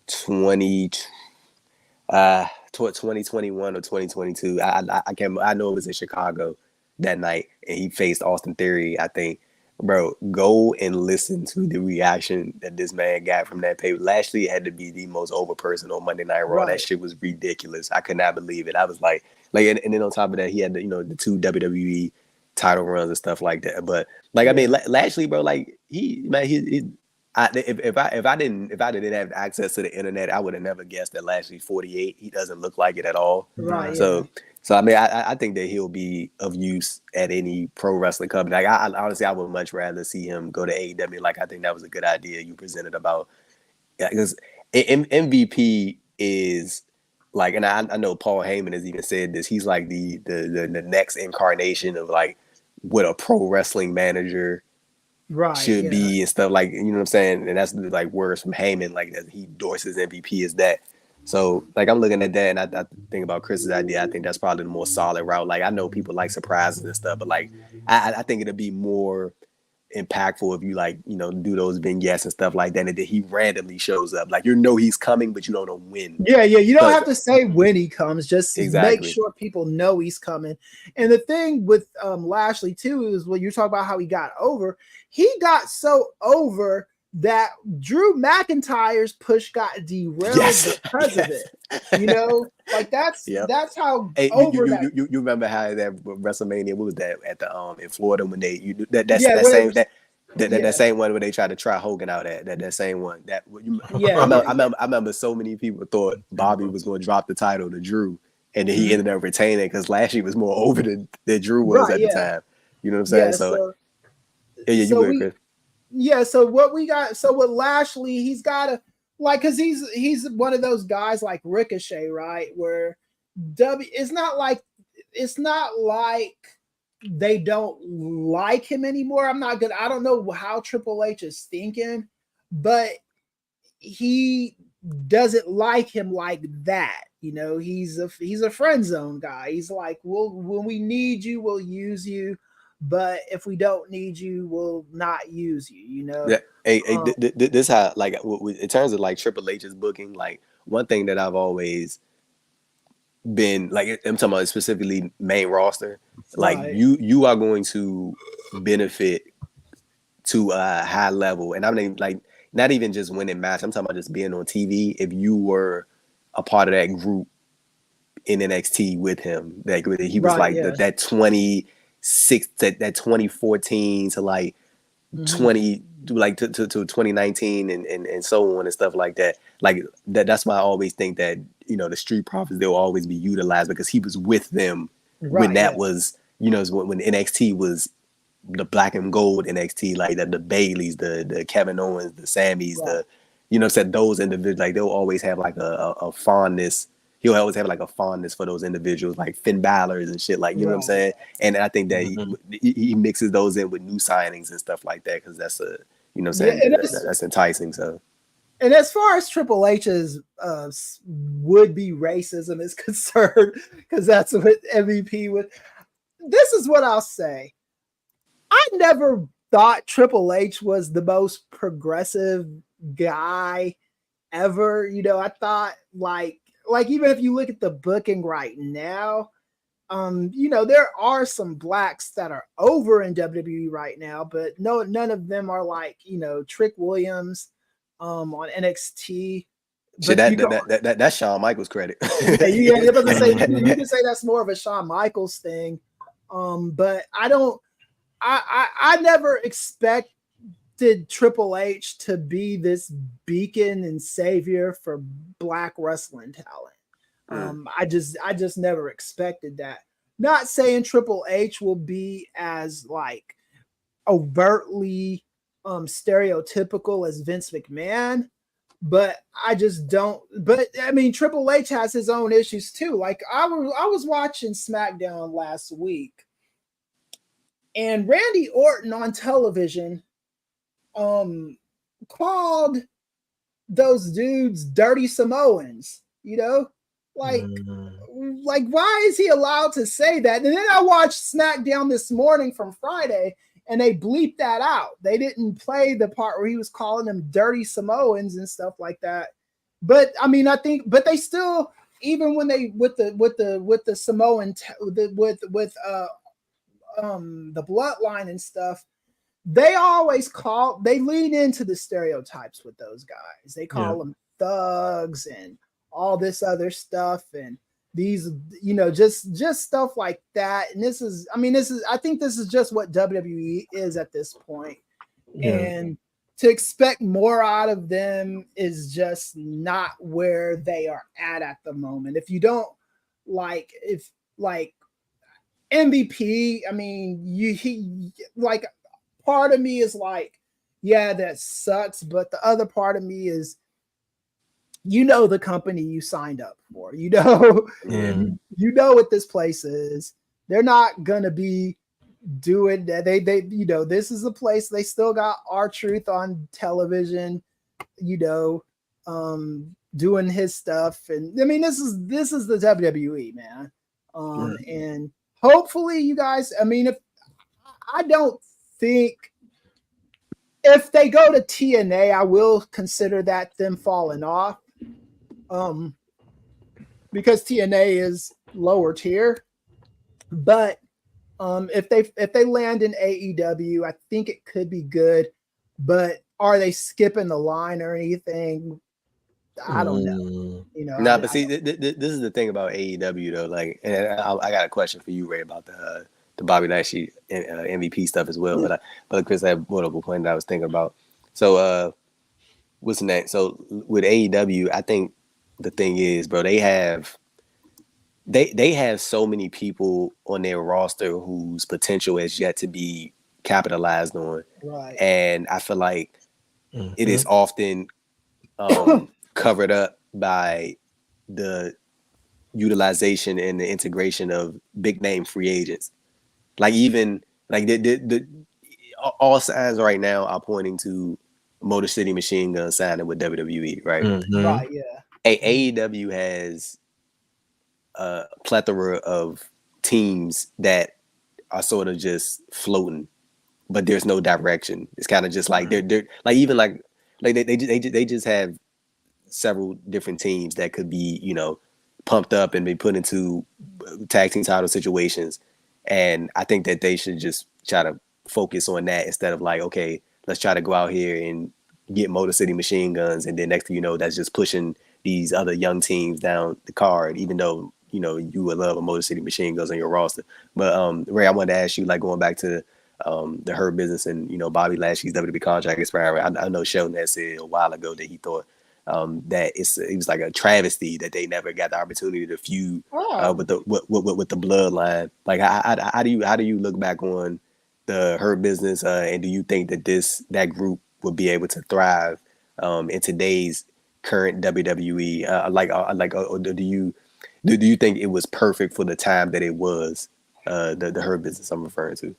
2021 or 2022. I can't. I know it was in Chicago that night, and he faced Austin Theory, I think. Bro, go and listen to the reaction that this man got from that paper. Lashley had to be the most over person on Monday Night Raw. Right. That shit was ridiculous. I could not believe it. I was like, and then on top of that, he had the 2 WWE title runs and stuff like that. But like, I mean, Lashley, bro, like if I didn't have access to the internet, I would have never guessed that Lashley's 48. He doesn't look like it at all. Right. So I mean, I think that he'll be of use at any pro wrestling company. Like, I honestly, I would much rather see him go to AEW. Like, I think that was a good idea you presented about, because MVP is like, and I know Paul Heyman has even said this. He's like the next incarnation of like what a pro wrestling manager should be and stuff, like, you know what I'm saying. And that's like words from Heyman, like that he endorses MVP as that. So, like, I'm looking at that, and I think about Chris's idea. I think that's probably the more solid route. Like, I know people like surprises and stuff, but like, I think it'd be more impactful if you do those vignettes and stuff like that, and then he randomly shows up. Like, he's coming, but you don't know when. Yeah. You don't have to say when he comes. Just make sure people know he's coming. And the thing with Lashley too is when you talk about how he got over. He got so over that Drew McIntyre's push got derailed because of it. Like that's how over you remember how that WrestleMania, what was that at the in Florida when that same one where they tried to try Hogan out at that same one. I remember so many people thought Bobby was going to drop the title to Drew, and then he ended up retaining it because Lashley was more over than Drew was at the time. You know what I'm saying? Chris. Yeah, so what we got, so with Lashley, he's got to, like, because he's one of those guys like Ricochet, right? Where it's not like they don't like him anymore. I don't know how Triple H is thinking, but he doesn't like him like that. He's a friend zone guy. He's like, when we need you, we'll use you. But if we don't need you, we'll not use you, This how, like, in terms of like Triple H's booking, like, one thing that I've always been like, I'm talking about specifically main roster, like, you are going to benefit to a high level, and I mean, like, not even just winning match. I'm talking about just being on TV. If you were a part of that group in NXT with him, that he was that 2014 to like 20 like to 2019 and so on and stuff like that. Like that's why I always think that the Street Profits, they'll always be utilized because he was with them when that was when NXT was the black and gold NXT, like the Baileys, the Kevin Owens, the Sammys, those individuals, like they'll always have like a fondness. He'll always have like a fondness for those individuals, like Finn Balor's and shit, like, you know what I'm saying? And I think that he mixes those in with new signings and stuff like that, because that's that's enticing. So, and as far as Triple H's would-be racism is concerned, because that's what MVP would. This is what I'll say. I never thought Triple H was the most progressive guy ever. I thought like even if you look at the booking right now, there are some blacks that are over in WWE right now, but none of them are like, Trick Williams on NXT. Shit, that's Shawn Michaels credit. Yeah, you can say that's more of a Shawn Michaels thing. But I never expected Triple H to be this beacon and savior for black wrestling talent. I just never expected that. Not saying Triple H will be as like overtly stereotypical as Vince McMahon, but I just don't. But I mean, Triple H has his own issues too. Like I was watching SmackDown last week, and Randy Orton on television called those dudes dirty Samoans, like why is he allowed to say that? And then I watched SmackDown this morning from Friday, and they bleeped that out. They didn't play the part where he was calling them dirty Samoans and stuff like that. But I mean, but they still, even when they with the Samoan with the bloodline and stuff, they lean into the stereotypes with those guys. They call them thugs and all this other stuff, and these, just stuff like that. And I think this is just what WWE is at this point. And to expect more out of them is just not where they are at the moment. If you don't if MVP, I mean, part of me is like, yeah, that sucks. But the other part of me is, the company you signed up for, you know what this place is. They're not going to be doing that. They, this is a place, they still got R-Truth on television, doing his stuff. And I mean, this is the WWE, man. And hopefully you guys, I don't think if they go to TNA, I will consider that them falling off. Because TNA is lower tier. But if they land in AEW, I think it could be good. But are they skipping the line or anything? I don't know. But see, this is the thing about AEW though. Like, and I got a question for you, Ray, about the Bobby Lashley MVP stuff as well. But Chris had brought up a point that I was thinking about. So, what's the name? So with AEW, I think the thing is, bro, they have so many people on their roster whose potential has yet to be capitalized on. Right. And I feel like it is often covered up by the utilization and the integration of big name free agents. Like even like the all signs right now are pointing to Motor City Machine Gun signing with WWE, right? Right, yeah. AEW has a plethora of teams that are sort of just floating, but there's no direction. It's kind of just like they're like even like they just have several different teams that could be pumped up and be put into tag team title situations. And I think that they should just try to focus on that instead of like, okay, let's try to go out here and get Motor City Machine Guns, and then next thing you know, that's just pushing these other young teams down the card, even though you would love a Motor City Machine Guns on your roster. But Ray, I wanted to ask you, like going back to the Hurt Business and Bobby Lashley's WWE contract expiring. I know Sheldon had said a while ago that he thought that it was like a travesty that they never got the opportunity to feud with the bloodline. Like how do you look back on the Hurt Business, and do you think that that group would be able to thrive in today's current WWE? Do you think it was perfect for the time that it was, the Hurt Business I'm referring to?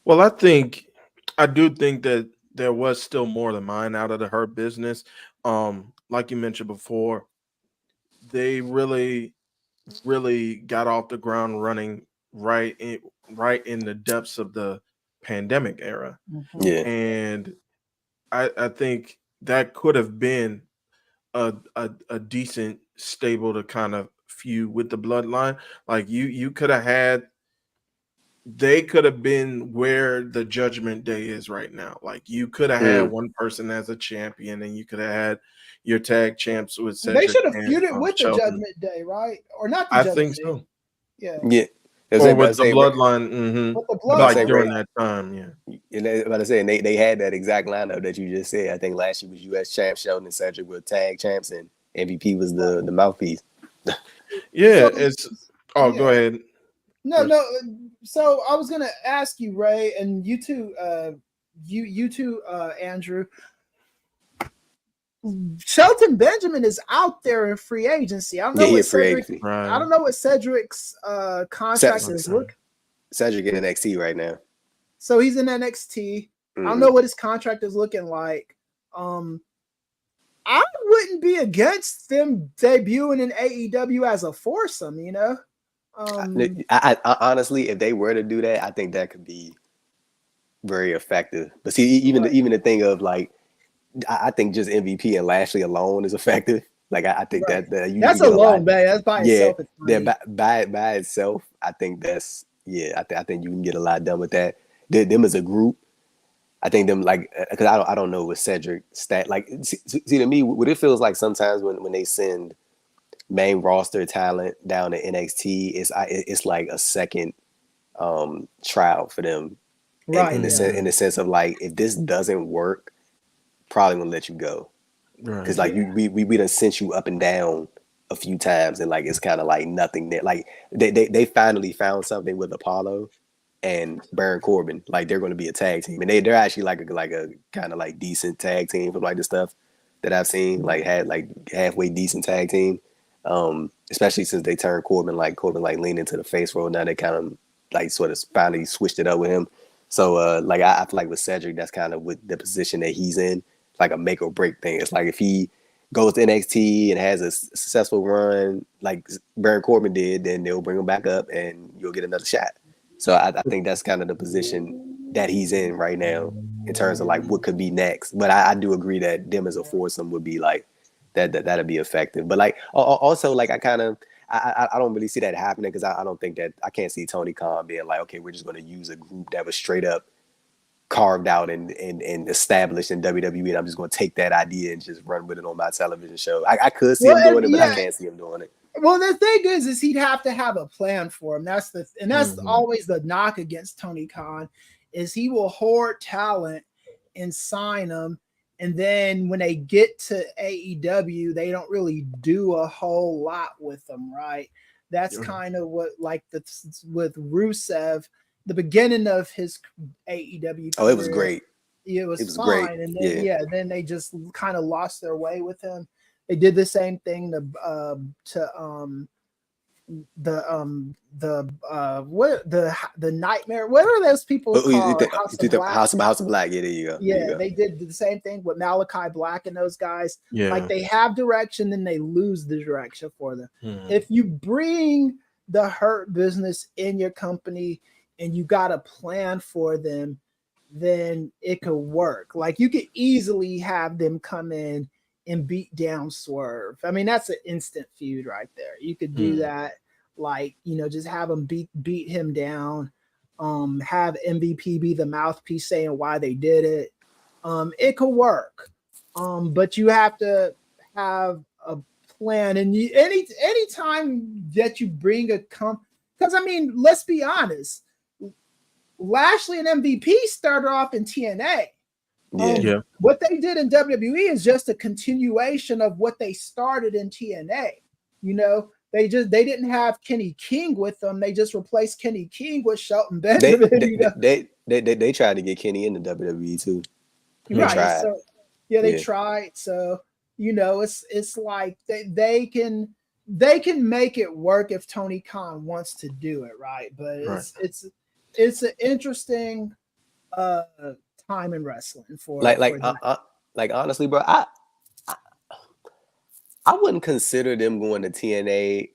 Well, I do think that there was still more to mine out of the Hurt Business. Like you mentioned before, they really, really got off the ground running right in the depths of the pandemic era. Yeah. And I think that could have been a decent stable to kind of feud with the Bloodline. Like you could have had. They could have been where the Judgment Day is right now. Like you could have had one person as a champion, and you could have had your tag champs with Cedric. They should have and, feuded with Shelton. the Judgment Day, right? Or not the I Judgment think Day. so. Yeah. Yeah. Or with the Bloodline. With the Like Bloodline. during that time, yeah. And about to say, and they had that exact lineup that you just said. I think last year was U.S. champ Sheldon and Cedric were tag champs, and MVP was the mouthpiece. Yeah, So- it's. Oh, yeah. go ahead. No. So I was gonna ask you, Ray, and you too, you too, Andrew. Shelton Benjamin is out there in free agency. I don't know Yeah, what he's free Cedric. agency. Right. I don't know what Cedric's contract Cedric- is. Look, Cedric in NXT right now. so he's in NXT. I don't Mhm. know what his contract is looking like. I wouldn't be against them debuting in AEW as a foursome, you know. I honestly, if they were to do that, I think that could be very effective. But see, even the thing of like, I think just MVP and Lashley alone is effective. Like I think Right. that you That's can get a lot- alone, man. That's by itself. It's Yeah, money. by itself, I think that's I think you can get a lot done with that. Them as a group, I think them like because I don't know what Cedric stat like. See to me, what it feels like sometimes when they send main roster talent down to NXT, it's like a second trial for them. Right. In the sense of like, if this doesn't work, probably gonna let you go. Right. Because like we done sent you up and down a few times, and like it's kind of like nothing there. Like they finally found something with Apollo and Baron Corbin. Like they're going to be a tag team, and they're actually like a kind of like decent tag team from like the stuff that I've seen. Like had like halfway decent tag team. Especially since they turned Corbin like leaned into the face role. Now they kind of like sort of finally switched it up with him. So like I feel like with Cedric, that's kind of with the position that he's in, like a make or break thing. It's like if he goes to NXT and has a successful run like Baron Corbin did, then they'll bring him back up and you'll get another shot. So I think that's kind of the position that he's in right now in terms of like what could be next. But I do agree that them as a foursome would be like that'd be effective. But like also like I don't really see that happening because I don't think that I can't see Tony Khan being like, okay, we're just going to use a group that was straight up carved out and established in WWE, and I'm just going to take that idea and just run with it on my television show. I could see him doing it, but I can't see him doing it. Well, the thing is he'd have to have a plan for him. That's always the knock against Tony Khan, is he will hoard talent and sign them, and then when they get to AEW, they don't really do a whole lot with them, right? That's kind of what like with Rusev, the beginning of his AEW. Oh, it was great. It was fine, great. And then then they just kind of lost their way with him. They did the same thing to the Nightmare. What are those people called? House of Black. Yeah, there you go. Yeah, they did the same thing with Malachi Black and those guys. Yeah. Like they have direction, then they lose the direction for them. Mhm. If you bring the Hurt Business in your company and you got a plan for them, then it could work. Like you could easily have them come in and beat down Swerve. I mean, that's an instant feud right there. You could do that, like, just have them beat him down. Have MVP be the mouthpiece saying why they did it. It could work. But you have to have a plan. And any time that you bring because I mean, let's be honest, Lashley and MVP started off in TNA. What they did in WWE is just a continuation of what they started in TNA. They didn't have Kenny King with them. They just replaced Kenny King with Shelton Benjamin. They tried to get Kenny in the WWE too. They tried. So, they tried. So it's like they can make it work if Tony Khan wants to do it, right? But it's an interesting time in wrestling for like honestly, bro, I wouldn't consider them going to TNA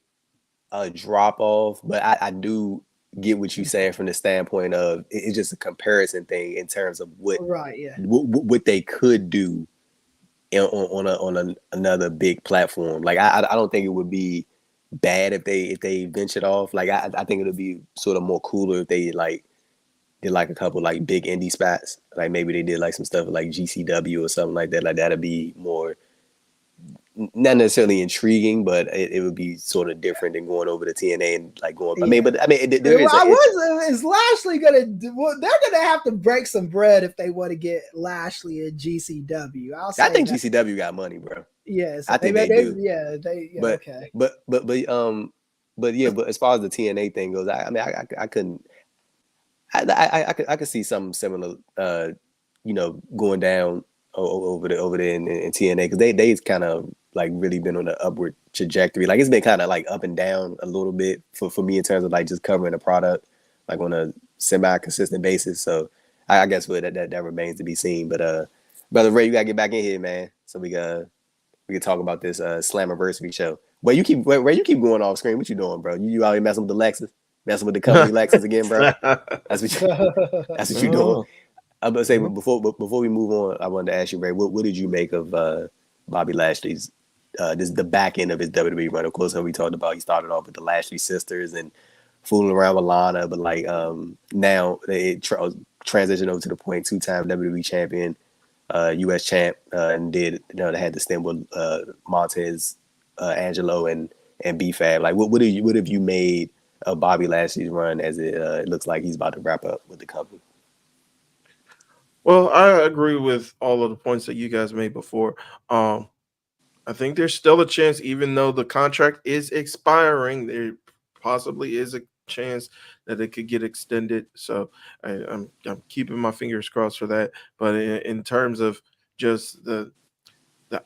a drop off, but I do get what you're saying from the standpoint of it's just a comparison thing in terms of what they could do on another big platform. Like I don't think it would be bad if they ventured off. Like I think it'll be sort of more cooler if they like did like a couple like big indie spots. Like maybe they did like some stuff like GCW or something like that. Like that'd be more not necessarily intriguing, but it would be sort of different than going over to TNA and like going. Yeah. There is. Is Lashley gonna? Well, they're gonna have to break some bread if they want to get Lashley at GCW. I think GCW got money, bro. Yes, I think they do. Yeah, but, okay. But as far as the TNA thing goes, I couldn't. I could see something similar, going down over there in TNA because they've kind of like really been on an upward trajectory. Like it's been kind of like up and down a little bit for me in terms of like just covering the product like on a semi-consistent basis. So I guess that remains to be seen. But Brother Ray, you gotta get back in here, man. So we can talk about this Slammiversary show. Where you keep going off screen. What you doing, bro? You out here messing with the Lexus? Messing with the company Lexus again, bro? That's what you doing. I'm gonna say before we move on, I wanted to ask you, Ray, what did you make of Bobby Lashley's the back end of his WWE run? Of course, we talked about he started off with the Lashley sisters and fooling around with Lana, but like now it transitioned over to the point 2-time WWE champion, US champ, and they had the stint with Montez, Angelo, and B-Fab. Like what have you made of Bobby Lashley's run as it looks like he's about to wrap up with the company? Well, I agree with all of the points that you guys made before. I think there's still a chance, even though the contract is expiring, there possibly is a chance that it could get extended. So I'm keeping my fingers crossed for that. But in terms of just the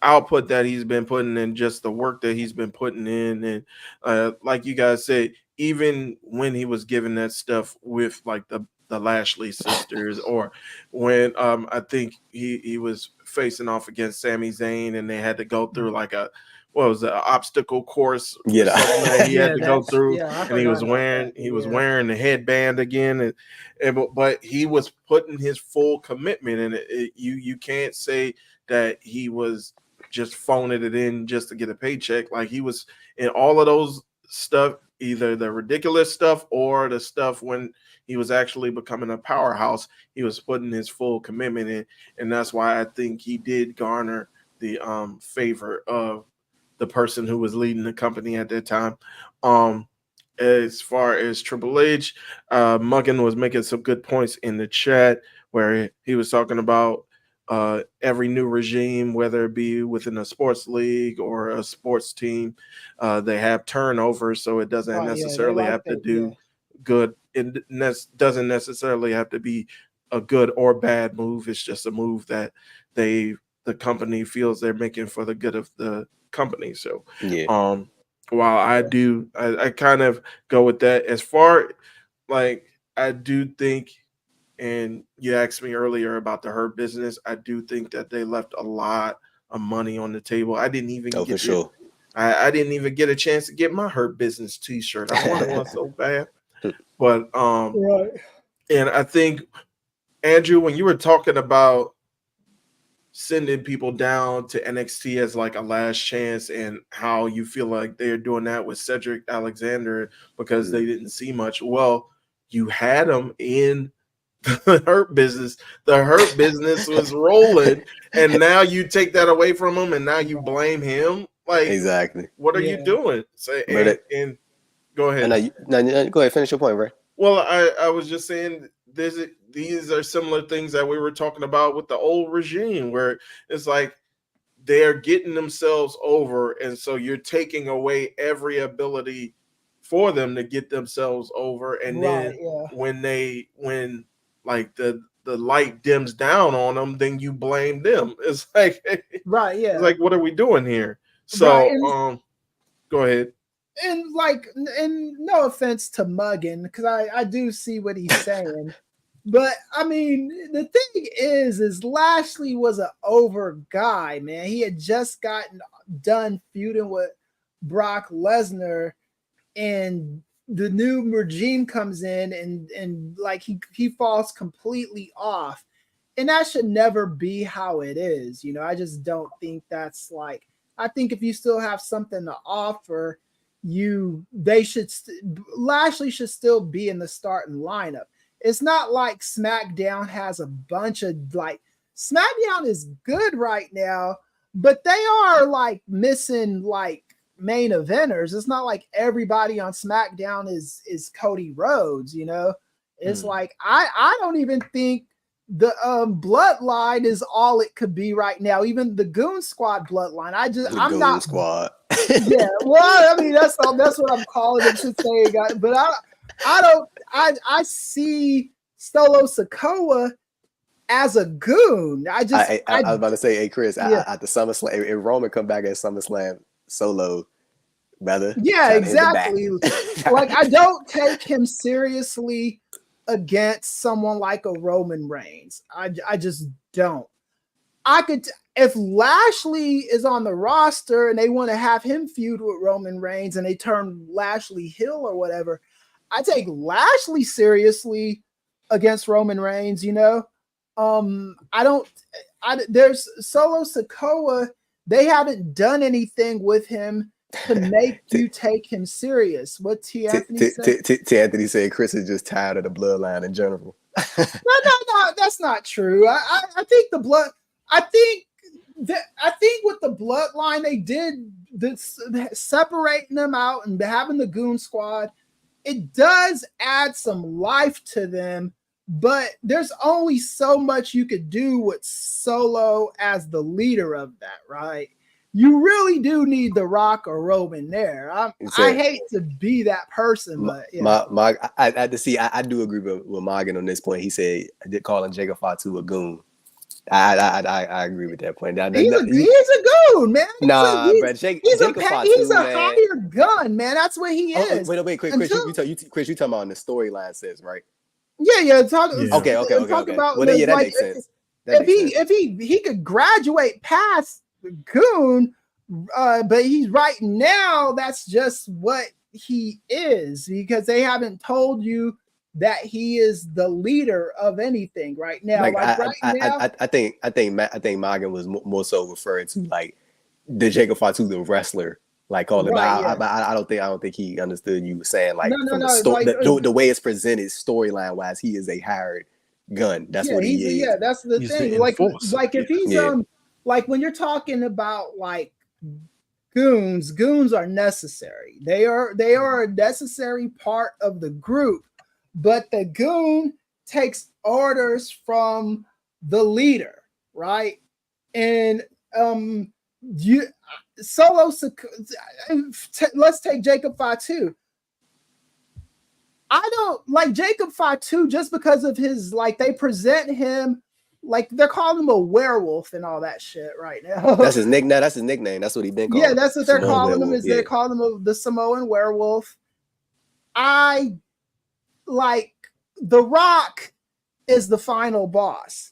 output that he's been putting in, just the work that he's been putting in, and like you guys said, even when he was given that stuff with like the Lashley sisters, or when I think he was facing off against Sami Zayn and they had to go through like an obstacle course. Yeah, that he had to go through, and he was wearing the headband again, but he was putting his full commitment in it. You can't say that he was just phoning it in just to get a paycheck. Like he was in all of those stuff, either the ridiculous stuff or the stuff when he was actually becoming a powerhouse. He was putting his full commitment in, and that's why I think he did garner the favor of the person who was leading the company at that time. As far as Triple H, Muggin was making some good points in the chat where he was talking about every new regime, whether it be within a sports league or a sports team, they have turnover, so it doesn't necessarily have to do good. It doesn't necessarily have to be a good or bad move. It's just a move that the company feels they're making for the good of the company. So while I kind of go with that. As far like I do think, and you asked me earlier about the Hurt Business, I do think that they left a lot of money on the table. I didn't even I didn't even get a chance to get my Hurt Business t-shirt. I wanted one so bad. But right. And I think, Andrew, when you were talking about sending people down to NXT as like a last chance and how you feel like they're doing that with Cedric Alexander because they didn't see much. Well, you had them in the Hurt Business. The Hurt Business was rolling, and now you take that away from him, and now you blame him. Like, exactly. What are you doing? So, and go ahead. No, go ahead. Finish your point, Ray. Well, I was just saying these are similar things that we were talking about with the old regime, where it's like they're getting themselves over, and so you're taking away every ability for them to get themselves over, and when like the light dims down on them, then you blame them. It's like it's like, what are we doing here? So go ahead. And no offense to Muggin, because I do see what he's saying. But I mean, the thing is Lashley was an over guy, man. He had just gotten done feuding with Brock Lesnar, and the new regime comes in and like he falls completely off. And that should never be how it is. I just don't think that's like, I think if you still have something to offer, Lashley should still be in the starting lineup. It's not like SmackDown has a bunch of SmackDown is good right now, but they are like missing like main eventers. It's not like everybody on SmackDown is Cody Rhodes, you know. It's like I don't even think the bloodline is all it could be right now. Even the Goon Squad bloodline. I'm not Squad. Yeah, well, I mean that's what I'm calling it to say, but I see Solo Sikoa as a goon. I was about to say, hey Chris, yeah. at the SummerSlam, if Roman come back at SummerSlam Solo, brother. Yeah, exactly. Like I don't take him seriously against someone like a Roman Reigns. I just don't. If Lashley is on the roster and they want to have him feud with Roman Reigns and they turn Lashley heel or whatever, I take Lashley seriously against Roman Reigns, you know. There's Solo Sikoa. They haven't done anything with him to make you take him serious. What T. Anthony said? T. Anthony said Chris is just tired of the bloodline in general. No, that's not true. I think the blood. I think with the bloodline they did this, separating them out and having the Goon Squad, it does add some life to them. But there's only so much you could do with Solo as the leader of that, right? You really do need The Rock or Roman there. I hate to be that person, but yeah. I do agree with Morgan on this point. He said calling Jacob Fatu a goon. I agree with that point. He's a goon, man. He's a higher gun, man. That's what he is. Wait, Chris, Chris, you talking about on the storyline says, right? Yeah. Okay. About well, that makes sense. If he could graduate past goon, but he's right now. That's just what he is, because they haven't told you that he is the leader of anything right now. I think Morgan was more so referring to like the Jacob Fatu, the wrestler. Like call it, right, I don't think he understood you saying like the way it's presented storyline wise, he is a hired gun. That's what he is. Yeah, that's the thing. Like if he's like when you're talking about like goons are necessary. They are a necessary part of the group, but the goon takes orders from the leader, right? And let's take Jacob Fatu. I don't like Jacob Fatu just because of his, like, they present him like they're calling him a werewolf and all that shit right now. That's his nickname. That's what he's been called. Yeah, that's what they're Samoan calling werewolf, him. They're calling him the Samoan werewolf. I like The Rock is the final boss.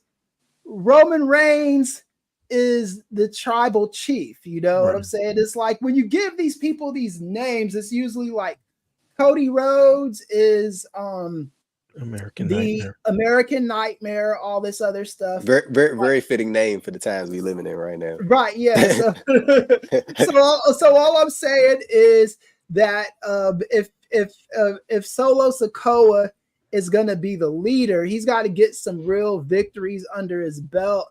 Roman Reigns is the tribal chief. You know what I'm saying? It's like when you give these people these names, it's usually like Cody Rhodes is American Nightmare, all this other stuff. Very, very, very fitting name for the times we living in right now. Right? Yeah. So all I'm saying is that if Solo Sikoa is gonna be the leader, he's got to get some real victories under his belt.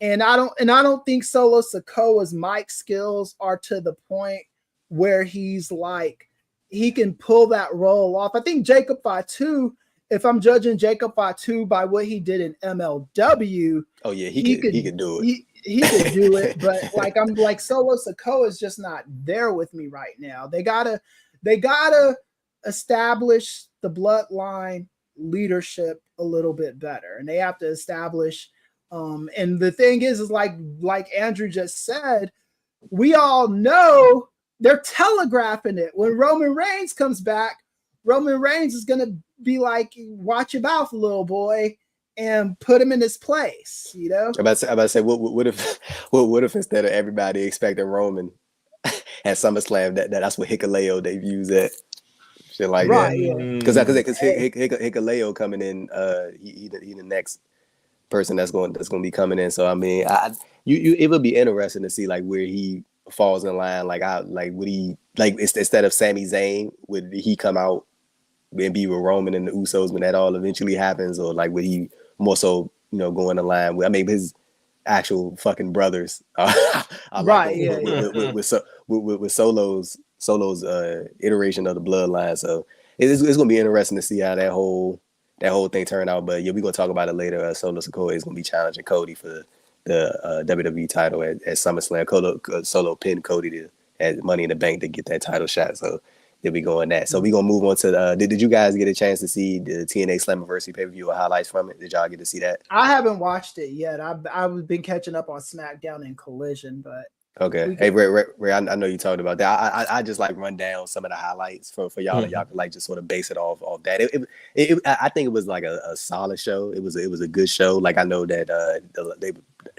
And I don't think Solo Sikoa's mic skills are to the point where he's like he can pull that role off. I think Jacob Fatu, if I'm judging Jacob Fatu by what he did in MLW, oh yeah, he could do it. He could do it, but like I'm like Solo Sikoa is just not there with me right now. They gotta establish the bloodline leadership a little bit better, and they have to establish. And the thing is like Andrew just said, we all know they're telegraphing it. When Roman Reigns comes back, Roman Reigns is gonna be like, watch your mouth, little boy, and put him in his place, you know? I'm about to say, what if instead of everybody expecting Roman at SummerSlam, that's what Hikuleo debuts at? Shit like that. Because Hikuleo coming in, he the next person that's going to be coming in. So I mean, it would be interesting to see like where he falls in line. Like would he like instead of Sami Zayn, would he come out and be with Roman and the Usos when that all eventually happens, or like would he more so go in the line with his actual fucking brothers? With Solo's iteration of the bloodline. So it's gonna be interesting to see how that whole thing turned out. But yeah, we're gonna talk about it later. Solo Sikoa is gonna be challenging Cody for the WWE title at SummerSlam. Solo pinned Cody at Money in the Bank to get that title shot. So there we go on that. So we're gonna move on to did you guys get a chance to see the TNA Slammiversary pay-per-view or highlights from it? Did y'all get to see that? I haven't watched it yet. I've been catching up on SmackDown and Collision, but okay. Hey, Ray, I know you talked about that. I just like run down some of the highlights for y'all, and y'all can like just sort of base it off that. I think it was like a solid show. It was a good show. Like I know that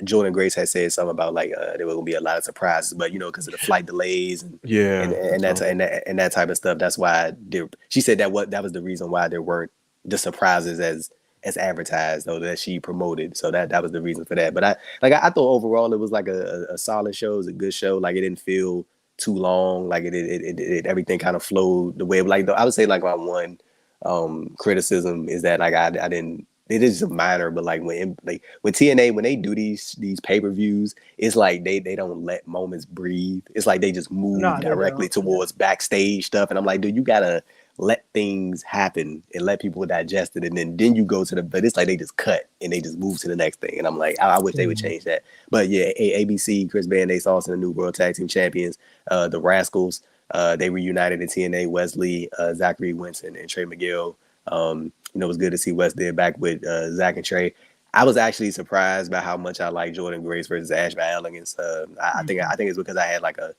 Jordan Grace had said something about like there were gonna be a lot of surprises, but because of the flight delays and that type of stuff. That's why she said that was the reason why there weren't the surprises as advertised, though, that she promoted. So that was the reason for that. But I thought overall it was like a solid show. It was a good show. Like it didn't feel too long. Like it everything kind of flowed the way. Like I would say like my one criticism is that like I didn't. It is a minor, but like when TNA, when they do these pay-per-views, it's like they don't let moments breathe. It's like they just move directly towards backstage stuff. And I'm like, dude, you gotta let things happen and let people digest it, and then you go to the. But it's like they just cut and they just move to the next thing. And I'm like, I wish they would change that. But yeah, ABC, Chris Band-Ace Austin, the new World Tag Team Champions, the Rascals, they reunited in TNA. Wesley, Zachary Winston, and Trey Miguel. It was good to see Wes there back with Zach and Trey. I was actually surprised by how much I like Jordan Grace versus Ash by Elegance. I think it's because I had like a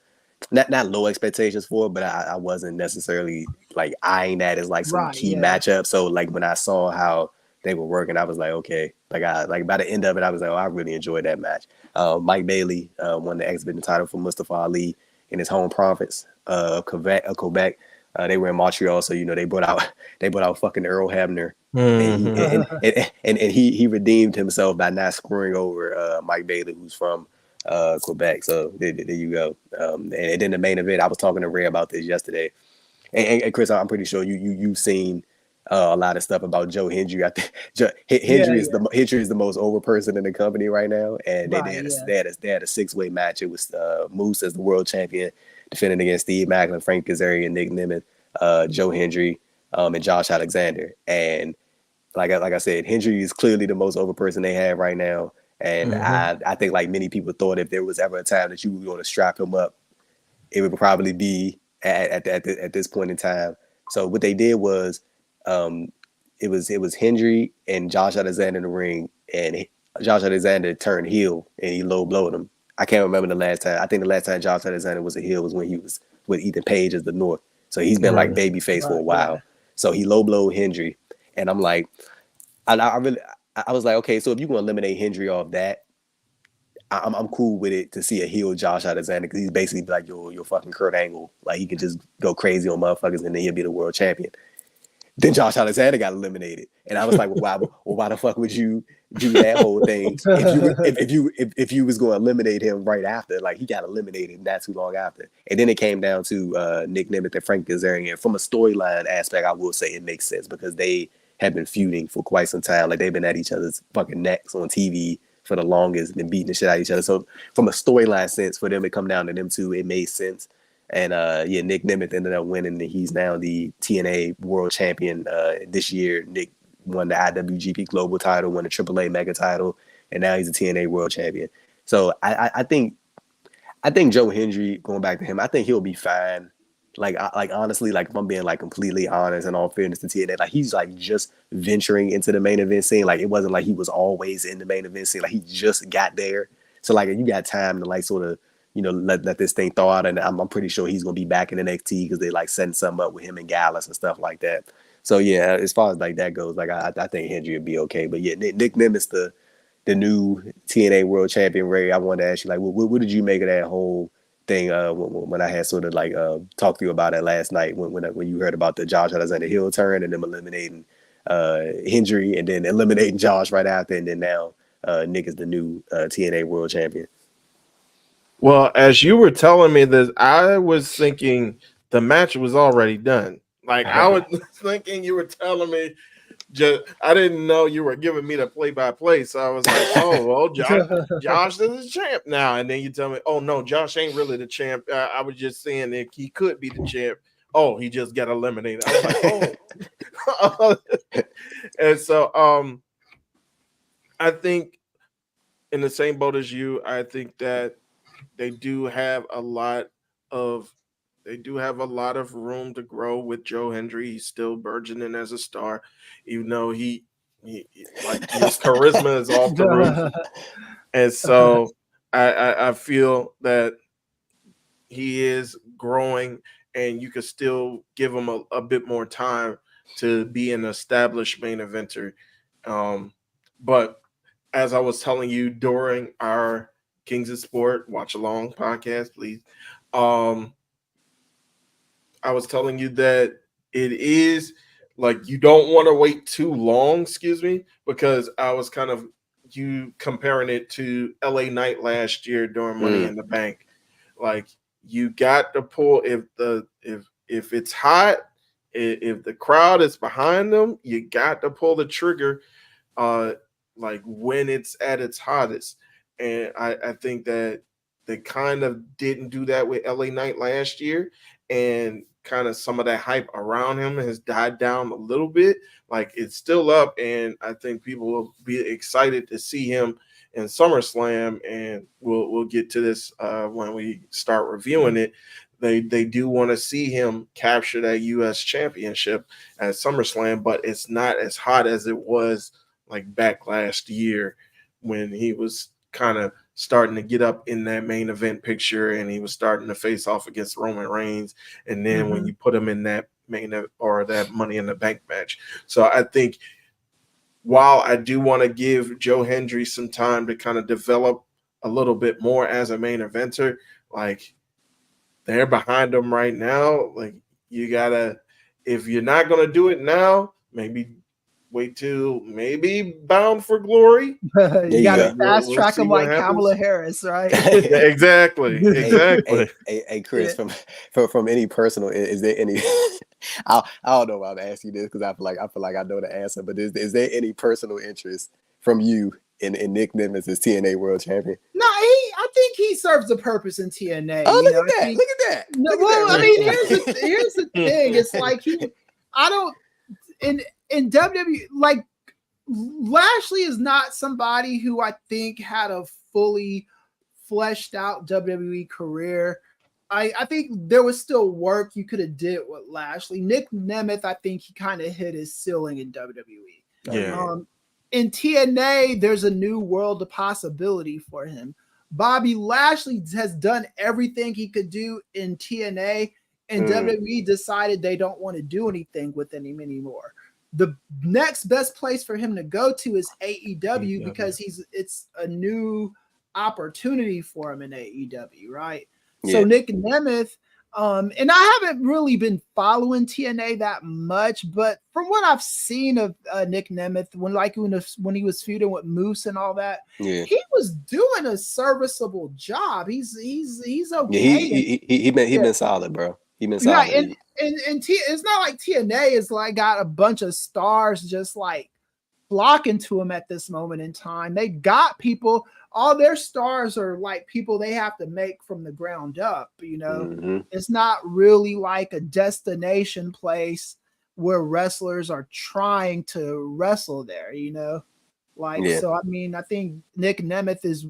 not low expectations for it, but I wasn't necessarily like eyeing that as like some key matchup. So like when I saw how they were working, I was like, okay. Like by the end of it, I was like, oh, I really enjoyed that match. Mike Bailey won the X-Division title from Mustafa Ali in his home province of Quebec. They were in Montreal, so they brought out fucking Earl Hebner, and he redeemed himself by not screwing over Mike Bailey, who's from Quebec. So there you go. And then the main event, I was talking to Ray about this yesterday, and Chris, I'm pretty sure you've seen a lot of stuff about Joe Hendry. I think Hendry is the most over person in the company right now, and they had a 6-way match. It was Moose as the world champion, defending against Steve Macklin, Frank Kazarian, Nick Nemeth, Joe Hendry, and Josh Alexander. And like I said, Hendry is clearly the most over person they have right now. And I think like many people thought if there was ever a time that you were going to strap him up, it would probably be at this point in time. So what they did was it was Hendry and Josh Alexander in the ring, and Josh Alexander turned heel and he low blowed him. I can't remember the last time. I think the last time Josh Alexander was a heel was when he was with Ethan Page as the North. So he's been like babyface for a while. Yeah. So he low blowed Hendry, and I'm like, I was like, okay, so if you're gonna eliminate Hendry off that, I'm cool with it to see a heel Josh Alexander, because he's basically like your fucking Kurt Angle. Like he can just go crazy on motherfuckers and then he'll be the world champion. Then Josh Alexander got eliminated, and I was like, well, why the fuck would you do that whole thing if you was going to eliminate him right after? Like he got eliminated not too long after, and then it came down to Nick Nemeth and Frank Kazarian. From a storyline aspect, I will say it makes sense because they have been feuding for quite some time. Like they've been at each other's fucking necks on TV for the longest and beating the shit out of each other. So from a storyline sense, for them to come down to them two, it made sense. And Nick Nemeth ended up winning, and he's now the TNA World Champion this year. Nick won the IWGP Global title, won the AAA Mega title, and now he's a TNA World Champion. So I think Joe Hendry, going back to him, I think he'll be fine. Like honestly, like if I'm being like completely honest and all fairness to TNA, like he's like just venturing into the main event scene. Like it wasn't like he was always in the main event scene. Like he just got there. So like you got time to like sort of, let this thing thaw out, and I'm pretty sure he's gonna be back in NXT because they like setting something up with him and Gallus and stuff like that. So yeah, as far as like that goes, like I think Hendry would be okay. But yeah, Nick Nemeth's the new TNA World Champion. Ray, I wanted to ask you, like, what did you make of that whole thing when I had sort of like talked to you about it last night when you heard about the Josh Alexander heel turn and them eliminating Hendry and then eliminating Josh right after, and then now Nick is the new TNA World Champion. Well, as you were telling me this, I was thinking the match was already done. Like I was thinking you were telling me I didn't know you were giving me the play-by-play. So I was like, oh, well, Josh is the champ now. And then you tell me, oh, no, Josh ain't really the champ. I was just saying that he could be the champ. Oh, he just got eliminated. I was like, oh. And so I think in the same boat as you, I think that they do have a lot of room to grow with Joe Hendry. He's still burgeoning as a star, even though he like his charisma is off the roof. And so I feel that he is growing, and you could still give him a bit more time to be an established main eventer. But as I was telling you during our Kings of Sport watch along podcast, please. I was telling you that it is like you don't want to wait too long, because I was kind of you comparing it to LA Knight last year during Money in the Bank. Like you got to pull if it's hot, if the crowd is behind them, you got to pull the trigger like when it's at its hottest. And I think that they kind of didn't do that with LA Knight last year, and kind of some of that hype around him has died down a little bit. Like it's still up, and I think people will be excited to see him in SummerSlam, and we'll get to this when we start reviewing it. They do want to see him capture that U.S. championship at SummerSlam, but it's not as hot as it was like back last year when he was kind of starting to get up in that main event picture, and he was starting to face off against Roman Reigns. And then when you put him in that that Money in the Bank match. So I think while I do want to give Joe Hendry some time to kind of develop a little bit more as a main eventer, like they're behind him right now. Like you gotta, if you're not going to do it now, maybe wait till maybe Bound for Glory. You got to fast track him like Kamala Harris, right? Exactly. Hey, Chris, from any personal, is there any? I don't know why I'm asking you this because I feel like I know the answer, but is there any personal interest from you in Nick Nemeth as TNA World Champion? No, I think he serves a purpose in TNA. Oh, look at that! I mean, here's the thing. It's like in WWE, like Lashley is not somebody who I think had a fully fleshed out WWE career. I think there was still work you could have did with Lashley. Nick Nemeth, I think he kind of hit his ceiling in WWE. Yeah. In TNA, there's a new world of possibility for him. Bobby Lashley has done everything he could do in TNA, and WWE decided they don't want to do anything with him anymore. The next best place for him to go to is AEW because it's a new opportunity for him in AEW, right? Yeah. So Nick Nemeth, and I haven't really been following TNA that much, but from what I've seen of Nick Nemeth, when he was feuding with Moose and all that, he was doing a serviceable job. He's okay. He been solid, bro. He been solid. And it's not like TNA is like got a bunch of stars just like flocking to him at this moment in time. They got people. All their stars are like people they have to make from the ground up. It's not really like a destination place where wrestlers are trying to wrestle there. So I mean, I think Nick Nemeth is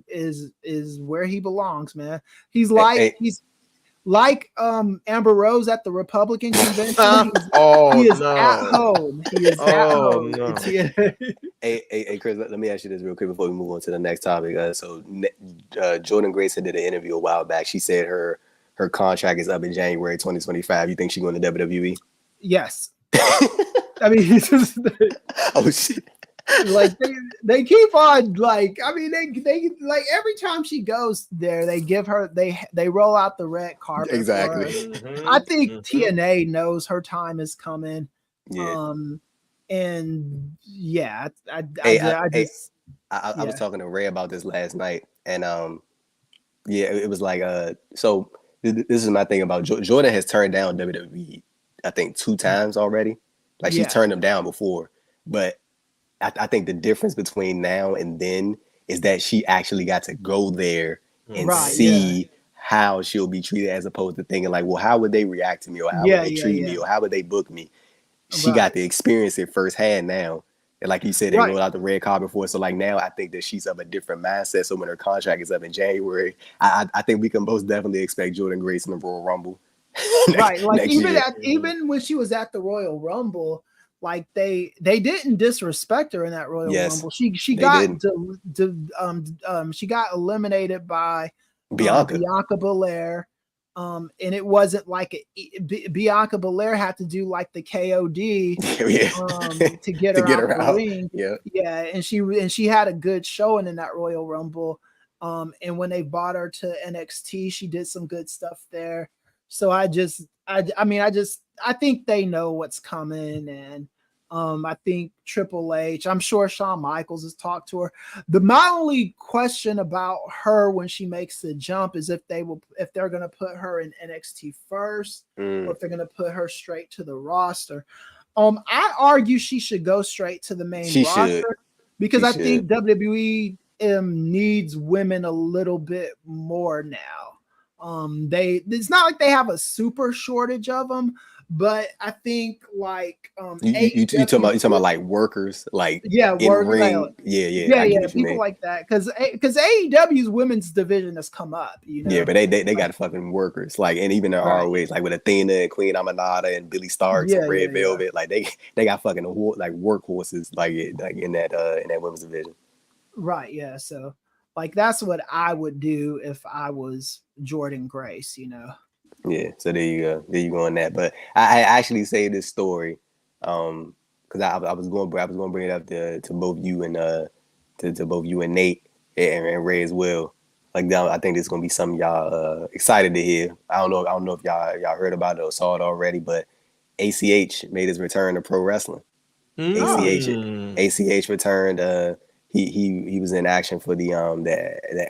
where he belongs, man. He's like Amber Rose at the Republican convention. He is at home. He is at home. No. Hey, Chris, let me ask you this real quick before we move on to the next topic. So Jordan Grayson did an interview a while back. She said her contract is up in January 2025. You think she's going to WWE? Yes. I mean, oh shit. Like they keep on like, I mean, they like every time she goes there, they give her they roll out the red carpet. Exactly. I think TNA knows her time is coming. Yeah. And yeah, I was talking to Ray about this last night, and Yeah, it was like so this is my thing about Jordan has turned down WWE, I think 2 times already. Like she's turned them down before, but I think the difference between now and then is that she actually got to go there and see how she'll be treated, as opposed to thinking like, well, how would they react to me, or how would they treat me, or how would they book me? She got to experience it firsthand now. And like you said, they rolled out the red carpet for it. So like now I think that she's of a different mindset. So when her contract is up in January, I think we can most definitely expect Jordan Grace in the Royal Rumble. Like even when she was at the Royal Rumble, like they didn't disrespect her in that Royal Rumble. She got eliminated by Bianca Belair. And it wasn't like Bianca Belair had to do like the KOD to get her out the ring. Yeah, and she had a good showing in that Royal Rumble. And when they brought her to NXT, she did some good stuff there. So I think they know what's coming, and I think Triple H, I'm sure Shawn Michaels has talked to her. My only question about her when she makes the jump is if they're going to put her in NXT first, or if they're going to put her straight to the roster. I argue she should go straight to the main roster because I think WWE needs women a little bit more now. It's not like they have a super shortage of them. But I think like you talking about like workers, like ring, people like that, because AEW's women's division has come up, you know. Yeah, but they got fucking workers, like, and even their ROH, like with Athena and Queen Amanada and Billy Starks and Red Velvet, like they got fucking like workhorses, like in that women's division. Right. Yeah. So like that's what I would do if I was Jordan Grace, you know. Yeah, so there you go on that. But I actually say this story because I was going to bring it up to both you and to both you and Nate and Ray as well. Like I think this is gonna be something y'all excited to hear. I don't know if y'all heard about it or saw it already, but ACH made his return to pro wrestling. ACH returned. He was in action for the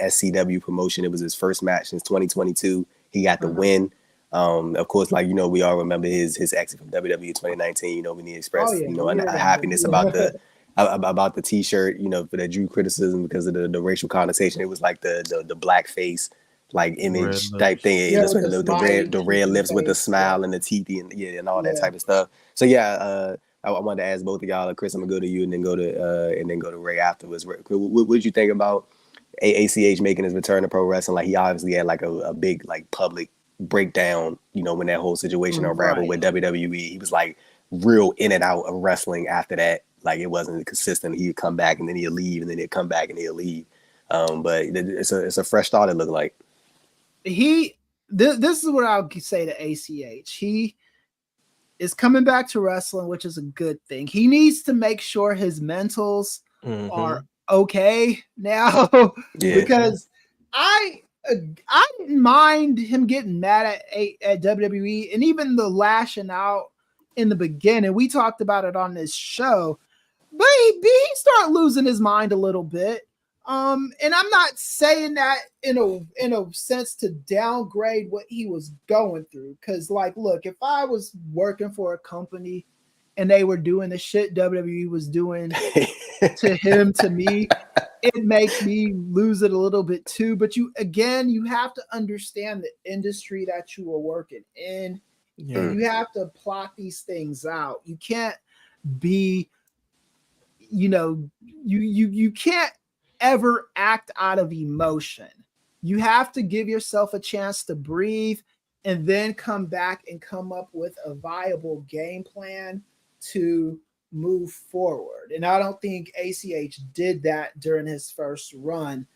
SCW promotion. It was his first match since 2022. He got the win. Of course, like, you know, we all remember his exit from WWE 2019, you know, when he expressed, happiness about the t-shirt, you know, that drew criticism because of the racial connotation. It was like the blackface, like image type thing. Yeah, the red lips with the smile and the teeth and all that type of stuff. So I wanted to ask both of y'all, Chris, I'm gonna go to you and then go to Ray afterwards. What did you think about ACH making his return to pro wrestling? Like, he obviously had like a big like public breakdown, you know, when that whole situation unraveled with WWE. He was like real in and out of wrestling after that. Like, it wasn't consistent. He'd come back and then he'd leave, and then he'd come back and he'd leave. But it's a fresh start, it looked like. This is what I'll say to ACH. He is coming back to wrestling, which is a good thing. He needs to make sure his mentals are okay now because I didn't mind him getting mad at WWE, and even the lashing out in the beginning. We talked about it on this show, but he started losing his mind a little bit. And I'm not saying that in a sense to downgrade what he was going through, because, like, look, if I was working for a company and they were doing the shit WWE was doing to him, to me, it makes me lose it a little bit too. But you have to understand the industry that you are working in. And you have to plot these things out. You can't be, you know, you can't ever act out of emotion. You have to give yourself a chance to breathe and then come back and come up with a viable game plan to move forward. And I don't think ACH did that during his first run.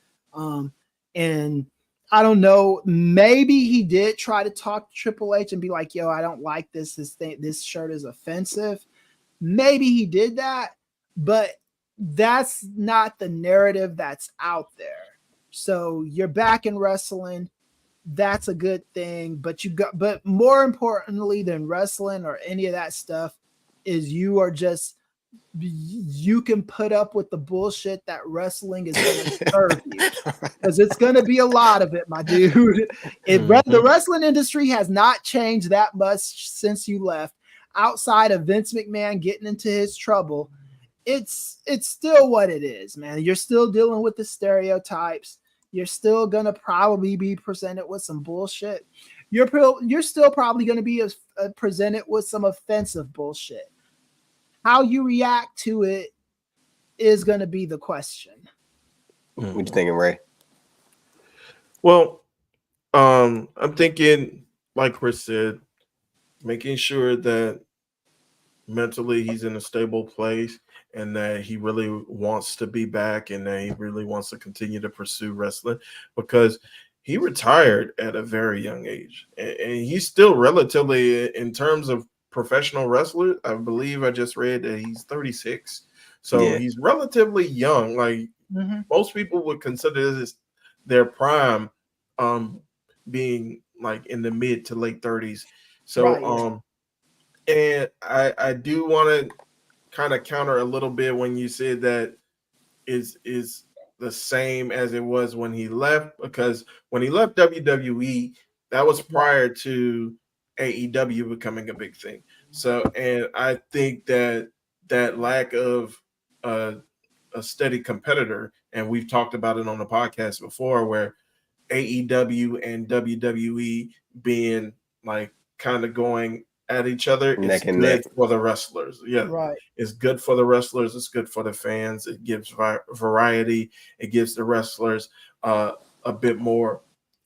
And I don't know, maybe he did try to talk to Triple H and be like, yo, I don't like this shirt is offensive. Maybe he did that, but that's not the narrative that's out there. So you're back in wrestling. That's a good thing. But more importantly than wrestling or any of that stuff is you are just you can put up with the bullshit that wrestling is going to serve you, because it's going to be a lot of it, my dude. The wrestling industry has not changed that much since you left. Outside of Vince McMahon getting into his trouble, it's still what it is, man. You're still dealing with the stereotypes. You're still going to probably be presented with some bullshit. You're still probably going to be presented with some offensive bullshit. How you react to it is going to be the question. What you thinking, Ray? Well, I'm thinking, like Chris said, making sure that mentally he's in a stable place and that he really wants to be back and that he really wants to continue to pursue wrestling, because he retired at a very young age and he's still relatively, in terms of professional wrestler, I believe I just read that he's 36. So he's relatively young. Like most people would consider this their prime being like in the mid to late 30s. So and I do want to kind of counter a little bit when you said that is the same as it was when he left, because when he left WWE, that was prior to AEW becoming a big thing. So, and I think that lack of a steady competitor, and we've talked about it on the podcast before, where AEW and WWE being like kind of going at each other, it's good for the wrestlers. Yeah, right. It's good for the wrestlers. It's good for the fans. It gives variety. It gives the wrestlers a bit more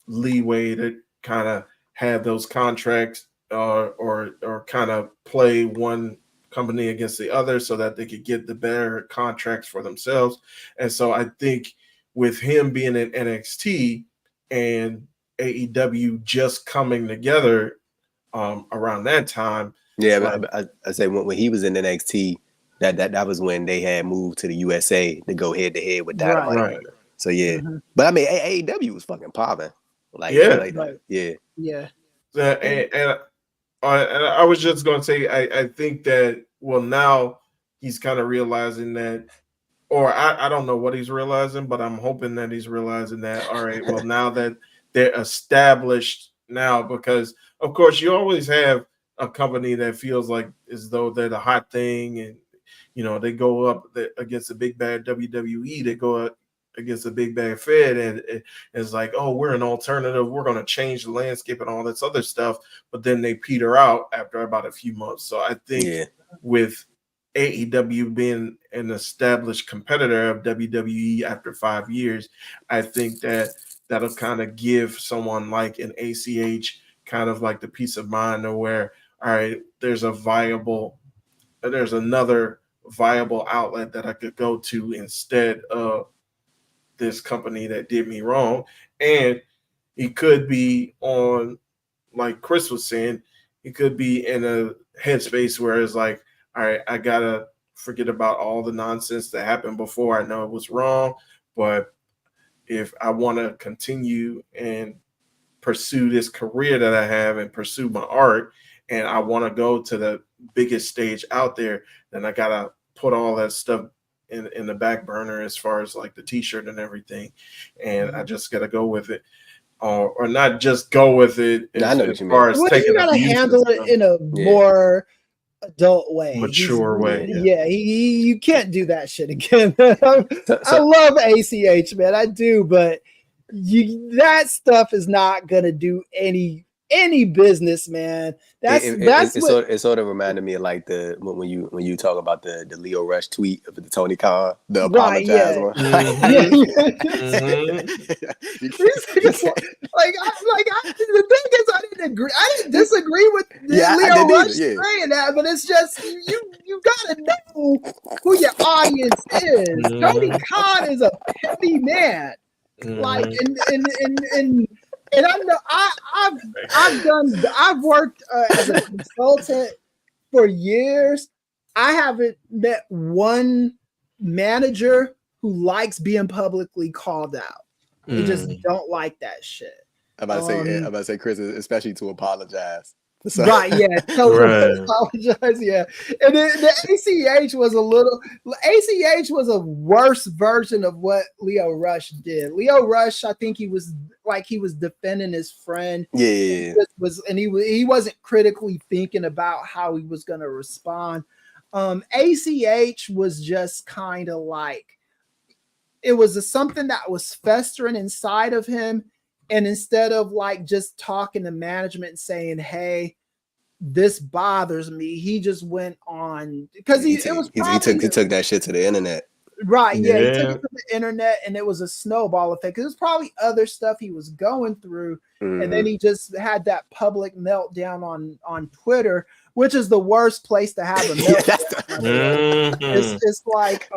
leeway to kind of have those contracts or kind of play one company against the other so that they could get the better contracts for themselves. And so I think with him being in NXT and AEW just coming together around that time. Yeah, like, I say when he was in NXT, that was when they had moved to the USA to go head to head with Dynamite. Right. So yeah, but I mean AEW was fucking popping. Like yeah. And I was just going to say, I think that, well, now he's kind of realizing that, or I don't know what he's realizing, but I'm hoping that he's realizing that, all right, well, now that they're established now, because, of course, you always have a company that feels like as though they're the hot thing, and, you know, they go up against a big bad WWE, they go up against a big bad Fed, and it's like, oh, we're an alternative, we're going to change the landscape and all this other stuff, but then they peter out after about a few months. So I think with AEW being an established competitor of WWE after 5 years, I think that that'll kind of give someone like an ACH kind of like the peace of mind of where, all right, there's another viable outlet that I could go to instead of this company that did me wrong. And he could be on, like Chris was saying, he could be in a headspace where it's like, all right, I gotta forget about all the nonsense that happened before. I know it was wrong, but if I want to continue and pursue this career that I have and pursue my art, and I want to go to the biggest stage out there, then I gotta put all that stuff in the back burner as far as like the t-shirt and everything, and I just gotta go with it, or not just go with it as far as taking you gotta handle it in a more adult way, mature way. You can't do that shit again. I love ACH, man, I do, but that stuff is not gonna do any business, man. It sort of reminded me of like when you talk about the Leo Rush tweet of the Tony Khan, the apologize one. The thing is, I didn't disagree with Leo Rush saying that, but it's just you gotta know who your audience is. Tony Khan is a petty man, like and I know I've worked as a consultant for years. I haven't met one manager who likes being publicly called out. They just don't like that shit. I'm about to say, Chris, especially to apologize Right, yeah, tell her Right. apologize, yeah. And then the ACH was a worse version of what Leo Rush did. Leo Rush, I think he was defending his friend. Yeah. He wasn't critically thinking about how he was going to respond. ACH was just kind of like, it was something that was festering inside of him. And instead of like just talking to management and saying, hey, this bothers me, he just went on because he took that shit to the internet. Right. Yeah. He took it to the internet and it was a snowball effect. It was probably other stuff he was going through. Mm-hmm. And then he just had that public meltdown on Twitter, which is the worst place to have a meltdown. It's like,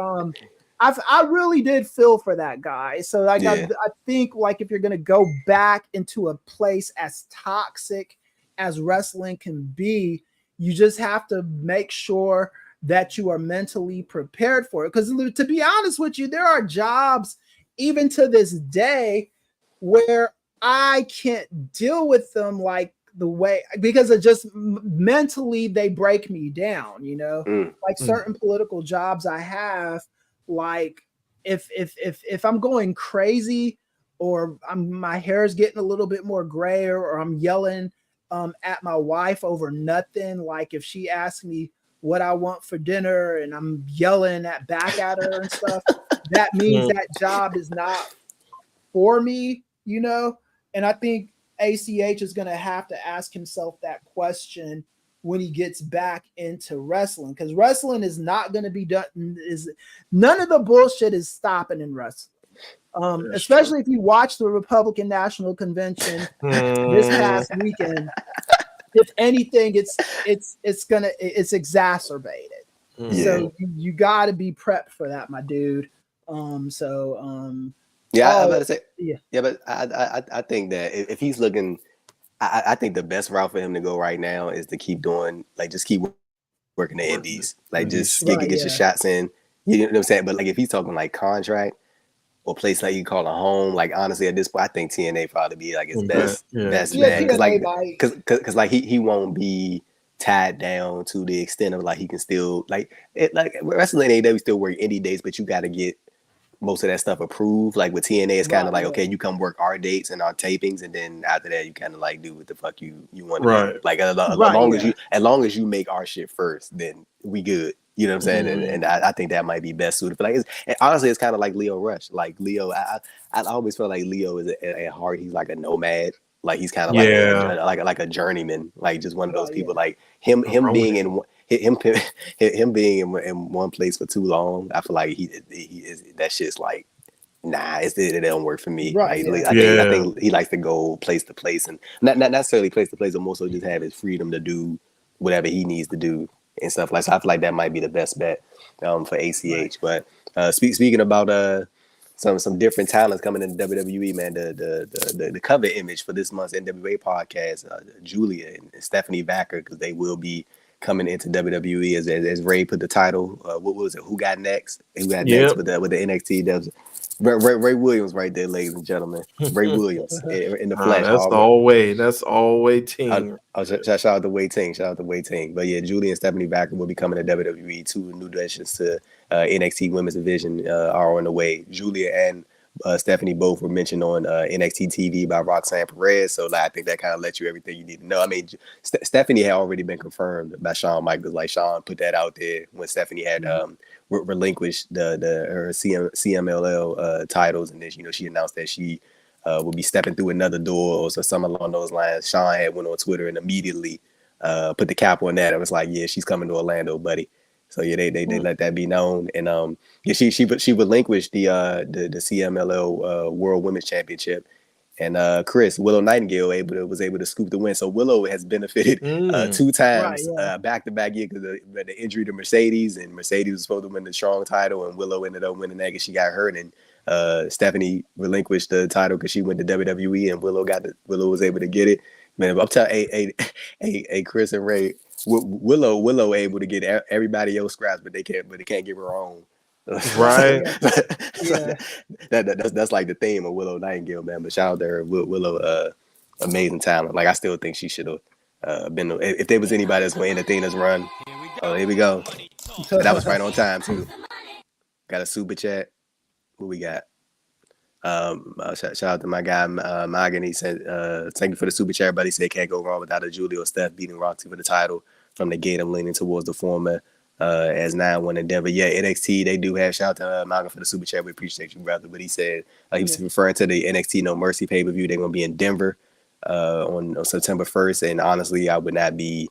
I really did feel for that guy. So I think like if you're going to go back into a place as toxic as wrestling can be, you just have to make sure that you are mentally prepared for it. Because to be honest with you, there are jobs even to this day where I can't deal with them like the way, because it just mentally they break me down, like certain political jobs I have. Like if I'm going crazy or my hair is getting a little bit more grayer or I'm yelling at my wife over nothing, like if she asks me what I want for dinner and I'm yelling back at her and stuff, that means that job is not for me, And I think ACH is going to have to ask himself that question when he gets back into wrestling, because wrestling is not going to be done. None of the bullshit is stopping in wrestling. Especially if you watch the Republican National Convention this past weekend. If anything, it's exacerbated. So you got to be prepped for that, my dude. I'm about to say, but I think that if he's looking. I think the best route for him to go right now is to keep doing, like, just keep working the indies, like just get your shots in. You know what I'm saying? But like, if he's talking like contract or place like you call a home, like honestly, at this point, I think TNA probably be like his best bet, because like he won't be tied down to the extent of like he can still like wrestling AEW still work indie days, but you got to get most of that stuff approved. Like with TNA, it's kind of like, okay, you come work our dates and our tapings, and then after that, you kind of like do what the fuck you want to do. Like as long as you make our shit first, then we good. You know what I'm saying? And I think that might be best suited. But like, honestly, it's kind of like Leo Rush. Like Leo, I always feel like Leo is at heart, he's like a nomad. Like he's kind of like a journeyman. Like just one of those people. Like him being in one place for too long, I feel like he is, that shit's like, nah, it don't work for me. Right. Like, I think he likes to go place to place, and not necessarily place to place, but more so just have his freedom to do whatever he needs to do and stuff like. So I feel like that might be the best bet for ACH. Right. But speaking about some different talents coming in the WWE, man, the cover image for this month's NWA podcast, Giulia and Stephanie Vaquer, because they will be coming into WWE as Ray put the title. What was it? Who got next? Who got next with the NXT devs? Ray Williams right there, ladies and gentlemen. Ray Williams in the flesh. That's all way. That's all way team. Shout out to Way Team. But yeah, Giulia and Stephanie Vaquer will be coming to WWE. Two new additions to NXT Women's Division are on the way. Giulia and Stephanie both were mentioned on NXT TV by Roxanne Perez, so like, I think that kind of lets you everything you need to know. I mean, Stephanie had already been confirmed by Shawn Michaels. Like Shawn put that out there when Stephanie had relinquished her CMLL titles, and then she announced that she will be stepping through another door or something along those lines. Shawn had went on Twitter and immediately put the cap on that. It was like, yeah, she's coming to Orlando, buddy. So yeah, they let that be known, and she relinquished the CMLL World Women's Championship, and Chris Willow Nightingale was able to scoop the win. So Willow has benefited 2 times back to back year because the injury to Mercedes, and Mercedes was supposed to win the strong title, and Willow ended up winning that because she got hurt, and Stephanie relinquished the title because she went to WWE, and Willow was able to get it. Man, I'm telling Chris and Ray. Willow able to get everybody else scraps, but they can't give her own. Right. That's like the theme of Willow Nightingale, man. But shout out to her, Willow, amazing talent. Like I still think she should have if there was anybody that's going to end Athena's run. Oh, here we go. That was right on time too. Got a super chat. Who we got? Shout out to my guy Morgan. He said, "Thank you for the super chat, buddy. He said can't go wrong without a Giulia or Steph beating Roxy for the title. From the gate, I'm leaning towards the former. As 9-1 in Denver. Yeah, NXT, they do have shout out to Morgan for the super chat. We appreciate you, brother. But he said he was referring to the NXT No Mercy pay-per-view. They're going to be in Denver on September 1st. And honestly, I would not be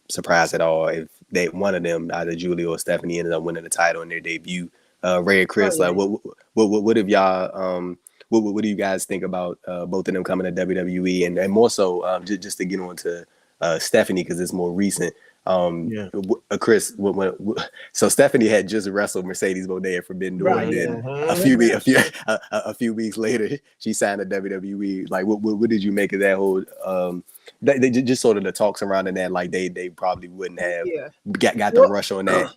surprised at all if one of them, either Giulia or Stephanie, ended up winning the title in their debut. Ray and Chris, what have y'all what do you guys think about both of them coming to WWE and more so just to get on to Stephanie because it's more recent. Chris, so Stephanie had just wrestled Mercedes Moné at Forbidden Door, and then a few weeks later, she signed to WWE. Like, what did you make of that whole? They just sort of the talks around in that, like they probably wouldn't have got the rush on that,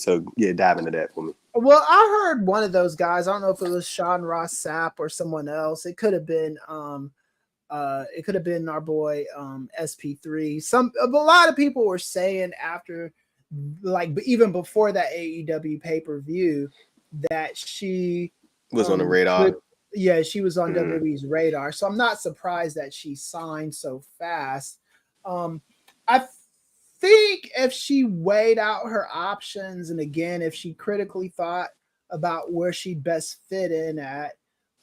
So dive into that for me. Well, I heard one of those guys. I don't know if it was Sean Ross Sapp or someone else. It could have been. It could have been our boy SP3. A lot of people were saying after, like, even before that AEW pay-per-view, that she was on the radar. She was on WWE's radar. So I'm not surprised that she signed so fast. I think if she weighed out her options, and again, if she critically thought about where she'd best fit in at,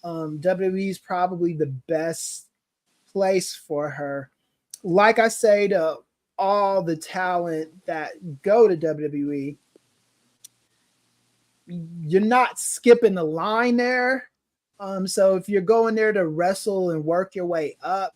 WWE's probably the best place for her. Like I say to all the talent that go to WWE, you're not skipping the line there. So if you're going there to wrestle and work your way up,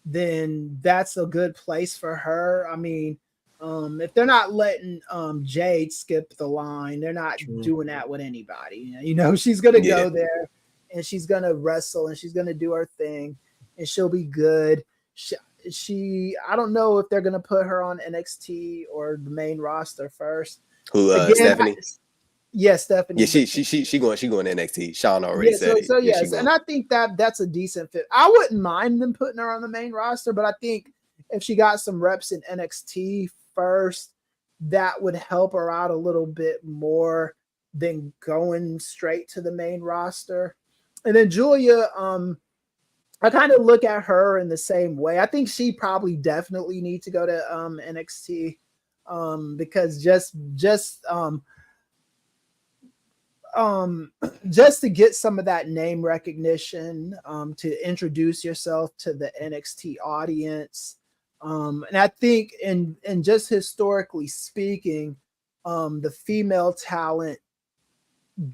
then that's a good place for her. I mean, if they're not letting Jade skip the line, they're not doing that with anybody. She's gonna go there and she's gonna wrestle and she's gonna do her thing. And she'll be good. She I don't know if they're gonna put her on NXT or the main roster first. Who Stephanie? Stephanie. Yeah, she going to NXT. Sean already said it. So yes, and I think that's a decent fit. I wouldn't mind them putting her on the main roster, but I think if she got some reps in NXT first, that would help her out a little bit more than going straight to the main roster. And then Giulia, I kind of look at her in the same way. I think she probably definitely needs to go to NXT because just to get some of that name recognition, to introduce yourself to the NXT audience. And I think in just historically speaking, the female talent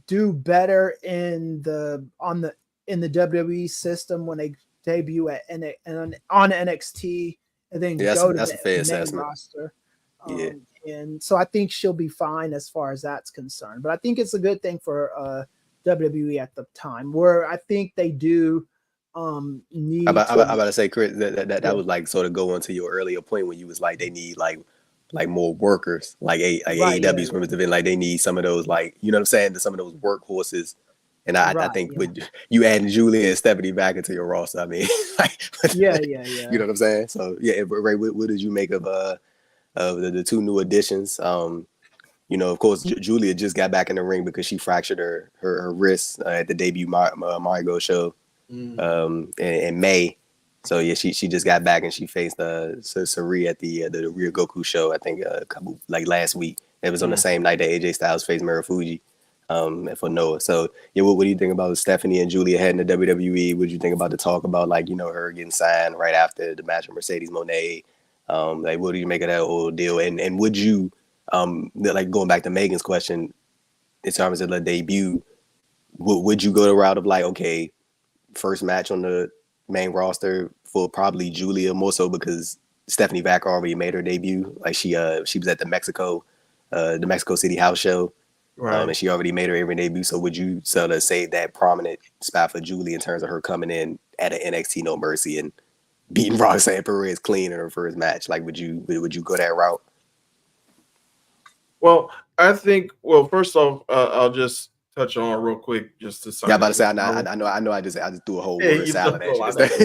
do better in the WWE system when they debut on NXT and then go to the main roster. And so I think she'll be fine as far as that's concerned. But I think it's a good thing for WWE at the time, where I think they do need. I'm about to say, Chris, that was like sort of go on to your earlier point when you was like they need like more workers, like AEW's women's division, like they need some of those, like, you know what I'm saying, some of those workhorses. And I think with you adding Giulia and Stephanie back into your roster, I mean, you know what I'm saying? So Ray, what did you make of the two new additions? Of course, Giulia just got back in the ring because she fractured her wrist at the debut Margo show in May. So she just got back and she faced Sari at the Real Goku show, I think a couple last week. It was on the same night that AJ Styles faced Marufuji. For Noah. So what do you think about Stephanie and Giulia heading to WWE? What do you think about the talk about her getting signed right after the match with Mercedes Moné? What do you make of that whole deal? And would you going back to Megan's question in terms of the debut, would you go the route of okay, first match on the main roster for probably Giulia, more so because Stephanie Vaquer already made her debut. She was at the Mexico City house show. Right. And she already made her every debut. So would you sort of save that prominent spot for Giulia in terms of her coming in at an NXT No Mercy and beating Roxanne Perez clean in her first match? Would you go that route? Well, I think. First off, I'll just touch on real quick just to. Yeah, I'm about to say I know. I just threw a whole word salad at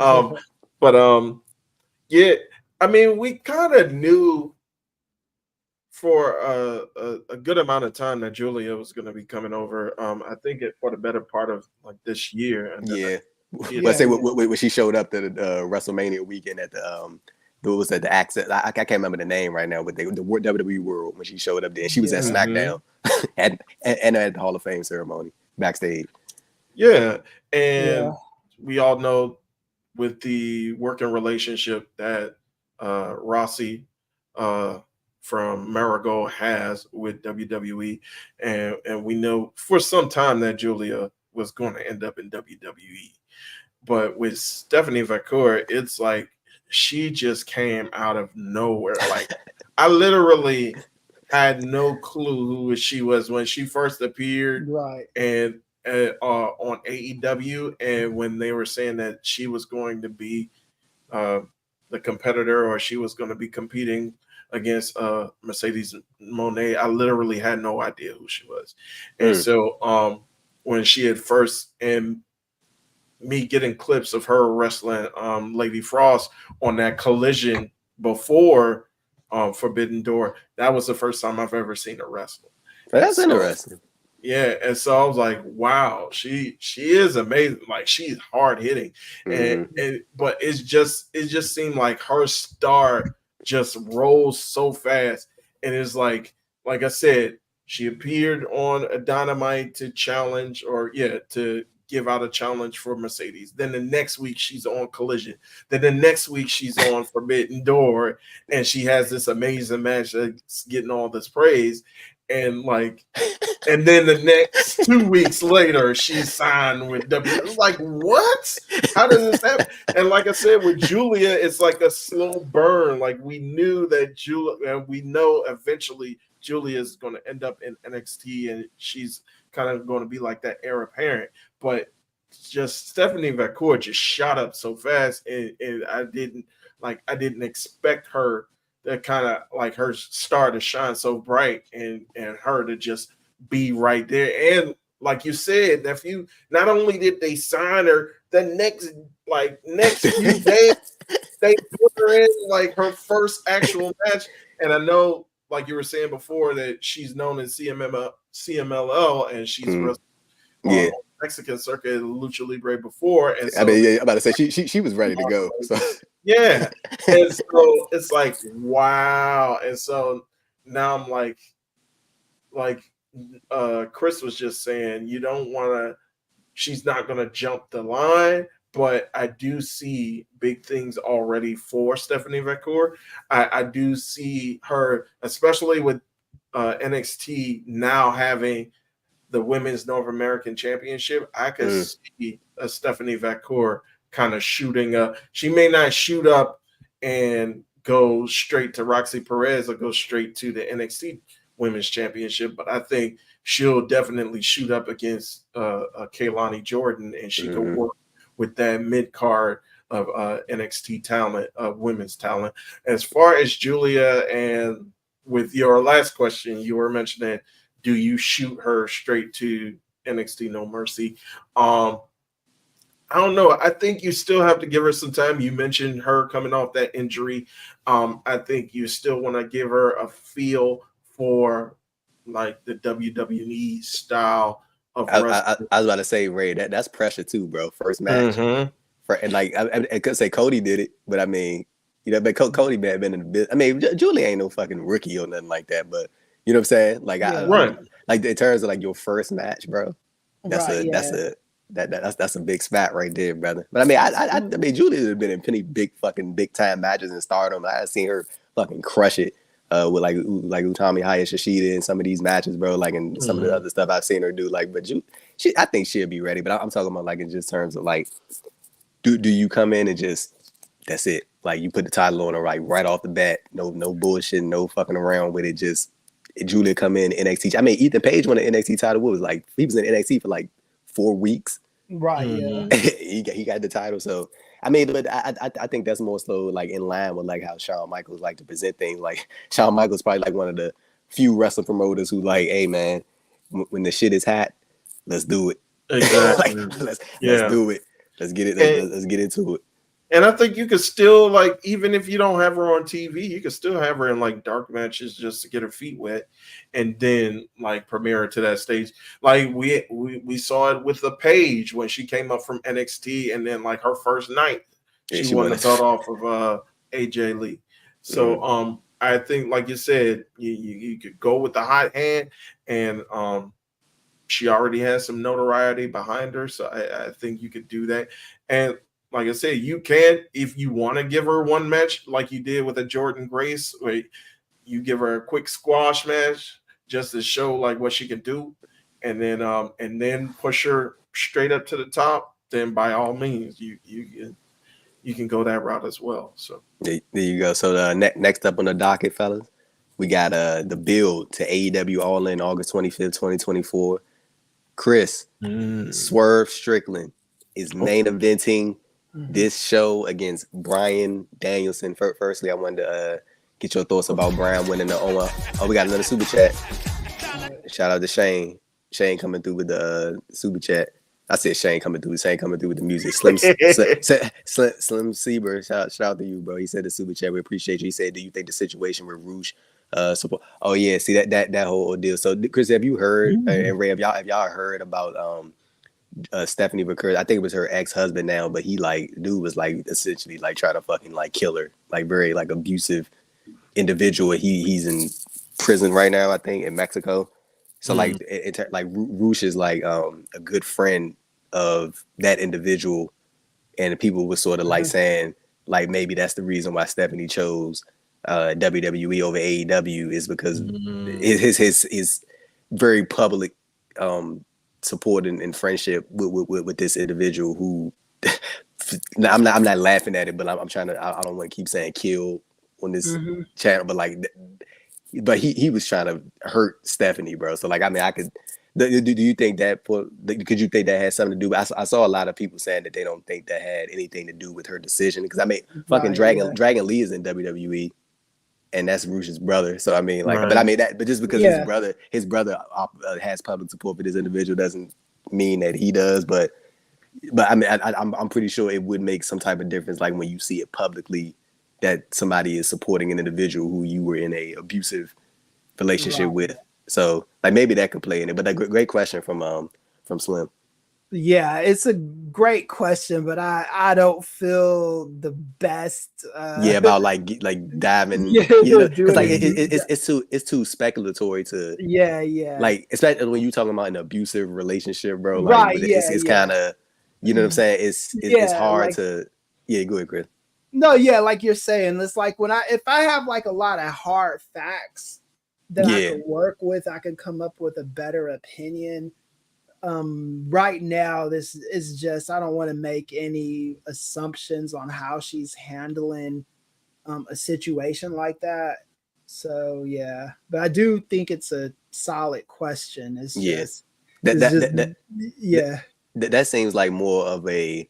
you. But yeah, I mean, we kind of knew for a good amount of time that Giulia was going to be coming over. I think for the better part of like this year. And Yeah. Yeah. But say when she showed up to the WrestleMania weekend at the what was that, the access? I can't remember the name right now, but the WWE World, when she showed up there, she was at SmackDown and at the Hall of Fame ceremony backstage. Yeah, and we all know with the working relationship that Rossi from Marigold has with WWE, and we know for some time that Giulia was going to end up in WWE. But with Stephanie Vaquer, it's like she just came out of nowhere. Like I literally had no clue who she was when she first appeared, and on AEW, and when they were saying that she was going to be the competitor, or she was going to be competing against Mercedes Moné, I literally had no idea who she was. And so when she had first, and me getting clips of her wrestling Lady Frost on that Collision before Forbidden Door, that was the first time I've ever seen her wrestle. That's interesting. Yeah, and so I was like, wow, she is amazing. Like she's hard hitting, and but it just seemed like her star just rolls so fast, and it's like I said, she appeared on a Dynamite to challenge, to give out a challenge for Mercedes. Then the next week she's on Collision. Then the next week she's on Forbidden Door, and she has this amazing match that's getting all this praise. And then the next 2 weeks later, she's signed with WWE. It's like, what? How does this happen? And like I said, with Giulia, it's like a slow burn. Like we knew that Giulia, and we know eventually Giulia is going to end up in NXT, and she's kind of going to be like that heir apparent. But just Stephanie Vaquer just shot up so fast, and I didn't expect her that kind of like her star to shine so bright, and her to just be right there. And like you said, nephew, not only did they sign her, the next few days they put her in like her first actual match. And I know, like you were saying before, that she's known as CMLL, and she's wrestled Mexican circuit, Lucha Libre before. And so, I mean, I'm about to say she was ready to go. So. Yeah, and so it's like, wow. And so now I'm like Chris was just saying, you don't want to, she's not going to jump the line, but I do see big things already for Stephanie Vaquer. I do see her, especially with NXT now having the Women's North American Championship. I could see a Stephanie Vaquer kind of shooting up. She may not shoot up and go straight to Roxy Perez or go straight to the NXT Women's Championship, but I think she'll definitely shoot up against Kaylani Jordan, and she can work with that mid card of NXT talent, of women's talent. As far as Giulia, and with your last question, you were mentioning, do you shoot her straight to NXT No Mercy? I don't know. I think you still have to give her some time. You mentioned her coming off that injury. I think you still want to give her a feel for like the WWE style of wrestling. I was about to say, Ray, that's pressure too, bro. First match. And like I could say Cody did it, but I mean, but Cody may have been in the business. I mean, Giulia ain't no fucking rookie or nothing like that, but you know what I'm saying? Like like in terms of like your first match, bro. That's a big spot right there, brother. But I mean, I mean, Giulia has been in plenty big time matches in Stardom. I've seen her fucking crush it with like Utami Hayashishida Shishida in some of these matches, bro. Like in some of the other stuff I've seen her do. Like, but I think she'll be ready. But I'm talking about like in just terms of like, do you come in and just that's it? Like you put the title on her right off the bat. No bullshit, no fucking around with it. Just Giulia come in NXT. I mean, Ethan Page won the NXT title. What was like he was in NXT for like 4 weeks. Right. Yeah. he got the title. So I mean, but I think that's more so like in line with like how Shawn Michaels like to present things. Like Shawn Michaels probably like one of the few wrestling promoters who like, hey man, when the shit is hot, let's do it. Exactly. Let's do it. Let's get it. Let's get into it. And I think you could still, like, even if you don't have her on TV, you could still have her in like dark matches just to get her feet wet, and then like premiere her to that stage. Like we saw it with the Paige when she came up from NXT, and then like her first night, she won the belt off of AJ Lee. So I think, like you said, you could go with the hot hand, and she already has some notoriety behind her, so I think you could do that. And like I said, you can, if you want to give her one match like you did with a Jordan Grace, where you give her a quick squash match just to show like what she can do, and then push her straight up to the top, then by all means you can go that route as well. So there you go. So next up on the docket, fellas, we got the build to AEW All In August 25th, 2024. Chris, Swerve Strickland is main eventing this show against Bryan Danielson. Firstly, I wanted to get your thoughts about Bryan winning the OMA. Oh, we got another super chat. Shout out to Shane. Shane coming through with the super chat. I said Shane coming through. Shane coming through with the music. Slim Sieber, shout out to you, bro. He said the super chat. We appreciate you. He said, "Do you think the situation with Roosh support?" Oh yeah, see that whole ordeal. So Chris, have you heard and Ray, have y'all heard about Stephanie Vaquer? I think it was her ex-husband now, but he like dude was like essentially like trying to fucking like kill her, like very like abusive individual. He's in prison right now, I think, in Mexico. So like Roosh is like a good friend of that individual, and people were sort of like saying like maybe that's the reason why Stephanie chose WWE over AEW is because his very public support and friendship with this individual who I'm not laughing at it, but I'm trying to, I don't want to keep saying kill on this channel, but like, but he was trying to hurt Stephanie, bro. So like, I mean, I could, do you think that, could you think that had something to do? I saw a lot of people saying that they don't think that had anything to do with her decision. Because I mean, fucking Dragon Lee is in WWE. And that's Roosh's brother. So I mean, like, but I mean that, but just because his brother has public support for this individual doesn't mean that he does. But I mean, I'm pretty sure it would make some type of difference, like when you see it publicly that somebody is supporting an individual who you were in a abusive relationship with. So like maybe that could play in it. But that great question from Slim. Yeah, it's a great question, but I don't feel the best. About like diving, because like it's too speculatory to. Yeah. Like especially when you talking about an abusive relationship, bro. Like, it's kind of, you know what I'm saying. It's hard to. Yeah, go ahead, Chris. No, yeah, like you're saying, it's like if I have like a lot of hard facts that I could work with, I could come up with a better opinion. Right now, this is just, I don't want to make any assumptions on how she's handling a situation like that. So yeah, but I do think it's a solid question. It's just that seems like more of a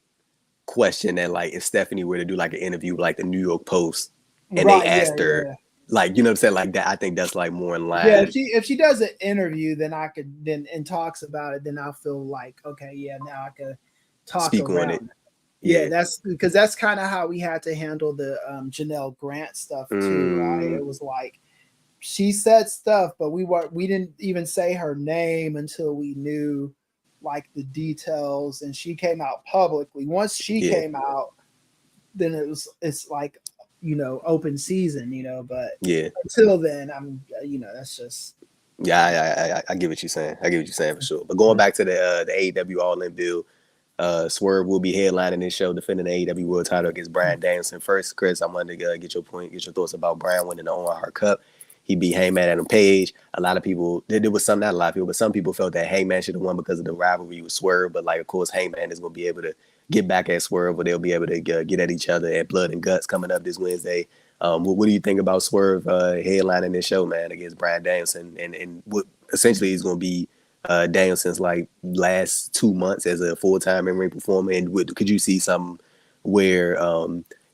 question than like if Stephanie were to do like an interview with like the New York Post and they asked her. Like, you know what I'm saying? Like that, I think that's like more in line. Yeah, if she does an interview, then I could and talks about it, then I'll feel like, okay, yeah, now I could speak on it. Yeah, that's because that's kind of how we had to handle the Janel Grant stuff too, right? It was like she said stuff, but we didn't even say her name until we knew like the details, and she came out publicly. Once she came out, then it's like, you know, open season, you know, but until then, I'm, you know, that's just. Yeah, I get what you're saying. I get what you're saying for sure. But going back to the AEW All In build, Swerve will be headlining this show, defending the AEW World Title against Bryan Danielson. First, Chris, I wanted to get your thoughts about Bryan winning the Owen Hart Cup. He beat Hangman Adam Page. A lot of people, there was some, not a lot of people, but some people felt that Hangman should have won because of the rivalry with Swerve. But like, of course, Hangman is going to be able to get back at Swerve, or they'll be able to get at each other at Blood and Guts coming up this Wednesday. What do you think about Swerve headlining this show, man, against Bryan Danielson, and what essentially is going to be Danielson's like last 2 months as a full-time in-ring performer? And could you see something where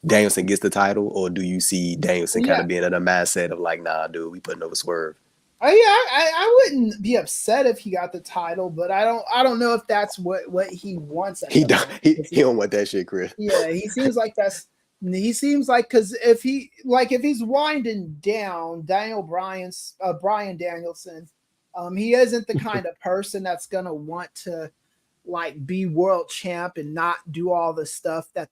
Danielson gets the title, or do you see Danielson kind of being in a mindset of like, nah, dude, we putting over Swerve? I wouldn't be upset if he got the title, but I don't know if that's what he wants. He don't want that shit, Chris. Yeah, he seems like because if he's winding down Brian Danielson, he isn't the kind of person that's gonna want to like be world champ and not do all the stuff that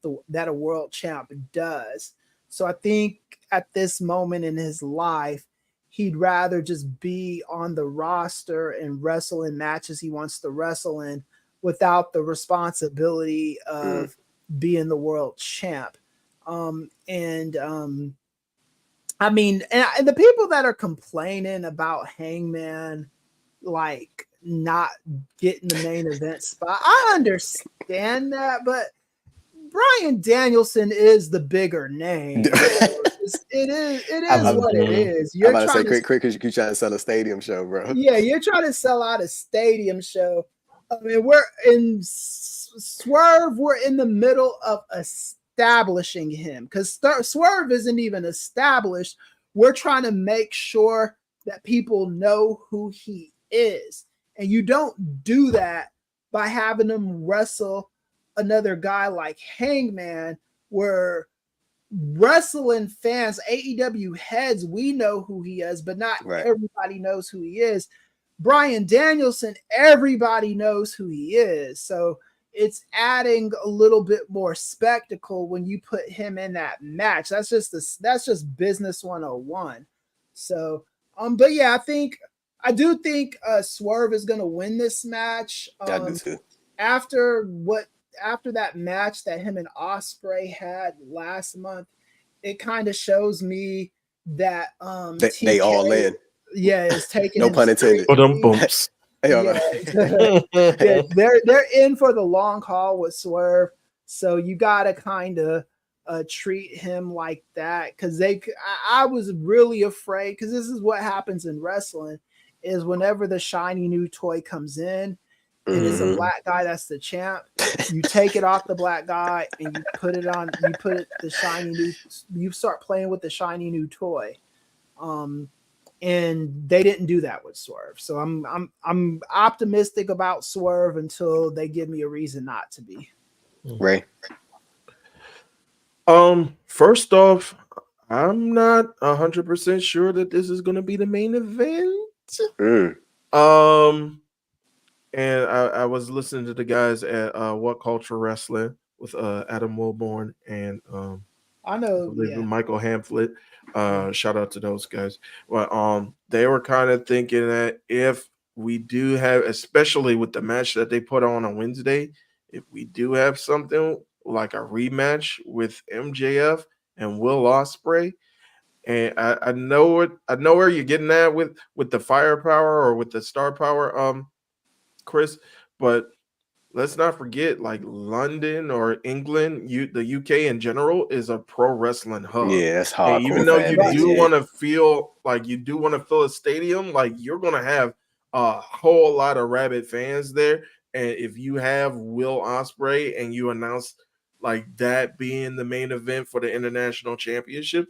a world champ does. So I think at this moment in his life, he'd rather just be on the roster and wrestle in matches he wants to wrestle in without the responsibility of being the world champ. I mean, and the people that are complaining about Hangman, like not getting the main event spot, I understand that, but Bryan Danielson is the bigger name. It is what it is. You're about to say, quick, because you're trying to sell a stadium show, bro. Yeah, you're trying to sell out a stadium show. I mean, we're in Swerve. We're in the middle of establishing him because Swerve isn't even established. We're trying to make sure that people know who he is, and you don't do that by having him wrestle another guy like Hangman, where wrestling fans, AEW heads, we know who he is, but not everybody knows who he is. Bryan Danielson, everybody knows who he is. So it's adding a little bit more spectacle when you put him in that match. That's just business 101. So, but yeah, I do think Swerve is going to win this match. I do too. After that match that him and Ospreay had last month, it kind of shows me that they all in. Yeah, it's taking no pun intended. Yeah, they're in for the long haul with Swerve, so you gotta kind of treat him like that because I was really afraid because this is what happens in wrestling is whenever the shiny new toy comes in. And it's a black guy that's the champ. You take it off the black guy and you put it on. You put it the shiny new. You start playing with the shiny new toy, and they didn't do that with Swerve. So I'm optimistic about Swerve until they give me a reason not to be. Ray. First off, I'm not 100% sure that this is going to be the main event. And I was listening to the guys at What Culture Wrestling with Adam Wilborn and I know Michael Hamflet. Shout out to those guys. Well, they were kind of thinking that if we do have, especially with the match that they put on Wednesday, if we do have something like a rematch with MJF and Will Ospreay, and I know where you're getting at with the firepower or with the star power, Chris, but let's not forget, like London or England, the UK in general is a pro wrestling hub. Yeah, that's hardcore. And even though you do want to feel like you do want to fill a stadium, like you're gonna have a whole lot of rabid fans there. And if you have Will Ospreay and you announce like that being the main event for the international championship,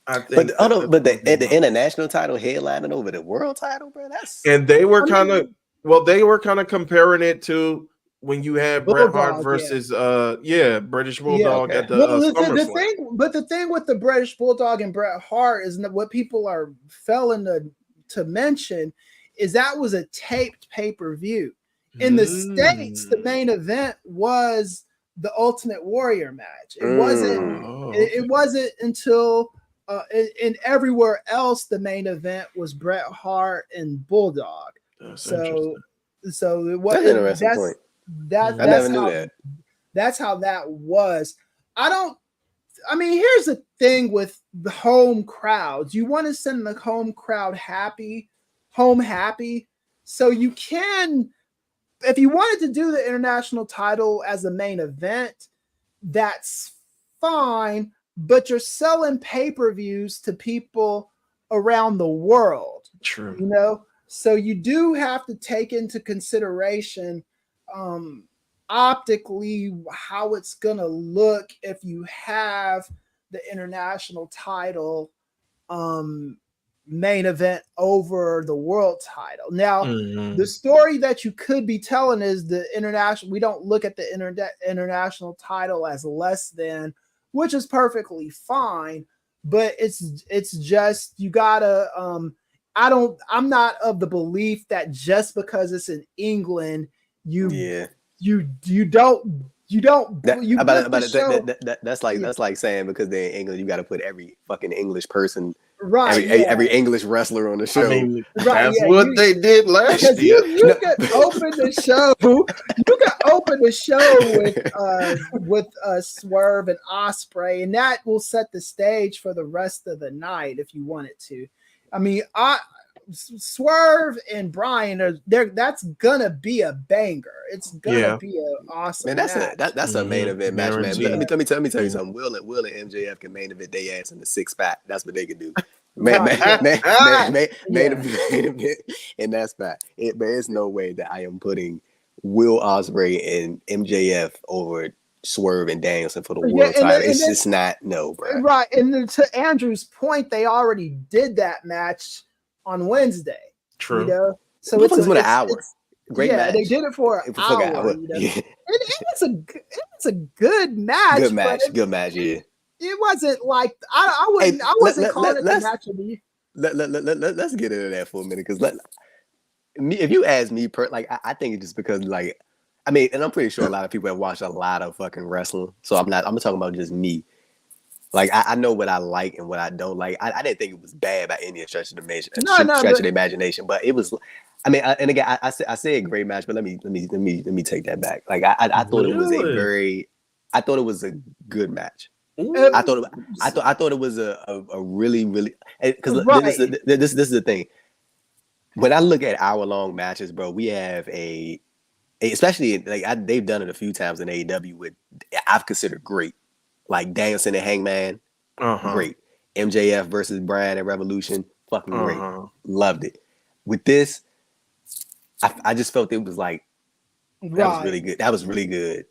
I think. But the international title headlining over the world title, bro. And they were kind of. Well, they were kind of comparing it to when you had Bret Hart versus British Bulldog at the SummerSlam. The thing with the British Bulldog and Bret Hart is what people are failing to mention is that was a taped pay-per-view. In the States, the main event was the Ultimate Warrior match. It wasn't until and everywhere else the main event was Bret Hart and Bulldog. So it was interesting point. I never knew that. That's how that was. Here's the thing with the home crowds. You want to send the home crowd home happy. So you can, if you wanted to do the international title as a main event, that's fine, but you're selling pay-per-views to people around the world. True. You know? So you do have to take into consideration optically how it's going to look if you have the international title main event over the world title. Now, Mhm. the story that you could be telling is the international. We don't look at the international title as less than, which is perfectly fine. But it's just you gotta. I'm not of the belief that just because it's in England, you don't. That's like saying because they're in England, you got to put every fucking English person, Right, every English wrestler on the show. I mean, Right, that's yeah, what they did last because year. you could open the show. You could open the show with Swerve and Ospreay, and that will set the stage for the rest of the night if you wanted to. I mean, Swerve and Brian are there. That's gonna be a banger. It's gonna be an awesome. Man, that's a main event match, man. Guaranteed. Let me tell you something. Will and MJF can main event their ass in the 6-pack. That's what they can do. Main event in that spot. But there's no way that I am putting Will Ospreay and MJF over Swerve and Danielson for the world title. It's just not, no, bro. Right, and then to Andrew's point, they already did that match on Wednesday. True. You know? So it's an hour. Great match. They did it for an hour. You know? Yeah. It's a good match. Good match. Yeah. It wasn't like I wasn't calling it the match of the year. Let's get into that for a minute, because if you ask me, I think it's just because, like, I mean, and I'm pretty sure a lot of people have watched a lot of fucking wrestling, so I'm talking about just me. Like, I know what I like and what I don't like. I didn't think it was bad by any stretch of the imagination, but it was. I mean, and again, I said great match, but let me take that back. Like, I thought it was I thought it was a good match. I thought it was a really, because this is the thing. When I look at hour-long matches, bro, we have especially like they've done it a few times in AEW with I've considered great, like Danielson and Hangman, great. MJF versus Bryan at Revolution, fucking great, loved it. With this, I just felt it was like that was really good. That was really good.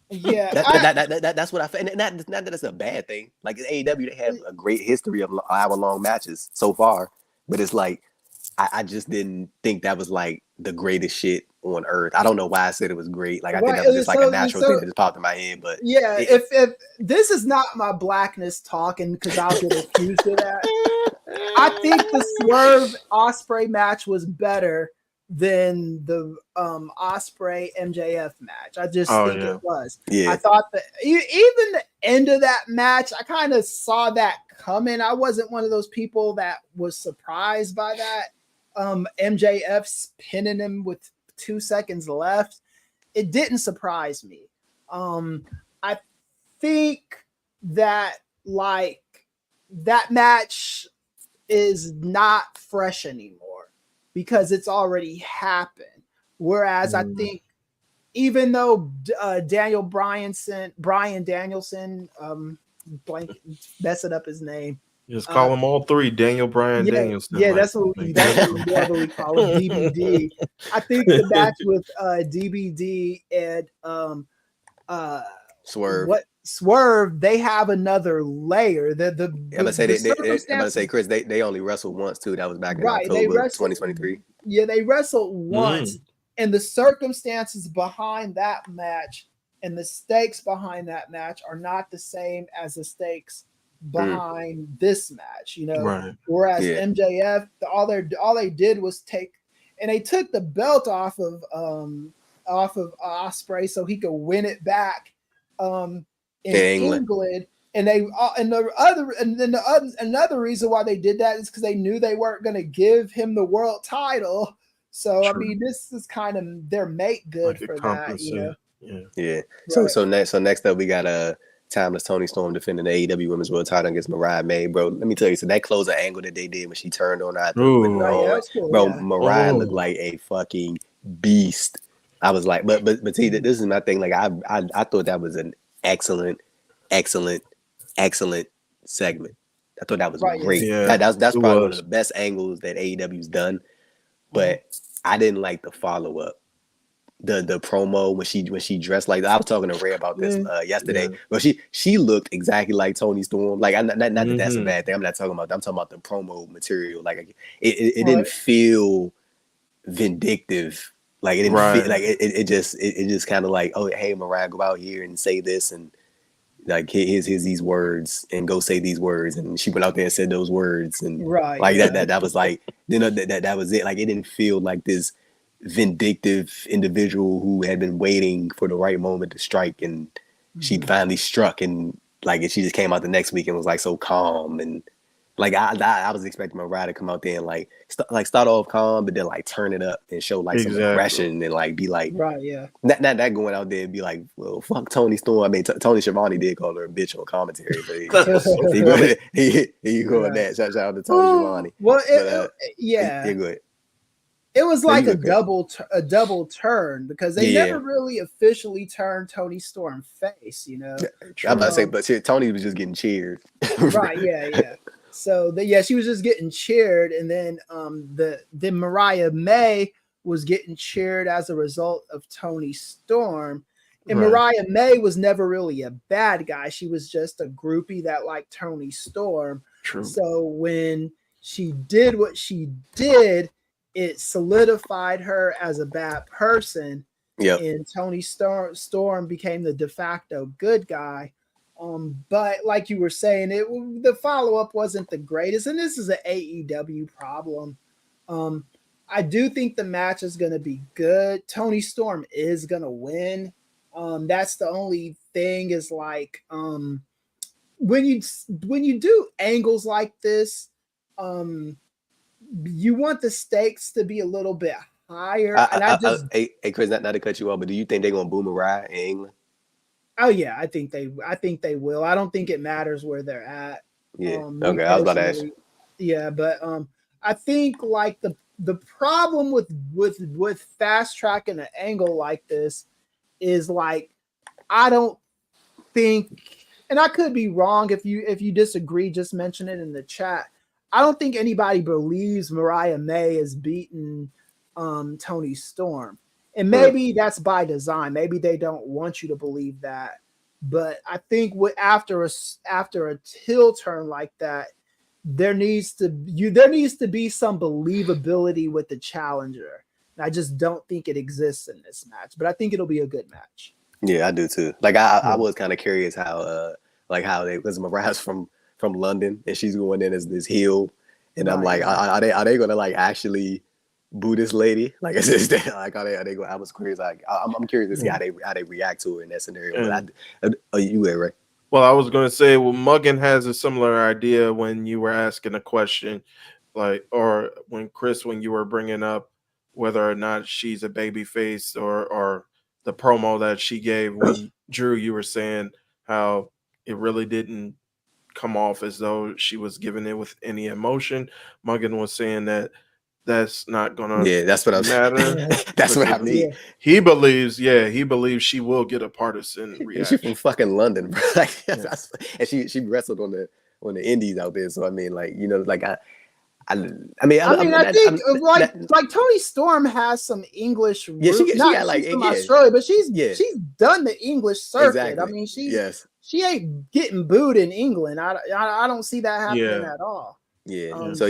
Yeah, that's what I felt. And not that it's a bad thing. Like in AEW, they have a great history of hour-long matches so far, but it's like I just didn't think that was like the greatest shit on earth. I don't know why I said it was great. Like I think that was just like a natural thing that just popped in my head. But yeah, if this is not my blackness talking, because I'll get accused of that. I think the Swerve Ospreay match was better than the Ospreay MJF match. I just think it was. Yeah. I thought that even the end of that match, I kind of saw that coming. I wasn't one of those people that was surprised by that. MJF's pinning him with 2 seconds left. It didn't surprise me. I think that like that match is not fresh anymore, because it's already happened. Whereas I think even though Brian Danielson, messing up his name. Just call them all three, Daniel Bryan Danielson. Yeah, that's what we call him, DBD. I think the match with DBD and Swerve, they have another layer. I'm gonna say, Chris, they only wrestled once too. That was back in October 2023. Yeah, they wrestled once, and the circumstances behind that match and the stakes behind that match are not the same as the stakes behind this match. You know, right. Whereas MJF, all they did was they took the belt off of Ospreay so he could win it back. In England, and another reason why they did that is because they knew they weren't going to give him the world title. So I mean, this is kind of their make good for that, you know. Yeah. So next up we got Timeless Toni Storm defending the AEW Women's World Title against Mariah May, bro. Let me tell you, so that closer angle that they did when she turned on her, Mariah looked like a fucking beast. I was like, but see, this is my thing. Like I thought that was an excellent segment. I thought that was great. Yeah, that's probably one of the best angles that AEW's done. But I didn't like the follow up. the promo when she dressed like that. I was talking to Ray about this yesterday, Yeah. but she looked exactly like Toni Storm. Like not that that's a Mhm. bad thing. I'm not talking about that. I'm talking about the promo material. Like it didn't feel vindictive. Like it didn't feel like it just kind of like, oh hey Mariah, go out here and say this, and like here's these words and go say these words, and she went out there and said those words, and like that was like, you know, that was it. Like it didn't feel like this vindictive individual who had been waiting for the right moment to strike, and she finally struck, and like she just came out the next week and was like so calm, and like I was expecting Mariah to come out there and like start off calm, but then like turn it up and show like some aggression and like be like not going out there and be like, well, fuck Toni Storm. I mean, Tony Schiavone did call her a bitch on commentary, but he go on that. Shout out to Tony Schiavone. Well, go ahead. It was like a double turn because they never really officially turned Toni Storm face, you know. I'm about to say, but Tony was just getting cheered. Right, yeah. So she was just getting cheered, and then the Mariah May was getting cheered as a result of Toni Storm. And Mariah May was never really a bad guy. She was just a groupie that liked Toni Storm. True. So when she did what she did, it solidified her as a bad person. And Toni Storm became the de facto good guy. But like you were saying, the follow-up wasn't the greatest, and this is an AEW problem. I do think the match is going to be good. Toni Storm is going to win. That's the only thing is like when you do angles like this, you want the stakes to be a little bit higher. Hey Chris, not to cut you off, but do you think they're gonna boom a ride in England? Oh yeah, I think they will. I don't think it matters where they're at. Yeah. Okay, I was about to ask you. Yeah, but I think like the problem with fast tracking an angle like this is like I don't think, and I could be wrong, if you disagree, just mention it in the chat. I don't think anybody believes Mariah May has beaten Toni Storm. And maybe that's by design. Maybe they don't want you to believe that. But I think after a heel turn like that, there needs to be some believability with the challenger. And I just don't think it exists in this match. But I think it'll be a good match. Yeah, I do too. Like I was kind of curious how because Mariah's from London and she's going in as this heel, and I'm like, are they gonna like actually boo this lady? Like, is this like are they going? I was curious. Like, I'm curious to see how they react to it in that scenario. You were right. Well, I was going to say, Muggan has a similar idea when you were asking a question, like, or when you were bringing up whether or not she's a baby face or the promo that she gave when Drew, you were saying how it really didn't come off as though she was giving it with any emotion. Muggan was saying that's not gonna that's what matter. That's what I mean. He believes she will get a partisan reaction. She's from fucking London, bro. Like, and she wrestled on the indies out there. So I mean, like, you know, like I think Toni Storm has some English. Yeah, she got like from Australia, but she's done the English circuit. Exactly. I mean, she ain't getting booed in England. I don't see that happening at all. Yeah. So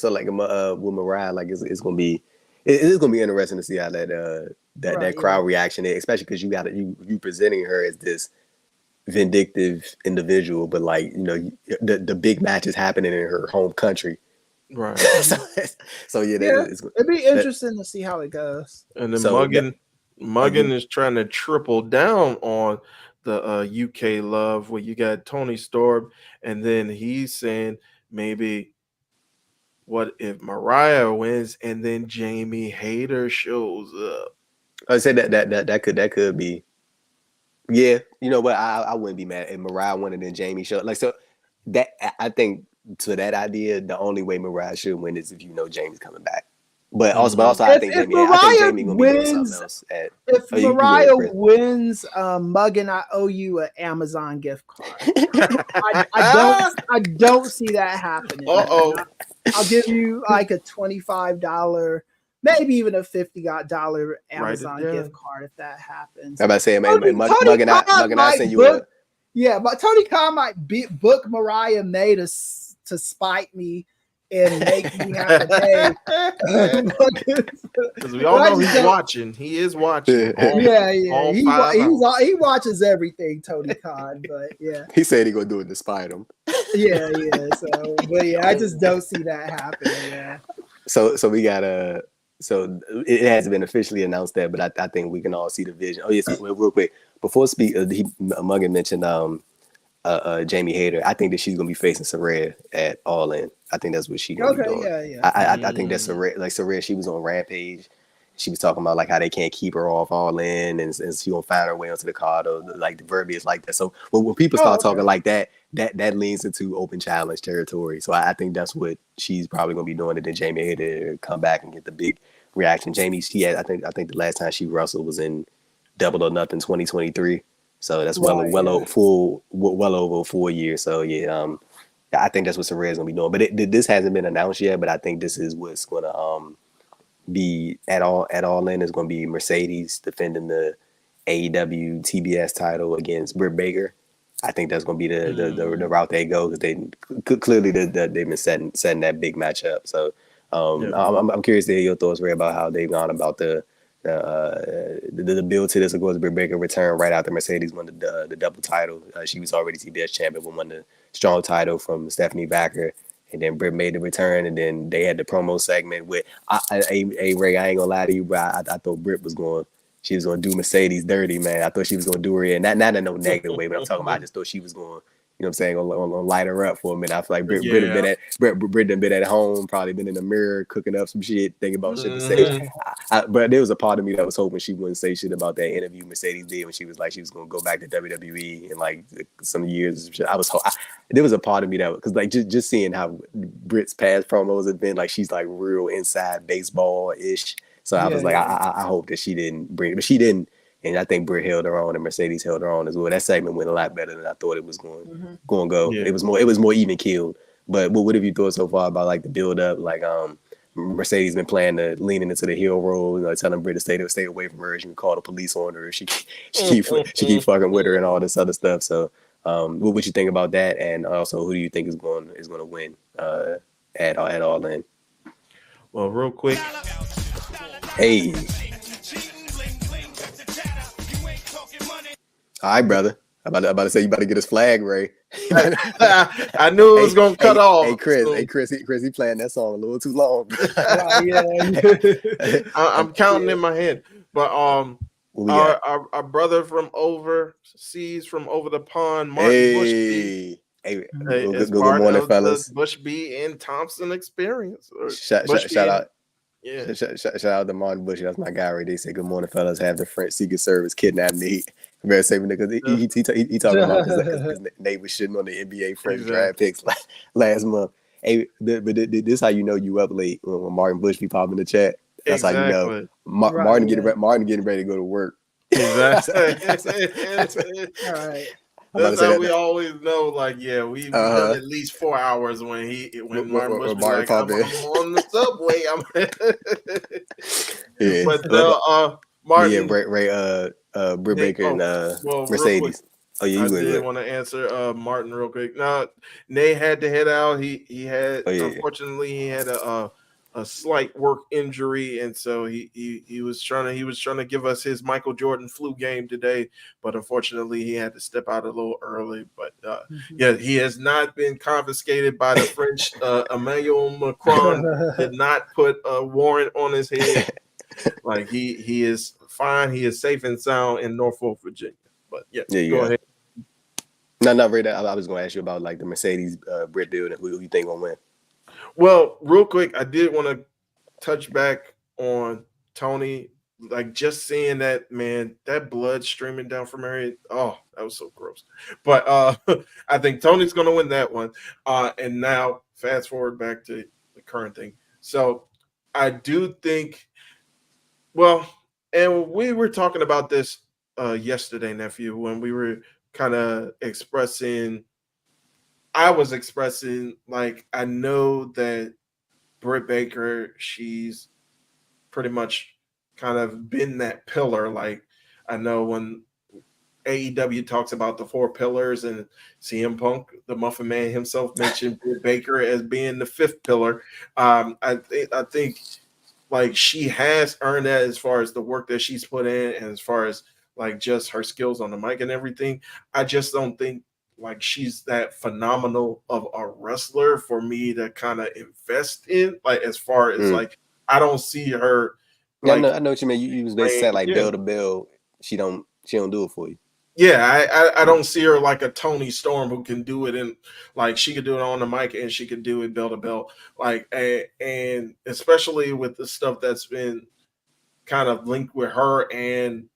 like with Mariah, like it's gonna be interesting to see how that crowd reaction is, especially because you presenting her as this vindictive individual, but like, you know, the big match is happening in her home country. Right. so it'd be interesting to see how it goes. And then Muggan is trying to triple down on the UK love where you got Toni Storm, and then he's saying maybe what if Mariah wins and then Jamie Hayter shows up? I say that could be. Yeah, you know, but I wouldn't be mad if Mariah won and then Jamie showed. Like, so that I think to that idea, the only way Mariah should win is if you know Jamie's coming back. But also, I think Jamie gonna be doing something else. If Mariah wins, Muggan, I owe you an Amazon gift card. I don't see that happening. Uh-oh. I'll give you like a $25, maybe even a $50 Amazon down. gift card if that happens. I'm about to say, Tony Mug and I Khan send you book, yeah, but Tony Khan might book Mariah May to spite me and make me have to pay. Because we all know he's watching. He is watching. He watches everything, Tony Khan. But yeah, he said he gonna do it despite him. Yeah. So, but yeah, I just don't see that happening. Yeah. So we got So it hasn't been officially announced that, but I think we can all see the vision. Oh yes, real quick before Muggan mentioned Jamie Hayter. I think that she's gonna be facing Saraya at All In. I think that's what she's gonna be doing. Yeah. I think that's Saraya. She was on Rampage. She was talking about like how they can't keep her off All In, and she gonna find her way onto the card, or like the verbiage like that. So when people start talking like that leans into open challenge territory. So I think that's what she's probably gonna be doing. And then Jamie Hayter come back and get the big reaction. Jamie, I think the last time she wrestled was in Double or Nothing 2023. So that's well over 4 years. So yeah, I think that's what Saraya's gonna be doing. But this hasn't been announced yet. But I think this is what's gonna be at All In is gonna be Mercedes defending the AEW TBS title against Britt Baker. I think that's gonna be the route they go, because they clearly they've been setting that big match up. So I'm curious to hear your thoughts, Ray, about how they've gone about the build to this. Of course, Britt Baker returned right after Mercedes won the double title. She was already TBS champion, but won the strong title from Stephanie Vaquer, and then Britt made the return, and then they had the promo segment with Ray. I ain't gonna lie to you, but I thought Britt was going to do Mercedes dirty, man. I thought she was gonna do her in, not in no negative way, but I'm talking about I just thought she was going. You know what I'm saying? Gonna light her up for a minute. I feel like Britt done been at home, probably been in the mirror, cooking up some shit, thinking about shit to say. But there was a part of me that was hoping she wouldn't say shit about that interview Mercedes did when she was like she was gonna go back to WWE in like some years. There was a part of me that, because like just seeing how Britt's past promos have been, like she's like real inside baseball ish. So I was like, I hope that she didn't bring it, but she didn't. And I think Britt held her on, and Mercedes held her on as well. That segment went a lot better than I thought it was going to go. Yeah. It was more even keeled. But what have you thought so far about like the build up? Like Mercedes been playing leaning into the heel role, telling Britt to stay away from her. She would call the police on her. She keep fucking with her and all this other stuff. So what would you think about that? And also, who do you think is going to win at All In? Well, real quick. Hey. All right, brother. I'm about to say you about to get his flag, Ray. I knew it was gonna cut off. Hey, Chris, he playing that song a little too long. I'm counting in my head, but our brother from overseas, from over the pond, Martin Bushby. Good morning, fellas. Bushby and Thompson experience. Shout out. Yeah. Shout out to Martin Bush. That's my guy right there. They say, good morning, fellas. Have the French Secret Service kidnap me. Very safe because he talking about because Nate was shitting on the NBA French draft picks last month. Hey, but this how you know you up late when Martin Bush be popping the chat. That's how you know Martin getting ready to go to work. Exactly. All right. That's how we always know. Like, we done at least 4 hours when Martin Bush was like, I'm on the subway. But Martin, Britt Baker and Mercedes. Oh yeah, I did want to answer Martin real quick. Now, Nate had to head out. He had unfortunately he had a slight work injury, and so he was trying to give us his Michael Jordan flu game today, but unfortunately he had to step out a little early. But he has not been confiscated by the French. Emmanuel Macron did not put a warrant on his head. Like he is fine. He is safe and sound in Norfolk, Virginia. But go ahead. No, Ray. I was going to ask you about like the Mercedes Britt deal. Who you think gonna win? Well, real quick, I did want to touch back on Tony. Like just seeing that, man, that blood streaming down from her head. Oh, that was so gross. But I think Tony's gonna win that one. And now fast forward back to the current thing. So I do think. Well, and we were talking about this yesterday, nephew, when we were kind of I was expressing, like, I know that Britt Baker, she's pretty much kind of been that pillar. Like I know when AEW talks about the 4 pillars, and CM Punk, the Muffin Man himself, mentioned Britt Baker as being the 5th pillar. I think like she has earned that as far as the work that she's put in, and as far as like just her skills on the mic and everything. I just don't think like she's that phenomenal of a wrestler for me to kind of invest in. Like as far as like I don't see her. Like, I know what you mean. You was basically saying like bell to bell. She don't do it for you. Yeah, I don't see her like a Tony Storm who can do it, and like she could do it on the mic and she could do it bell to bell. Like and especially with the stuff that's been kind of linked with her and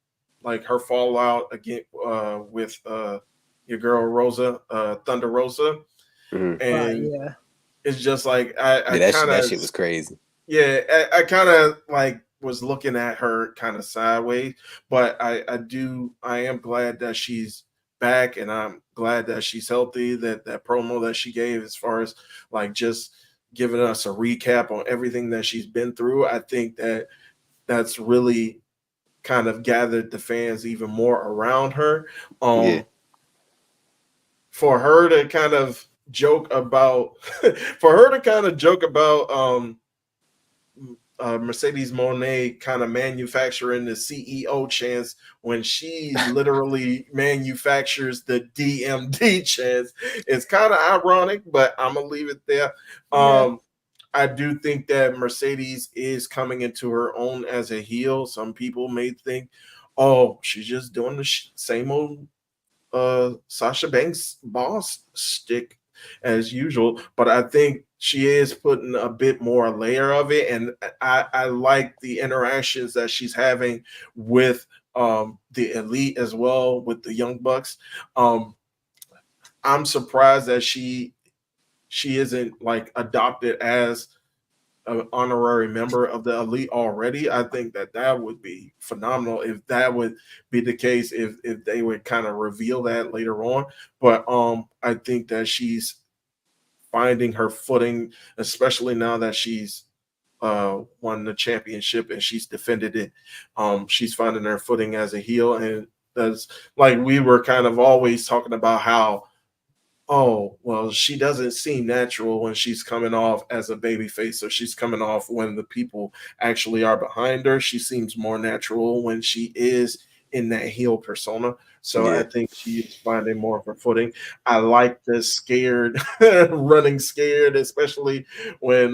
like her fallout again with your girl Rosa, Thunder Rosa, and it's just like that shit was crazy. Yeah, I kind of like was looking at her kind of sideways, but I am glad that she's back, and I'm glad that she's healthy. That promo that she gave, as far as like just giving us a recap on everything that she's been through, I think that's really kind of gathered the fans even more around her. For her to kind of joke about, Mercedes Moné kind of manufacturing the CEO chants when she literally manufactures the DMD chants. It's kind of ironic, but I'm gonna leave it there. I do think that Mercedes is coming into her own as a heel. Some people may think, oh, she's just doing the same old Sasha Banks boss stick as usual, but I think she is putting a bit more layer of it, and I like the interactions that she's having with the Elite as well, with the Young Bucks. I'm surprised that she isn't like adopted as an honorary member of the Elite already. I think that would be phenomenal if that would be the case, if they would kind of reveal that later on. But I think that she's finding her footing, especially now that she's won the championship and she's defended it. She's finding her footing as a heel, and that's like we were kind of always talking about how, oh, well, she doesn't seem natural when she's coming off as a babyface, so she's coming off when the people actually are behind her. She seems more natural when she is in that heel persona. So I think she is finding more of her footing. I like the scared, running scared, especially when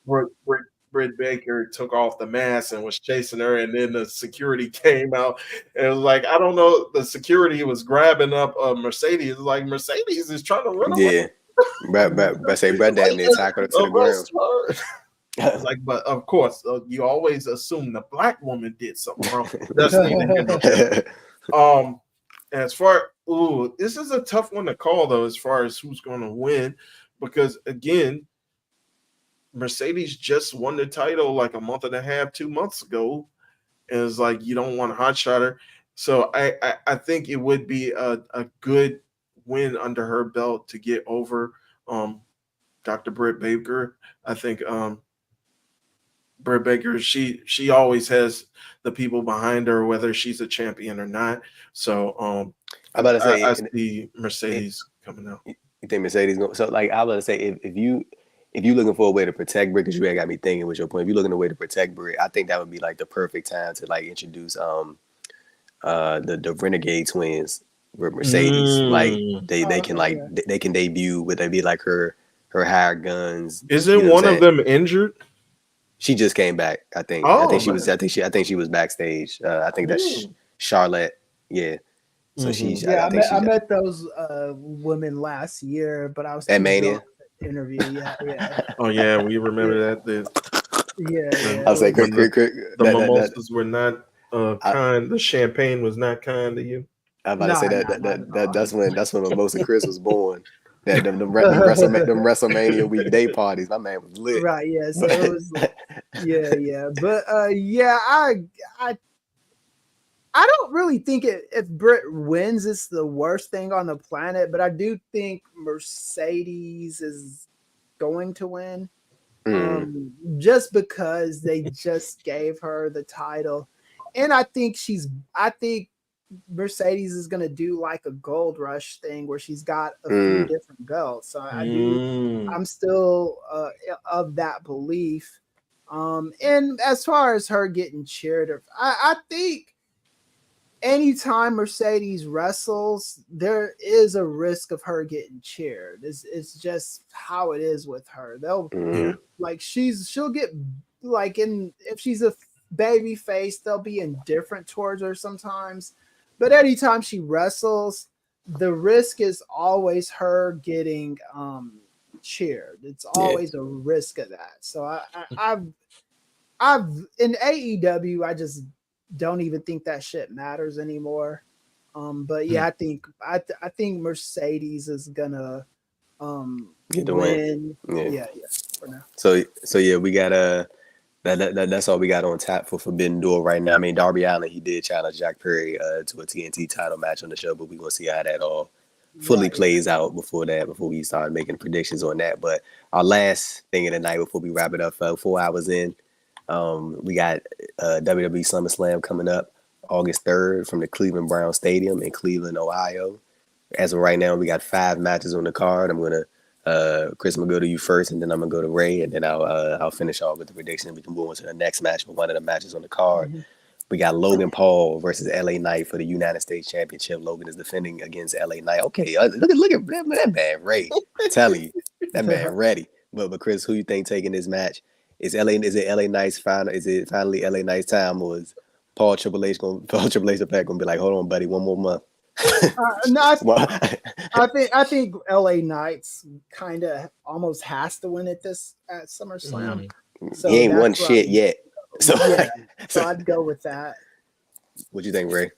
Britt Baker took off the mask and was chasing her, and then the security came out. And it was like, I don't know, the security was grabbing up Mercedes. Like, Mercedes is trying to run away. Yeah, but say Brett damn near tackled her to the ground. I was like, but of course, you always assume the black woman did something wrong. That's neither. As far, this is a tough one to call though, as far as who's going to win, because again, Mercedes just won the title like a month and a half, 2 months ago, and it's like you don't want to hotshot her. So I think it would be a good win under her belt to get over Dr. Britt Baker. I think Britt Baker, she always has the people behind her, whether she's a champion or not. So I'm about to say I see Mercedes coming out. You think Mercedes going? So like I was about to say, if you looking for a way to protect Britt, because you got me thinking with your point. If you're looking for a way to protect Britt, I think that would be like the perfect time to like introduce the Renegade Twins with Mercedes. Like they can debut. Would they be like her hired guns? Isn't one of them injured? She just came back. I think. I think she was backstage. I think that's Charlotte. Yeah. So she's. Yeah, I met those women last year, but I was at Mania interview. Yeah. Oh yeah, we remember that. Yeah. I was like, quick. The mimosas were not kind. The champagne was not kind to you. I'm about to say that's when Mimosa Chris was born. Them WrestleMania week day parties. My man was lit. Right, yeah. So it was yeah. But I don't really think if Britt wins, it's the worst thing on the planet. But I do think Mercedes is going to win. just because they just gave her the title. And I think Mercedes is going to do like a Gold Rush thing where she's got a few different belts. So I'm still of that belief. And as far as her getting cheered, I think anytime Mercedes wrestles, there is a risk of her getting cheered. It's just how it is with her. They'll like she'll get like if she's a baby face, they'll be indifferent towards her sometimes. But anytime she wrestles, the risk is always her getting cheered. It's always a risk of that. So I've in AEW, I just don't even think that shit matters anymore. But yeah, I think Mercedes is gonna get the win. Yeah, for now. So yeah, we got that's all we got on tap for Forbidden Door right now. I mean, Darby Allin, he did challenge Jack Perry to a TNT title match on the show, but we're gonna see how that all fully plays out before we start making predictions on that. But our last thing of the night before we wrap it up, 4 hours in, we got WWE SummerSlam coming up August 3rd from the Cleveland Brown Stadium in Cleveland, Ohio. As of right now, we got 5 matches on the card. I'm gonna Chris, I'm gonna go to you first, and then I'm gonna go to Ray, and then I'll finish off with the prediction. We can move on to the next match for one of the matches on the card. We got Logan Paul versus LA Knight for the United States Championship. Logan is defending against LA Knight. Okay, look at that man, Ray. I'm telling you, that man ready. But Chris, who you think taking this match? Is it LA Knight's final? Is it finally LA Knight's time, or is Paul Triple H gonna be like, hold on, buddy, one more month? No, I think LA Knights kind of almost has to win at SummerSlam. So he ain't won shit yet. So I'd go with that. What you think, Ray?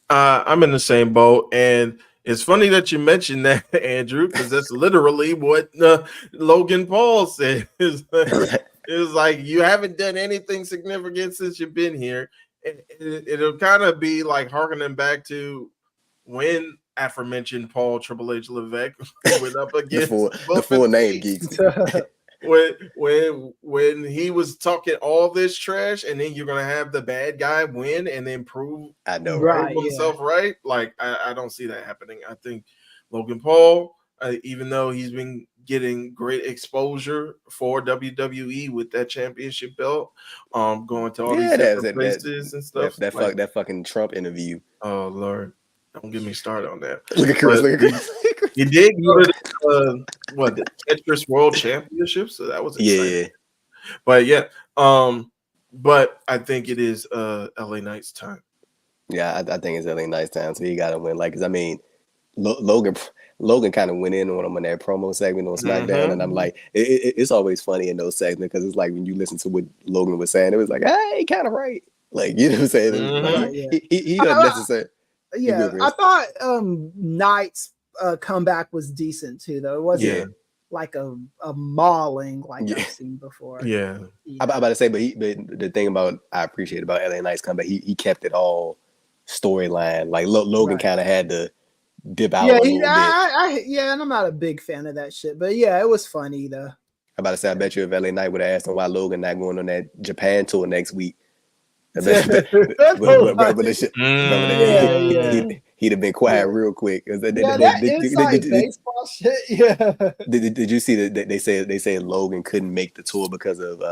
I'm in the same boat, and it's funny that you mentioned that, Andrew, because that's literally what Logan Paul said. It's like, you haven't done anything significant since you've been here. It'll kind of be like harkening back to when aforementioned Paul Triple H Levesque went up against the full name geeks. when he was talking all this trash, and then you're gonna have the bad guy win and then prove himself right. Like I don't see that happening. I think Logan Paul, even though he's been getting great exposure for WWE with that championship belt, going to all these different places and stuff. That fucking Trump interview. Oh Lord, don't get me started on that. Look at Chris. He did give it the Tetris World Championship, so that was exciting. Yeah. But I think it is LA Knight's time. Yeah, I think it's LA Knight's time. So he got to win. Like, cause I mean, Logan kind of went in on him in that promo segment on SmackDown, and I'm like, it's always funny in those segments because it's like when you listen to what Logan was saying, it was like, hey, kind of right. Like, you know what I'm saying? Like, he doesn't necessarily. Yeah, I thought Knight's comeback was decent too, though. It wasn't like a mauling like I've seen before. I'm about to say, but the thing about I appreciate about LA Knight's comeback, he kept it all storyline. Like Logan kind of had to dip out a little bit. And I'm not a big fan of that shit, but yeah, it was funny though. I'm about to say, I bet you if LA Knight would have asked him why Logan not going on that Japan tour next week, he'd have been quiet real quick. That baseball shit. Yeah. Did you see that they say Logan couldn't make the tour because of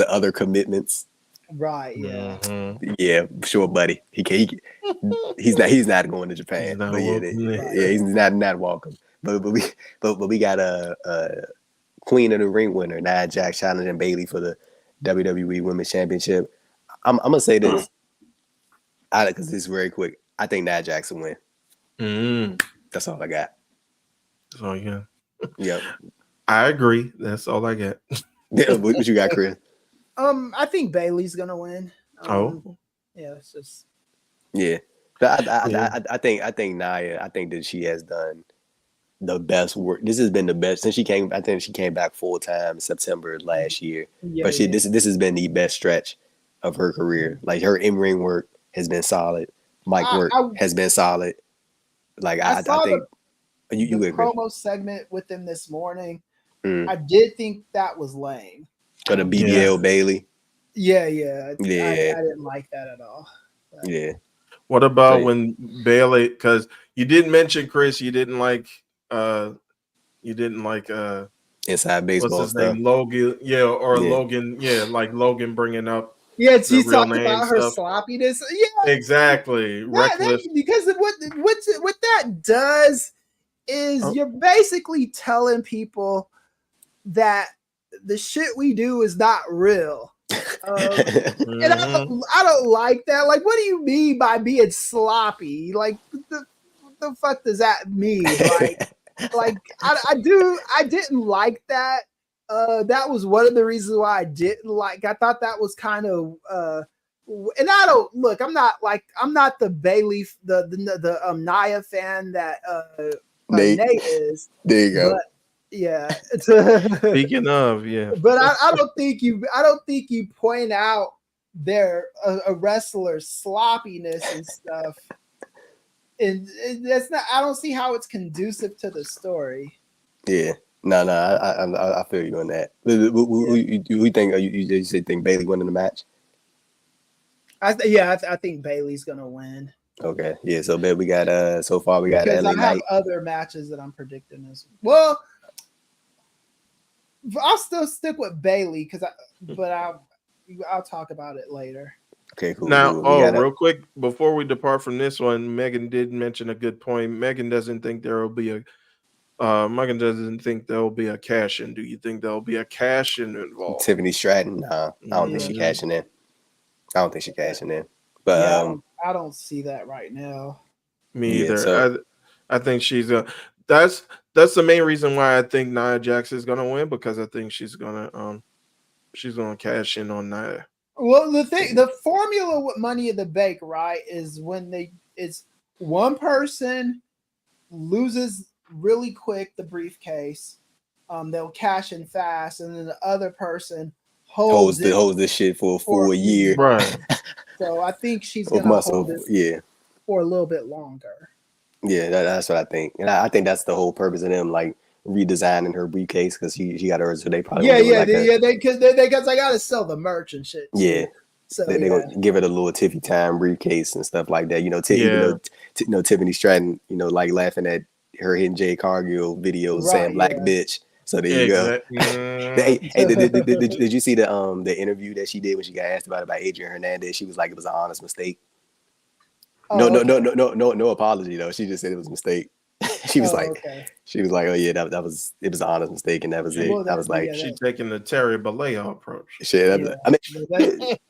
other commitments? Right. Yeah. Mm-hmm. Yeah, sure, buddy. He's not going to Japan. He's not welcome. But we got a Queen of the Ring winner, Nia Jax, challenging Bayley for the WWE Women's Championship. I'm gonna say this, because this is very quick. I think Nia Jax will win. That's all I got. That's all you got. Yep. I agree. That's all I got. What you got, Chris? I think Bayley's gonna win. Yeah, it's just. Yeah, I think Nia. I think that she has done the best work. This has been the best since she came. I think she came back full time September last year. This has been the best stretch of her career. Like, her in-ring work has been solid. Mic work has been solid. Like, I think you the promo segment with him this morning. I did think that was lame. Or the BBL Bailey. Yeah. Yeah. I didn't like that at all. But. Yeah. What about when Bailey? Because you didn't mention Chris. You didn't like. Inside baseball what's his stuff. name? Logan. Logan. Yeah, like Logan bringing up. Yeah, she's talking about her sloppiness. Yeah, exactly. Reckless. Because what that does is you're basically telling people that the shit we do is not real. And I don't like that. Like, what do you mean by being sloppy? Like, what the fuck does that mean? Like, I didn't like that. That was one of the reasons why I didn't like. I thought that was kind of and I don't look. I'm not the Bailey, the Nia fan that Nate is. There you go. But, yeah. Speaking of, yeah. But I don't think you point out their a wrestler's sloppiness and stuff. And that's not. I don't see how it's conducive to the story. Yeah. No, I feel you on that. Who you think? You think Bailey winning the match? I think Bailey's gonna win. Okay, yeah. So we got so far we got because LA I have Knight. other matches that I'm predicting as well. I'll still stick with Bailey but I'll talk about it later. Okay, cool. Now, real quick before we depart from this one, Megan did mention a good point. Megan doesn't think there will be a cash in. Do you think there'll be a cash in involved? Tiffany Stratton? Nah, I don't think she cashing in. But yeah, I don't see that right now. Me either. So, I think she's that's the main reason why I think Nia Jax is gonna win, because I think she's gonna cash in on Nia. Well, the formula with Money in the Bank, right, is when it's one person loses really quick the briefcase, they'll cash in fast, and then the other person holds this shit for a year. Right. So I think she's gonna hold it for a little bit longer. Yeah, that's what I think. And I think that's the whole purpose of them, like redesigning her briefcase, because she got hers, so they probably because I gotta sell the merch and shit too. Yeah. So they're gonna give it a little Tiffy time briefcase and stuff like that. Tiffany Stratton, like laughing at her hitting Jay Cargill videos saying black bitch. So there you go. Did you see the interview that she did when she got asked about Adrian Hernandez? She was like, it was an honest mistake. No apology though. She just said it was a mistake. She was like, oh yeah, it was an honest mistake, and that was it. I was like, she's taking the Terry Bollea approach. Shit,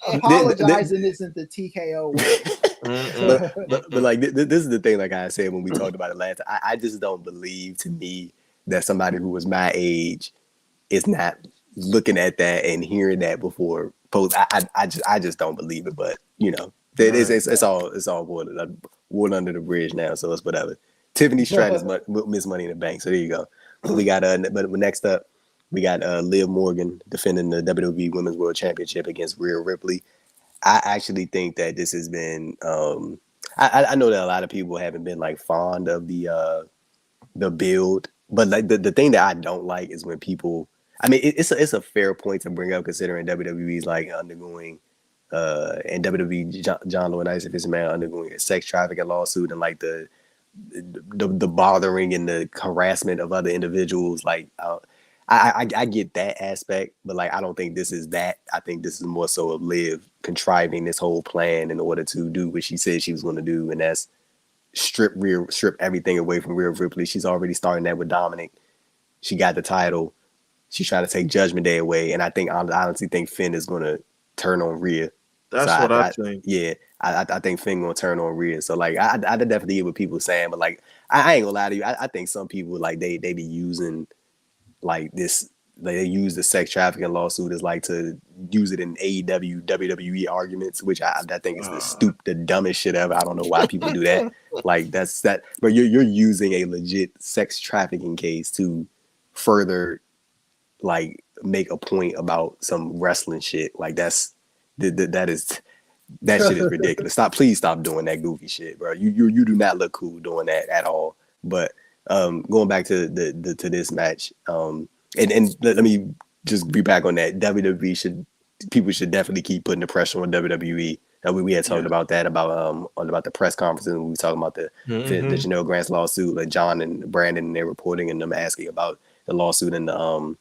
apologizing isn't the TKO way. but like this is the thing. Like I said when we talked about it last time, I just don't believe, to me, that somebody who was my age is not looking at that and hearing that before post. I just don't believe it. But it's all water under the bridge now, so it's whatever. Tiffany Stratton is Miss Money in the Bank. So there you go. We got but next up, we got Liv Morgan defending the WWE Women's World Championship against Rhea Ripley. I actually think that this has been I know that a lot of people haven't been like fond of the build, but like the thing that I don't like is when people, I mean, it's a fair point to bring up, considering WWE's like undergoing and WWE John Laurinaitis, if it's a man, undergoing a sex trafficking lawsuit, and like the bothering and the harassment of other individuals. Like I get that aspect, but like I don't think this is that. I think this is more so of Liv contriving this whole plan in order to do what she said she was going to do, and that's strip everything away from Rhea Ripley. She's already starting that with Dominic. She got the title. She's trying to take Judgment Day away, and I honestly think Finn is going to turn on Rhea. That's what I think. Yeah, I think Finn gonna turn on Rhea. So like, I definitely get what people saying, but like, I ain't gonna lie to you. I think some people like they be using like this. Like, they use the sex trafficking lawsuit as like to use it in AEW WWE arguments, which I think is the dumbest shit ever. I don't know why people do that. Like that's that. But you're using a legit sex trafficking case to further like make a point about some wrestling shit. Like that shit is ridiculous. Please stop doing that goofy shit, bro. You do not look cool doing that at all. But going back to this match, And let me just be back on that. People should definitely keep putting the pressure on WWE. We had talked about that about the press conferences. We were talking about the Janel Grant's lawsuit, like John and Brandon, and they're reporting and them asking about the lawsuit and the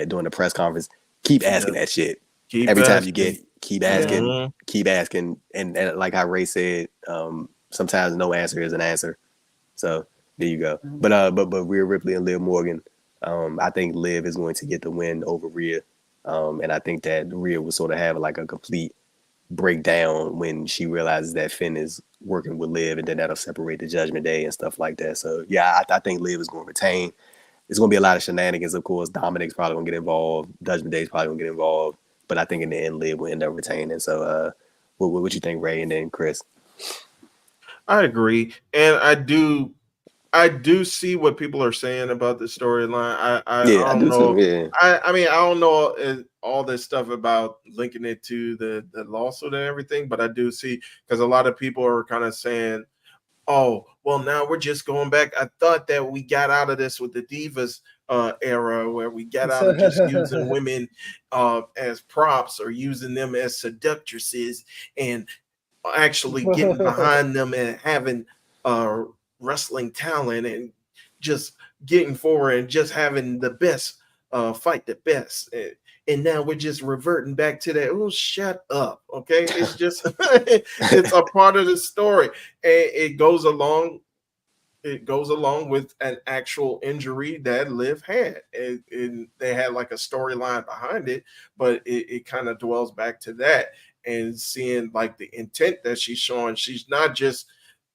during the press conference. Keep asking that shit. Every time you get, keep asking, and like how Ray said, sometimes no answer is an answer. So there you go. But Rhea Ripley and Liv Morgan, I think Liv is going to get the win over Rhea, and I think that Rhea will sort of have like a complete breakdown when she realizes that Finn is working with Liv, and then that'll separate the Judgment Day and stuff like that. So yeah, I think Liv is going to retain. It's going to be a lot of shenanigans, of course. Dominic's probably going to get involved. Judgment Day's probably going to get involved. But I think in the end, Liv will end up retaining. So what you think, Ray, and then Chris? I agree. And I do see what people are saying about the storyline. I don't know. Yeah. I mean, I don't know all this stuff about linking it to the lawsuit and everything, but I do see, because a lot of people are kind of saying, oh, well, now we're just going back. I thought that we got out of this with the Divas era, where we got out of just using women as props or using them as seductresses, and actually getting behind them and having wrestling talent and just getting forward and just having the best fight the best. And now we're just reverting back to that. Oh, shut up. Okay. It's just, it's a part of the story. And it goes along with an actual injury that Liv had. And they had like a storyline behind it, but it kind of dwells back to that, and seeing like the intent that she's showing. She's not just,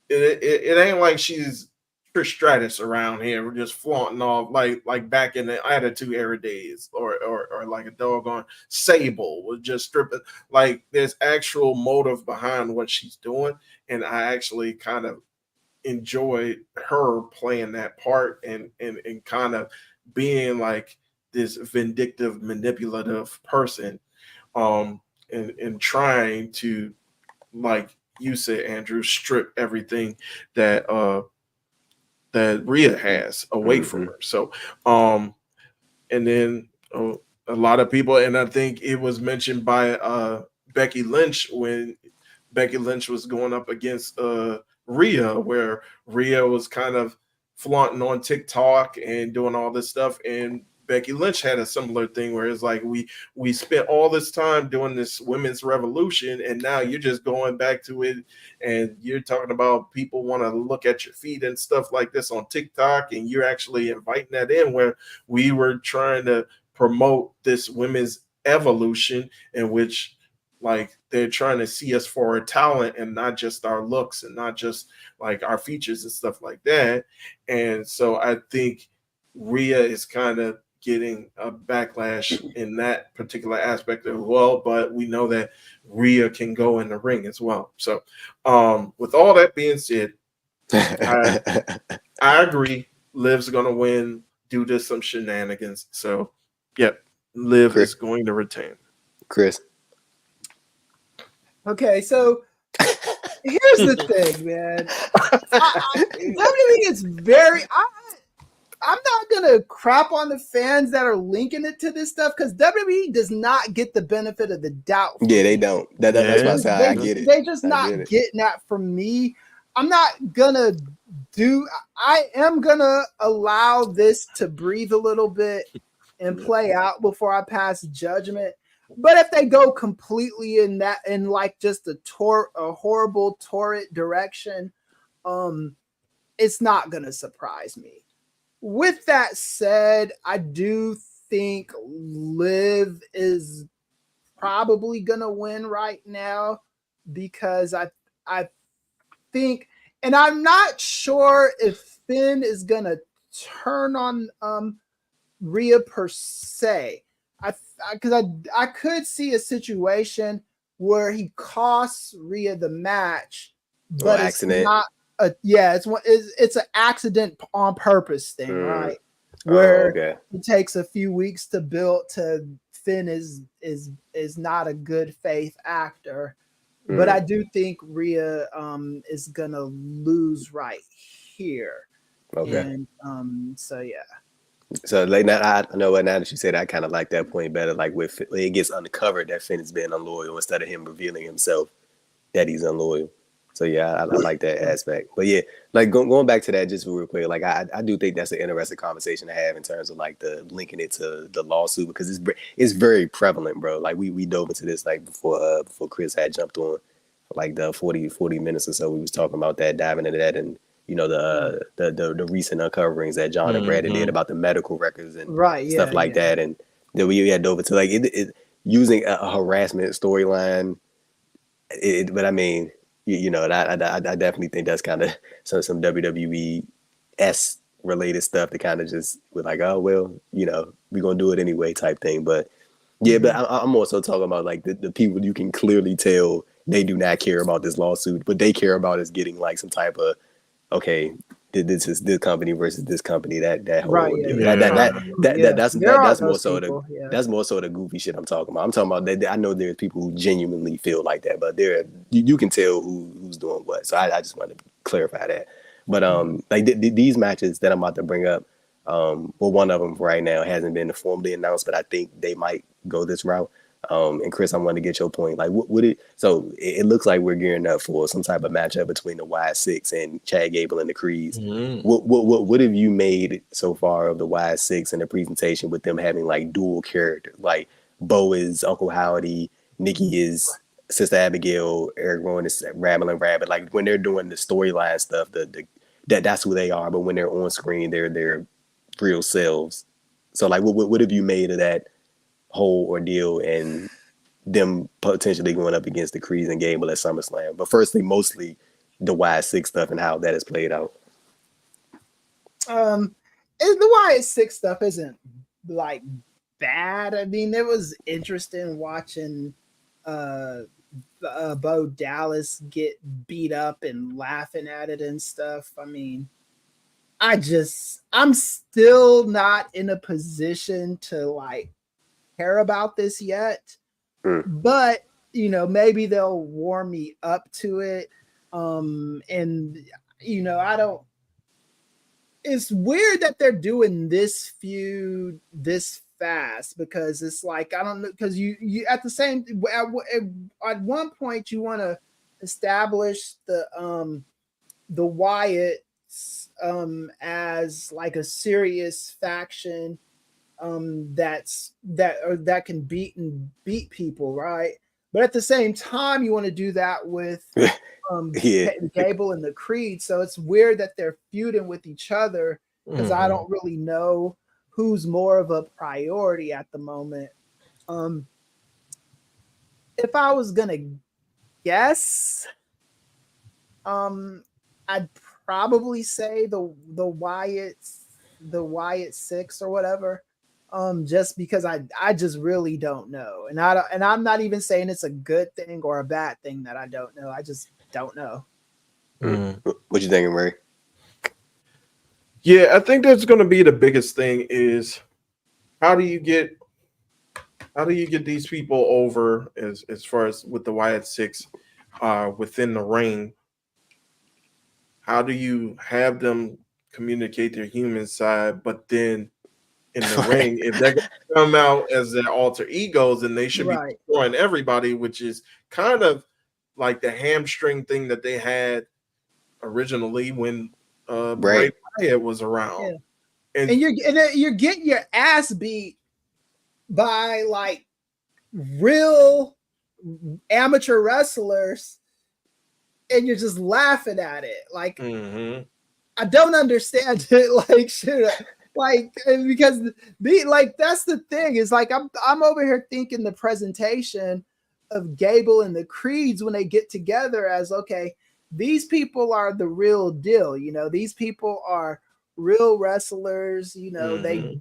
it ain't like she's Trish Stratus around here. We're just flaunting off like back in the Attitude Era days, or like a doggone Sable was just stripping. Like there's actual motive behind what she's doing, and I actually kind of enjoyed her playing that part and kind of being like this vindictive, manipulative person, and trying to, like you said, Andrew, strip everything that that Rhea has away from her. So and then a lot of people, and I think it was mentioned by Becky Lynch when Becky Lynch was going up against Rhea, where Rhea was kind of flaunting on TikTok and doing all this stuff, and Becky Lynch had a similar thing where it's like, we spent all this time doing this women's revolution, and now you're just going back to it, and you're talking about people want to look at your feet and stuff like this on TikTok, and you're actually inviting that in, where we were trying to promote this women's evolution, in which like they're trying to see us for our talent and not just our looks and not just like our features and stuff like that. And so I think Rhea is kind of getting a backlash in that particular aspect as well, but we know that Rhea can go in the ring as well. So with all that being said, I agree Liv's going to win due to some shenanigans. So yep, Liv is going to retain. Chris. Okay, so here's the thing, man. WWE is very. I'm not gonna crap on the fans that are linking it to this stuff, because WWE does not get the benefit of the doubt. Yeah, they don't. That's why I say I get it. They just not getting that from me. I'm not gonna do. I am gonna allow this to breathe a little bit and play out before I pass judgment. But if they go completely in like just a horrible, torrid direction, it's not gonna surprise me. With that said, I do think Liv is probably gonna win right now, because I think, and I'm not sure if Finn is gonna turn on Rhea per se. Because I could see a situation where he costs Rhea the match, but it's not it's an accident on purpose thing, right? Where it takes a few weeks to build to Finn is not a good faith actor. But I do think Rhea is gonna lose right here. Okay. And so yeah. So like now, I know what now that you said, I kind of like that point better. Like with it gets uncovered that Finn is being unloyal instead of him revealing himself that he's unloyal. So yeah, I like that aspect. But yeah, like going back to that just real quick, like I do think that's an interesting conversation to have in terms of like the linking it to the lawsuit, because it's very prevalent, bro. Like we dove into this like before Chris had jumped on, like the 40 minutes or so we was talking about that, diving into that, and you know the recent uncoverings that John and Brandon did about the medical records and stuff like that, and then we had dove into like it using a harassment storyline. But I mean, you know, I definitely think that's kind of some WWE S related stuff to kind of just with like, oh well, you know, we're gonna do it anyway type thing. But yeah, but I'm also talking about like the people you can clearly tell they do not care about this lawsuit. What they care about is getting like some type of, okay, this is this company versus this company. That whole that's more so that's more so the goofy shit I'm talking about. I'm talking about that. I know there's people who genuinely feel like that, but you can tell who's doing what. So I just wanted to clarify that. But like these matches that I'm about to bring up, well, one of them right now hasn't been formally announced, but I think they might go this route. And Chris, I want to get your point. Like, so it looks like we're gearing up for some type of matchup between the Y6 and Chad Gable and the Creeds. What have you made so far of the Y6 and the presentation with them having like dual character? Like Bo is Uncle Howdy, Nikki is Sister Abigail, Eric Rowan is Rambling Rabbit. Like when they're doing the storyline stuff, that's who they are. But when they're on screen, they're their real selves. So like, what have you made of that whole ordeal and them potentially going up against the Creeds and Gable at SummerSlam? But firstly, mostly the Y6 stuff and how that has played out. The Y6 stuff isn't like bad. I mean, it was interesting watching Bo Dallas get beat up and laughing at it and stuff. I mean, I'm still not in a position to like care about this yet, but you know, maybe they'll warm me up to it. And you know, it's weird that they're doing this feud this fast, because it's like, I don't know, because you at the same at one point you want to establish the Wyatts as like a serious faction that can beat people, right? But at the same time, you want to do that with Gable and the Creed. So it's weird that they're feuding with each other, because I don't really know who's more of a priority at the moment. If I was gonna guess, I'd probably say the Wyatt 6 or whatever. Just because I just really don't know, and I'm not even saying it's a good thing or a bad thing that I don't know. I just don't know. What you thinking, Ray? Yeah, I think that's going to be the biggest thing is how do you get these people over as far as with the Wyatt 6 within the ring? How do you have them communicate their human side, but then in the ring, if they're going to come out as their alter egos, then they should be destroying everybody, which is kind of like the hamstring thing that they had originally when Bray Wyatt was around. Yeah. And you're getting your ass beat by like real amateur wrestlers, and you're just laughing at it. Like, I don't understand it. Like, because that's the thing, is like I'm over here thinking the presentation of Gable and the Creeds when they get together as, okay, these people are the real deal, you know, these people are real wrestlers, you know, they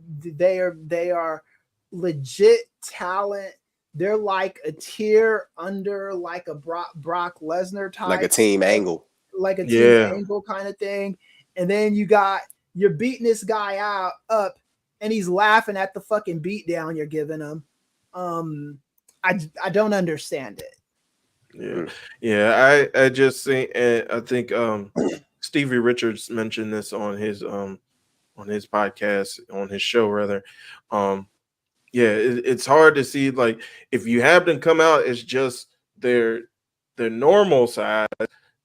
are legit talent. They're like a tier under like a Brock Lesnar type, like a team angle, kind of thing. And then you're beating this guy up and he's laughing at the fucking beat down you're giving him. I don't understand it. I just think I think Stevie Richards mentioned this on his on his podcast, on his show rather. It's hard to see, like, if you have them come out as just their normal size,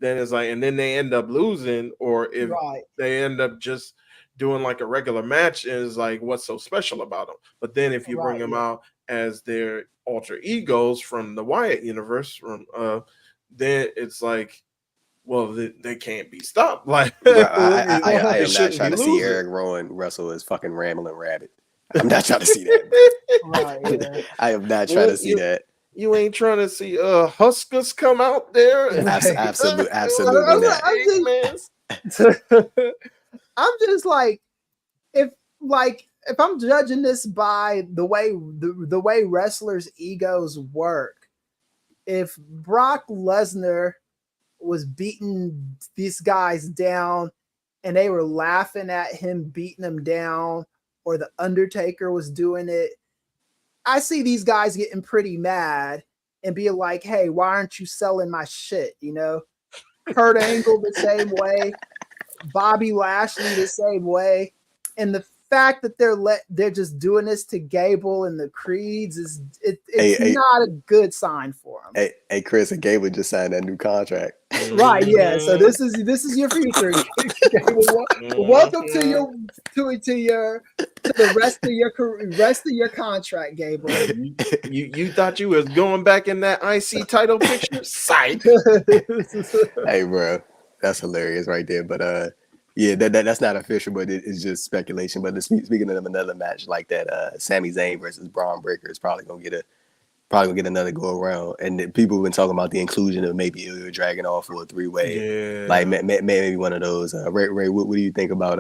then it's like, and then they end up losing, or if they end up just doing like a regular match, and it's like, what's so special about them? But then if you bring them out as their alter egos from the Wyatt universe, from then it's like, well, they can't be stopped. Like, I am not trying to see Eric Rowan wrestle as fucking Rambling Rabbit. I'm not trying to see that. I am not trying to see that. You ain't trying to see Huskers come out there? Absolutely not. I'm just like, if I'm judging this by the way wrestlers' egos work, if Brock Lesnar was beating these guys down and they were laughing at him beating them down, or the Undertaker was doing it, I see these guys getting pretty mad and being like, hey, why aren't you selling my shit? You know, Kurt Angle the same way, Bobby Lashley the same way. And the fact that they're just doing this to Gable and the Creeds it's not a good sign for them. Hey, Chris, and Gable just signed that new contract. Right, yeah. So this is your future. Welcome to the rest of your contract, Gable. You thought you was going back in that IC title picture? Psych. Hey, bro, that's hilarious right there. But yeah, that's not official, but it's just speculation. But speaking of another match like that, Sami Zayn versus Braun Breaker is probably gonna get another go around. And people have been talking about the inclusion of maybe Ilya dragging off for a 3-way, like maybe one of those. Ray, what do you think about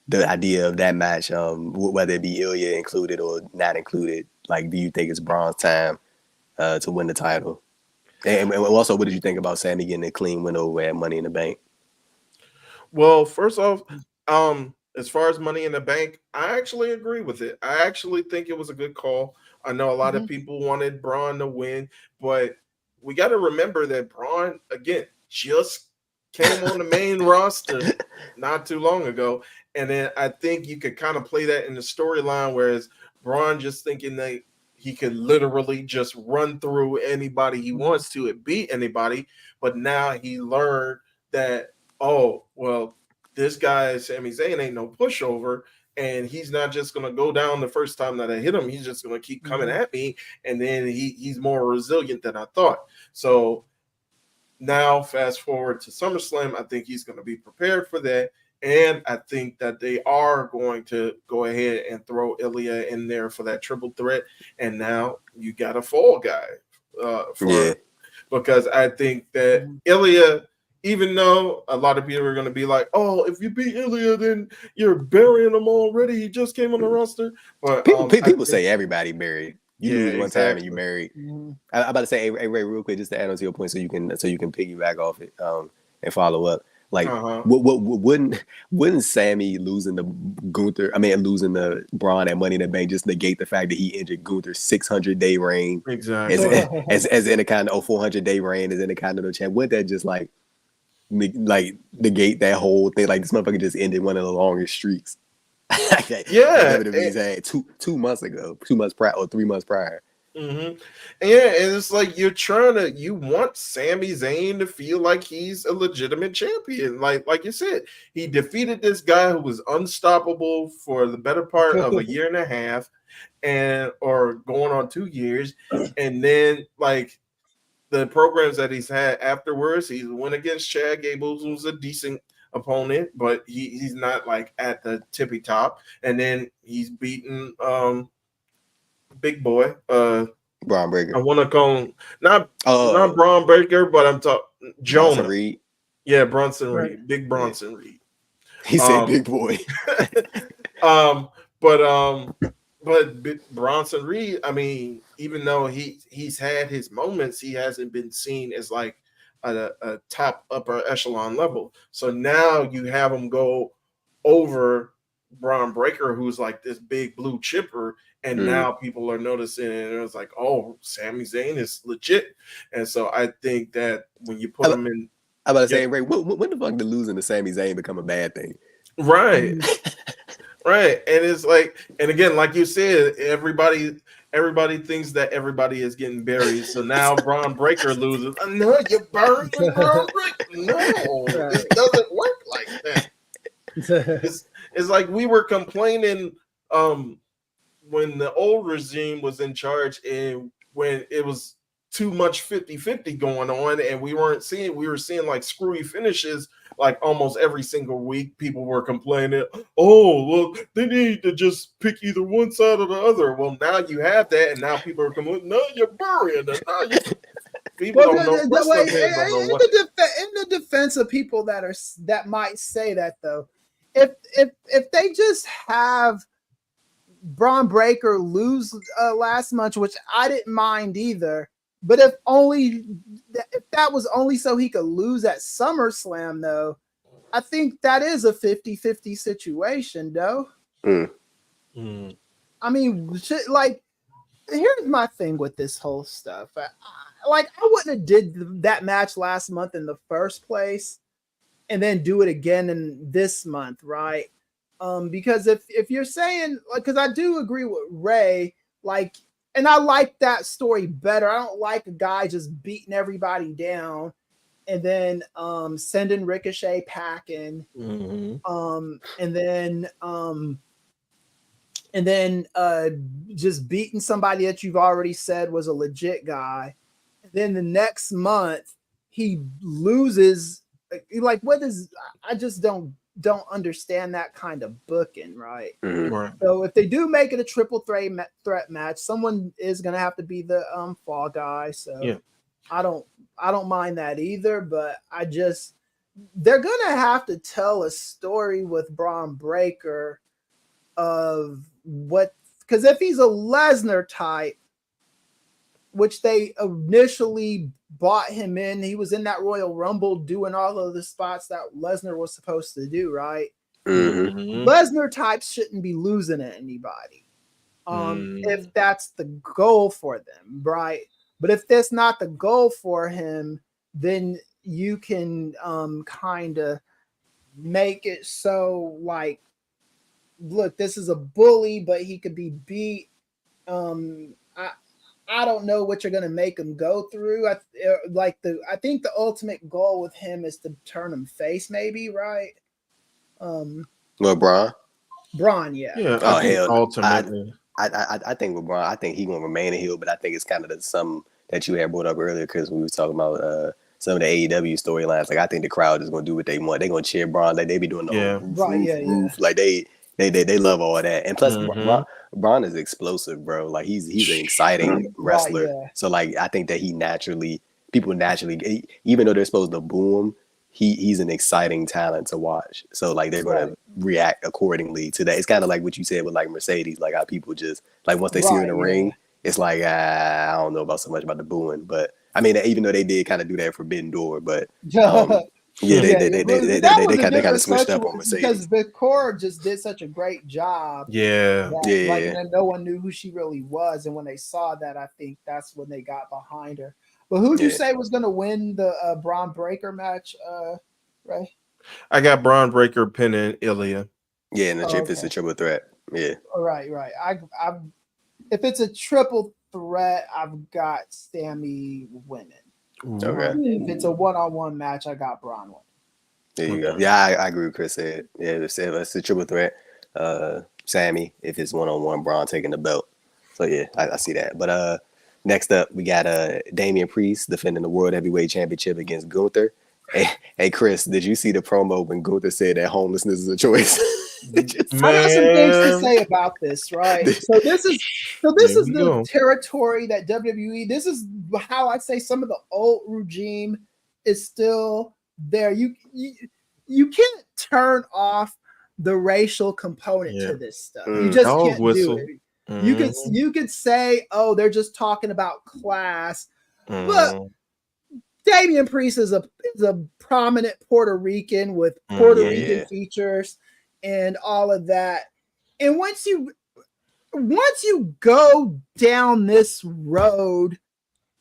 the idea of that match? Whether it be Ilya included or not included, like, do you think it's Braun's time to win the title? And also, what did you think about Sami getting a clean win over at Money in the Bank? Well, first off, as far as Money in the Bank, I actually agree with it. I actually think it was a good call. I know a lot of people wanted Braun to win, but we got to remember that Braun, again, just came on the main roster not too long ago. And then I think you could kind of play that in the storyline, whereas Braun just thinking that he could literally just run through anybody he wants to and beat anybody. But now he learned that, oh, well, this guy, Sami Zayn, ain't no pushover, and he's not just going to go down the first time that I hit him. He's just going to keep coming at me, and then he's more resilient than I thought. So now, fast forward to SummerSlam, I think he's going to be prepared for that, and I think that they are going to go ahead and throw Ilya in there for that triple threat, and now you got a fall guy because I think that Ilya, even though a lot of people are going to be like, oh, if you beat Ilya, then you're burying him already. He just came on the roster. But people say everybody buried. You lose one time and you married. I'm about to say, hey, Ray, real quick, just to add on to your point, so you can piggyback off it and follow up. Like, wouldn't Sammy losing the Braun at Money in the Bank just negate the fact that he injured Gunther's 600-day reign? Exactly. As Intercontinental 400-day reign as Intercontinental champ. Wouldn't that just like negate that whole thing? Like, this motherfucker just ended one of the longest streaks. WWE's had 2 months ago, 2 months prior or 3 months prior. And it's like you want Sami Zayn to feel like he's a legitimate champion. Like you said, he defeated this guy who was unstoppable for the better part of a year and a half, or going on 2 years, and then like the programs that he's had afterwards, he went against Chad Gable, who's a decent opponent, but he's not like at the tippy top, and then he's beaten big boy Braun Breaker. I want to call him not Braun Breaker, but I'm talking Jonah Reed. Yeah, Bronson Reed, big Bronson Reed. He said big boy. But Bronson Reed, I mean, even though he's had his moments, he hasn't been seen as like a top upper echelon level. So now you have him go over Braun Breaker, who's like this big blue chipper, and now people are noticing, and it's like, oh, Sami Zayn is legit. And so I think that when you put him in, I'm about to say, Ray, when the fuck did losing to Sami Zayn become a bad thing? Right. Right. And it's like, and again, like you said, everybody thinks that everybody is getting buried. So now Braun Breaker loses. No, you're burying Braun Breaker. No, it doesn't work like that. It's like we were complaining when the old regime was in charge and when it was too much 50-50 going on and we were seeing like screwy finishes like almost every single week. People were complaining, oh well, they need to just pick either one side or the other. Well, now you have that, and now people are complaining, no, you're burying it. People don't know. In the defense of people that might say that though, if they just have Braun Breaker lose last month, which I didn't mind either, but if that was only so he could lose at SummerSlam, though, I think that is a 50-50 situation, though. I mean, like, here's my thing with this whole stuff. I wouldn't have did that match last month in the first place and then do it again in this month, right? Because if you're saying, like, because I do agree with Ray, like, and I like that story better. I don't like a guy just beating everybody down and then sending Ricochet packing, and then just beating somebody that you've already said was a legit guy. And then the next month he loses. Like, what is? I just don't understand that kind of booking, right? Right. So if they do make it a triple threat match, someone is going to have to be the fall guy. So yeah. I don't mind that either, but they're going to have to tell a story with Braun Breaker of what, because if he's a Lesnar type, which they initially bought him in, he was in that Royal Rumble doing all of the spots that Lesnar was supposed to do, right? Lesnar types shouldn't be losing to anybody if that's the goal for them, right? But if that's not the goal for him, then you can kind of make it so, like, look, this is a bully, but he could be beat. I don't know what you're going to make him go through. I think the ultimate goal with him is to turn him face, maybe, right? Braun, yeah. Oh hell, ultimately. I think with Braun, I think he's gonna remain a heel, but I think it's kind of something that you had brought up earlier because we were talking about some of the AEW storylines. Like, I think the crowd is gonna do what they want. They're gonna cheer Braun, like they be doing the roof. Like they love all that. And plus, Braun is explosive, bro. Like he's an exciting wrestler. Right, yeah. So like I think that people naturally, even though they're supposed to boo him, he's an exciting talent to watch. So like they're gonna react accordingly to that. It's kind of like what you said with like Mercedes, like how people just like once they see her in the ring, it's like I don't know about so much about the booing, but I mean even though they did kind of do that Forbidden Door, but they kind of switched up on Mercedes because Vaquer just did such a great job. And no one knew who she really was, and when they saw that, I think that's when they got behind her. But who'd you say was going to win the Braun Breaker match, Ray? I got Braun Breaker pinning Ilya. Yeah, and if it's a triple threat, yeah. Right. If it's a triple threat, I've got Sammy winning. Okay. If it's a one-on-one match, I got Braun winning. There you go. Yeah, I agree with Chris said. Yeah, if it's a triple threat, Sammy. If it's one-on-one, Braun taking the belt. So yeah, I see that. But next up, we got Damian Priest defending the World Heavyweight Championship against Gunther. Hey, Chris, did you see the promo when Gunther said that homelessness is a choice? I got some things to say about this, right? So this is the territory that WWE. This is how I'd say some of the old regime is still there. You can't turn off the racial component to this stuff. You just can't do it. You could say, oh, they're just talking about class, but Damian Priest is a prominent Puerto Rican with Puerto Rican features and all of that. And once you go down this road,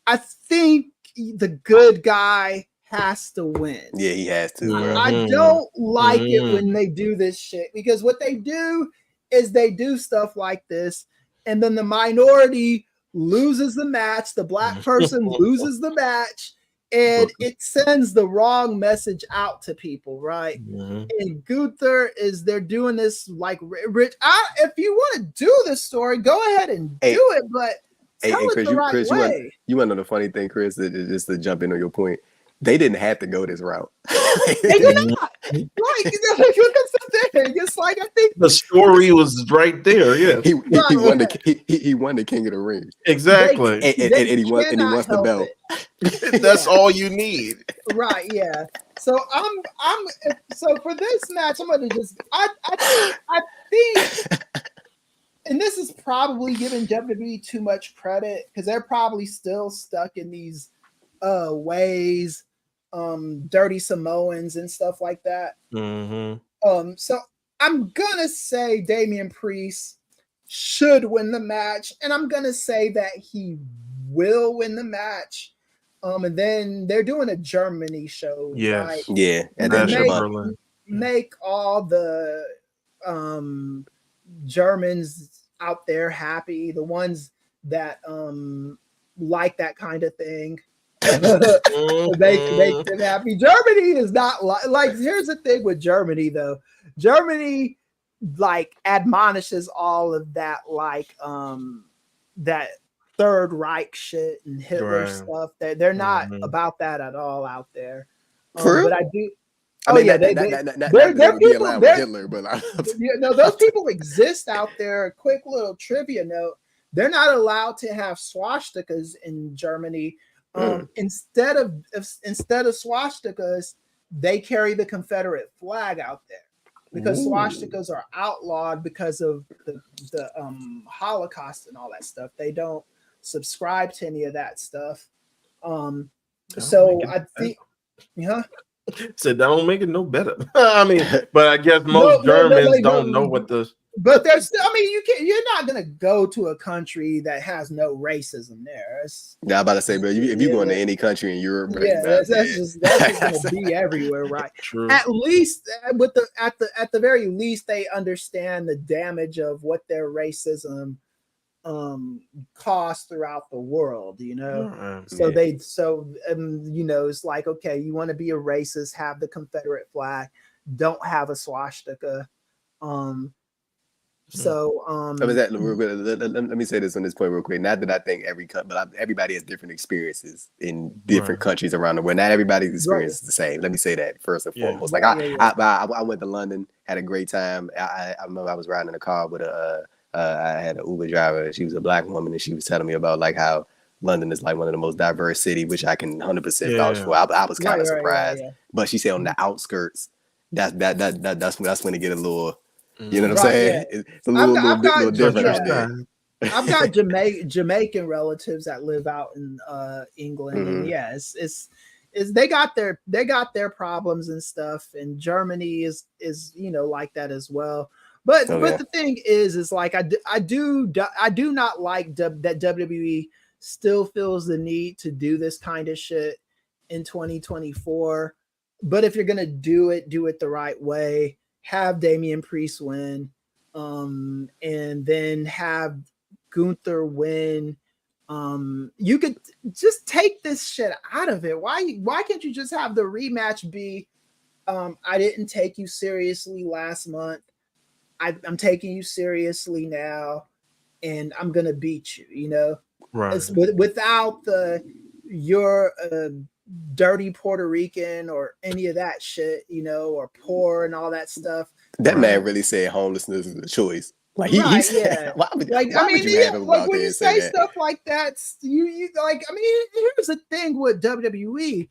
I think the good guy has to win. Yeah, he has to. Bro. I don't like it when they do this shit, because what they do is they do stuff like this, and then the minority loses the match, the black person loses the match, and it sends the wrong message out to people, right? And Gunther they're doing this like Rich. If you want to do this story, go ahead and do it, but tell it Chris, the right Chris, way. You want to know the funny thing, Chris? Just to jump in on your point, they didn't have to go this route. They did not. Like, look at the thing. It's like, I think the story was right there. Yeah, he won the King of the Ring. Exactly. And he wants the belt. That's all you need. Right, yeah. So so for this match, I'm gonna just I think and this is probably giving WWE too much credit because they're probably still stuck in these ways, dirty Samoans and stuff like that. So I'm gonna say Damian Priest should win the match, and I'm gonna say that he will win the match. And then they're doing a Germany show, right? Yeah, and then make all the Germans out there happy, the ones that like that kind of thing. They make them happy. Germany is not like here's the thing with Germany though. Germany like admonishes all of that like that Third Reich shit and Hitler stuff. That they're not about that at all out there. But I do. They're people. Hitler, but those people exist out there. A quick little trivia note: they're not allowed to have swastikas in Germany. Instead of swastikas, they carry the Confederate flag out there because swastikas are outlawed because of the Holocaust and all that stuff. They don't subscribe to any of that stuff. So I think, So that don't make it no better. I mean, but I guess most Germans don't know what the. But there's still, I mean, you're not gonna go to a country that has no racism there. Yeah, I'm about to say, but if you go into any country in Europe, that's just gonna be everywhere, right? True. At least at the very least, they understand the damage of what their racism cost throughout the world, so it's like, okay, you want to be a racist, have the Confederate flag, don't have a swastika. Let me say this on this point real quick. Not that I think everybody has different experiences in different countries around the world. Not everybody's experience is the same. Let me say that first and foremost. Like I went to London, had a great time. I remember I was riding in a car with I had an Uber driver. She was a black woman, and she was telling me about like how London is like one of the most diverse city, which I can 100% vouch for. I was kind of surprised, but she said on the outskirts, that's when it get a little. You know what I'm saying? Yeah. It's a little different out there. I've got Jamaican relatives that live out in England, and it's they got their problems and stuff, and Germany is like that as well. But the thing is like I do not like that WWE still feels the need to do this kind of shit in 2024. But if you're gonna do it the right way. Have Damian Priest win, and then have Gunther win. You could just take this shit out of it. Why can't you just have the rematch be, I didn't take you seriously last month. I'm taking you seriously now, and I'm gonna beat you. Right? It's without your dirty Puerto Rican or any of that shit, or poor and all that stuff. That man really said homelessness is a choice. Like he said, why would when you say stuff like that, you like. I mean, here's the thing with WWE: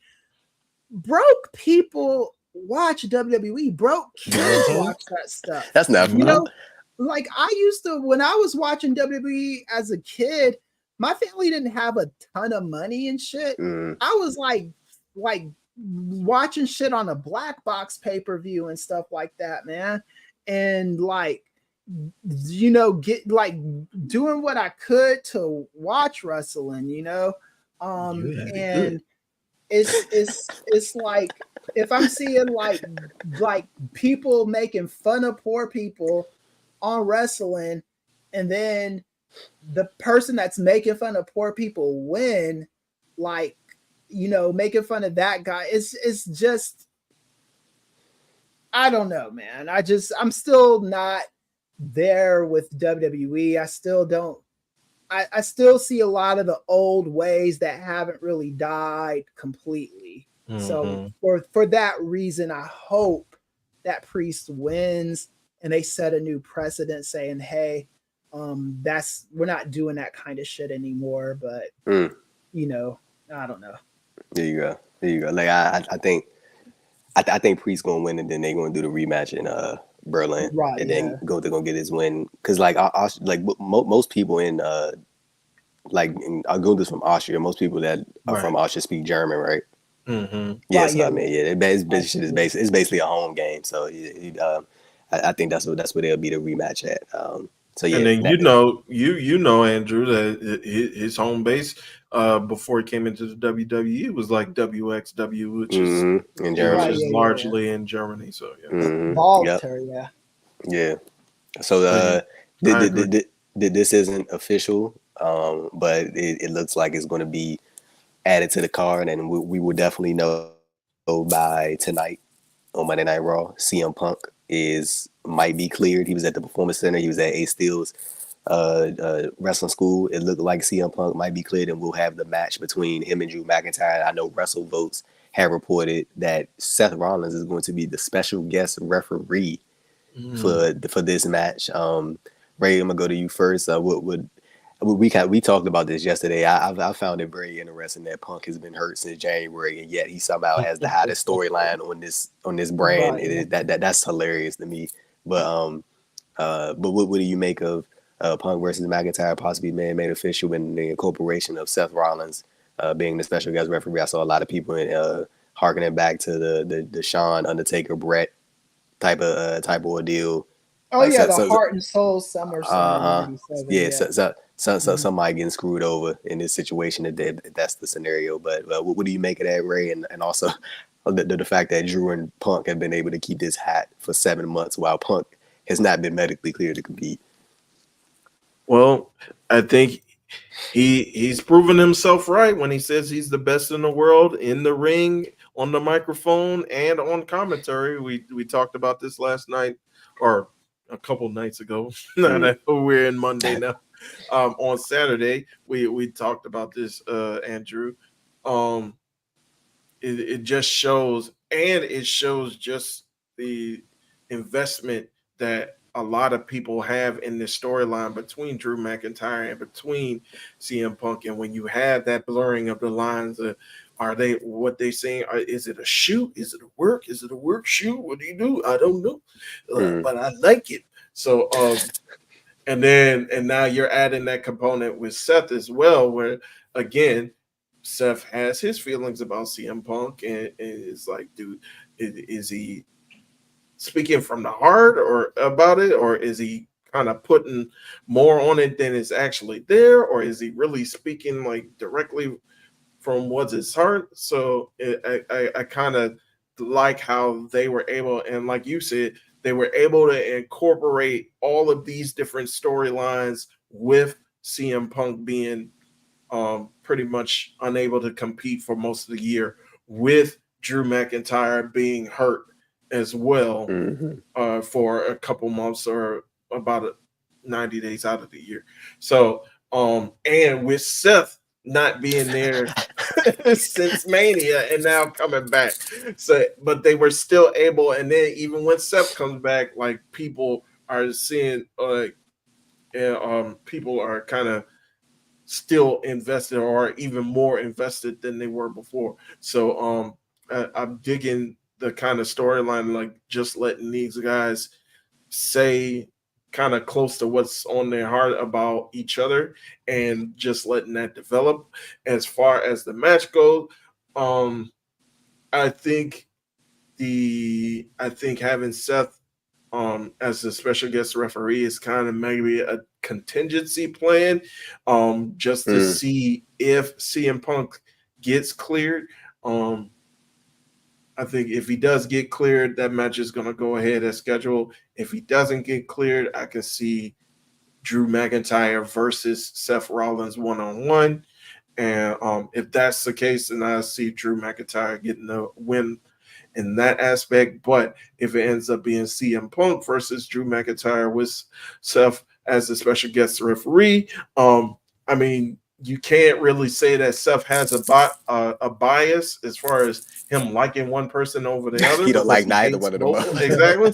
broke people watch WWE. Broke kids watch that stuff. That's not fun. Like I used to when I was watching WWE as a kid. My family didn't have a ton of money and shit. I was like watching shit on a black box pay-per-view and stuff like that, man. And like, get like doing what I could to watch wrestling, and it's like if I'm seeing like people making fun of poor people on wrestling, and then the person that's making fun of poor people win, like, making fun of that guy. It's just, I don't know, man. I'm still not there with WWE. I still don't. I still see a lot of the old ways that haven't really died completely. So for that reason, I hope that Priest wins and they set a new precedent saying, hey, we're not doing that kind of shit anymore. But I don't know. There you go. Like I think Priest gonna win, and then they're gonna do the rematch in Berlin, right? And then they're gonna get his win, because like most people in Argunda's from Austria. Most people that are from Austria speak German, right? Yeah, right, so I mean, it's basically a home game. So I think that's where they'll be the rematch at. So yeah, and then you know Andrew, that his home base before he came into the WWE was like WXW, which is in Germany, which is largely in Germany. So Walter, yeah. So this isn't official, but it looks like it's going to be added to the card, and we will definitely know by tonight on Monday Night Raw. CM Punk might be cleared. He was at the Performance Center. He was at Ace Steele's wrestling school. It looked like CM Punk might be cleared, and we'll have the match between him and Drew McIntyre. I know WrestleVotes have reported that Seth Rollins is going to be the special guest referee for this match. Ray, I'm gonna go to you first. We talked about this yesterday. I found it very interesting that Punk has been hurt since January, and yet he somehow has the hottest storyline on this brand. Right. It is that's hilarious to me. But what do you make of Punk versus McIntyre possibly being made official, and the incorporation of Seth Rollins being the special guest referee? I saw a lot of people harkening back to the Shawn, Undertaker, Brett type of ordeal. Oh yeah, the Heart and Soul SummerSlam. Yeah, so somebody getting screwed over in this situation. That's the scenario. But what do you make of that, Ray? And also the fact that Drew and Punk have been able to keep this hat for 7 months while Punk has not been medically cleared to compete. Well, I think he's proven himself right when he says he's the best in the world in the ring, on the microphone, and on commentary. We talked about this last night, or a couple nights ago. Now that we're in Monday now. On Saturday, we talked about this, Andrew. It just shows, and it shows just the investment that a lot of people have in this storyline between Drew McIntyre and between CM Punk. And when you have that blurring of the lines, are they what they saying? Is it a shoot? Is it a work? Is it a work shoot? What do you do? I don't know, but I like it. So, and now you're adding that component with Seth as well, where again, Seth has his feelings about CM Punk, and it's like, dude, is he speaking from the heart or about it, or is he kind of putting more on it than is actually there, or is he really speaking like directly from what's his heart? So I kind of like how they were able, and like you said, they were able to incorporate all of these different storylines with CM Punk being pretty much unable to compete for most of the year, with Drew McIntyre being hurt as well for a couple months or about 90 days out of the year. So, and with Seth not being there since Mania and now coming back. So, but they were still able, and then even when Seth comes back, like people are seeing, people are kind of still invested, or even more invested than they were before. So, I'm digging the kind of storyline, like just letting these guys say kind of close to what's on their heart about each other, and just letting that develop. As far as the match goes, I think having Seth as a special guest referee is kind of maybe a contingency plan, just to see if CM Punk gets cleared. I think if he does get cleared, that match is going to go ahead as scheduled. If he doesn't get cleared, I can see Drew McIntyre versus Seth Rollins one-on-one. And if that's the case, then I see Drew McIntyre getting the win in that aspect. But if it ends up being CM Punk versus Drew McIntyre with Seth as the special guest referee, I mean, you can't really say that Seth has a bias as far as him liking one person over the other. He don't like neither one of them. Exactly.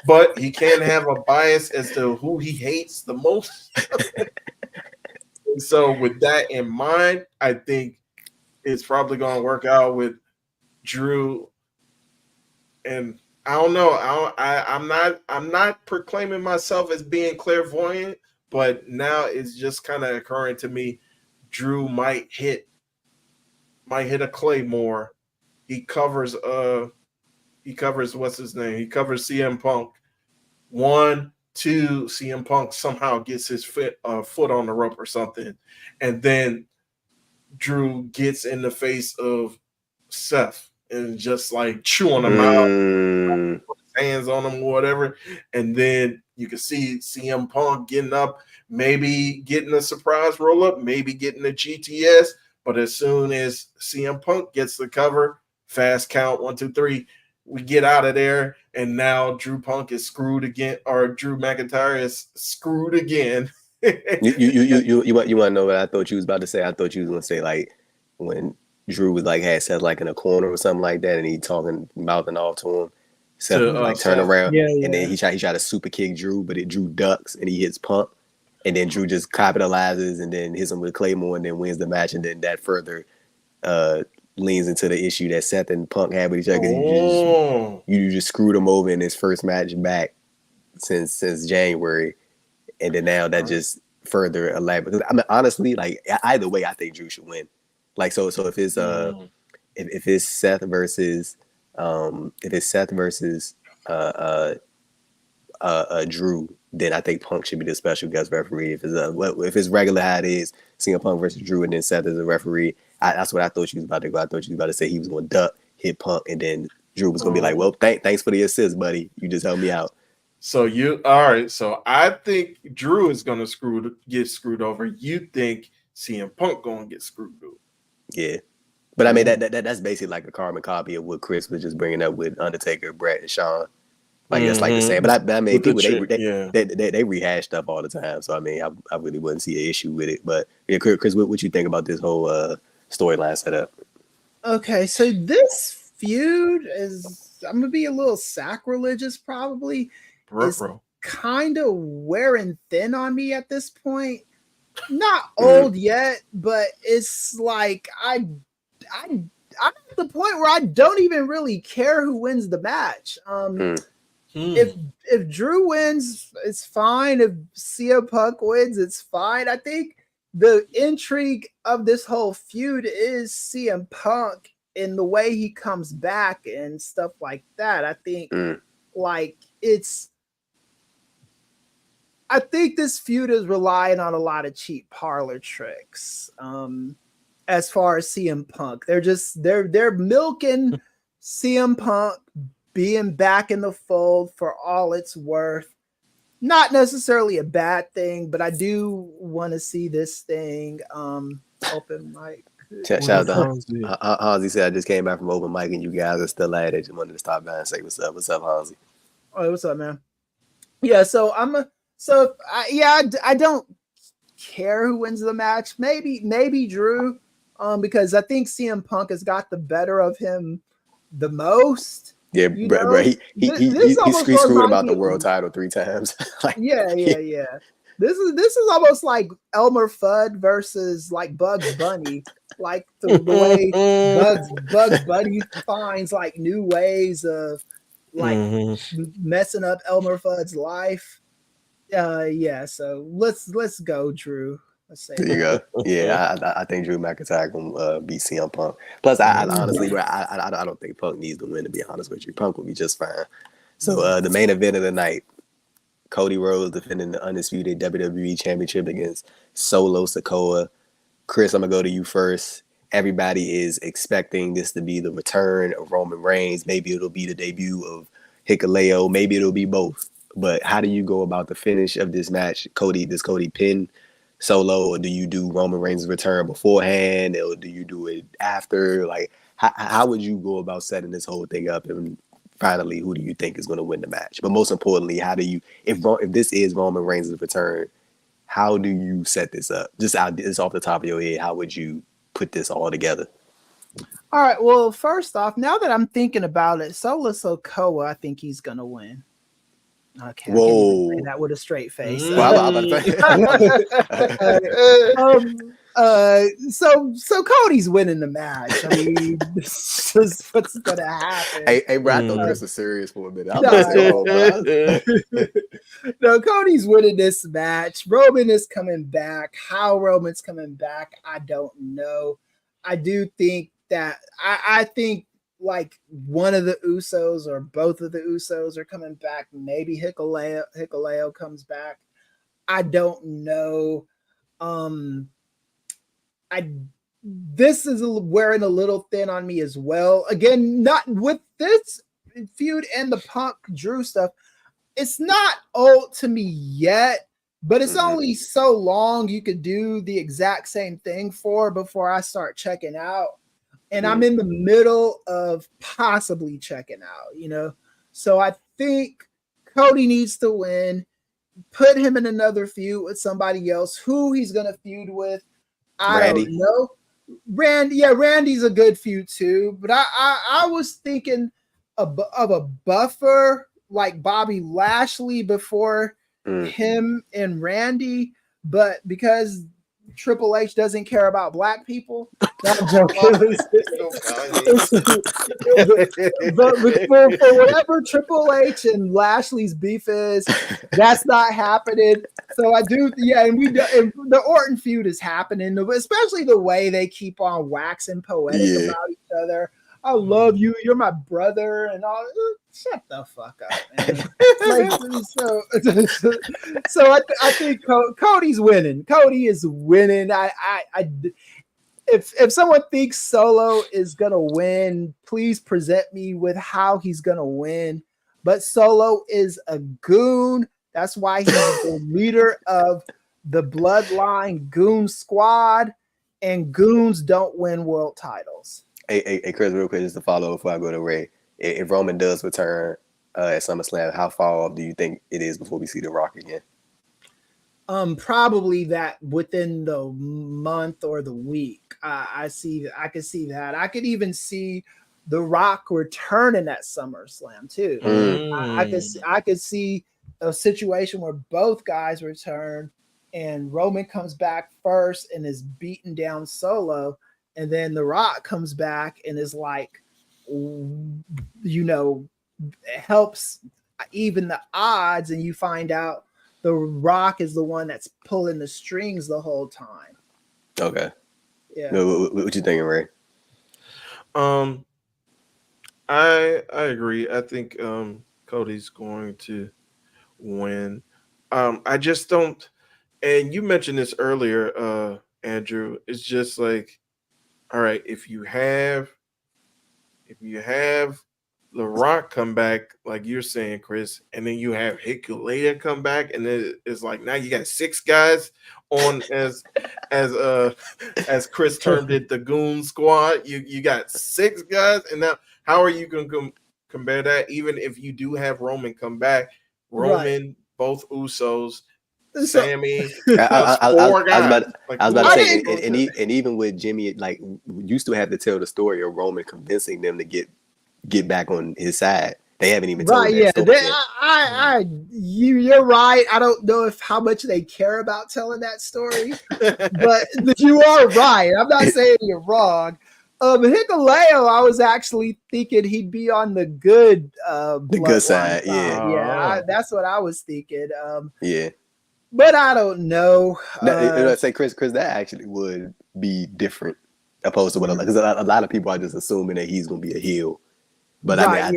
But he can have a bias as to who he hates the most. So with that in mind, I think it's probably going to work out with Drew. And I don't know. I'm not proclaiming myself as being clairvoyant, but now it's just kind of occurring to me. Drew might hit a Claymore. He covers what's his name? He covers CM Punk. 1, 2, CM Punk somehow gets his foot on the rope or something, and then Drew gets in the face of Seth and just like chewing him out, put his hands on him or whatever, and then you can see CM Punk getting up, maybe getting a surprise roll up, maybe getting a GTS, but as soon as CM Punk gets the cover, fast count 1, 2, 3. We get out of there, and now Drew Punk is screwed again, or Drew McIntyre is screwed again. you want to know what I thought you was about to say? I thought you was going to say like when Drew was like had Seth like in a corner or something like that, and he mouthing off to him. Seth would like turn around, and then he tried to super kick Drew, but Drew ducks and he hits Punk, and then Drew just capitalizes and then hits him with Claymore and then wins the match, and then that further leans into the issue that Seth and Punk had with each other. You just screwed him over in his first match back since January, and then now that just further elaborate. I mean, honestly, like either way, I think Drew should win. Like so if it's if it's Seth versus Drew, then I think Punk should be the special guest referee. If it's regular how it is, CM Punk versus Drew, and then Seth as a referee. That's what I thought you was about to go. I thought you was about to say he was going to duck, hit Punk, and then Drew was going to be like, "Well, thanks for the assist, buddy. You just helped me out." So all right. So I think Drew is going to get screwed over. You think CM Punk going to get screwed over? Yeah, but I mean that's basically like a carbon copy of what Chris was just bringing up with Undertaker, Brett, and Shawn. Like that's like the same. But I mean, people they rehash stuff all the time. So I mean, I really wouldn't see an issue with it. But yeah, Chris, what you think about this whole storyline setup? Okay, so this feud is, I'm gonna be a little sacrilegious probably. It's kind of wearing thin on me at this point. Not old yet, but it's like I'm at the point where I don't even really care who wins the match. If Drew wins, it's fine. If CM Punk wins, it's fine. I think the intrigue of this whole feud is CM Punk in the way he comes back and stuff like that. I think I think this feud is relying on a lot of cheap parlor tricks. As far as CM Punk, they're milking CM Punk being back in the fold for all it's worth. Not necessarily a bad thing, but I do want to see this thing open mic. Shout out to Hansi. Said I just came back from open mic and you guys are still at it. Just wanted to stop by and say what's up. What's up, Hansi? Oh, what's up, man? Yeah, so I don't care who wins the match. Maybe Drew, because I think CM Punk has got the better of him the most. Yeah, bro. He screwed about the world title 3 times. Yeah. This is almost like Elmer Fudd versus like Bugs Bunny, like the way Bugs Bunny finds like new ways of like messing up Elmer Fudd's life. So let's go, Drew. There you go. Yeah, I think Drew McIntyre gonna beat CM Punk. Plus, I honestly, bro, I don't think Punk needs to win. To be honest with you, Punk will be just fine. So the main event of the night, Cody Rhodes defending the undisputed WWE Championship against Solo Sikoa. Chris, I'm gonna go to you first. Everybody is expecting this to be the return of Roman Reigns. Maybe it'll be the debut of Hikuleo. Maybe it'll be both. But how do you go about the finish of this match? Does Cody pin Solo, or do you do Roman Reigns' return beforehand, or do you do it after? Like, how would you go about setting this whole thing up? And finally, who do you think is going to win the match? But most importantly, how do you, if this is Roman Reigns' return, how do you set this up? Just off the top of your head, how would you put this all together? All right. Well, first off, now that I'm thinking about it, Solo Sikoa, I think he's gonna win. Okay. Whoa. Say that with a straight face. Well, So Cody's winning the match. I mean, this is what's gonna happen. Hey, bro, I thought Chris was serious for a minute. No, Cody's winning this match. Roman is coming back. How Roman's coming back, I don't know. I do think that I think like one of the Usos or both of the Usos are coming back. Maybe Hikuleo comes back. I don't know. This is wearing a little thin on me as well. Again, not with this feud and the Punk Drew stuff. It's not old to me yet, but it's only so long you could do the exact same thing before I start checking out. And I'm in the middle of possibly checking out, So I think Cody needs to win, put him in another feud with somebody else. Who he's going to feud with, I don't know. Randy's a good feud too. But I was thinking of a buffer like Bobby Lashley before him and Randy. But because Triple H doesn't care about black people. I'm joking. But for whatever Triple H and Lashley's beef is, that's not happening. So I do, and the Orton feud is happening, especially the way they keep on waxing poetic about each other. I love you. You're my brother, and all. Shut the fuck up, man. So I think Cody's winning. Cody is winning. If someone thinks Solo is gonna win, please present me with how he's gonna win. But Solo is a goon. That's why he's the leader of the Bloodline Goon Squad, and goons don't win world titles. Hey, Chris, real quick, just to follow before I go to Ray. If Roman does return at SummerSlam, how far off do you think it is before we see The Rock again? Probably that within the month or the week. I could see that. I could even see The Rock returning at SummerSlam too. I could see a situation where both guys return and Roman comes back first and is beating down Solo, and then The Rock comes back and is like, helps even the odds, and you find out The Rock is the one that's pulling the strings the whole time. Okay. Yeah. What you thinking, Ray? I agree. I think Cody's going to win. I just don't. And you mentioned this earlier, Andrew. It's just like, all right, if you have The Rock come back, like you're saying, Chris, and then you have Hikuleo come back, and then it's like now you got 6 guys on as Chris termed it, the Goon Squad. You got 6 guys, and now how are you going to compare that? Even if you do have Roman come back, both Usos, Sammy, I was about to say, and even with Jimmy, like you still have to tell the story of Roman convincing them to get back on his side. They haven't even told that story yet. You're right. I don't know how much they care about telling that story, but you are right. I'm not saying you're wrong. Hikuleo, I was actually thinking he'd be on the good side. That's what I was thinking. Yeah. But I don't know. Say Chris, that actually would be different opposed to what because a lot of people are just assuming that he's going to be a heel. But I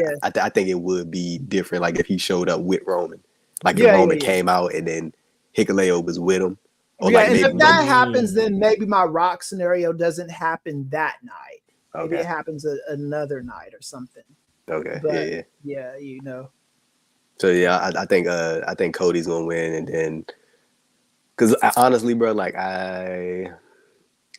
think it would be different, like if he showed up with Roman, like if Roman came out and then Hikuleo was with him. Or and if that happens, then maybe my Rock scenario doesn't happen that night. Maybe it happens another night or something. Okay. But, yeah. So yeah, I think Cody's gonna win, and then because honestly, bro, like I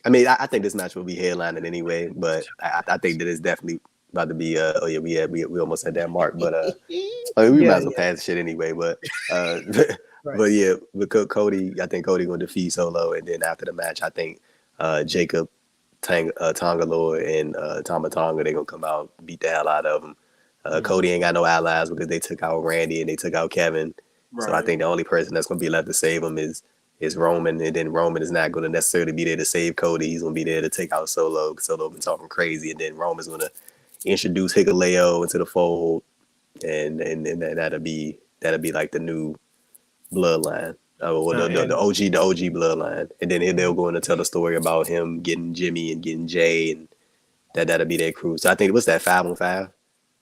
think this match will be headlining anyway, but I think that it's definitely about to be we almost had that mark, but we might as well pass the shit anyway, but Right. but yeah, with Cody, I think Cody gonna defeat Solo, and then after the match, I think Jacob Tongaloa and Tama Tonga, they gonna come out, beat the hell out of him. Cody ain't got no allies because they took out Randy and they took out Kevin. Right. So I think the only person that's gonna be left to save him is Roman, and then Roman is not gonna necessarily be there to save Cody. He's gonna be there to take out Solo. Solo been talking crazy, and then Roman's gonna introduce Hikuleo into the fold, and that'll be like the new bloodline. The OG bloodline, and then they'll go in and tell the story about him getting Jimmy and getting Jay, and that'll be their crew. So I think what's that 5-on-5?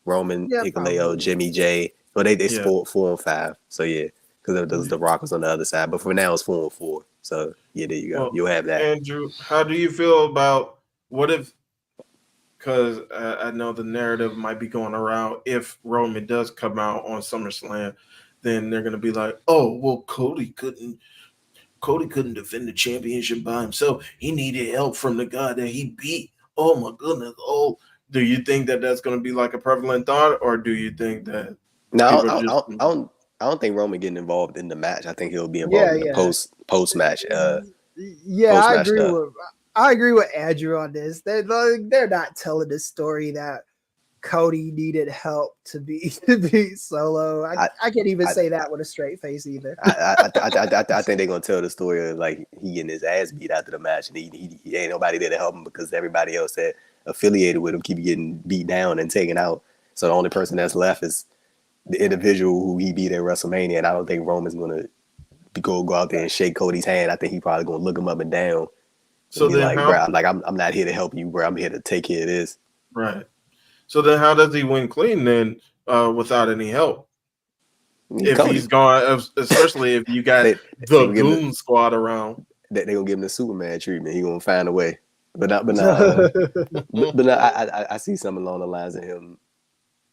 Roman, Hikuleo, Jimmy, Jay. Well, they 4-on-5. So yeah, because the Rock was on the other side. But for now, it's 4-on-4. So yeah, there you go. Well, you'll have that. Andrew, how do you feel about what if? Because I know the narrative might be going around. If Roman does come out on SummerSlam, then they're gonna be like, "Oh, well, Cody couldn't defend the championship by himself. He needed help from the guy that he beat. Oh my goodness! Oh." Do you think that that's going to be like a prevalent thought, or do you think that? No, I don't think Roman getting involved in the match. I think he'll be involved in the post match. I agree with Andrew on this. They're not telling the story that Cody needed help to beat Solo. I can't even say that with a straight face either. I think they're gonna tell the story of like he getting his ass beat after the match, and he ain't nobody there to help him because everybody else that affiliated with him keep getting beat down and taken out. So the only person that's left is the individual who he beat at WrestleMania, and I don't think Roman's gonna go out there and shake Cody's hand. I think he probably gonna look him up and down. So then, like, bro, I'm not here to help you, bro. I'm here to take care of this. Right. So then, how does he win clean then without any help? If Cody. He's gone, especially if you got the Goon Squad around, they're gonna give him the Superman treatment. He gonna find a way. But I see something along the lines of him,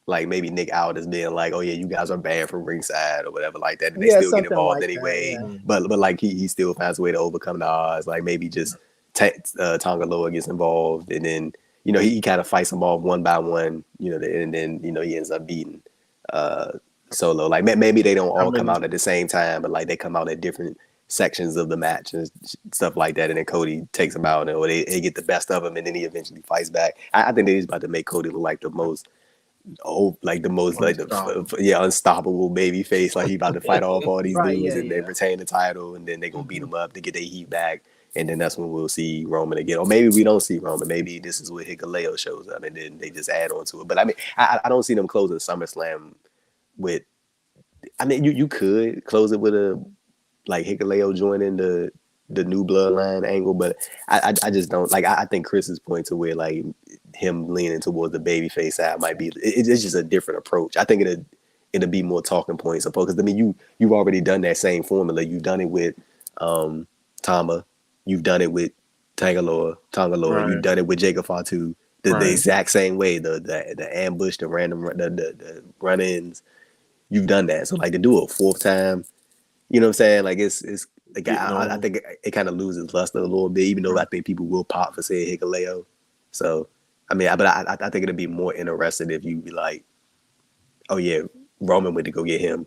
like maybe Nick Aldis being like, "Oh yeah, you guys are banned from ringside" or whatever like that, and they still get involved like anyway. That, yeah. But like he still finds a way to overcome the odds. Like maybe just Tongaloa gets involved, and then he kind of fights them off one by one. And then he ends up beating Solo. Like maybe they don't all come out at the same time, but like they come out at different sections of the match and stuff like that, and then Cody takes him out, or they get the best of him, and then he eventually fights back. I think they're about to make Cody look like the most unstoppable baby face. Like he about to fight off all these dudes and then retain the title, and then they gonna beat him up to get their heat back, and then that's when we'll see Roman again. Or maybe we don't see Roman. Maybe this is where Hikuleo shows up, and then they just add on to it. But I mean, I don't see them closing SummerSlam with. I mean, you could close it with a. Like Hikuleo joining the new bloodline angle, but I just don't like. I think Chris's point to where like him leaning towards the babyface side might be. It's just a different approach. I think it'll be more talking points because I mean you've already done that same formula. You've done it with Tama. You've done it with Tongaloa. Right. You've done it with Jacob Fatu. The exact same way. The ambush, the random the run-ins. You've done that. So like to do it a fourth time. You know what I'm saying? Like it's like I think it kind of loses luster a little bit, even though I think people will pop for saying Hikuleo. So I mean, but I think it'd be more interesting if you be like, oh yeah, Roman went to go get him.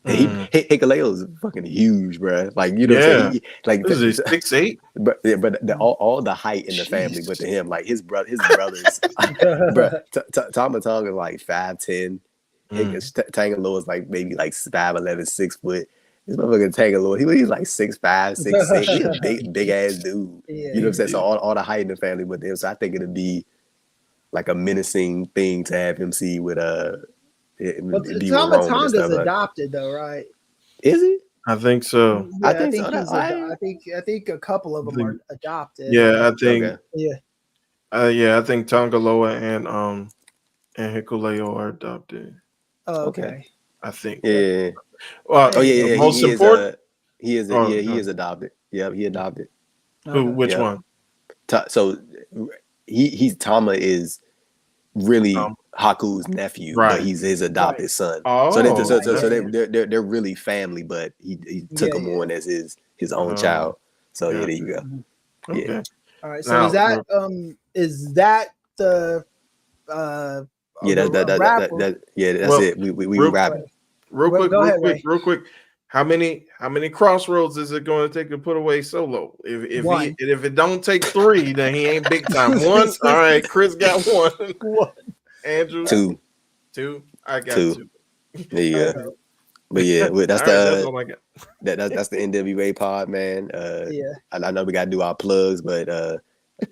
Hikuleo's fucking huge, bro. Like what I'm saying? Like this is 6'8", but all the height in the family, but to him, like his brothers, bro. Tama Tonga is like 5'10". Tongaloa is like maybe like 5'11", 6 foot. This motherfucker Tongaloa, he's like 6'5", 6'6". He's a big ass dude. You know what I'm saying? So all the height in the family with him. So I think it'd be like a menacing thing to have him see with Tama Tonga's adopted though, right? Is he? I think so. Yeah, I think a couple of them are adopted. Yeah, I think. Okay. I think Tongaloa and Hikuleo are adopted. Oh, okay. I think. Yeah. Well, most important. He is adopted. Yeah, he adopted. Who? Which one? So he's Tama is really Haku's nephew, but he's his adopted son. Oh, so they're really family, but he took him on as his own child. So there you go. Okay. Yeah. All right. So now, is that the that's it. We rapping. Real quick. How many crossroads is it going to take to put away Solo? If it don't take 3, then he ain't big time. 1. All right, Chris got 1. 1. Andrew 2. I got 2. There you go. But yeah, that's that's the NWA pod, man. I know we gotta do our plugs, but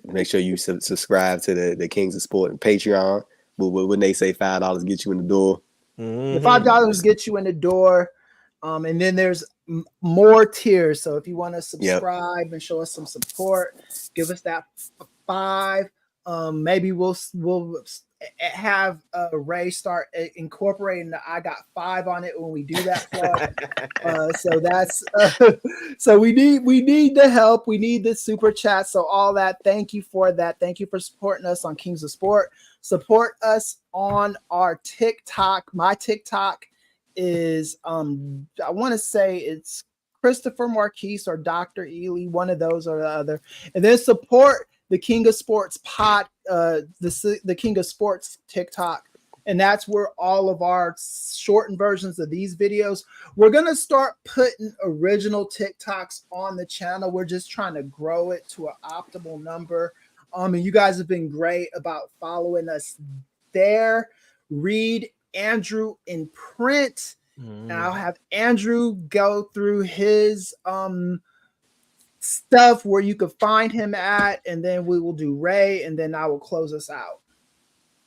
make sure you subscribe to the Kings of Sport and Patreon. But when they say $5 get you in the door, the $5 get you in the door. And then there's more tiers. So if you want to subscribe and show us some support, give us that 5. Maybe we'll have Ray start incorporating the I got 5 on it when we do that plug. So that's so we need the help. We need the super chat. So all that. Thank you for that. Thank you for supporting us on Kings of Sport. Support us on our TikTok. My TikTok is I want to say it's Christopher Marquise or Dr. Ealy, one of those or the other. And then support the King of Sports the King of Sports TikTok. And that's where all of our shortened versions of these videos. We're gonna start putting original TikToks on the channel. We're just trying to grow it to an optimal number. And you guys have been great about following us there. Read Andrew in print, and I'll have Andrew go through his stuff where you can find him at, and then we will do Ray, and then I will close us out.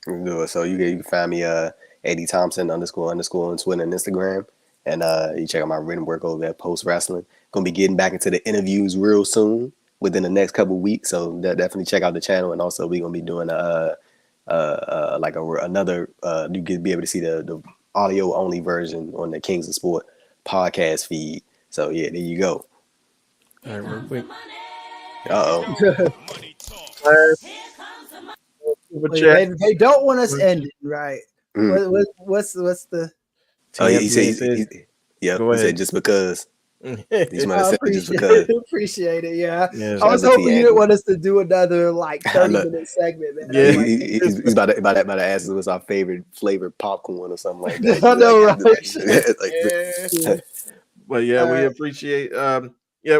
Good. So you can find me AD Thompson __ on Twitter and Instagram, and you check out my written work over at Post Wrestling. Gonna be getting back into the interviews real soon, within the next couple of weeks. So definitely check out the channel, and also we're gonna be doing another you can be able to see the audio only version on the Kings of Sport podcast feed. So yeah, there you go. All right, real quick. They don't want us ending, right? What's the he said just because. He's appreciate it. Yeah. I was hoping you didn't want us to do another 30-minute segment, man. Yeah, he's about to ask us what's our favorite flavored popcorn or something like that. I know, right? But yeah, we appreciate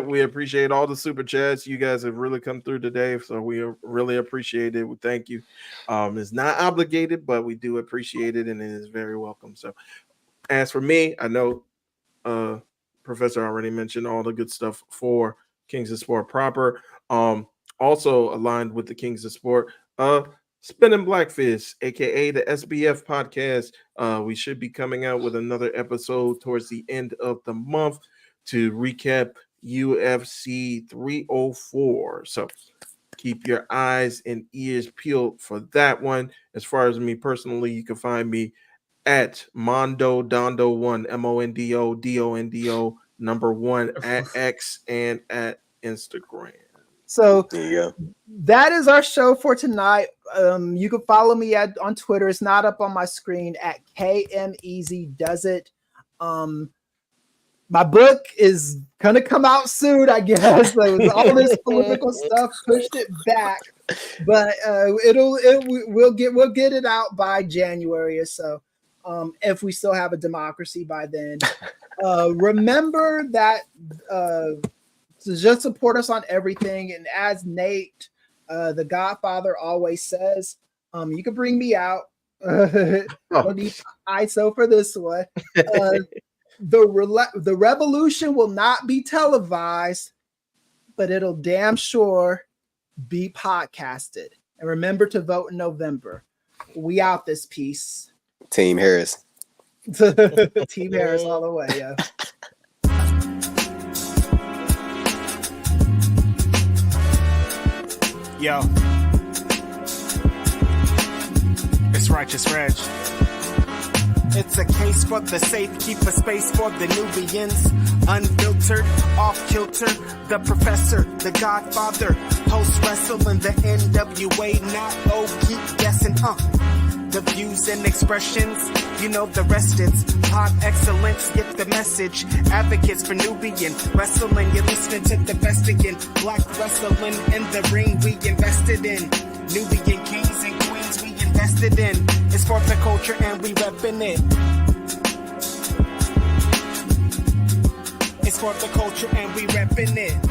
we appreciate all the super chats. You guys have really come through today, so we really appreciate it. Thank you. It's not obligated, but we do appreciate it, and it is very welcome. So as for me, I know Professor already mentioned all the good stuff for Kings of Sport proper. Also aligned with the Kings of Sport, Spinning Blackfish, aka the SBF podcast. We should be coming out with another episode towards the end of the month to recap UFC 304. So keep your eyes and ears peeled for that one. As far as me personally, you can find me at Mondo Dondo 1, MONDO DONDO 1 at X and at Instagram. So that is our show for tonight. You can follow me on Twitter. It's not up on my screen at KMEasyDoesIt. My book is gonna come out soon, I guess. All this political stuff pushed it back, but we'll get it out by January or so. If we still have a democracy by then. Remember that to just support us on everything. And as Nate, the Godfather, always says, you can bring me out. Don't need ISO for this one. The revolution will not be televised, but it'll damn sure be podcasted. And remember to vote in November. We out this piece. Team Harris. Team Harris all the way, yeah. Yo, it's Righteous Reg. It's a case for the safe, keep a space for the Nubians. Unfiltered, off kilter, the professor, the Godfather, post wrestling the NWA, not keep guessing, the views and expressions. You know the rest, it's pop excellence, get the message. Advocates for Nubian wrestling, you're listening to the best again. Black wrestling in the ring, we invested in. Nubian kings and queens, we invested in. It's for the culture and we reppin' it. It's for the culture and we reppin' it.